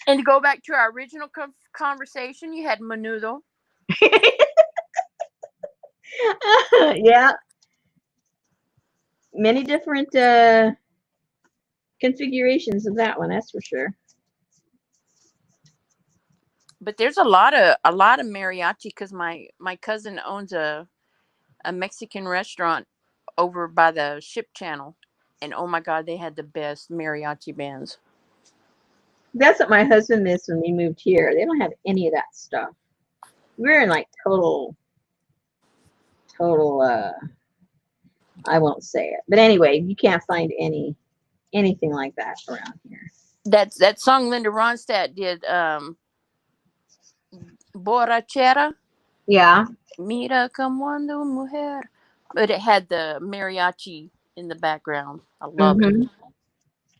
And to go back to our original conversation, you had Menudo. Yeah. Many different configurations of that one, that's for sure. But there's a lot of mariachi because my cousin owns a Mexican restaurant over by the Ship Channel, and oh my God, they had the best mariachi bands. That's what my husband missed when we moved here. They don't have any of that stuff. We're in like total I won't say it, but anyway, you can't find anything like that around here. That song Linda Ronstadt did, Borrachera. Yeah. Mira como ando mujer. But it had the mariachi in the background. I love it.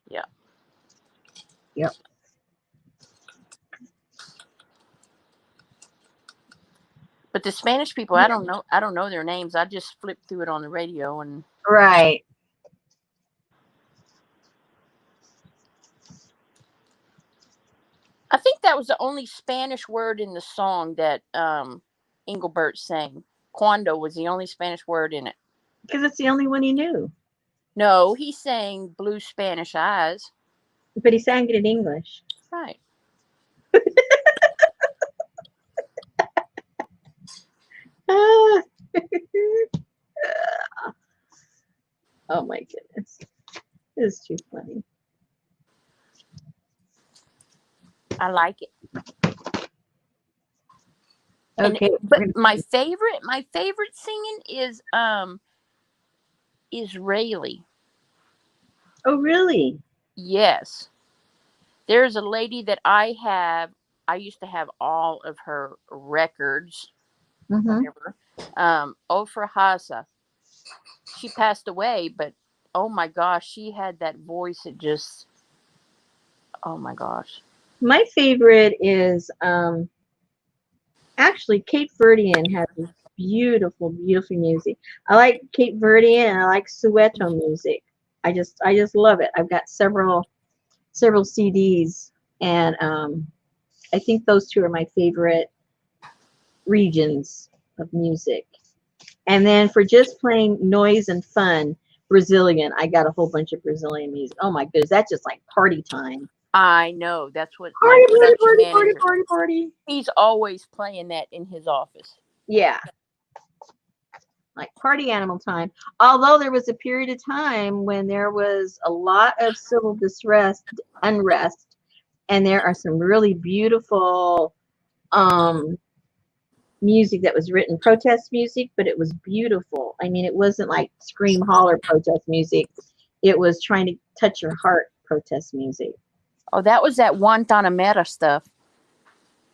Yeah. Yep. But the Spanish people, I don't know their names. I just flipped through it on the radio and. Right. I think that was the only Spanish word in the song that Engelbert sang. Cuando was the only Spanish word in it. Because it's the only one he knew. No, he sang Blue Spanish Eyes. But he sang it in English. Right. Oh my goodness. This is too funny. I like it. Okay. But my favorite singing is Israeli. Oh really? Yes. There's a lady that I used to have all of her records. Mm-hmm. Whatever. Ofra Haza. She passed away, but oh my gosh, she had that voice that just, oh my gosh. My favorite is actually Cape Verdean has this beautiful, beautiful music. I like Cape Verdean and I like Soweto music. I just love it. I've got several CDs, and I think those two are my favorite regions of music. And then for just plain noise and fun, Brazilian. I got a whole bunch of Brazilian music. Oh my goodness, that's just like party time. I know. That's what my Party, party, production party, party, manager, party, party. he's always playing that in his office. Yeah, like party animal time. Although there was a period of time when there was a lot of civil unrest, and there are some really beautiful music that was written, protest music, but it was beautiful. I mean, it wasn't like scream holler protest music. It was trying to touch your heart protest music. Oh, that was that Guantanamera stuff.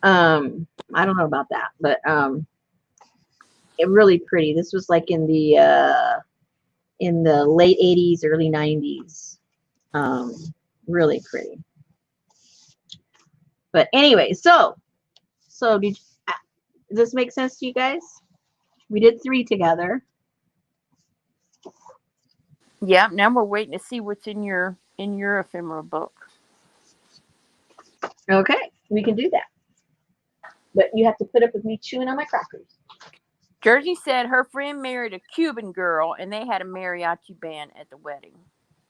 I don't know about that, but it really pretty. This was like in the late 80s, early 90s. Really pretty. But anyway, so does this make sense to you guys? We did 3 together. Yeah, now we're waiting to see what's in your ephemera book. Okay, we can do that. But you have to put up with me chewing on my crackers. Jersey said her friend married a Cuban girl and they had a mariachi band at the wedding.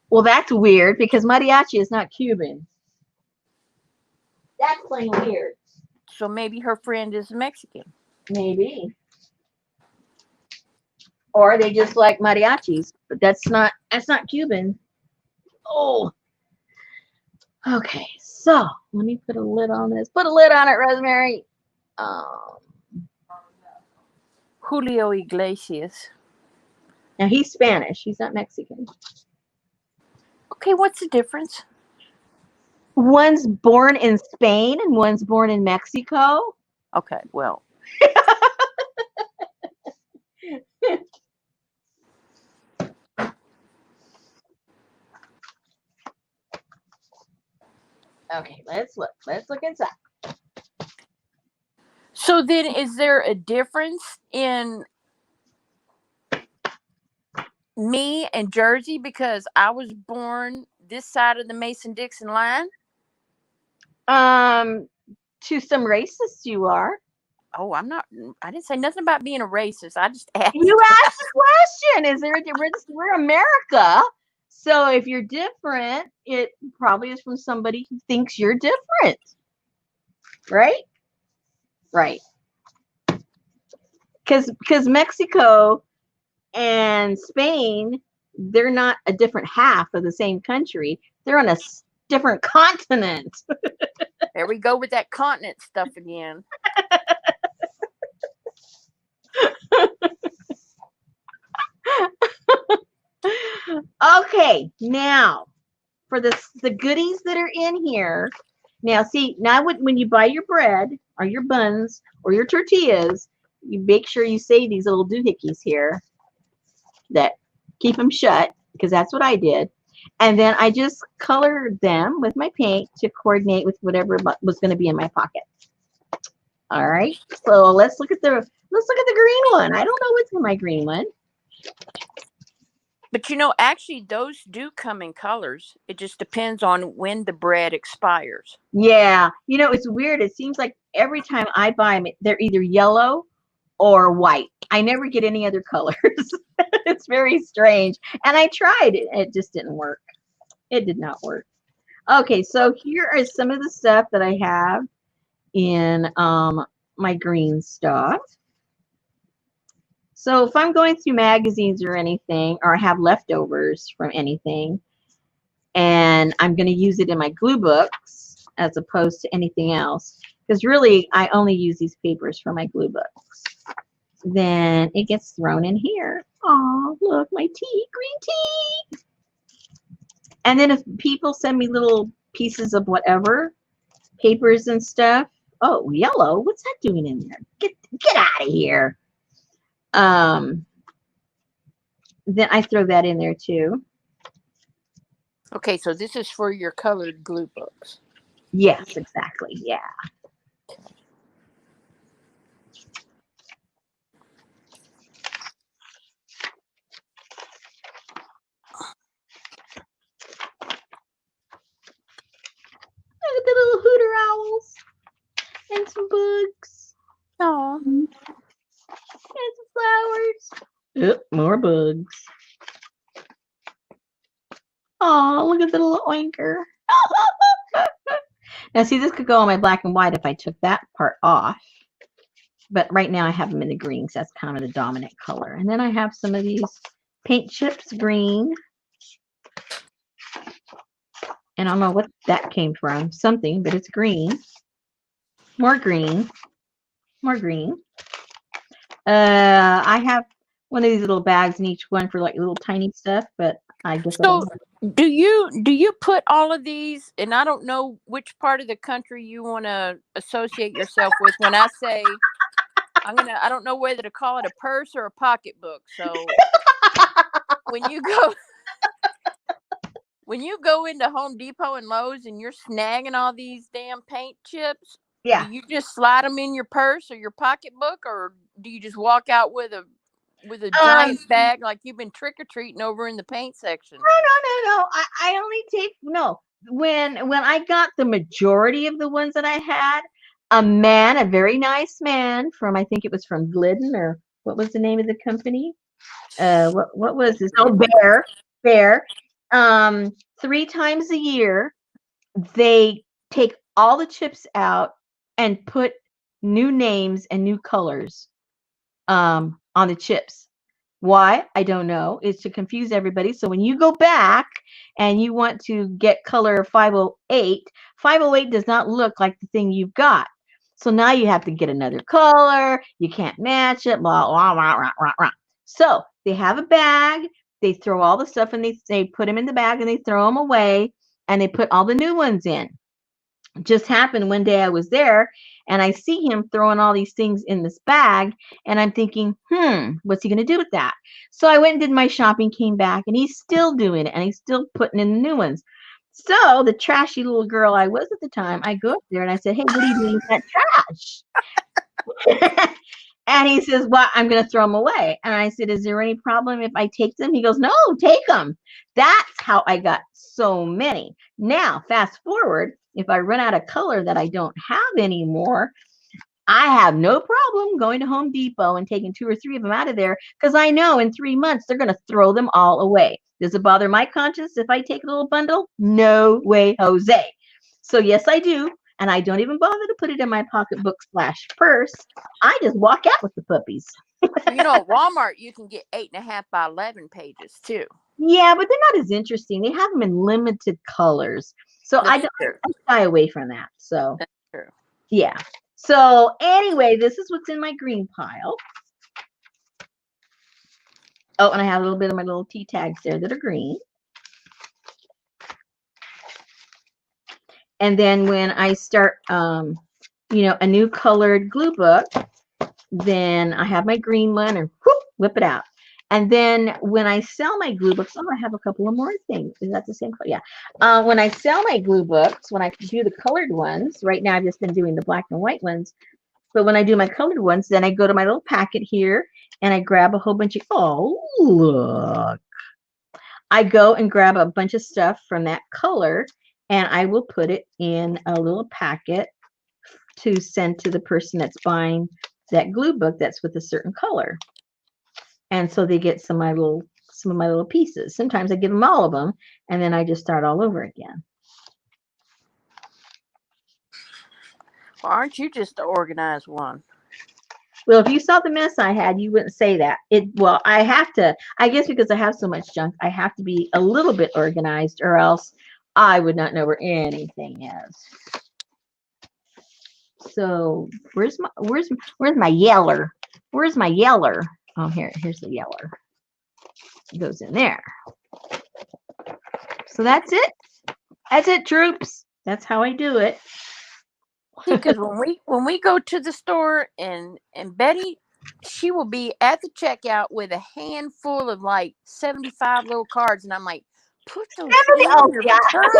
Well, that's weird because mariachi is not Cuban. That's plain weird. So maybe her friend is Mexican. Maybe. Or they just like mariachis, but that's not Cuban. Oh. Okay, so let me put a lid on this. Put a lid on it, Rosemary. Julio Iglesias. Now he's Spanish. He's not Mexican. Okay, what's the difference? One's born in Spain and one's born in Mexico. Okay, well. Okay, let's look. Let's look inside. So then is there a difference in me and Jersey because I was born this side of the Mason-Dixon line? To some racists you are. Oh, I'm not. I didn't say nothing about being a racist. I just asked. You asked the question. Is there a difference? We're America. So if you're different, it probably is from somebody who thinks you're different. Right? Right. Because Mexico and Spain, they're not a different half of the same country. They're on a different continent. There we go with that continent stuff again. Okay, now for the goodies that are in here. Now, see, now when you buy your bread or your buns or your tortillas, you make sure you save these little doohickeys here that keep them shut, because that's what I did. And then I just colored them with my paint to coordinate with whatever was going to be in my pocket. All right, so let's look at the green one. I don't know what's in my green one. But you know, actually, those do come in colors. It just depends on when the bread expires. Yeah, you know, it's weird. It seems like every time I buy them, they're either yellow or white. I never get any other colors. It's very strange. And I tried it. It just didn't work. It did not work. Okay, so here is some of the stuff that I have in my green stuff. So if I'm going through magazines or anything, or I have leftovers from anything, and I'm going to use it in my glue books as opposed to anything else, because really I only use these papers for my glue books, then it gets thrown in here. Oh, look, my tea, green tea. And then if people send me little pieces of whatever, papers and stuff, oh, yellow, what's that doing in there? Get out of here. Then I throw that in there too. Okay, so this is for your colored glue books. Yes, exactly. Yeah. Look at the little hooter owls and some bugs Oh, and some flowers. Oop, more bugs. Oh, look at the little oinker. Now, see, this could go on my black and white if I took that part off. But right now I have them in the greens. That's kind of the dominant color. And then I have some of these paint chips green. And I don't know what that came from. Something, but it's green. More green. More green. I have one of these little bags in each one for like little tiny stuff, but I guess I so don't. do you put all of these? And I don't know which part of the country you want to associate yourself with. When I say I don't know whether to call it a purse or a pocketbook. So when you go into Home Depot and Lowe's and you're snagging all these damn paint chips, Yeah. do you just slide them in your purse or your pocketbook, or do you just walk out with a giant bag like you've been trick or treating over in the paint section? No. I only take when I got the majority of the ones that I had, a very nice man from, I think it was from Glidden, or what was the name of the company? What was this? Oh, Bear. 3 times a year, they take all the chips out and put new names and new colors on the chips. Why? I don't know. It's to confuse everybody. So when you go back and you want to get color 508, 508 does not look like the thing you've got. So now you have to get another color. You can't match it. Blah, blah, blah, blah, blah, blah. So they have a bag. They throw all the stuff and they put them in the bag and they throw them away and they put all the new ones in. Just happened one day I was there and I see him throwing all these things in this bag and I'm thinking, what's he going to do with that? So I went and did my shopping, came back, and he's still doing it and he's still putting in the new ones. So the trashy little girl I was at the time, I go up there and I said, hey, what are you doing with that trash? And he says, well, I'm going to throw them away. And I said, is there any problem if I take them? He goes, no, take them. That's how I got so many. Now, fast forward, if I run out of color that I don't have anymore, I have no problem going to Home Depot and taking 2 or 3 of them out of there because I know in 3 months they're going to throw them all away. Does it bother my conscience if I take a little bundle? No way, Jose. So yes, I do. And I don't even bother to put it in my pocketbook / purse. I just walk out with the puppies. You know, at Walmart, you can get 8.5 by 11 pages too. Yeah, but they're not as interesting. They have them in limited colors. So I shy away from that. So that's true. Yeah. So anyway, this is what's in my green pile. Oh, and I have a little bit of my little tea tags there that are green. And then when I start, a new colored glue book, then I have my green one and whip it out. And then when I sell my glue books, I have a couple of more things. Is that the same color? Yeah. When I sell my glue books, when I do the colored ones, right now I've just been doing the black and white ones. But when I do my colored ones, then I go to my little packet here and I grab a whole bunch of, oh, look. I go and grab a bunch of stuff from that color and I will put it in a little packet to send to the person that's buying that glue book that's with a certain color. And so they get some of my little pieces. Sometimes I give them all of them, and then I just start all over again. Well, aren't you just the organized one? Well, if you saw the mess I had, you wouldn't say that. I have to, I guess because I have so much junk, I have to be a little bit organized or else I would not know where anything is. So where's my yeller? Where's my yeller? Oh, here's the yeller. It goes in there. So that's it. That's it, troops. That's how I do it. Because when we go to the store and Betty she will be at the checkout with a handful of like 75 little cards, and I'm like, put those in Oh, your yeah. purse.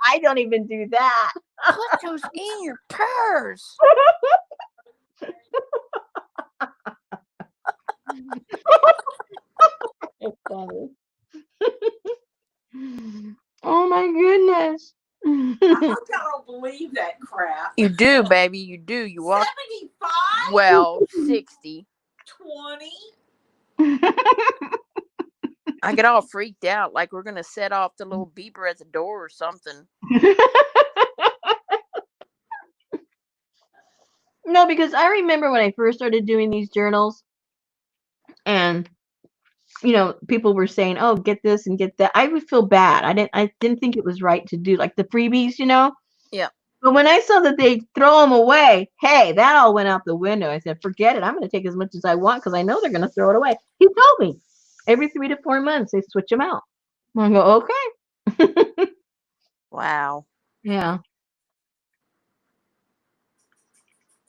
I don't even do that. Put those in your purse. It's funny. Oh my goodness. I hope y'all don't believe that crap. You do, baby. You do. You walk 75? well 60. 20? I get all freaked out, like we're gonna set off the little beeper at the door or something. No, because I remember when I first started doing these journals, and people were saying, "Oh, get this and get that." I would feel bad. I didn't think it was right to do like the freebies, Yeah. But when I saw that they throw them away, hey, that all went out the window. I said, forget it. I'm going to take as much as I want because I know they're going to throw it away. He told me every 3 to 4 months they switch them out. I go, okay. Wow. Yeah.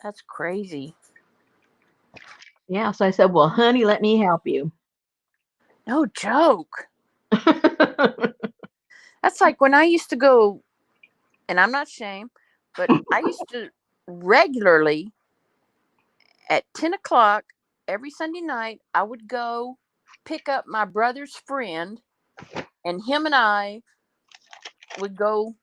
That's crazy. Yeah. So I said, well, honey, let me help you. No joke. That's like when I used to go, and I'm not ashamed, but I used to regularly at 10 o'clock every Sunday night, I would go pick up my brother's friend, and him and I would go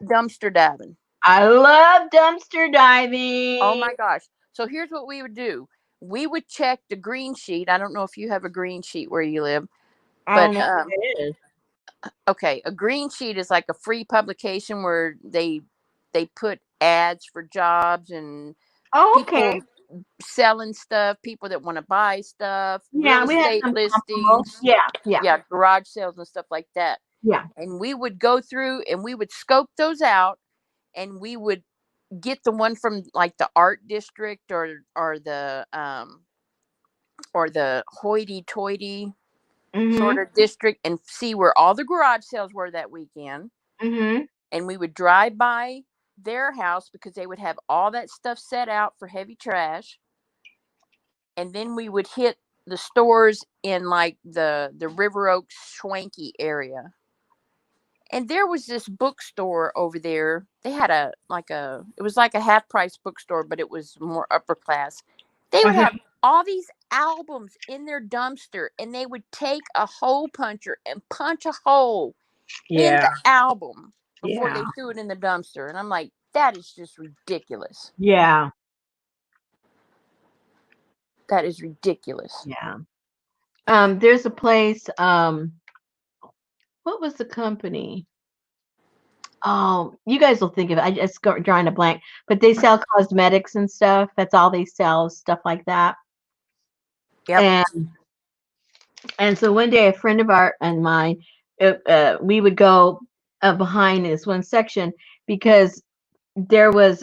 dumpster diving. I love dumpster diving. Oh my gosh. So here's what we would do. We would check the green sheet. I don't know if you have a green sheet where you live, but it is. Okay, a green sheet is like a free publication where they put ads for jobs and Okay. people selling stuff, people that want to buy stuff, Yeah, real we have estate some listings, Yeah. garage sales and stuff like that. Yeah. And we would go through and we would scope those out, and we would get the one from like the art district or the hoity-toity sort of district, and see where all the garage sales were that weekend. And we would drive by their house because they would have all that stuff set out for heavy trash. And then we would hit the stores in like the River Oaks Schwanky area. And there was this bookstore over there. They had it was like a half price bookstore, but it was more upper class. They would have all these albums in their dumpster, and they would take a hole puncher and punch a hole in the album before they threw it in the dumpster. And I'm like, that is just ridiculous. Yeah. That is ridiculous. Yeah. There's a place, what was the company? Oh, you guys will think of it. I just drawing a blank, but they sell cosmetics and stuff. That's all they sell, stuff like that. Yep. And so one day, a friend of ours and mine, we would go behind this one section because there was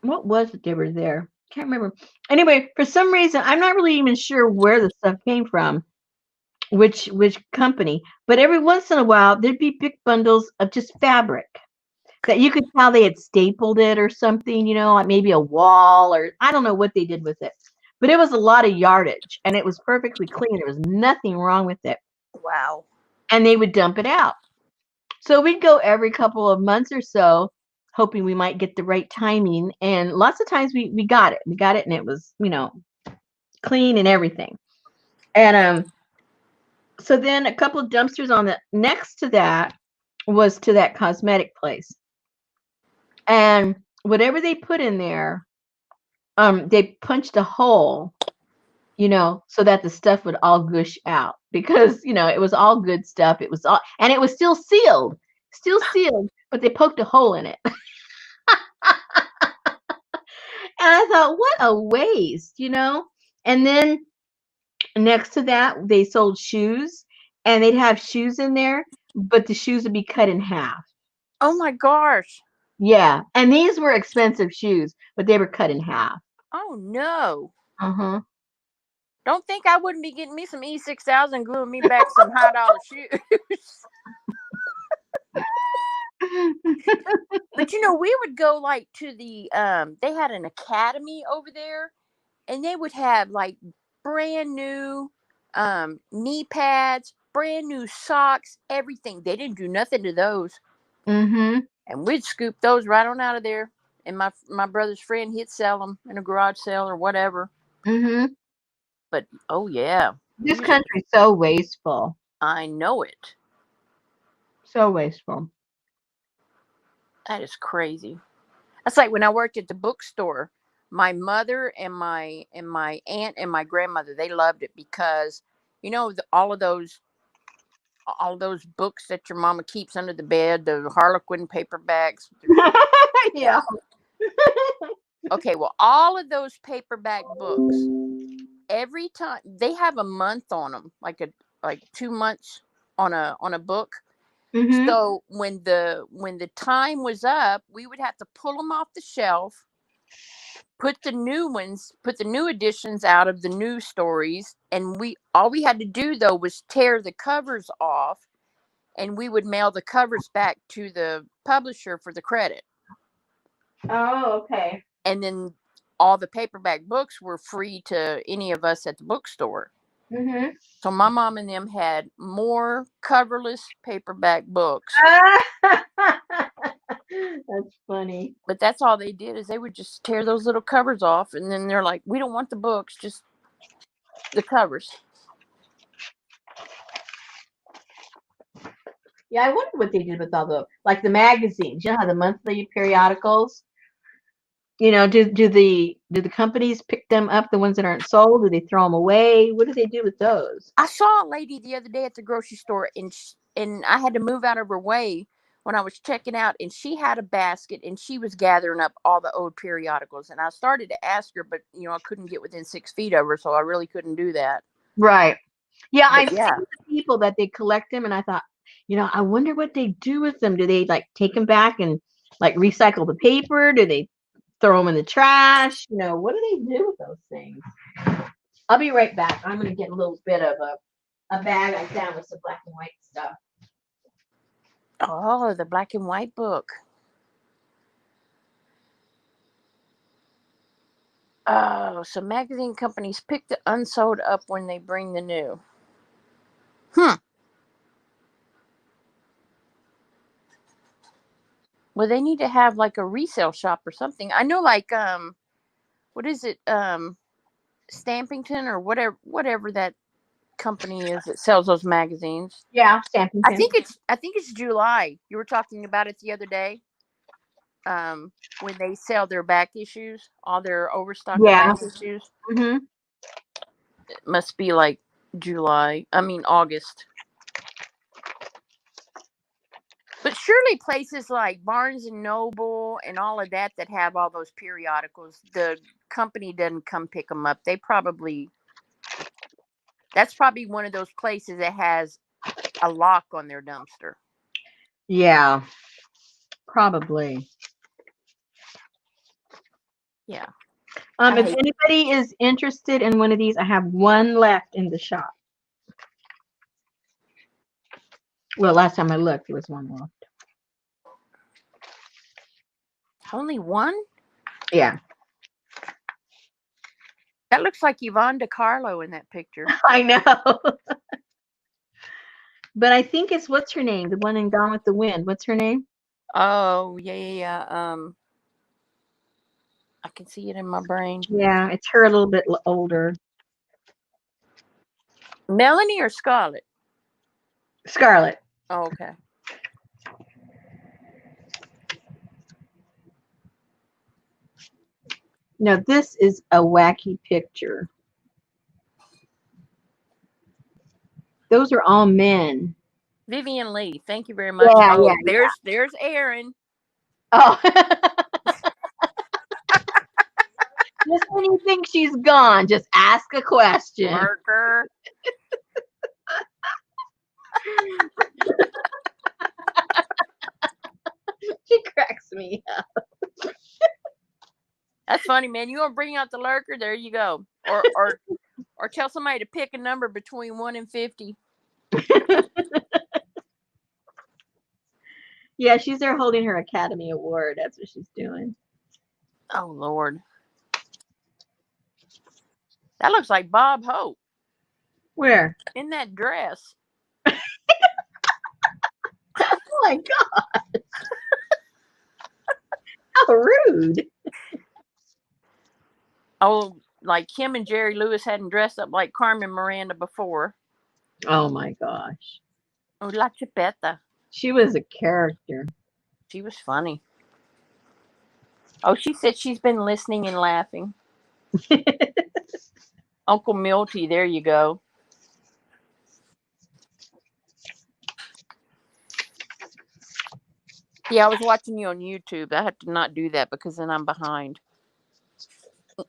what was it? They were there. Can't remember. Anyway, for some reason, I'm not really even sure where the stuff came from, which company, but every once in a while there'd be big bundles of just fabric that you could tell they had stapled it or something, like maybe a wall, or I don't know what they did with it, but it was a lot of yardage and it was perfectly clean. There was nothing wrong with it. Wow. And they would dump it out. So we'd go every couple of months or so, hoping we might get the right timing. And lots of times we got it. We got it, and it was, clean and everything. And so then a couple of dumpsters on the next to that was to that cosmetic place. And whatever they put in there, they punched a hole, so that the stuff would all gush out, because, it was all good stuff. It was all, and it was still sealed, but they poked a hole in it. And I thought, what a waste, And then next to that, they sold shoes, and they'd have shoes in there, but the shoes would be cut in half. Oh my gosh. Yeah. And these were expensive shoes, but they were cut in half. Oh no. Uh-huh. Don't think I wouldn't be getting me some E6000 gluing me back some $1 shoes. But you know, we would go like to the they had an academy over there, and they would have like brand new knee pads, brand new socks, everything. They didn't do nothing to those. Mm-hmm. And we'd scoop those right on out of there. And my brother's friend, he'd sell them in a garage sale or whatever. Mm-hmm. But oh yeah, This country's so wasteful. I know it. So wasteful. That is crazy. That's like when I worked at the bookstore. My mother and my aunt and my grandmother, they loved it because, you know, all of those books that your mama keeps under the bed, the Harlequin paperbacks. Yeah. Okay, well, all of those paperback books, every time they have a month on them, like 2 months on a book. Mm-hmm. So when the time was up, we would have to pull them off the shelf, put the new editions out of the new stories, and all we had to do though was tear the covers off, and we would mail the covers back to the publisher for the credit. Oh, okay. And then all the paperback books were free to any of us at the bookstore. Mm-hmm. So my mom and them had more coverless paperback books. That's funny. But that's all they did is they would just tear those little covers off, and then they're like, we don't want the books, just the covers. Yeah, I wonder what they did with all the magazines. You know how the monthly periodicals. You know, do the companies pick them up, the ones that aren't sold? Do they throw them away? What do they do with those? I saw a lady the other day at the grocery store, and I had to move out of her way when I was checking out, and she had a basket, and she was gathering up all the old periodicals. And I started to ask her, but you know, I couldn't get within 6 feet of her, so I really couldn't do that. Right. Yeah, I've yeah. seen the people that they collect them, and I thought, you know, I wonder what they do with them. Do they like take them back and like recycle the paper? Do they throw them in the trash? You know, what do they do with those things? I'll be right back. I'm going to get a little bit of a bag I found with some black and white stuff. Oh, the black and white book. Oh, so magazine companies pick the unsold up when they bring the new. Well, they need to have like a resale shop or something. I know, like what is it? Stampington or whatever that company is that sells those magazines. Yeah, Stampington. I think it's July. You were talking about it the other day. When they sell their back issues, all their overstock back issues. Mm-hmm. It must be like August. But surely places like Barnes and Noble and all of that have all those periodicals, the company doesn't come pick them up. That's probably one of those places that has a lock on their dumpster. Yeah, probably. Yeah. If anybody is interested in one of these, I have one left in the shop. Well, last time I looked, there was one left. Only one? Yeah. That looks like Yvonne DiCarlo in that picture. I know. But I think it's, what's her name? The one in Gone with the Wind. What's her name? Oh, yeah. I can see it in my brain. Yeah, it's her, a little bit older. Melanie or Scarlett? Scarlett. Oh, okay. Now, this is a wacky picture. Those are all men. Vivian Lee, thank you very much. There's Aaron. Oh. Just when you think she's gone, just ask a question. Lurker. She cracks me up. That's funny, man. You want to bring out the lurker? There you go. Or tell somebody to pick a number between 1 and 50. Yeah, she's there holding her Academy Award. That's what she's doing. Oh Lord, that looks like Bob Hope Where? in that dress. Oh my God. How rude. Oh, like him and Jerry Lewis hadn't dressed up like Carmen Miranda before. Oh my gosh. Oh, La Chipeta. She was a character. She was funny. Oh, she said she's been listening and laughing. Uncle Milty, there you go. Yeah, I was watching you on YouTube. I have to not do that because then I'm behind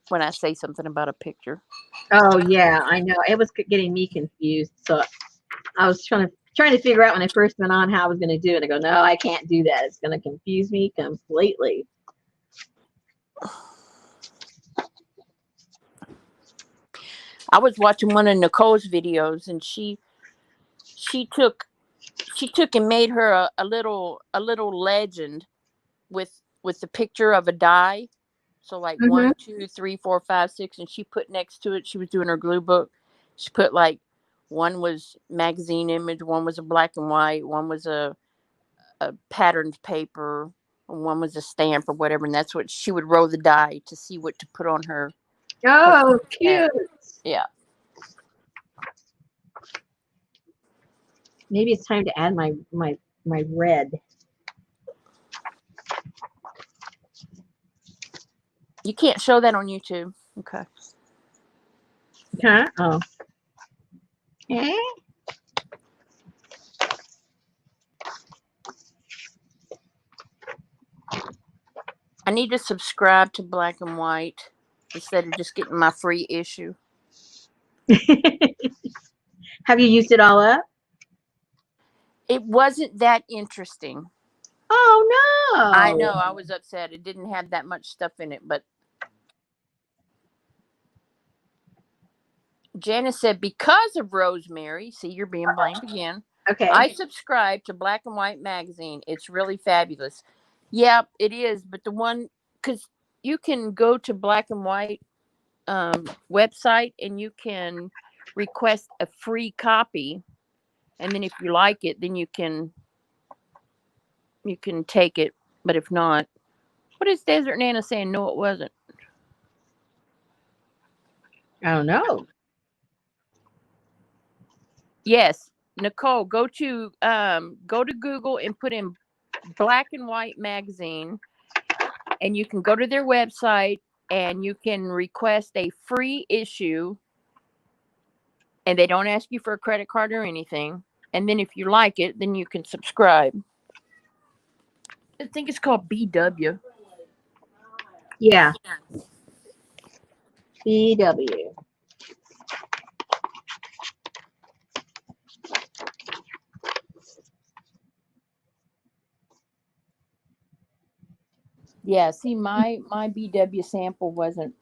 when I say something about a picture. Oh yeah, I know. It was getting me confused. So I was trying to figure out when I first went on how I was going to do it. I go, no, I can't do that. It's going to confuse me completely. I was watching one of Nicole's videos, and she took and made her a little legend with the picture of a die. So like Mhm. 1, 2, 3, 4, 5, 6, and she put next to it. She was doing her glue book. She put like one was magazine image, one was a black and white, one was a patterned paper, and one was a stamp or whatever. And that's what she would roll the die to see what to put on her. Oh, cute. Yeah. Maybe it's time to add my red. You can't show that on YouTube. Okay. Huh? Oh. Eh? I need to subscribe to Black and White instead of just getting my free issue. Have you used it all up? It wasn't that interesting. Oh no. I know. I was upset. It didn't have that much stuff in it, but Janice said, because of Rosemary, see, you're being blamed again. Okay. I subscribe to Black and White magazine. It's really fabulous. Yeah, it is. But the one, because you can go to Black and White website and you can request a free copy. And then if you like it, then you can take it. But if not, what is Desert Nana saying? No, it wasn't. I don't know. Yes, Nicole, go to Google and put in Black and White magazine, and you can go to their website and you can request a free issue, and they don't ask you for a credit card or anything. And then if you like it, then you can subscribe. I think it's called BW. Yeah. BW. Yeah, see, my BW sample wasn't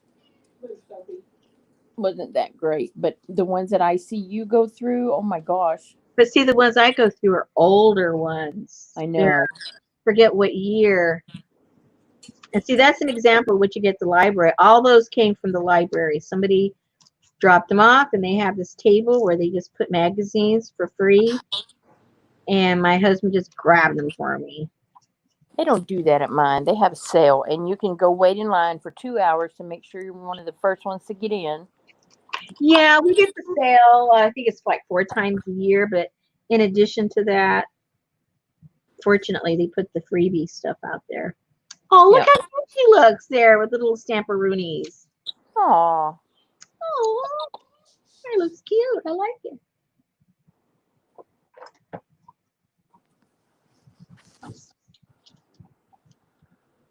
that great, but the ones that I see you go through, oh my gosh. But see, the ones I go through are older ones. I know. They're, forget what year. And see, that's an example of what you get at the library. All those came from the library. Somebody dropped them off, and they have this table where they just put magazines for free. And my husband just grabbed them for me. They don't do that at mine. They have a sale, and you can go wait in line for 2 hours to make sure you're one of the first ones to get in. Yeah, we get the sale. I think it's like 4 times a year. But in addition to that, fortunately, they put the freebie stuff out there. Oh, look how cute she looks there with the little stamperoonies. Aw. Oh, it looks cute. I like it.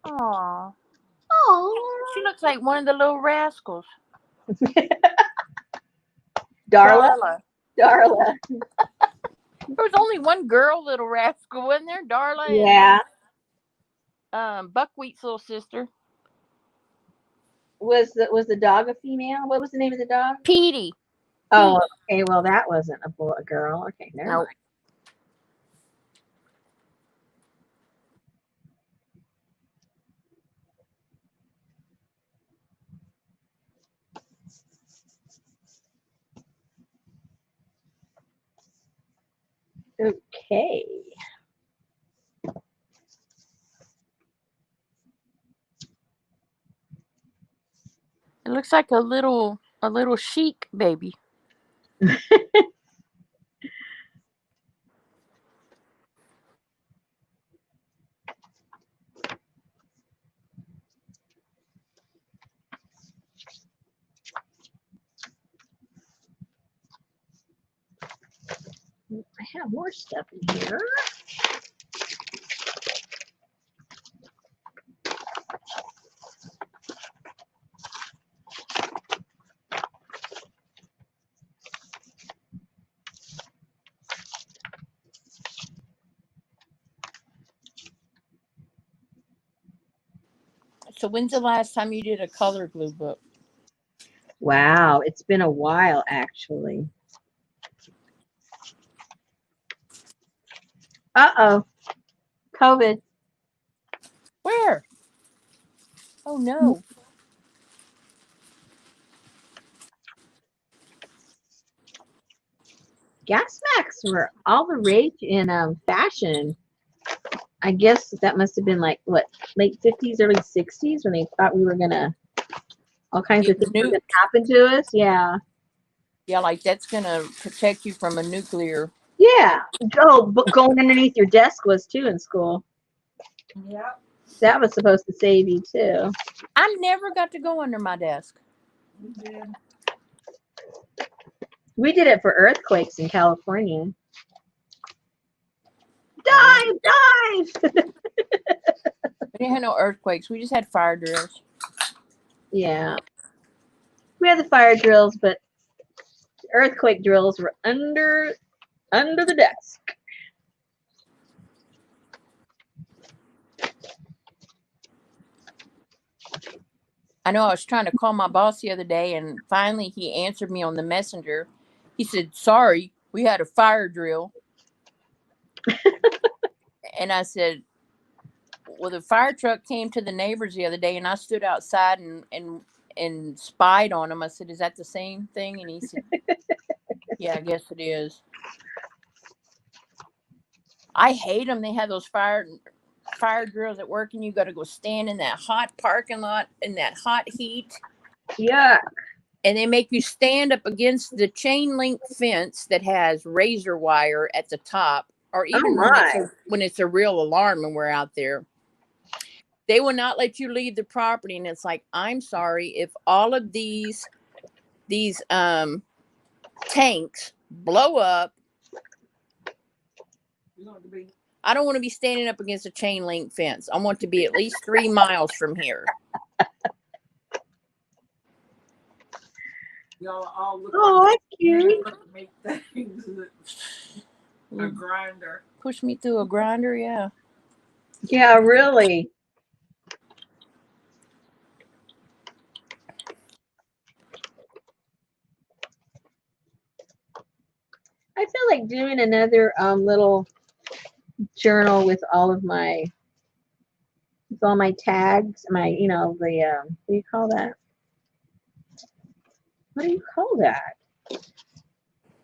Aw. Oh, She looks like one of the little rascals. Darla. Darla. There was only one girl, little rascal, wasn't there? Darla. Yeah. And, Buckwheat's little sister. Was the dog a female? What was the name of the dog? Petey. Oh, okay. Well, that wasn't a girl. Okay, never mind. Okay. It looks like a little chic baby. I have more stuff in here. So when's the last time you did a color glue book? Wow, it's been a while actually. Uh-oh. COVID. Where? Oh no. Gas masks were all the rage in fashion. I guess that must have been like what, late 50s, early 60s when they thought we were gonna all kinds of Get things were gonna nuked. happen to us. Yeah. Yeah, like that's gonna protect you from a nuclear. Yeah. Oh, but going underneath your desk was too in school. Yep. That was supposed to save you too. I never got to go under my desk. We did. We did it for earthquakes in California. Oh, Dive! we didn't have no earthquakes. We just had fire drills. Yeah. We had the fire drills, but earthquake drills were under the desk. I know I was trying to call my boss the other day, and finally he answered me on the messenger. He said, "Sorry, we had a fire drill." And I said, "Well, the fire truck came to the neighbors the other day, and I stood outside and spied on them." I said, "Is that the same thing?" And he said, "Yeah, I guess it is." I hate them. They have those fire drills at work, and you got to go stand in that hot parking lot in that hot heat. Yeah. And they make you stand up against the chain link fence that has razor wire at the top, or even when it's a real alarm and we're out there. They will not let you leave the property, and it's like, I'm sorry, if all of these tanks blow up, I don't want to be standing up against a chain link fence. I want to be at least 3 miles from here. Y'all all look Oh, like that's cute. make things. A grinder. Push me through a grinder, yeah. Yeah, really. I feel like doing another little journal with all my tags, the what do you call that? What do you call that?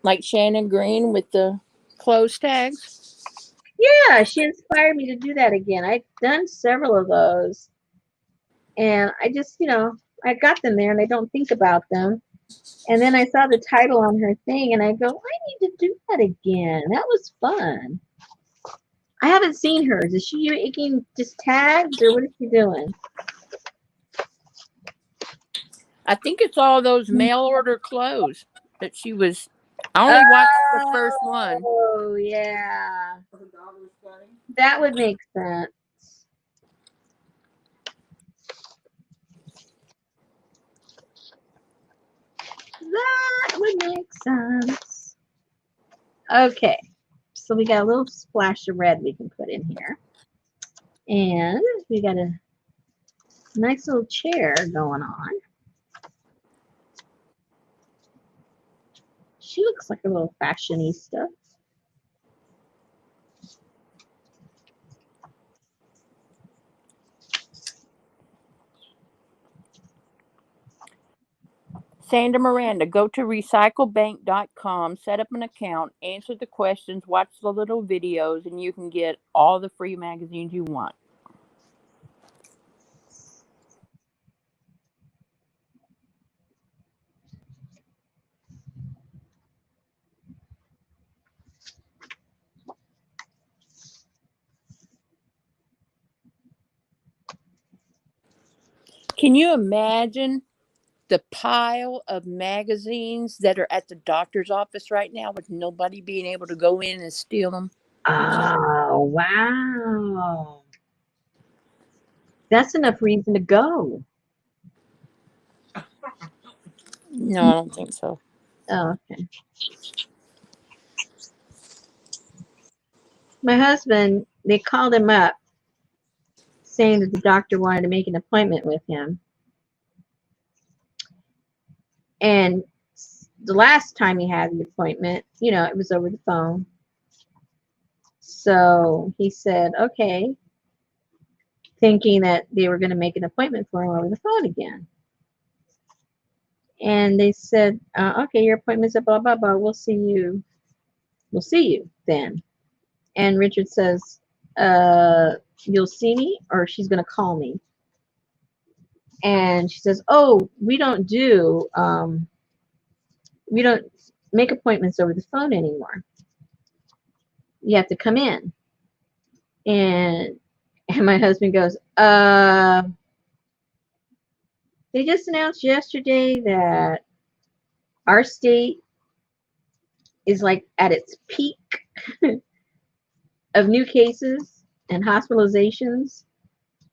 Like Shannon Green with the clothes tags. Yeah, she inspired me to do that again. I've done several of those, and I just, I got them there and I don't think about them. And then I saw the title on her thing and I go, I need to do that again. That was fun. I haven't seen hers. Is she making just tags or what is she doing? I think it's all those mail order clothes that she was. I only watched the first one. Oh, yeah. That would make sense. That would make sense. Okay. So we got a little splash of red we can put in here. And we got a nice little chair going on. She looks like a little fashionista. Sandra Miranda, go to recyclebank.com, set up an account, answer the questions, watch the little videos, and you can get all the free magazines you want. Can you imagine the pile of magazines that are at the doctor's office right now with nobody being able to go in and steal them? Oh, wow. That's enough reason to go. No, I don't think so. Oh, okay. My husband, they called him up saying that the doctor wanted to make an appointment with him. And the last time he had the appointment, you know, it was over the phone. So he said, okay, thinking that they were going to make an appointment for him over the phone again. And they said, okay, your appointment's at blah, blah, blah. We'll see you then. And Richard says, you'll see me, or she's going to call me. And she says, oh, we don't make appointments over the phone anymore. You have to come in. And my husband goes, they just announced yesterday that our state is like at its peak of new cases and hospitalizations.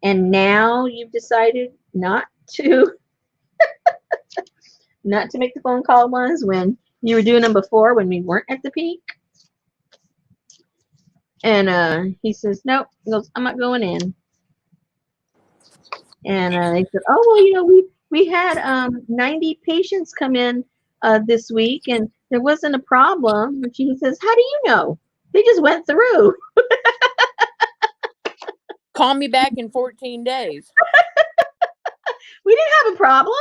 And now you've decided not to make the phone call ones when you were doing them before when we weren't at the peak. And he says, nope. He goes, I'm not going in. And they said, oh, well, you know, we had 90 patients come in this week, and there wasn't a problem. And he says, how do you know? They just went through. Call me back in 14 days. We didn't have a problem.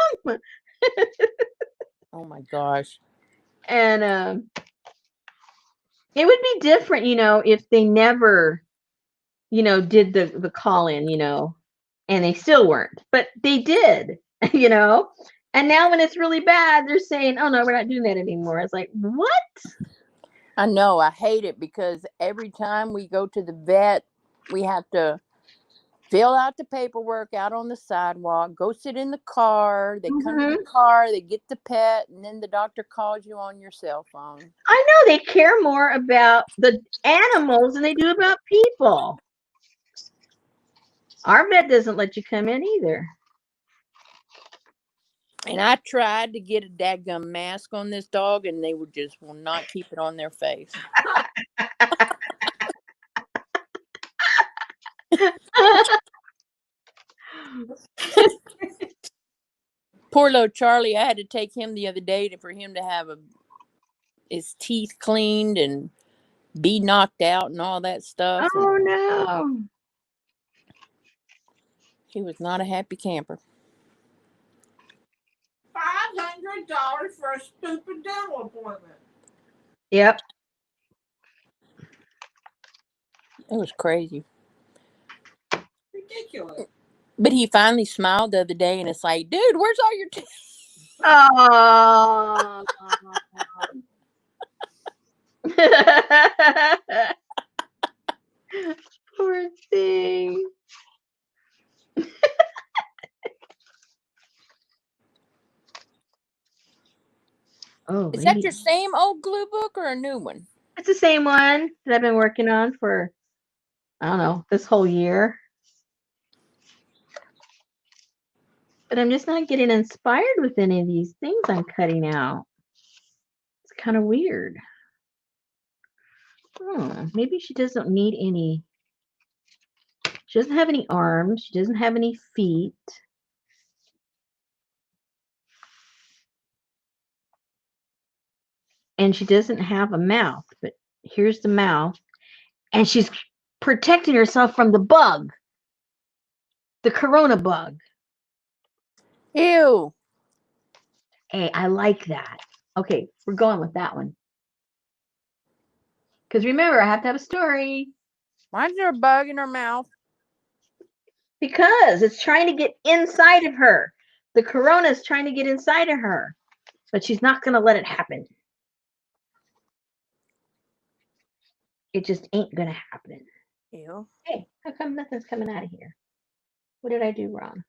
Oh, my gosh. And it would be different, you know, if they never, you know, did the call-in, you know, and they still weren't. But they did, you know. And now when it's really bad, they're saying, oh, no, we're not doing that anymore. It's like, what? I know. I hate it because every time we go to the vet, we have to fill out the paperwork out on the sidewalk, go sit in the car. They come to the car, they get the pet, and then the doctor calls you on your cell phone. I know they care more about the animals than they do about people. Our vet doesn't let you come in either. And I tried to get a dadgum mask on this dog, and they will not keep it on their face. Poor little Charlie, I had to take him the other day for him to have his teeth cleaned and be knocked out and all that stuff. Oh, no. He was not a happy camper. $500 for a stupid dental appointment. Yep. It was crazy. Ridiculous. But he finally smiled the other day, and it's like, dude, where's all your teeth? Oh. Poor thing. Oh, Is that your same old glue book or a new one? It's the same one that I've been working on for, I don't know, this whole year. But I'm just not getting inspired with any of these things I'm cutting out. It's kind of weird. Maybe she doesn't need any. She doesn't have any arms. She doesn't have any feet. And she doesn't have a mouth. But here's the mouth. And she's protecting herself from the bug. The corona bug. Ew. Hey, I like that. Okay, we're going with that one. Because remember, I have to have a story. Why is there a bug in her mouth? Because it's trying to get inside of her. The corona is trying to get inside of her. But she's not going to let it happen. It just ain't going to happen. Ew. Hey, how come nothing's coming out of here? What did I do wrong?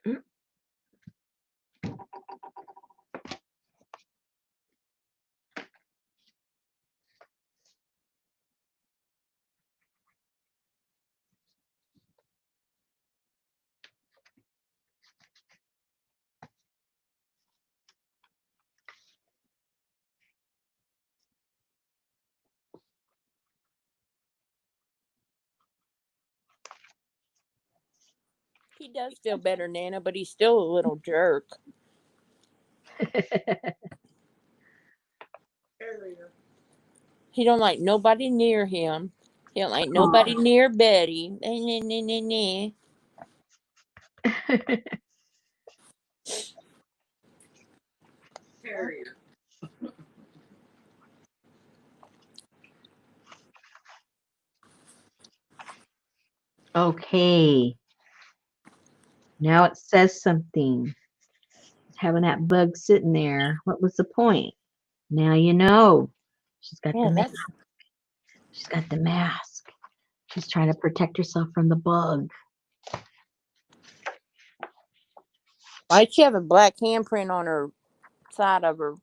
Hmm? He does feel better, Nana, but he's still a little jerk. Terrier. He don't like nobody near him. He don't like nobody near Betty. Terrier. Okay. Now it says something. Having that bug sitting there. What was the point? Now you know. She's got Yeah, the mask. that's She's got the mask. She's trying to protect herself from the bug. why'd she have a black handprint on her side of her?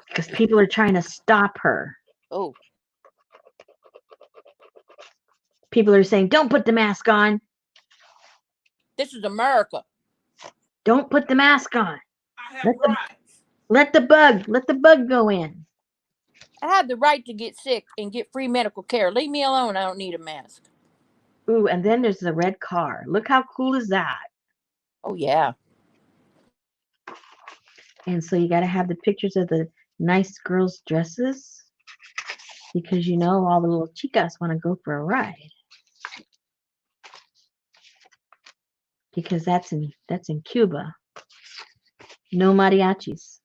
Because people are trying to stop her. Oh, People are saying, don't put the mask on. this is America. Don't put the mask on. I have rights. Let the bug go in. I have the right to get sick and get free medical care. Leave me alone. I don't need a mask. Ooh, and then there's the red car. Look how cool is that? Oh, yeah. And so you got to have the pictures of the nice girls' dresses because you know all the little chicas want to go for a ride. Because that's in Cuba. No mariachis.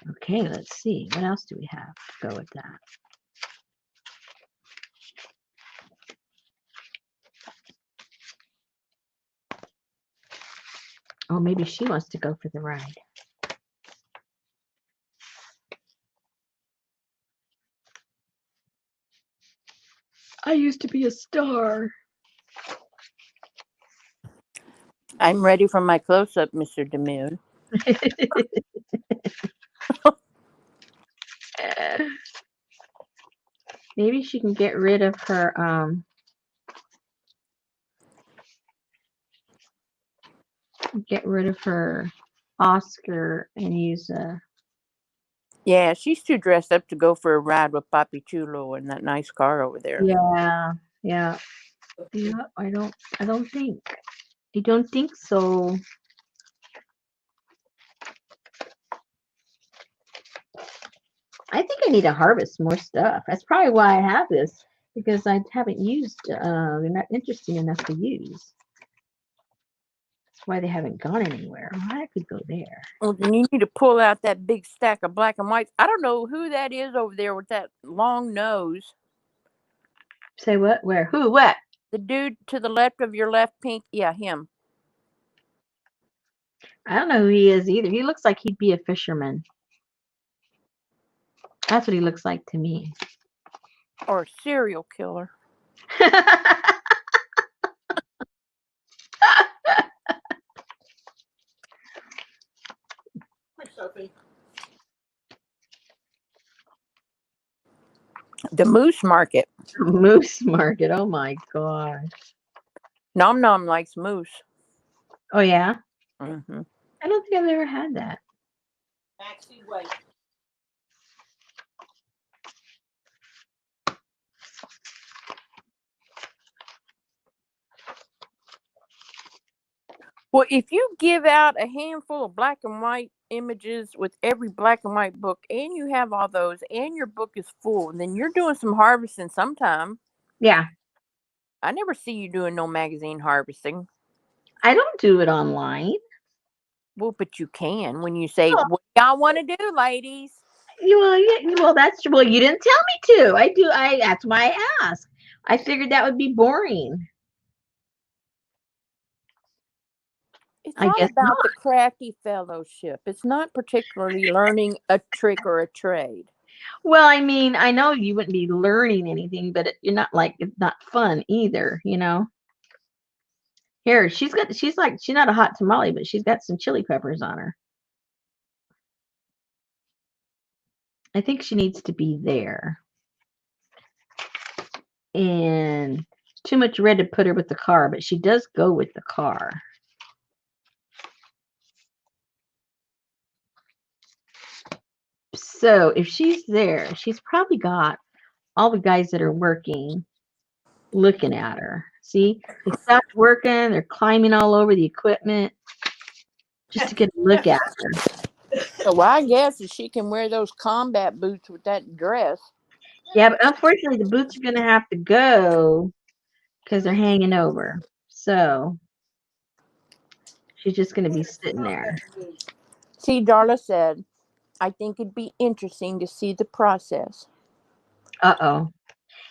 Okay, let's see. What else do we have to go with that? Oh, maybe she wants to go for the ride. I used to be a star. I'm ready for my close-up, Mr. DeMille. Maybe she can get rid of her Oscar and use a Yeah, she's too dressed up to go for a ride with Papi Chulo in that nice car over there. yeah. I don't think so. I think I need to harvest more stuff. That's probably why I have this, because I haven't used, they're not interesting enough to use. That's why they haven't gone anywhere. Well, I could go there. Well, then you need to pull out that big stack of black and whites. I don't know who that is over there with that long nose. Say what? Where? Who? What? The dude to the left of your left pink. Yeah, him. I don't know who he is either. He looks like he'd be a fisherman. That's what he looks like to me. Or a serial killer. Hi, Sophie. The Moose Market. Moose Market. Oh my gosh. Nom Nom likes moose. Oh yeah? Mm-hmm. I don't think I've ever had that. Maxie, wait. Well, if you give out a handful of black and white images with every black and white book, and you have all those, and your book is full, then you're doing some harvesting sometime. Yeah. I never see you doing no magazine harvesting. I don't do it online. Well, but you can when you say, Well, "What y'all want to do, ladies?" well, you didn't tell me to. I do. That's why I asked. I figured that would be boring. It's I all guess not. about the crafty fellowship. It's not particularly learning a trick or a trade. Well, I mean, I know you wouldn't be learning anything, but you're not like it's not fun either, you know. Here, she's not a hot tamale, but she's got some chili peppers on her. I think she needs to be there. And too much red to put her with the car, but she does go with the car. So if she's there, she's probably got all the guys that are working looking at her. See, they stopped working, they're climbing all over the equipment just to get a look at her. So I guess if she can wear those combat boots with that dress. Yeah, but unfortunately, the boots are going to have to go because they're hanging over. So she's just going to be sitting there. See, Darla said, I think it'd be interesting to see the process. Uh-oh.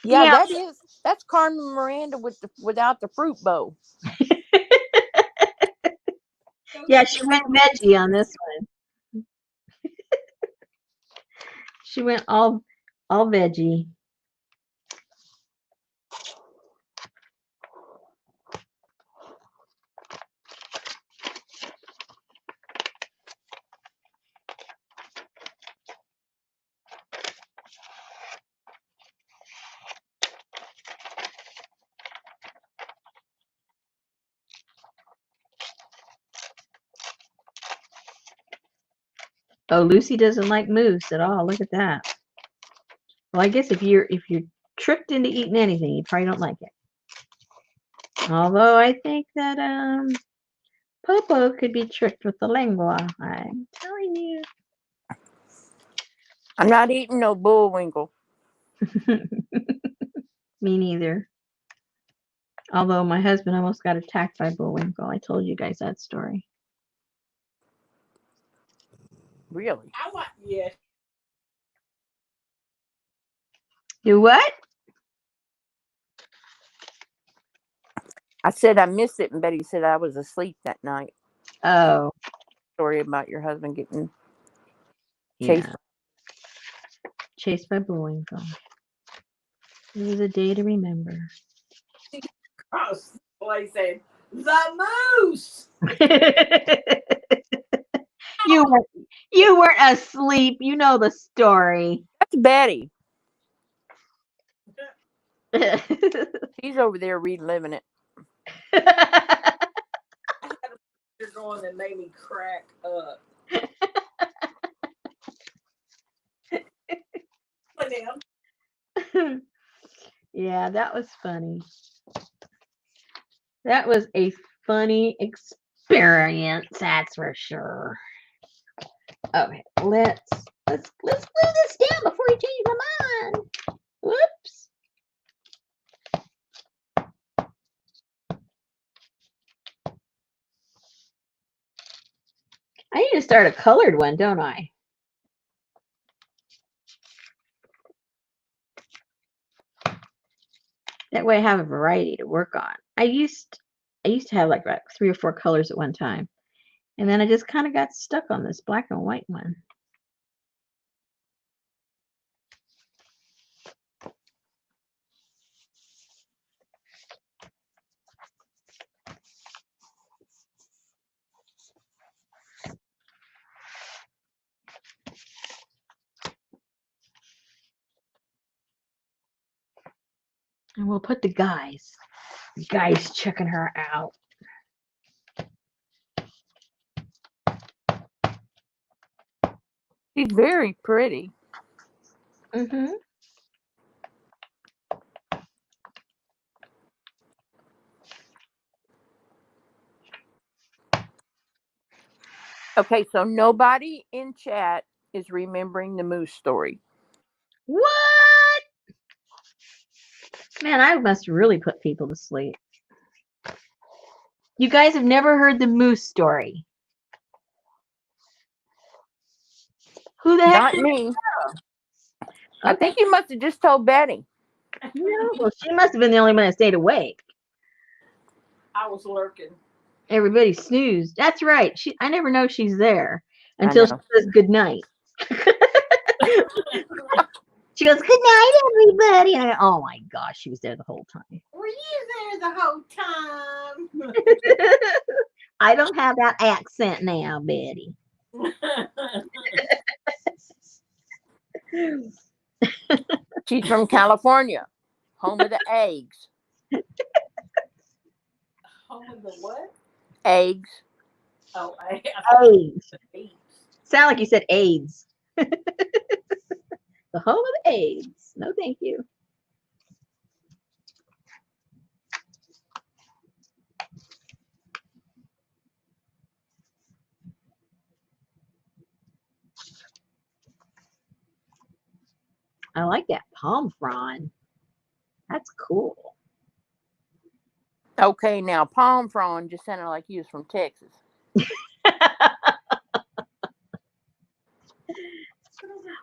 Yeah, Yeah. that's Carmen Miranda without the fruit bowl. Yeah, she went veggie on this one. She went all veggie. Oh, Lucy doesn't like mousse at all. Look at that. Well, I guess if you're tricked into eating anything, you probably don't like it. Although I think that Popo could be tricked with the lengua. I'm telling you. I'm not eating no Bullwinkle. Me neither. Although my husband almost got attacked by Bullwinkle. I told you guys that story. Really? Yeah. Do what? I said I missed it, and Betty said I was asleep that night. Oh. Story about your husband getting chased. Yeah. Chased by Bullwinkle. It was a day to remember. Across the place said, the moose. You weren't asleep. You know the story. That's Betty. She's over there reliving it. I had a picture going that made me crack up. Yeah, that was funny. That was a funny experience, that's for sure. Okay, let's glue this down before you change my mind. Whoops. I need to start a colored one, don't I? That way I have a variety to work on. I used to have like 3 or 4 colors at one time. And then I just kind of got stuck on this black and white one. And we'll put the guys checking her out. She's very pretty. Mm-hmm. Okay, so nobody in chat is remembering the moose story. What? Man, I must really put people to sleep. You guys have never heard the moose story. Who the heck? Not me. I Okay. think you must have just told Betty. No, well, she must have been the only one that stayed awake. I was lurking. Everybody snoozed. That's right. I never know she's there until she know. says good night. She goes, good night, everybody. Oh my gosh, she was there the whole time. Were you there the whole time? I don't have that accent now, Betty. She's from California, home of the eggs. Home of the what? Eggs. Oh, AIDS. AIDS. Sound like you said AIDS. The home of the AIDS. No, thank you. I like that palm frond. That's cool. Okay, now palm frond just sounded like you was from Texas.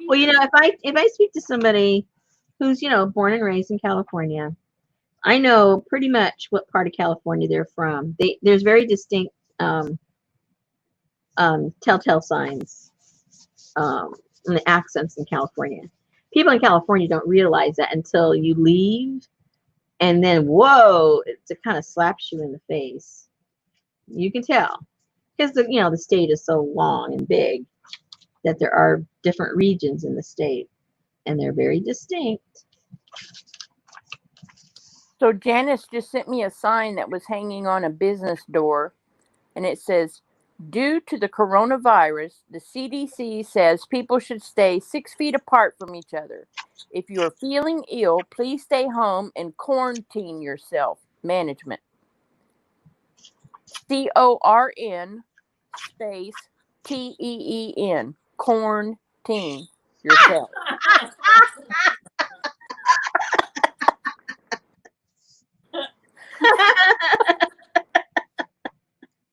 Well, you know, if I speak to somebody who's, you know, born and raised in California, I know pretty much what part of California they're from. There's very distinct telltale signs in the accents in California. People in California don't realize that until you leave, and then whoa, it kind of slaps you in the face. You can tell because the state is so long and big that there are different regions in the state, and they're very distinct. So Janice just sent me a sign that was hanging on a business door, and it says, due to the coronavirus, the CDC says people should stay 6 feet apart from each other. If you're feeling ill, please stay home and quarantine yourself. Management. CORN space TEEN. Quarantine yourself.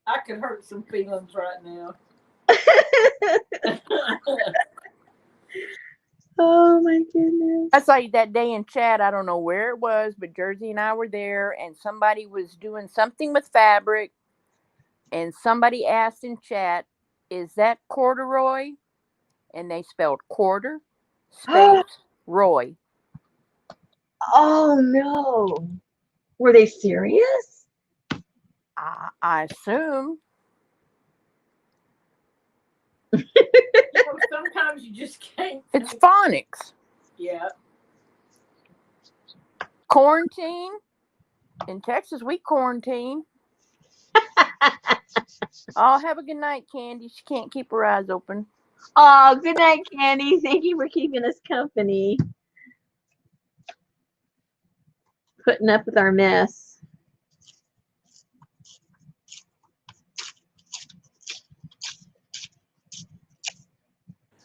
I could hurt some feelings right now. Oh my goodness. I saw you that day in chat. I don't know where it was, but Jersey and I were there, and somebody was doing something with fabric, and somebody asked in chat, is that corduroy? And they spelled quarter space Roy. Oh no. Were they serious? I assume. Sometimes you just can't. It's phonics. Yeah. Quarantine. In Texas, we quarantine. Oh, have a good night, Candy. She can't keep her eyes open. Oh, good night, Candy. Thank you for keeping us company. Putting up with our mess.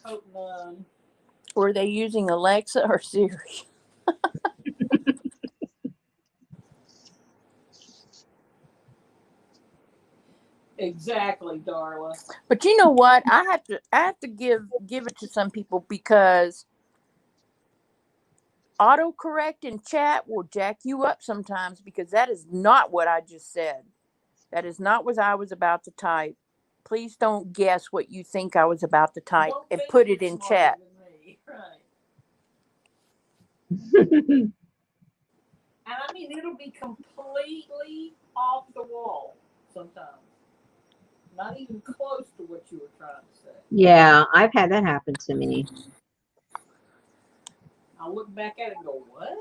Hope none. Were they using Alexa or Siri? Exactly, Darla. But you know what? I have to give it to some people, because autocorrect in chat will jack you up sometimes, because that is not what I just said. That is not what I was about to type. Please don't guess what you think I was about to type and put it in chat. Right. And I mean, it'll be completely off the wall sometimes. Not even close to what you were trying to say. Yeah, I've had that happen to me. I look back at it and go, what?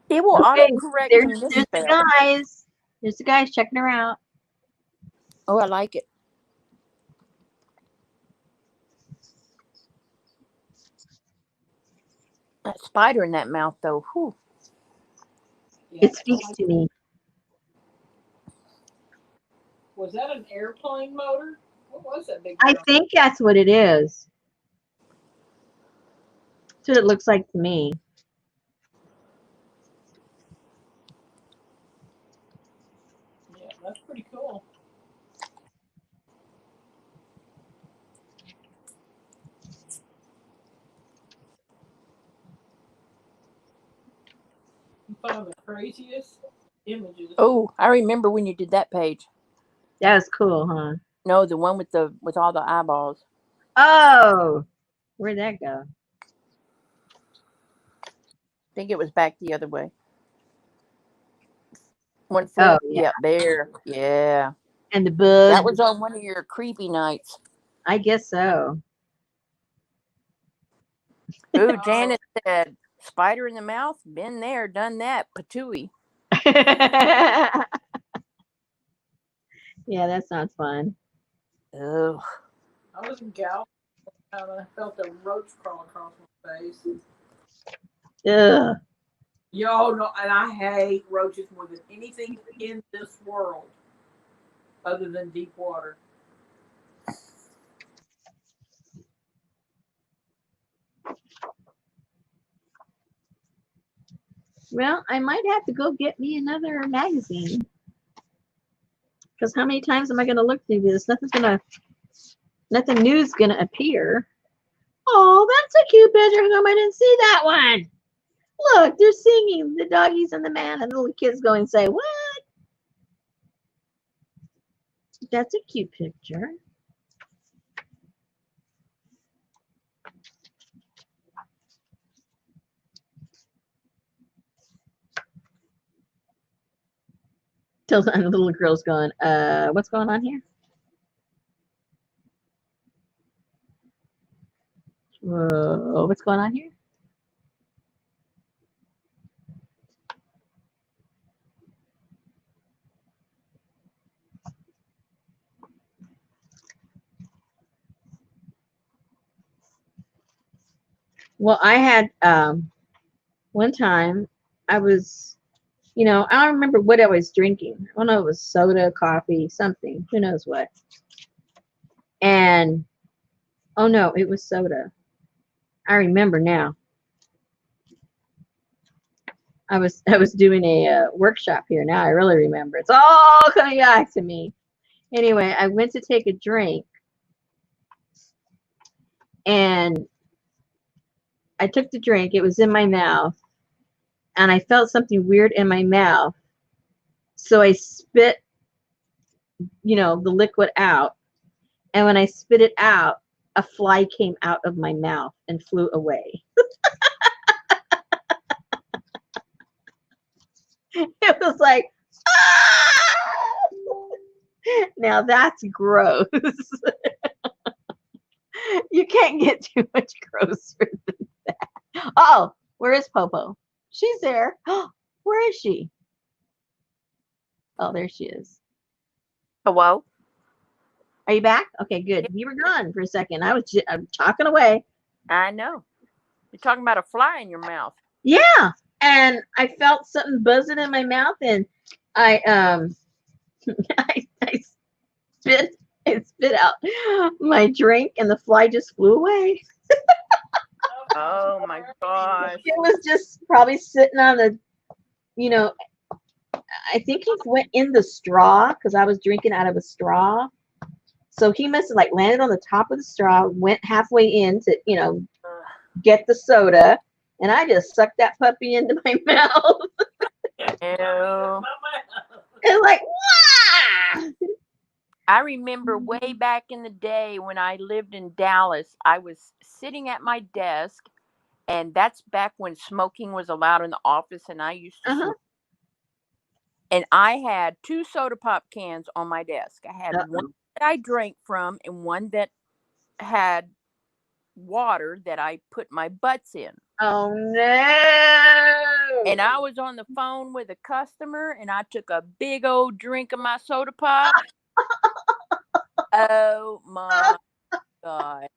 It will autocorrect to There's the misspell. guys. There's the guys checking her out. Oh, I like it. That spider in that mouth, though. Whew. Yeah. It speaks to me. Was that an airplane motor? What was that big? I think that's what it is. That's what it looks like to me. Yeah, that's pretty cool. You found the craziest images. Oh, I remember when you did that page. That was cool, huh? No, the one with all the eyeballs. Oh, where'd that go? I think it was back the other way. One Oh, flip. yeah. Yep, there. Yeah. And the bug. That was on one of your creepy nights. I guess so. Ooh, Janet said, spider in the mouth? Been there, done that. Patooey. Yeah, that sounds fun. Ugh. I was in Gal and I felt a roach crawl across my face. Ugh. Yo, no, and I hate roaches more than anything in this world other than deep water. Well, I might have to go get me another magazine. Because how many times am I going to look through this? Nothing new's going to appear. Oh, that's a cute picture. How come I didn't see that one? Look, they're singing, the doggies and the man, and the little kids go and say, what? That's a cute picture. Till the little girl's going, what's going on here? Whoa, what's going on here? Well, I had one time I was, I don't remember what I was drinking. I don't know, it was soda, coffee, something, who knows what. And oh no, it was soda. I remember now. I was doing a workshop here. Now I really remember. It's all coming back to me. Anyway, I went to take a drink, and I took the drink. It was in my mouth, and I felt something weird in my mouth. So I spit, the liquid out. And when I spit it out, a fly came out of my mouth and flew away. It was like, ah! Now that's gross. You can't get too much grosser than that. Oh, where is Popo? She's there. Where is she? Oh, there she is. Hello? Are you back? Okay, good. You were gone for a second. I'm talking away. I know. You're talking about a fly in your mouth. Yeah, and I felt something buzzing in my mouth, and I I spit out my drink, and the fly just flew away. Oh my gosh. It was just probably sitting on the, I think he went in the straw because I was drinking out of a straw. So he must have landed on the top of the straw, went halfway in to, get the soda, and I just sucked that puppy into my mouth. Ew. And wow! I remember way back in the day when I lived in Dallas, I was sitting at my desk, and that's back when smoking was allowed in the office, and I used to smoke. And I had 2 soda pop cans on my desk. I had one that I drank from and one that had water that I put my butts in. Oh no! And I was on the phone with a customer, and I took a big old drink of my soda pop. Oh my God.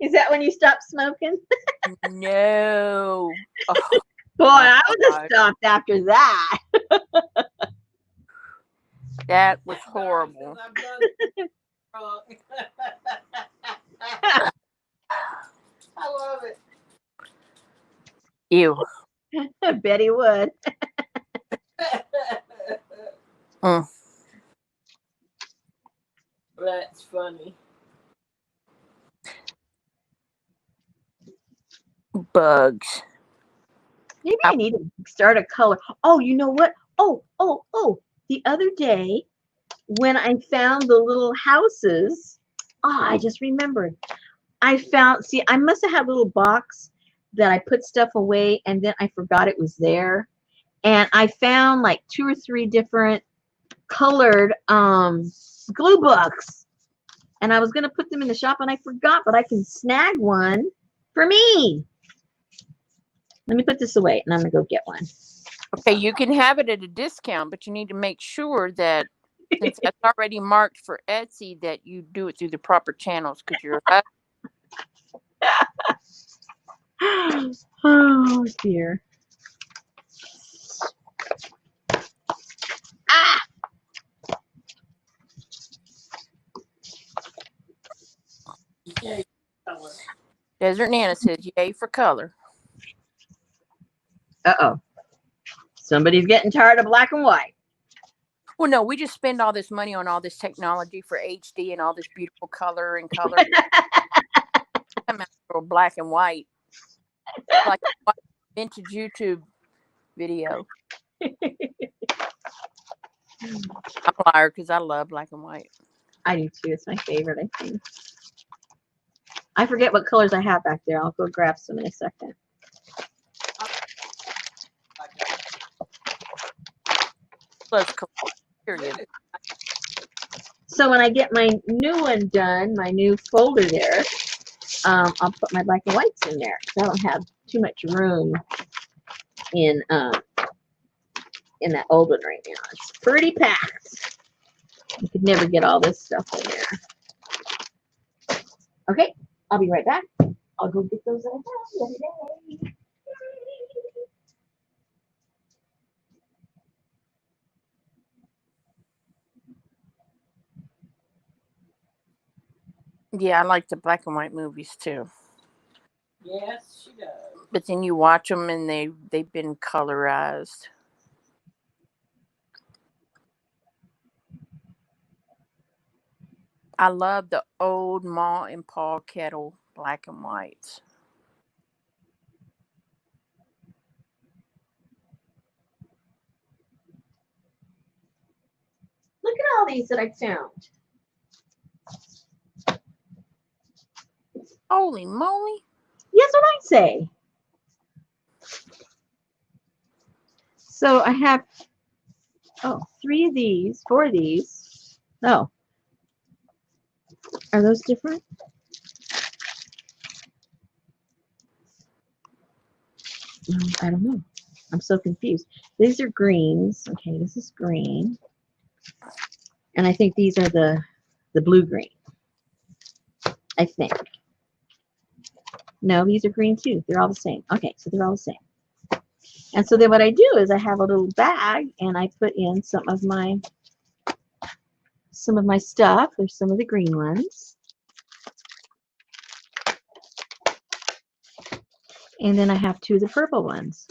Is that when you stopped smoking? No. Oh, boy, I would have stopped after that. That was horrible. I love it. Ew. I bet he would. Mm. That's funny. Bugs. Maybe I need to start a color. Oh, you know what? Oh. The other day when I found the little houses, I just remembered. See, I must have had a little box that I put stuff away and then I forgot it was there. And I found like 2 or 3 different colored glue books. And I was going to put them in the shop and I forgot, but I can snag one for me. Let me put this away and I'm going to go get one. Okay, you can have it at a discount, but you need to make sure that since that's already marked for Etsy, that you do it through the proper channels because you're Oh dear. Ah! Yay, color. Desert Nana says yay for color. Uh-oh. Somebody's getting tired of black and white. Well, no, we just spend all this money on all this technology for HD and all this beautiful color and color. I'm out for black and white, like a vintage YouTube video. I'm a liar because I love black and white. I do too. It's my favorite, I think. I forget what colors I have back there. I'll go grab some in a second. Plus color, period. So when I get my new one done, my new folder there, I'll put my black and whites in there. I don't have too much room in that old one right now. It's pretty packed. You could never get all this stuff in there. Okay, I'll be right back. I'll go get those that I have the other day. Yeah, I like the black and white movies too. Yes, she does. But then you watch them and they've been colorized. I love the old Ma and Pa Kettle black and whites. Look at all these that I found. Holy moly. Yes, what I say. So I have 3 of these, 4 of these. Oh. Are those different? I don't know. I'm so confused. These are greens. Okay, this is green. And I think these are the blue-green. I think. No, these are green too. They're all the same. Okay, so they're all the same. And so then what I do is I have a little bag and I put in some of my stuff. There's some of the green ones. And then I have 2 of the purple ones.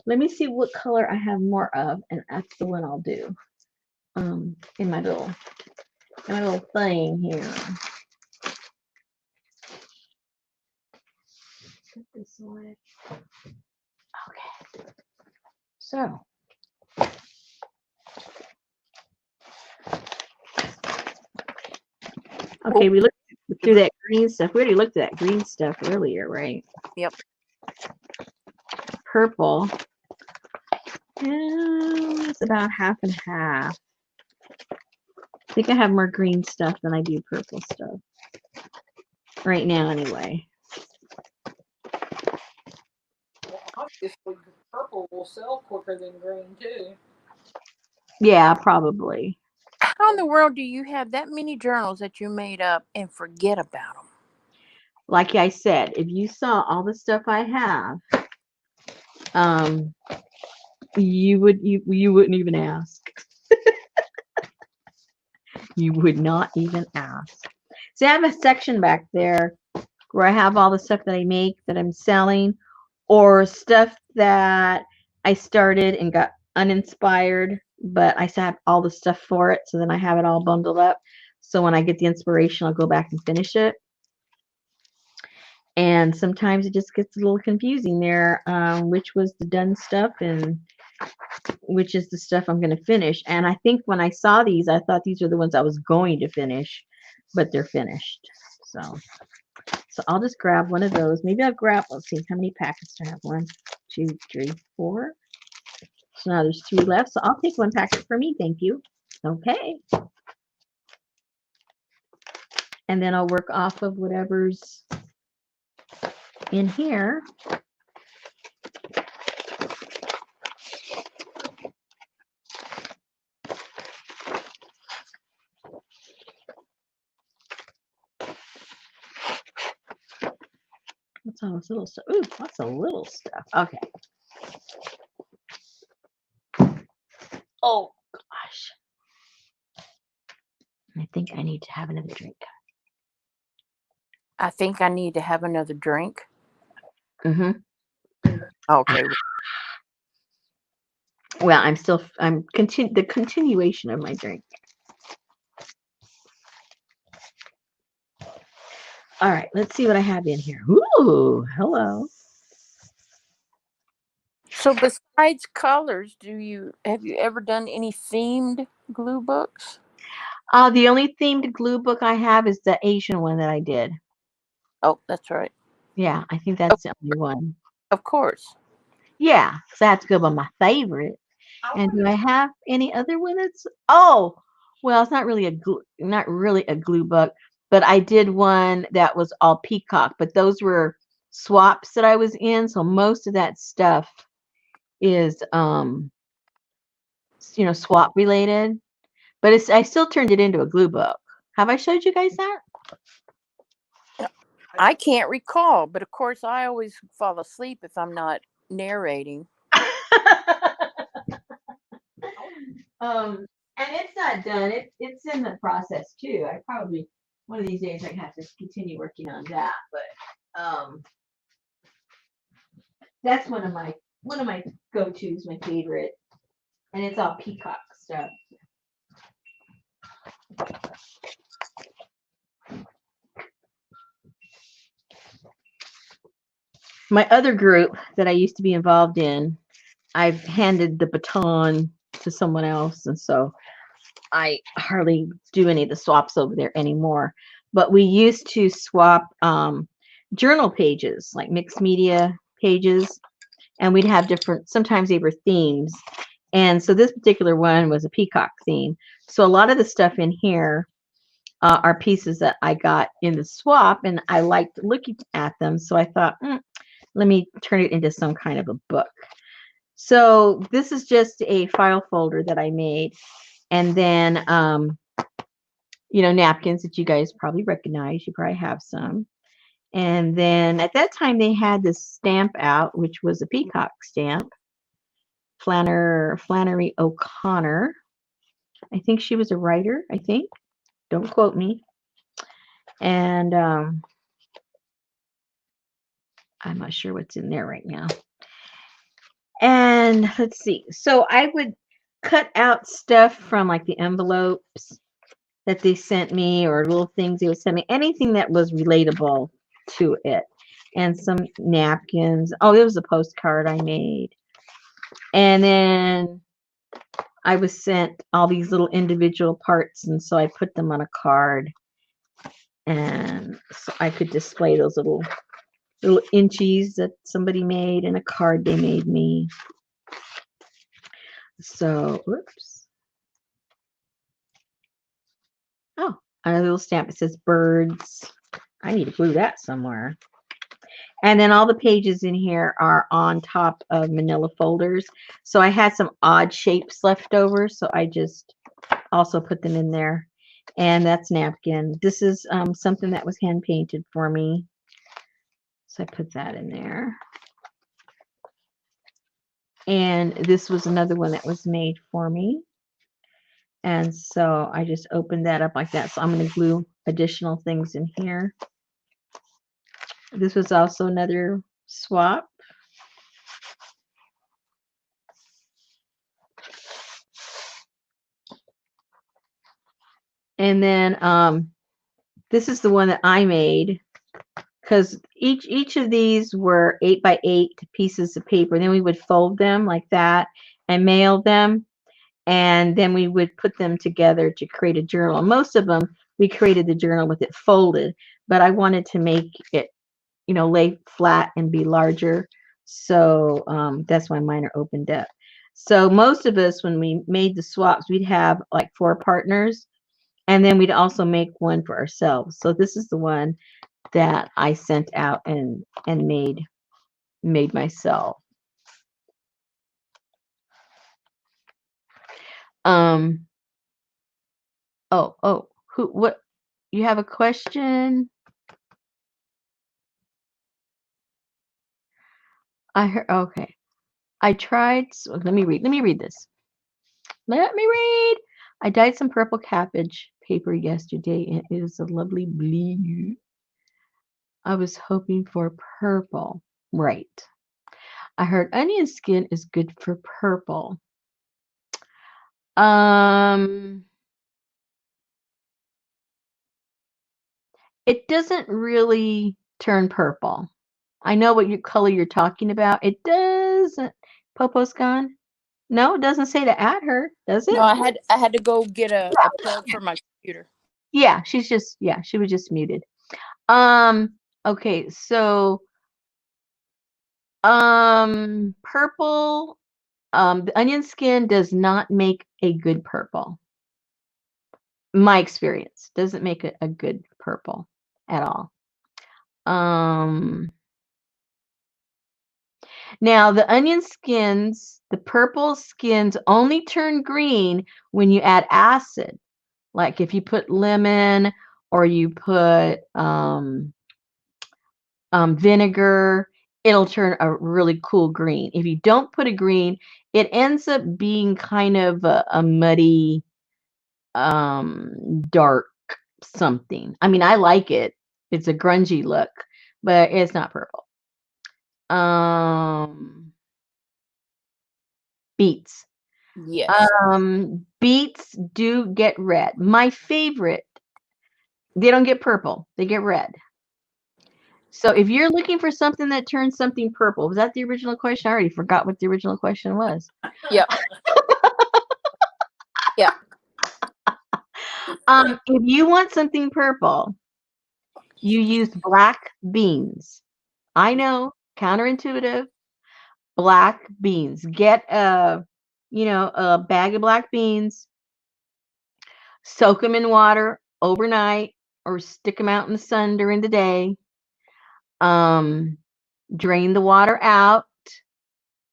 Let me see what color I have more of, and that's the one I'll do in my little thing here. Put this away. Okay. So. Okay, we looked through that green stuff. We already looked at that green stuff earlier, right? Yep. Purple. It's about half and half. I think I have more green stuff than I do purple stuff. Right now, anyway. Well, obviously, purple will sell quicker than green, too. Yeah, probably. How in the world do you have that many journals that you made up and forget about them? Like I said, if you saw all the stuff I have, you wouldn't even ask. You would not even ask. See, I have a section back there where I have all the stuff that I make that I'm selling, or stuff that I started and got uninspired, but I still have all the stuff for it. So then I have it all bundled up. So when I get the inspiration, I'll go back and finish it. And sometimes it just gets a little confusing there, which was the done stuff and which is the stuff I'm going to finish. And I think when I saw these, I thought these are the ones I was going to finish, but they're finished. So I'll just grab one of those. Maybe I'll grab, let's see, how many packets do I have? 1, 2, 3, 4. So now there's 3 left. So I'll take 1 packet for me. Thank you. Okay. And then I'll work off of whatever's in here. What's all this little stuff? Ooh, lots of little stuff. Okay. Oh, gosh. I think I need to have another drink. I think I need to have another drink. Mm-hmm. Okay. Well, I'm the continuation of my drink. All right, let's see what I have in here. Ooh, hello. So besides colors, have you ever done any themed glue books? The only themed glue book I have is the Asian one that I did. Oh, that's right. Yeah, I think that's the only one. Of course. Yeah, so that's good one, my favorite. And do I have any other one that's well, it's not really a glue book, but I did one that was all peacock, but those were swaps that I was in, so most of that stuff is swap related. But I still turned it into a glue book. Have I showed you guys that? I can't recall, but of course I always fall asleep if I'm not narrating. And it's not done. It's in the process too. I probably one of these days I have to continue working on that. But that's one of my go-tos, my favorite, and it's all peacock stuff. My other group that I used to be involved in, I've handed the baton to someone else, and so I hardly do any of the swaps over there anymore. But we used to swap journal pages, like mixed media pages, and we'd have different, sometimes they were themes. And so this particular one was a peacock theme. So a lot of the stuff in here are pieces that I got in the swap, and I liked looking at them. So I thought, let me turn it into some kind of a book. So this is just a file folder that I made. And then, napkins that you guys probably recognize. You probably have some. And then at that time, they had this stamp out, which was a peacock stamp. Flannery O'Connor. I think she was a writer, I think. Don't quote me. And I'm not sure what's in there right now. And let's see. So I would cut out stuff from like the envelopes that they sent me or little things they would send me, anything that was relatable to it. And some napkins. Oh, there was a postcard I made. And then I was sent all these little individual parts, and so I put them on a card. And so I could display those little inchies that somebody made in a card they made me. So, whoops. Oh, a little stamp. It says birds. I need to glue that somewhere. And then all the pages in here are on top of manila folders. So I had some odd shapes left over, so I just also put them in there. And that's napkin. This is something that was hand painted for me. So I put that in there. And this was another one that was made for me. And so I just opened that up like that. So I'm going to glue additional things in here. This was also another swap. And then this is the one that I made, because each of these were 8x8 pieces of paper. Then we would fold them like that and mail them, and then we would put them together to create a journal. Most of them we created the journal with it folded, but I wanted to make it, lay flat and be larger. So that's why mine are opened up. So most of us, when we made the swaps, we'd have like 4 partners, and then we'd also make one for ourselves. So this is the one that I sent out and made myself. Um. Oh. Who? What? You have a question? I heard. Okay. I tried. Let me read. Let me read this. Let me read. I dyed some purple cabbage paper yesterday, and it is a lovely blue. I was hoping for purple. Right. I heard onion skin is good for purple. It doesn't really turn purple. I know what color you're talking about. It doesn't. Popo's gone. No, it doesn't say to add her, does No, it? I had to go get a plug for my computer. Yeah, she was just muted. Okay, so purple, the onion skin does not make a good purple. My experience doesn't make a good purple at all. Now the onion skins, the purple skins only turn green when you add acid. Like if you put lemon or you put vinegar, it'll turn a really cool green. If you don't put a green, it ends up being kind of a muddy, dark something. I mean, I like it. It's a grungy look, but it's not purple. Beets. Yes. Beets do get red. My favorite, they don't get purple, they get red. So if you're looking for something that turns something purple, was that the original question? I already forgot what the original question was. Yep. Yeah. If you want something purple, you use black beans. I know, counterintuitive. Black beans. Get a bag of black beans, soak them in water overnight, or stick them out in the sun during the day. Drain the water out,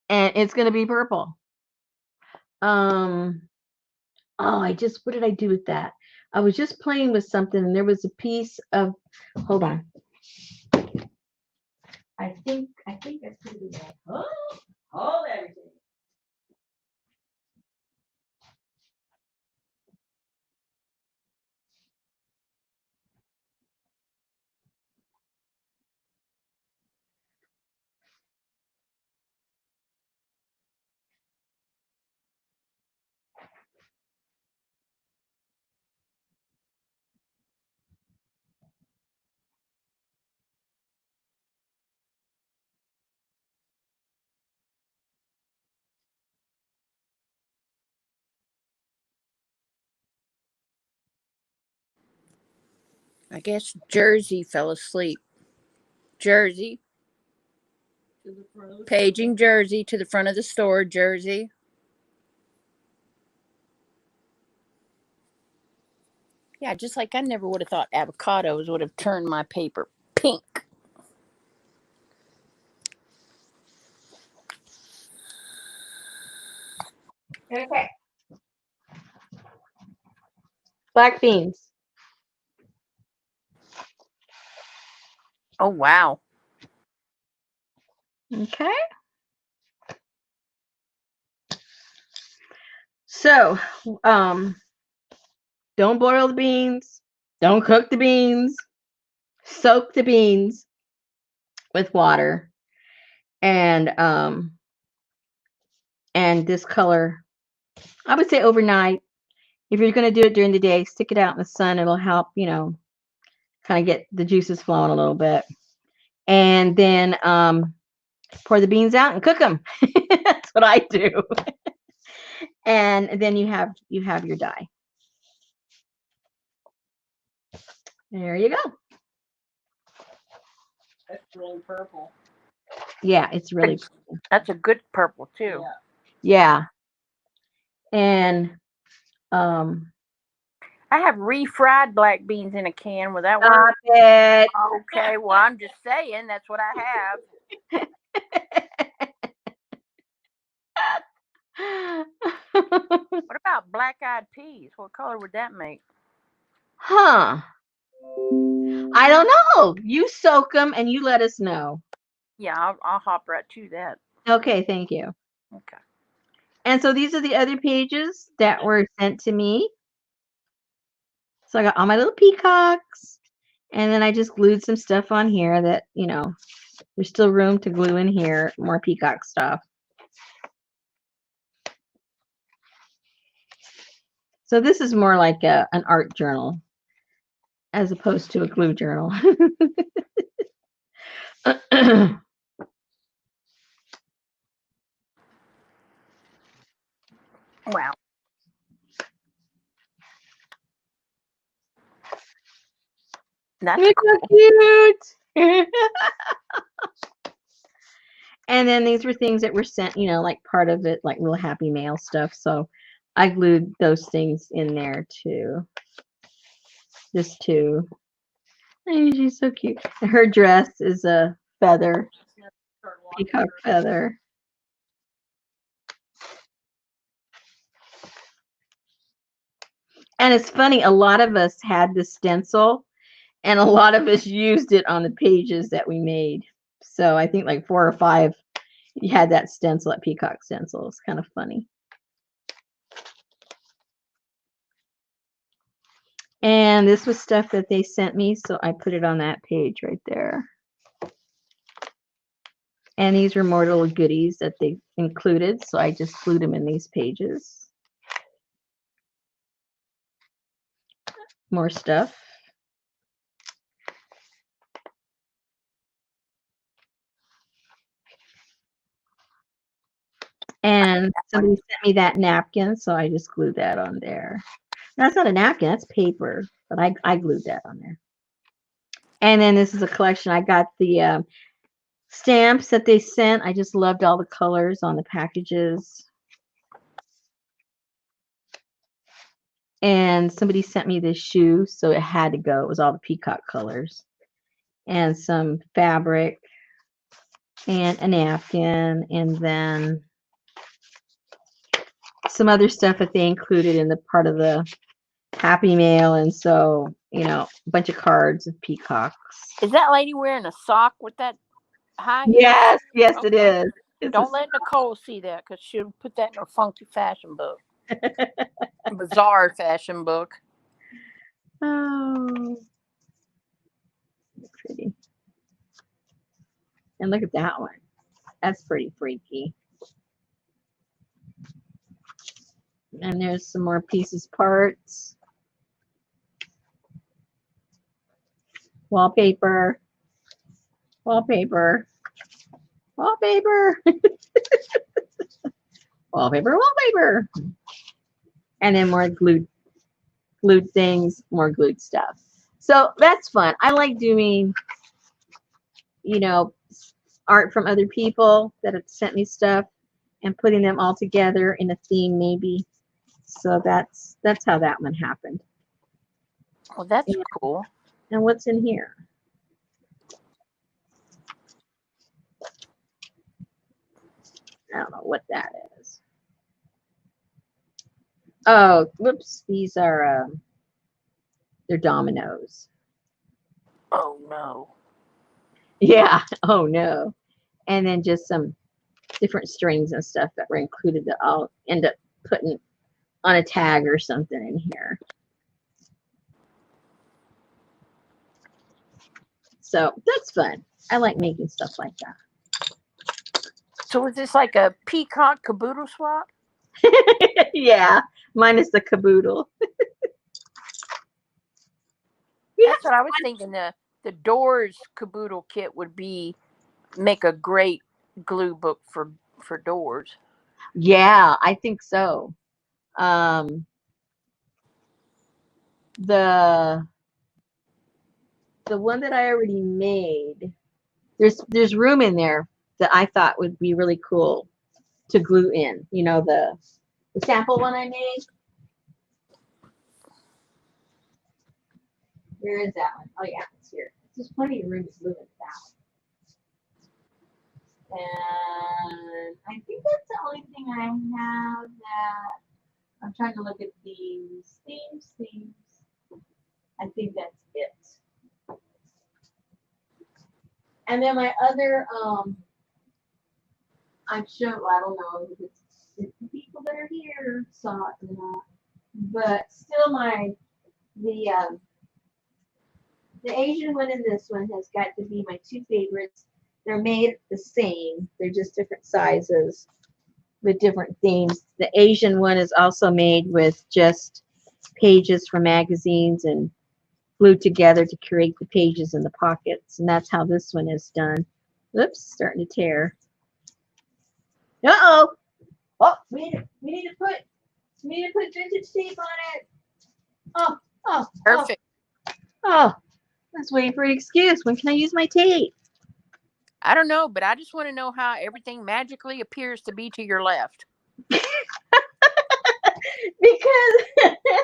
and it's going to be purple. Oh, what did I do with that? I was just playing with something, and there was a piece of, hold on. I think I put it in there. Oh, hold everything. I guess Jersey fell asleep. Jersey. Paging Jersey to the front of the store, Jersey. Yeah, just like I never would have thought avocados would have turned my paper pink. Okay. Black beans. Oh, wow. Okay. So, don't boil the beans. Don't cook the beans. Soak the beans with water, and this color, I would say overnight. if you're going to do it during the day, stick it out in the sun. It'll help, kind of get the juices flowing a little bit. And then pour the beans out and cook them. That's what I do. And then you have your dye. There you go. That's really purple. Yeah, it's really cool. That's a good purple too. Yeah. And I have refried black beans in a can. Will that work? stop it. Okay, well, I'm just saying that's what I have. What about black-eyed peas? What color would that make? Huh. I don't know. You soak them and you let us know. Yeah, I'll hop right to that. Okay, thank you. Okay. And so these are the other pages that were sent to me. So I got all my little peacocks. And then I just glued some stuff on here that, there's still room to glue in here more peacock stuff. So this is more like an art journal as opposed to a glue journal. Wow. That's Look cool. how cute. And then these were things that were sent, like part of it, like real happy mail stuff. So I glued those things in there too. Just two. Oh, she's so cute. Her dress is a feather, peacock feather. And it's funny, a lot of us had the stencil and a lot of us used it on the pages that we made. So I think like 4 or 5 you had that stencil, that peacock stencil. It's kind of funny. And this was stuff that they sent me, so I put it on that page right there. And these were more little goodies that they included, so I just glued them in these pages. More stuff. And somebody sent me that napkin, so I just glued that on there. That's not a napkin, that's paper, but I glued that on there. And then this is a collection. I got the stamps that they sent. I just loved all the colors on the packages. And somebody sent me this shoe, so it had to go. It was all the peacock colors. And some fabric and a napkin, and then some other stuff that they included in the part of the happy mail. And so, a bunch of cards of peacocks. Is that lady wearing a sock with that high heel? Yes, yes, Okay. it is. It's Don't let Nicole see that because she'll put that in her funky fashion book. Bizarre fashion book. Oh, pretty. And look at that one. That's pretty freaky. And there's some more pieces, parts. Wallpaper. Wallpaper. Wallpaper. Wallpaper, wallpaper. And then more glued things, more glued stuff. So that's fun. I like doing, art from other people that have sent me stuff and putting them all together in a theme maybe. So that's how that one happened. Well, that's cool. And what's in here? I don't know what that is. Oh, whoops. These are, they're dominoes. Oh, no. Yeah. Oh, no. And then just some different strings and stuff that were included that I'll end up putting on a tag or something in here. So that's fun. I like making stuff like that. So is this like a peacock caboodle swap? Yeah, minus the caboodle. Yeah, That's what I was thinking. The Doors caboodle kit would make a great glue book for doors. yeah, I think so. Um, the the one that I already made, there's room in there that I thought would be really cool to glue in. You know, the sample one I made. Where is that one? Oh yeah, it's here. There's plenty of room to glue it down. And I think that's the only thing I have that I'm trying to look at these themes. I think that's it. And then my other, I'm sure, well, I don't know if the people that are here saw it or not, but still the Asian one and this one has got to be my two favorites. They're made the same. They're just different sizes with different themes. The Asian one is also made with just pages from magazines and glued together to create the pages in the pockets. And that's how this one is done. Oops, starting to tear. Uh-oh. Oh, we need to put vintage tape on it. Oh, oh, oh, Perfect. oh. I was waiting for an excuse. When can I use my tape? I don't know, but I just want to know how everything magically appears to be to your left. Because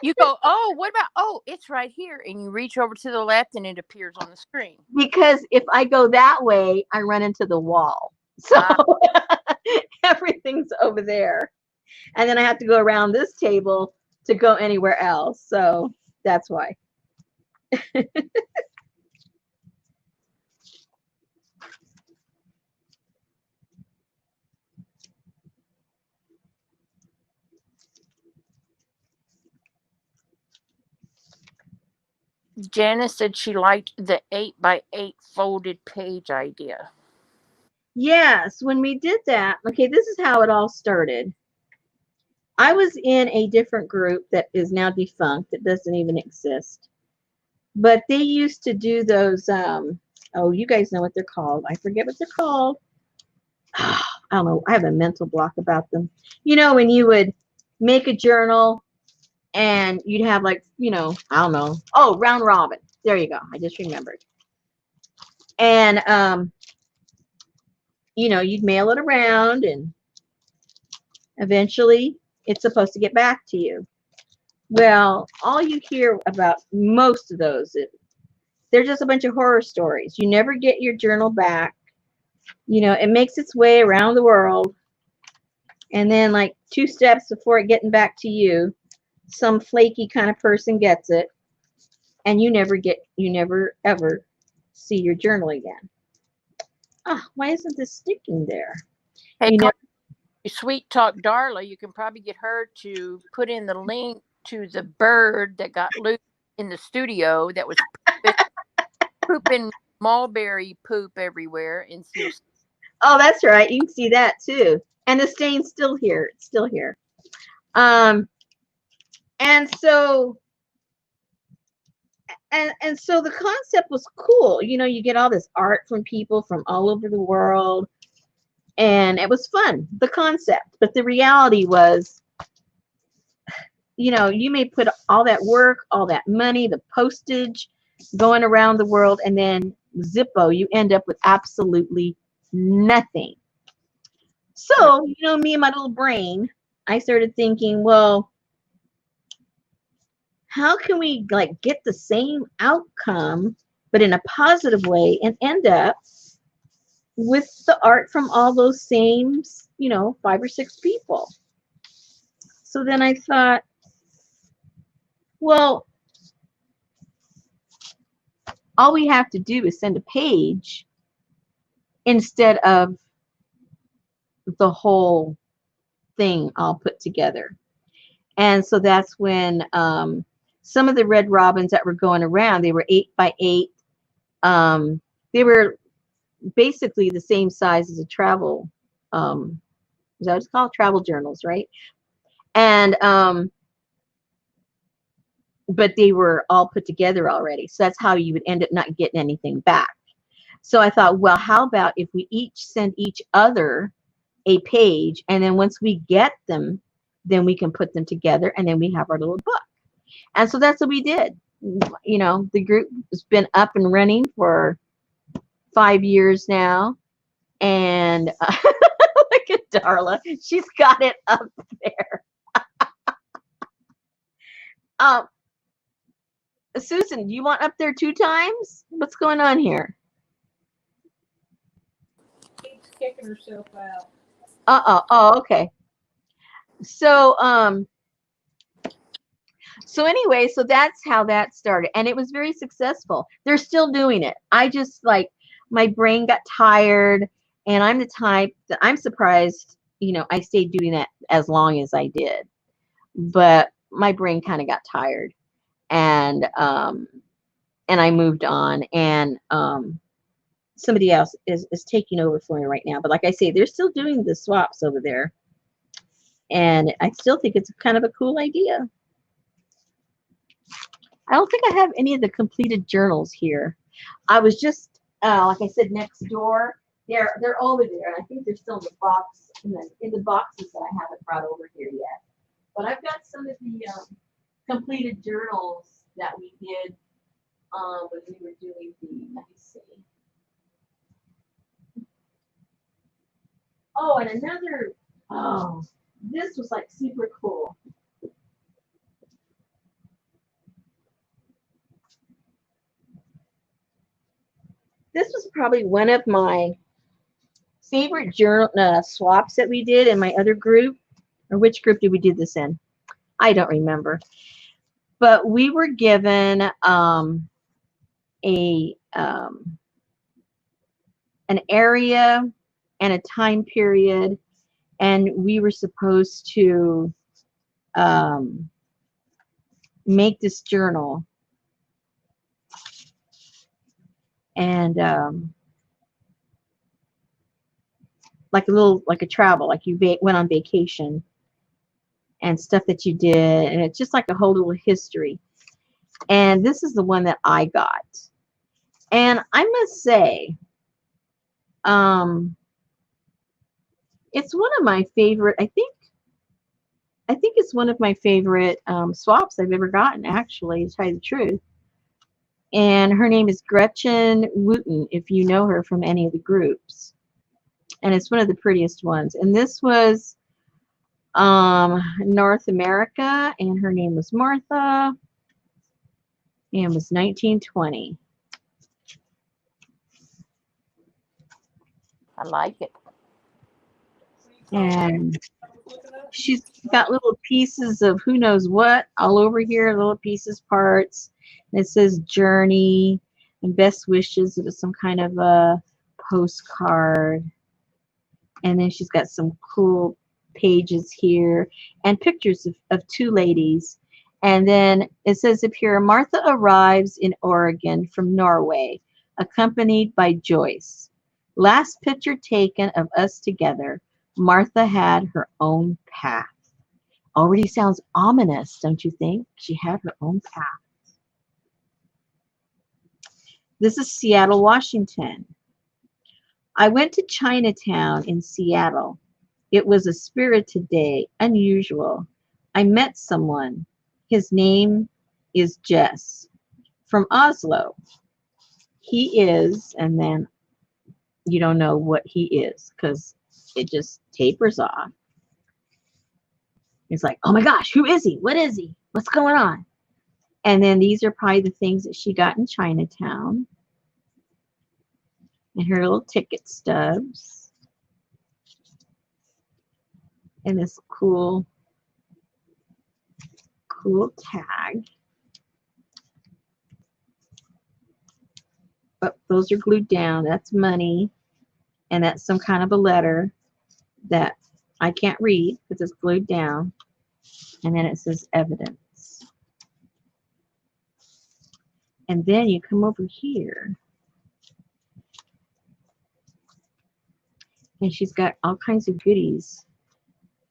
You go, oh, what about? Oh, it's right here, and you reach over to the left, and it appears on the screen. because if I go that way, I run into the wall. So everything's over there. And then I have to go around this table to go anywhere else. So that's why. Janice said she liked the 8x8 folded page idea. Yes, when we did that, okay, this is how it all started. I was in a different group that is now defunct. It doesn't even exist. But they used to do those, oh, you guys know what they're called. I forget what they're called. I don't know. I have a mental block about them. You know, when you would make a journal and you'd have like, you know, I don't know. Oh, round robin. There you go. I just remembered. And, you know, you'd mail it around and eventually it's supposed to get back to you. Well, all you hear about most of those, they're just a bunch of horror stories. You never get your journal back. You know, it makes its way around the world. And then like 2 steps before it getting back to you, some flaky kind of person gets it. And you never ever see your journal again. Ah, why isn't this sticking there? Hey, You know, Sweet Talk Darla, you can probably get her to put in the link to the bird that got loose in the studio that was pooping mulberry poop everywhere. And oh, that's right. You can see that too. And the stain's still here. It's still here. And so so the concept was cool. You know, you get all this art from people from all over the world. And it was fun, the concept. But the reality was, you know, you may put all that work, all that money, the postage going around the world, and then Zippo, you end up with absolutely nothing. So, you know, me and my little brain, I started thinking, well, how can we like get the same outcome, but in a positive way, and end up with the art from all those same, you know, 5 or 6 people? So then I thought, well, all we have to do is send a page instead of the whole thing all put together. And so that's when some of the red robins that were going around, they were 8x8. They were basically the same size as a travel, is that what it's called? Travel journals, right? And but they were all put together already. So that's how you would end up not getting anything back. So I thought, well, how about if we each send each other a page, and then once we get them, then we can put them together, and then we have our little book. And so that's what we did. You know, the group has been up and running for 5 years now. And look at Darla. She's got it up there. Um, Susan, do you want up there 2 times? What's going on here? Keeps kicking herself out. Oh, okay. So, so anyway, so that's how that started, and it was very successful. They're still doing it. I just like my brain got tired, and I'm the type that I'm surprised, you know, I stayed doing that as long as I did. But my brain kind of got tired, and I moved on, and somebody else is taking over for me right now. But like I say, they're still doing the swaps over there, and I still think it's kind of a cool idea. I don't think I have any of the completed journals here. I was just, like I said, next door. They're over there, and I think they're still in the box, in the boxes that I haven't brought over here yet. But I've got some of the completed journals that we did when we were doing the. Let me see. Oh, and another. Oh, this was like super cool. This was probably one of my favorite journal swaps that we did in my other group. Or which group did we do this in? I don't remember. But we were given a an area and a time period, and we were supposed to make this journal. And like a travel, like you went on vacation and stuff that you did, and it's just like a whole little history. And this is the one that I got, and I must say, it's one of my favorite. I think it's one of my favorite swaps I've ever gotten, actually, to tell you the truth. And her name is Gretchen Wooten, if you know her from any of the groups. And it's one of the prettiest ones. And this was North America, and her name was Martha, and it was 1920. I like it. And she's got little pieces of who knows what all over here, little pieces, parts. And it says journey and best wishes. It was some kind of a postcard. And then she's got some cool pages here and pictures of 2 ladies. And then it says up here, Martha arrives in Oregon from Norway, accompanied by Joyce. Last picture taken of us together, Martha had her own path. Already sounds ominous, don't you think? She had her own path. This is Seattle, Washington. I went to Chinatown in Seattle. It was a spirited day, unusual. I met someone. His name is Jess from Oslo. He is, and then you don't know what he is because it just tapers off. It's like, oh my gosh, who is he? What is he? What's going on? And then these are probably the things that she got in Chinatown. And her little ticket stubs. And this cool tag. But those are glued down. That's money. And that's some kind of a letter that I can't read because it's glued down. And then it says evidence. And then you come over here. And she's got all kinds of goodies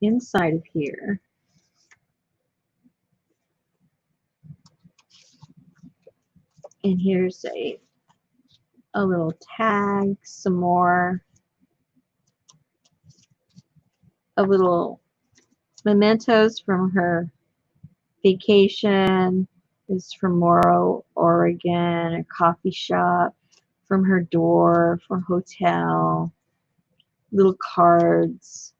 inside of here. And here's a little tag, some more, a little mementos from her vacation. This is from Morrow, Oregon, a coffee shop, from her door, from hotel, little cards.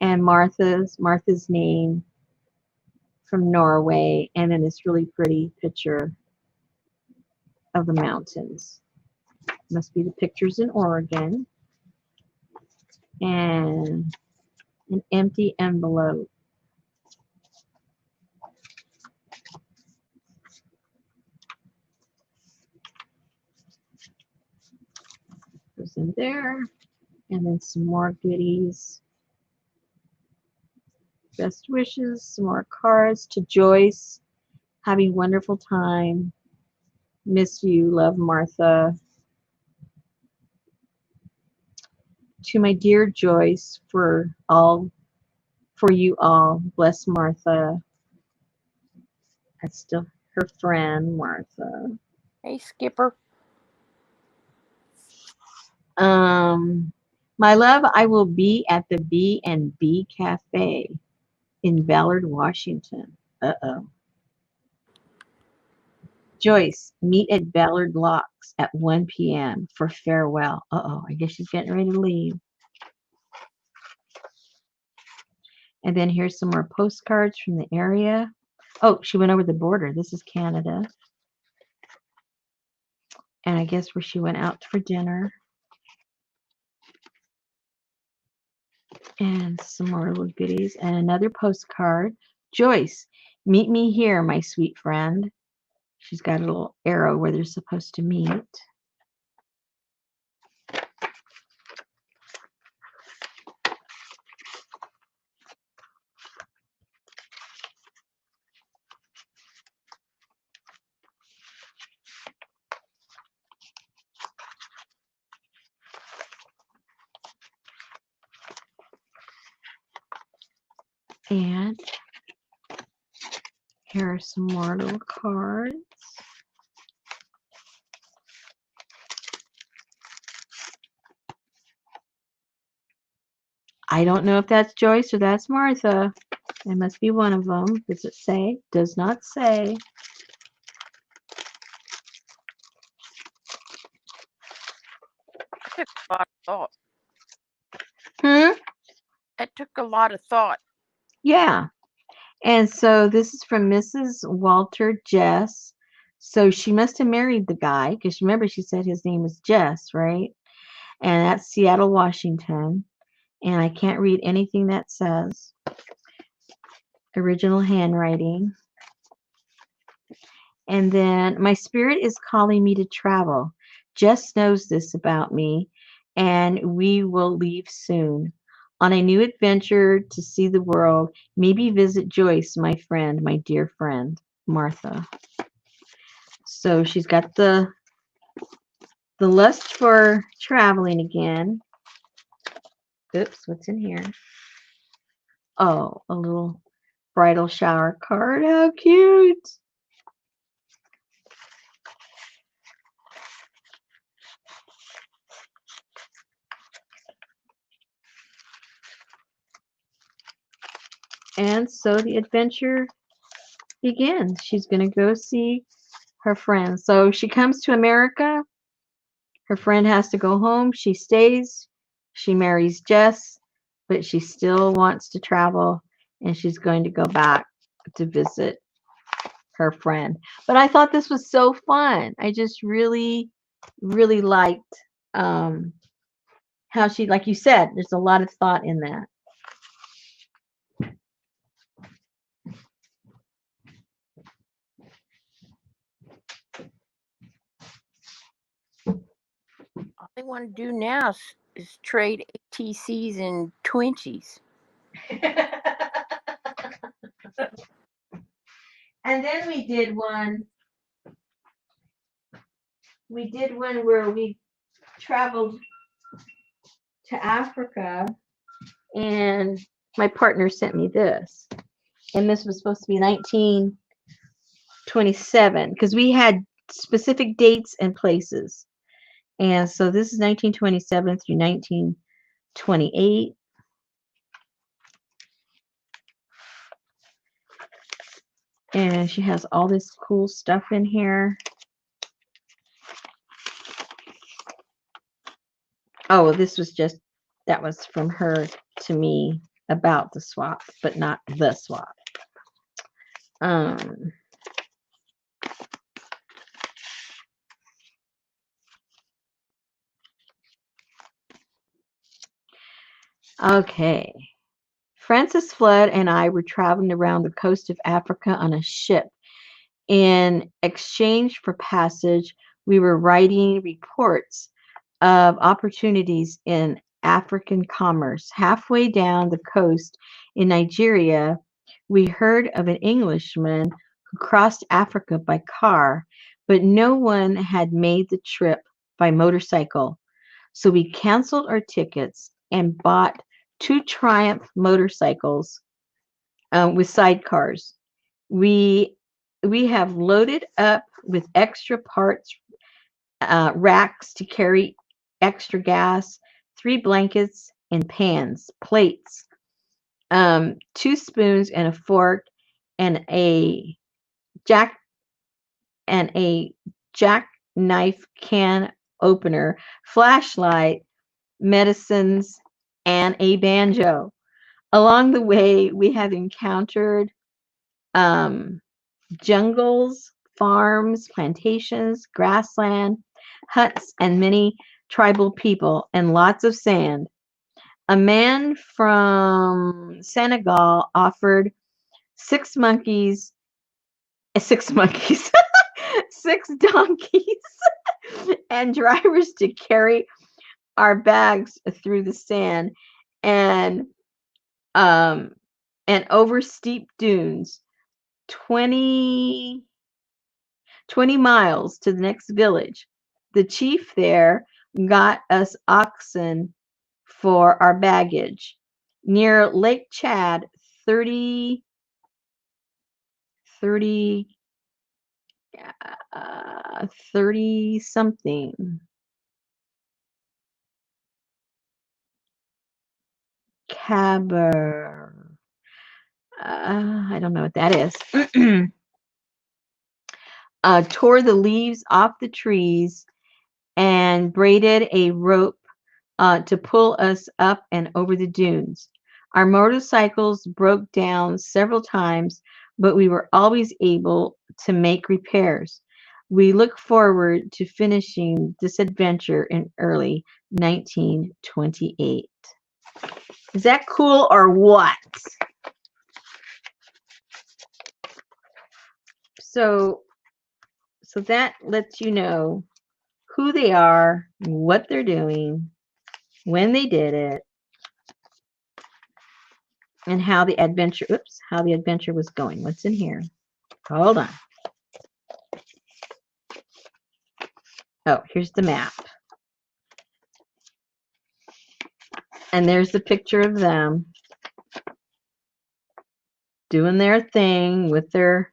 And Martha's name from Norway, and then this really pretty picture of the mountains. Must be the pictures in Oregon. And an empty envelope. Goes in there. And then some more goodies. Best wishes, some more cards to Joyce. Having a wonderful time. Miss you. Love, Martha. To my dear Joyce, for you all. Bless Martha. That's still her friend, Martha. Hey, Skipper. My love, I will be at the B&B Cafe in Ballard, Washington. Uh-oh. Joyce, meet at Ballard Locks at 1 p.m. for farewell. Uh-oh, I guess she's getting ready to leave. And then here's some more postcards from the area. Oh, she went over the border. This is Canada. And I guess where she went out for dinner. And some more little goodies. And another postcard. Joyce, meet me here, my sweet friend. She's got a little arrow where they're supposed to meet. And here are some more little cards. I don't know if that's Joyce or that's Martha. It must be one of them. Does it say? Does not say. That took a lot of thought. Hmm? That took a lot of thought. Yeah. And so this is from Mrs. Walter Jess. So she must have married the guy, because remember she said his name was Jess, right? And that's Seattle, Washington. And I can't read anything that says. Original handwriting. And then my spirit is calling me to travel. Jess knows this about me, and we will leave soon on a new adventure to see the world. Maybe visit Joyce, my friend, my dear friend, Martha. So she's got the lust for traveling again. Oops, what's in here? Oh, a little bridal shower card. How cute. And so the adventure begins. She's going to go see her friend. So she comes to America. Her friend has to go home. She stays. She marries Jess, but she still wants to travel, and she's going to go back to visit her friend. But I thought this was so fun. I just really, really liked how she, like you said, there's a lot of thought in that. All they want to do now is trade ATCs and 20s. And then we did one where we traveled to Africa, and my partner sent me this. and this was supposed to be 1927 because we had specific dates and places. And so this is 1927 through 1928. And she has all this cool stuff in here. Oh, this was just, that was from her to me about the swap, but not the swap. Okay. Francis Flood and I were traveling around the coast of Africa on a ship. In exchange for passage, we were writing reports of opportunities in African commerce. Halfway down the coast in Nigeria, we heard of an Englishman who crossed Africa by car, but no one had made the trip by motorcycle. So we canceled our tickets and bought 2 Triumph motorcycles with sidecars. We have loaded up with extra parts, racks to carry extra gas, 3 blankets and pans, plates, 2 spoons and a fork, and a jackknife can opener, flashlight, medicines, and a banjo. Along the way, we have encountered jungles, farms, plantations, grassland, huts, and many tribal people, and lots of sand. A man from Senegal offered 6 monkeys, 6 donkeys, and drivers to carry our bags through the sand and um and over steep dunes 20 miles to the next village. The chief there got us oxen for our baggage. Near Lake Chad, 30 30 30 something caber. I don't know what that is. Tore the leaves off the trees and braided a rope to pull us up and over the dunes. Our motorcycles broke down several times, but we were always able to make repairs. We look forward to finishing this adventure in early 1928. Is that cool or what? So that lets you know who they are, what they're doing, when they did it, and how the adventure was going. What's in here? Hold on. Oh, here's the map. And there's the picture of them doing their thing with their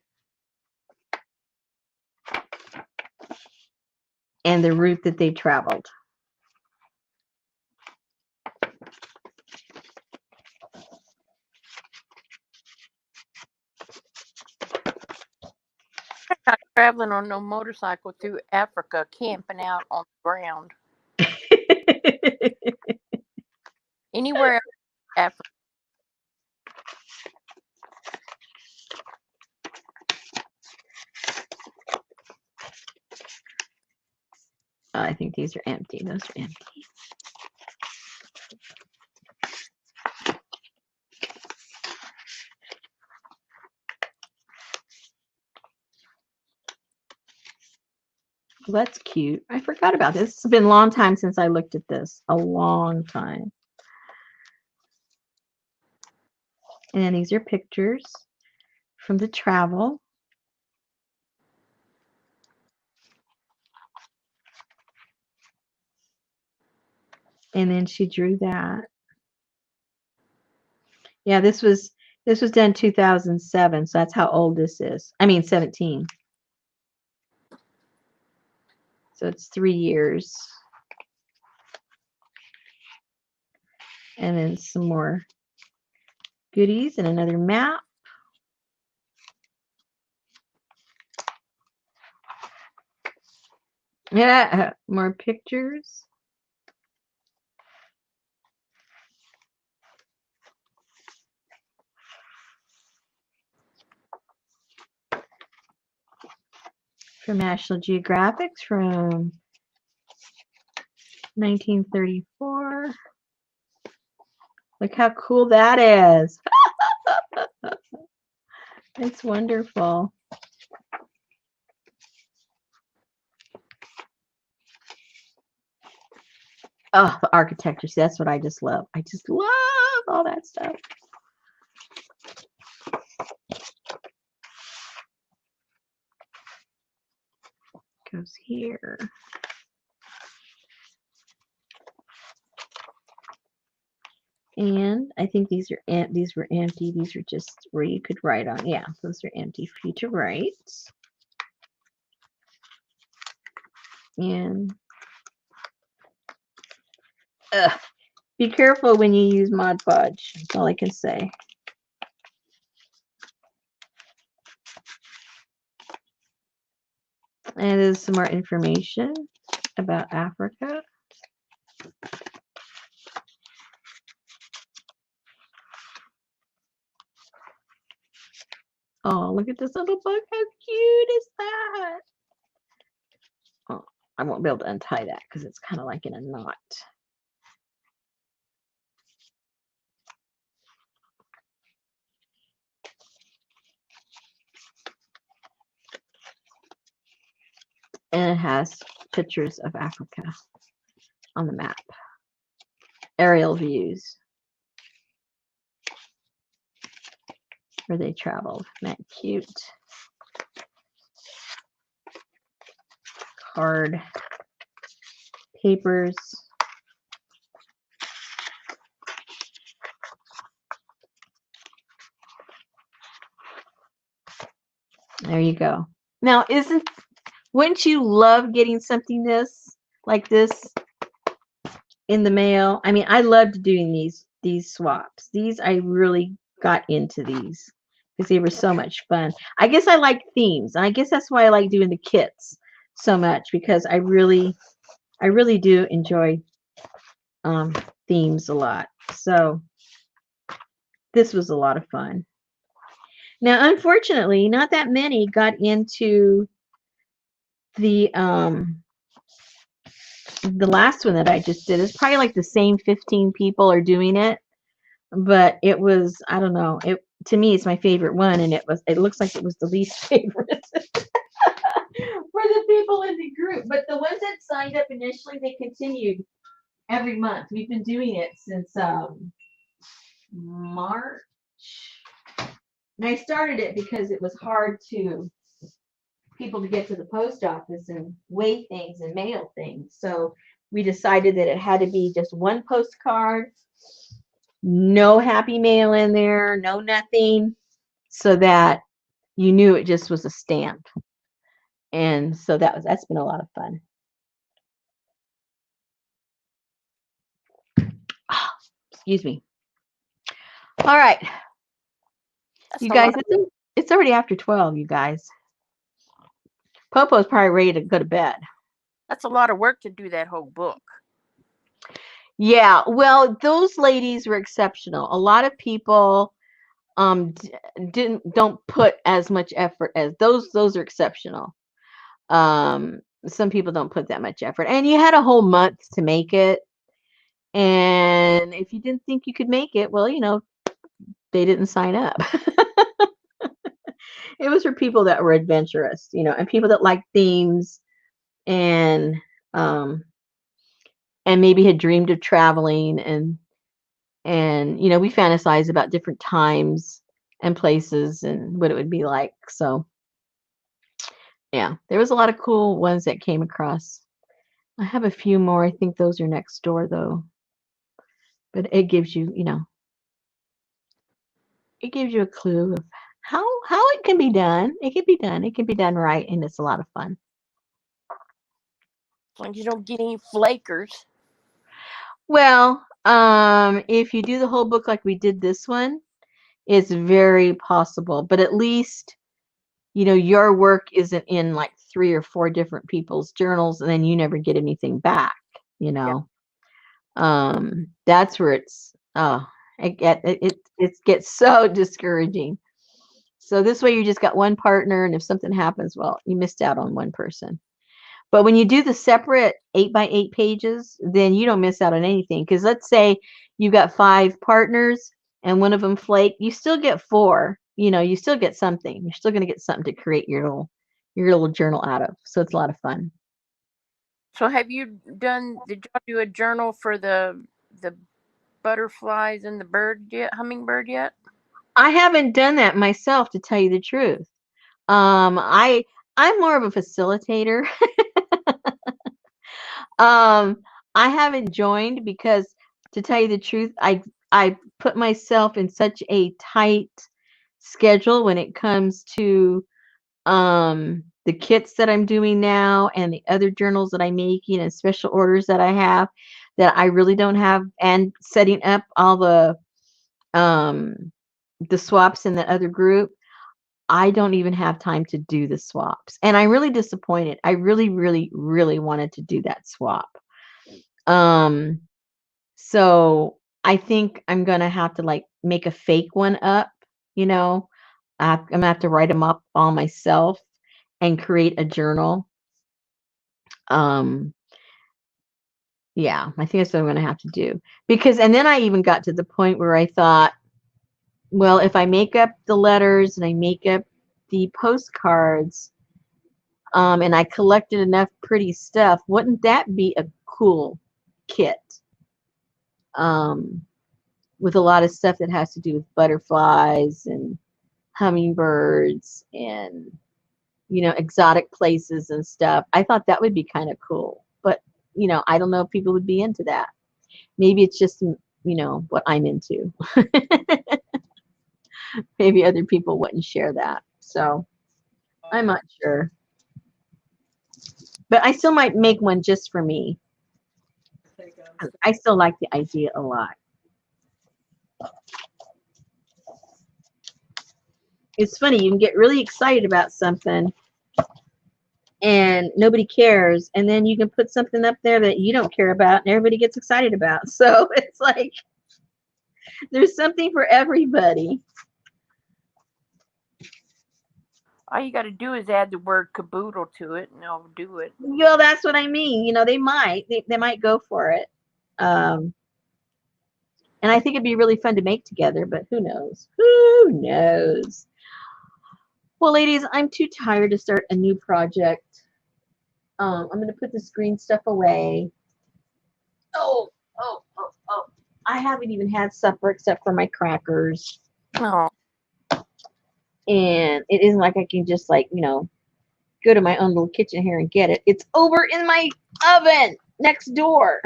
and the route that they traveled. Not traveling on no motorcycle through Africa, camping out on the ground. Anywhere else in Africa. I think these are empty. Those are empty. Well, that's cute. I forgot about this. It's been a long time since I looked at this. A long time. And then these are pictures from the travel. And then she drew that. Yeah, this was This was done 2007, so that's how old this is. I mean 17. So it's 3 years. And then some more goodies and another map. Yeah, more pictures. From National Geographic from 1934. Look how cool that is. It's wonderful. Oh, the architecture. See, that's what I just love. I just love all that stuff. Goes here. And I think these are these were empty. These are just where you could write on. Yeah, those are empty for you to write. And be careful when you use Mod Podge. That's all I can say. And there's some more information about Africa. Oh, look at this little book. How cute is that? Oh, I won't be able to untie that because it's kind of like in a knot. And it has pictures of Africa on the map. Aerial views. Where they traveled. Isn't that cute? Card. Papers. There you go. Now, wouldn't you love getting something like this in the mail? I mean, I loved doing these swaps. These, I really got into these because they were so much fun. I guess I like themes. I guess that's why I like doing the kits so much, because I really do enjoy themes a lot. So this was a lot of fun. Now, unfortunately, not that many got into the last one that I just did. It's probably like the same 15 people are doing it, but it was, I don't know, to me it's my favorite one, and it looks like it was the least favorite for the people in the group. But the ones that signed up initially, they continued every month. We've been doing it since March. And I started it because it was hard to people to get to the post office and weigh things and mail things. So we decided that it had to be just one postcard, no happy mail in there, no nothing, so that you knew it just was a stamp. And so that's been a lot of fun. Oh, excuse me. All right. You guys, it's already after 12, you guys. Popo's probably ready to go to bed. That's a lot of work to do that whole book. Yeah, well, those ladies were exceptional. A lot of people don't put as much effort as those are exceptional. Some people don't put that much effort. And you had a whole month to make it. And if you didn't think you could make it, well, they didn't sign up. It was for people that were adventurous, and people that like themes and maybe had dreamed of traveling and we fantasize about different times and places and what it would be like. So yeah, there was a lot of cool ones that came across. I have a few more. I think those are next door though. But it gives you, it gives you a clue of how it can be done. It can be done. It can be done right, and it's a lot of fun. As long as you don't get any flakers. Well, if you do the whole book like we did this one, it's very possible. But at least, your work isn't in like 3 or 4 different people's journals, and then you never get anything back. You Yeah. know, that's where it gets so discouraging. So this way, you just got one partner, and if something happens, well, you missed out on one person. But when you do the separate 8 by 8 pages, then you don't miss out on anything. Because let's say you got 5 partners and one of them flake, you still get 4. You still get something. You're still going to get something to create your little journal out of. So it's a lot of fun. So did y'all do a journal for the butterflies and the hummingbird yet? I haven't done that myself, to tell you the truth. I'm more of a facilitator. I haven't joined because, to tell you the truth, I put myself in such a tight schedule when it comes to the kits that I'm doing now and the other journals that I'm making and special orders that I have, that I really don't have, and setting up all the swaps in the other group. I don't even have time to do the swaps. And I'm really disappointed. I really, really, really wanted to do that swap. So I think I'm gonna have to like make a fake one up, you know. I'm gonna have to write them up all myself and create a journal. Um, yeah, I think that's what I'm gonna have to do. And then I even got to the point where I thought, well, if I make up the letters and I make up the postcards, and I collected enough pretty stuff, wouldn't that be a cool kit? Um, with a lot of stuff that has to do with butterflies and hummingbirds and exotic places and stuff. I thought that would be kind of cool, but I don't know if people would be into that. Maybe it's just what I'm into. Maybe other people wouldn't share that, so I'm not sure, but I still might make one just for me. I still like the idea a lot. It's funny, you can get really excited about something and nobody cares, and then you can put something up there that you don't care about and everybody gets excited about. So it's like there's something for everybody. All you got to do is add the word caboodle to it, and they'll do it. That's what I mean. They might go for it. And I think it'd be really fun to make together, but who knows? Who knows? Well, ladies, I'm too tired to start a new project. I'm going to put the screen stuff away. Oh. I haven't even had supper except for my crackers. Oh. And it isn't like I can just go to my own little kitchen here and get it. It's over in my oven next door.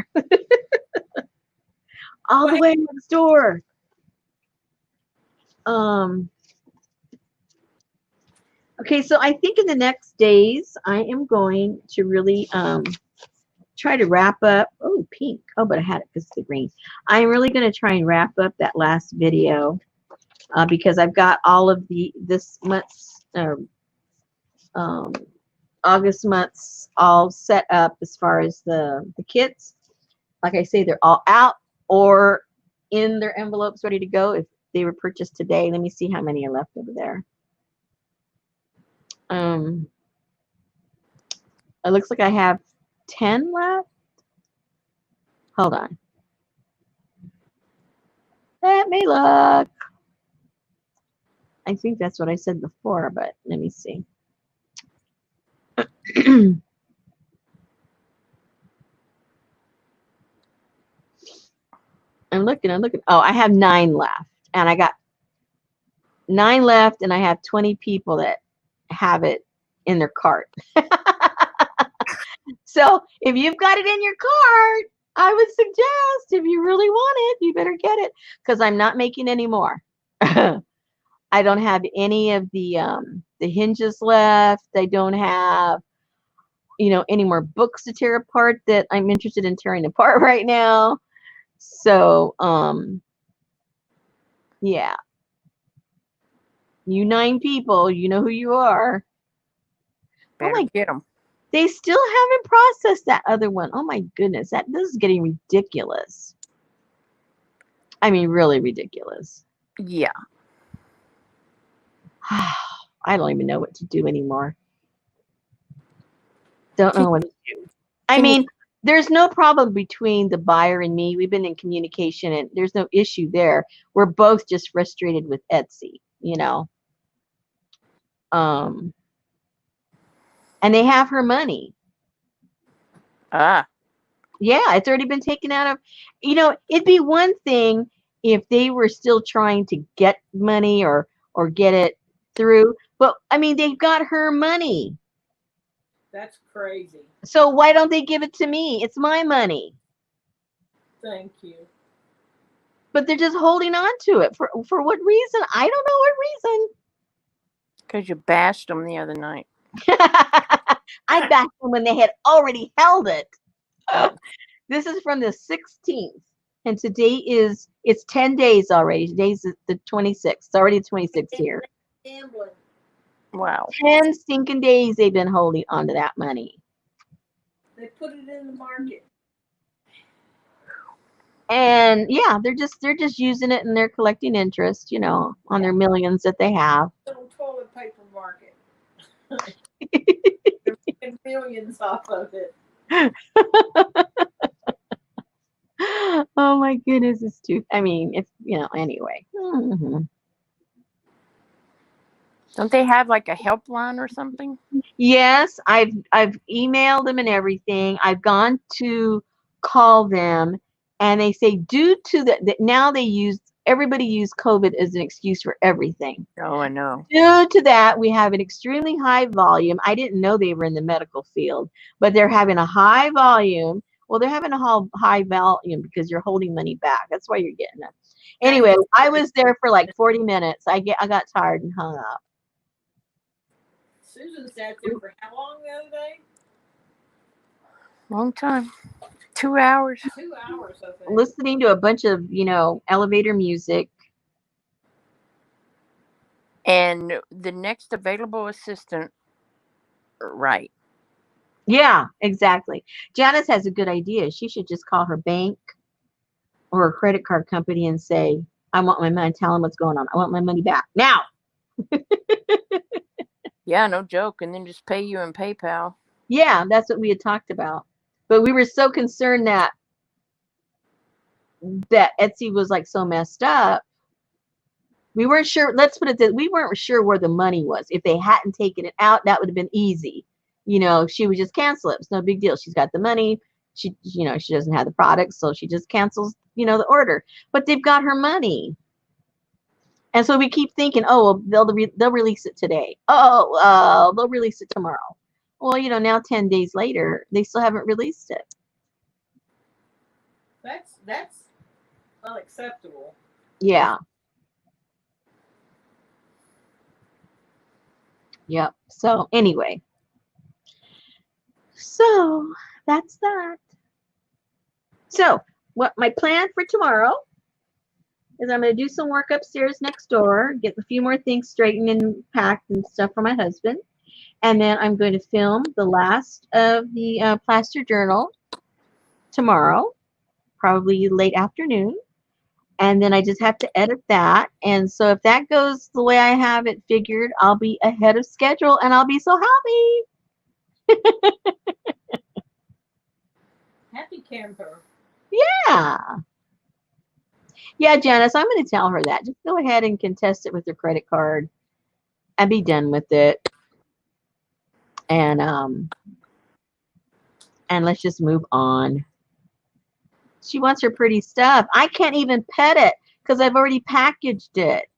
All the way next door. Okay, so I think in the next days I am going to really try to wrap up. Oh, pink. Oh, but I had it because it's the green. I'm really going to try and wrap up that last video because I've got all of this month's August months all set up as far as the kits. Like I say, they're all out or in their envelopes ready to go if they were purchased today. Let me see how many are left over there. It looks like I have 10 left. Hold on. Let me look. I think that's what I said before, but let me see. I'm looking. Oh, I have 9 left. And I got 9 left, and I have 20 people that have it in their cart. So if you've got it in your cart, I would suggest, if you really want it, you better get it, because I'm not making any more. I don't have any of the hinges left. I don't have, any more books to tear apart that I'm interested in tearing apart right now. So, yeah. You 9 people, you know who you are. Better my get them. They still haven't processed that other one. Oh my goodness, this is getting ridiculous. I mean, really ridiculous. Yeah. I don't even know what to do anymore. Don't know what to do. I mean, there's no problem between the buyer and me. We've been in communication and there's no issue there. We're both just frustrated with Etsy, and they have her money. Ah. Yeah, it's already been taken out of, it'd be one thing if they were still trying to get money or get it through. But I mean, they've got her money. That's crazy. So why don't they give it to me? It's my money. Thank you. But they're just holding on to it. For what reason? I don't know what reason. Because you bashed them the other night. I bashed them when they had already held it. This is from the 16th. And today it's 10 days already. Today's the 26th. It's already the 26th here. Gambling. Wow. 10 stinking days they've been holding onto that money. They put it in the market. And yeah, they're just using it and they're collecting interest, on their millions that they have. Little toilet paper market. They're making millions off of it. Oh my goodness, it's too. I mean, it's anyway. Mm-hmm. Don't they have like a helpline or something? Yes, I've emailed them and everything. I've gone to call them, and they say due to that now everybody use COVID as an excuse for everything. Oh, I know. Due to that, we have an extremely high volume. I didn't know they were in the medical field, but they're having a high volume. Well, they're having a high volume because you're holding money back. That's why you're getting it. Anyway, I was there for like 40 minutes. I got tired and hung up. Susan sat there for how long the other day? Long time. 2 hours. 2 hours, I think. Listening to a bunch of, elevator music. And the next available assistant, right? Yeah, exactly. Janice has a good idea. She should just call her bank or a credit card company and say, I want my money. Tell them what's going on. I want my money back now. Yeah, no joke. And then just pay you in PayPal. Yeah, that's what we had talked about. But we were so concerned that Etsy was like so messed up. We weren't sure. Let's put it this: we weren't sure where the money was. If they hadn't taken it out, that would have been easy. She would just cancel it. It's no big deal. She's got the money. She doesn't have the product, so she just cancels, the order. But they've got her money, and so we keep thinking, oh, well, they'll release it today. Oh, they'll release it tomorrow. Well, now 10 days later, they still haven't released it. That's unacceptable. Yeah. Yep. So anyway. So that's that. So what my plan for tomorrow is I'm going to do some work upstairs next door, get a few more things straightened and packed and stuff for my husband. And then I'm going to film the last of the Plaster Journal tomorrow, probably late afternoon. And then I just have to edit that. And so if that goes the way I have it figured, I'll be ahead of schedule and I'll be so happy. Happy camper. Yeah. Yeah, Janice, I'm going to tell her that. Just go ahead and contest it with your credit card and be done with it. And let's just move on. She wants her pretty stuff. I can't even pet it because I've already packaged it.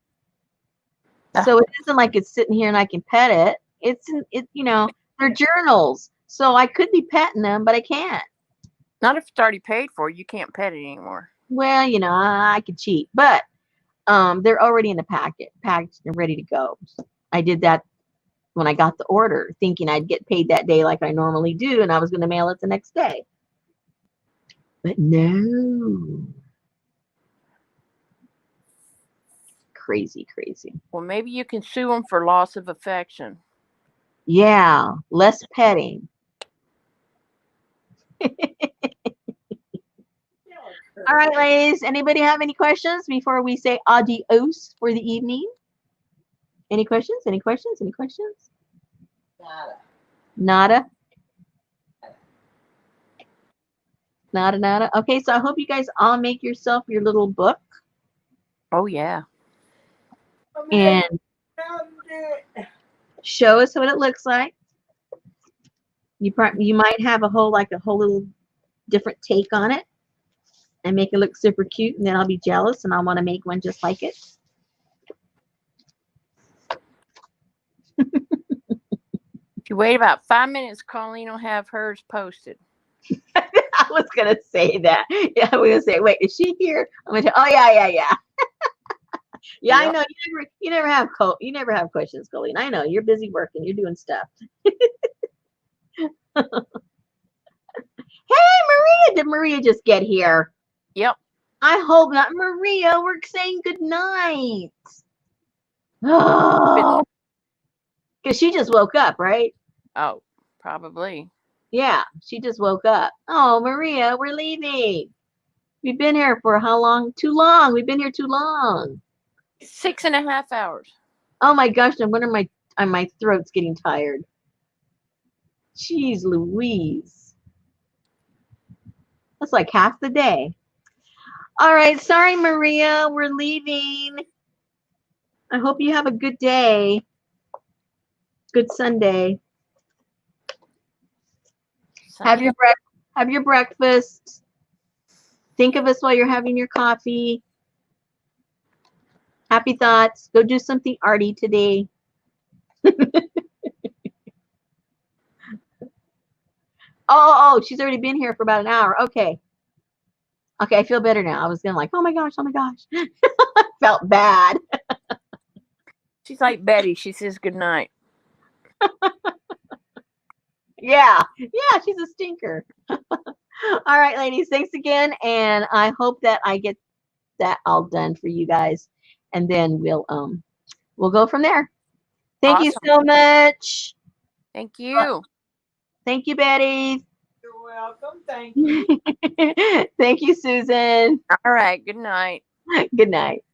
So it isn't like it's sitting here and I can pet it. They're journals. So I could be petting them, but I can't. Not if it's already paid for. You can't pet it anymore. Well, I could cheat, but they're already in the packaged and ready to go. I did that when I got the order, thinking I'd get paid that day like I normally do, and I was going to mail it the next day. But no. Crazy, crazy. Well, maybe you can sue them for loss of affection. Yeah, less petting. All right, ladies. Anybody have any questions before we say adios for the evening? Any questions? Any questions? Any questions? Nada. Nada. Nada, nada. Okay, so I hope you guys all make yourself your little book Oh yeah. and show us what it looks like. You might have a whole little different take on it and make it look super cute, and then I'll be jealous and I'll want to make one just like it. If you wait about 5 minutes, Colleen will have hers posted. I was gonna say that. Yeah, I was gonna say, wait, is she here? I'm gonna say, oh yeah. Yeah, I Yep. know you never have questions, Colleen. I know you're busy working, you're doing stuff. Hey, Maria, did Maria just get here? Yep. I hope not. Maria, we're saying good night. Oh, because she just woke up, right? Oh, probably. Yeah, she just woke up. Oh, Maria, we're leaving. We've been here for how long? Too long. We've been here too long. 6.5 hours. Oh my gosh, no wonder my throat's getting tired. Jeez Louise. That's like half the day. All right, sorry, Maria, we're leaving. I hope you have a good day. Good Sunday. Have your breakfast. Think of us while you're having your coffee. Happy thoughts. Go do something arty today. Oh, she's already been here for about an hour. Okay. Okay, I feel better now. I was gonna oh my gosh. I felt bad. She's like Betty. She says good night. Yeah, she's a stinker. All right, ladies, thanks again, and I hope that I get that all done for you guys, and then we'll go from there. Thank you so much. Thank you. Thank you, Betty. You're welcome. Thank you. Thank you, Susan. All right. Good night. Good night.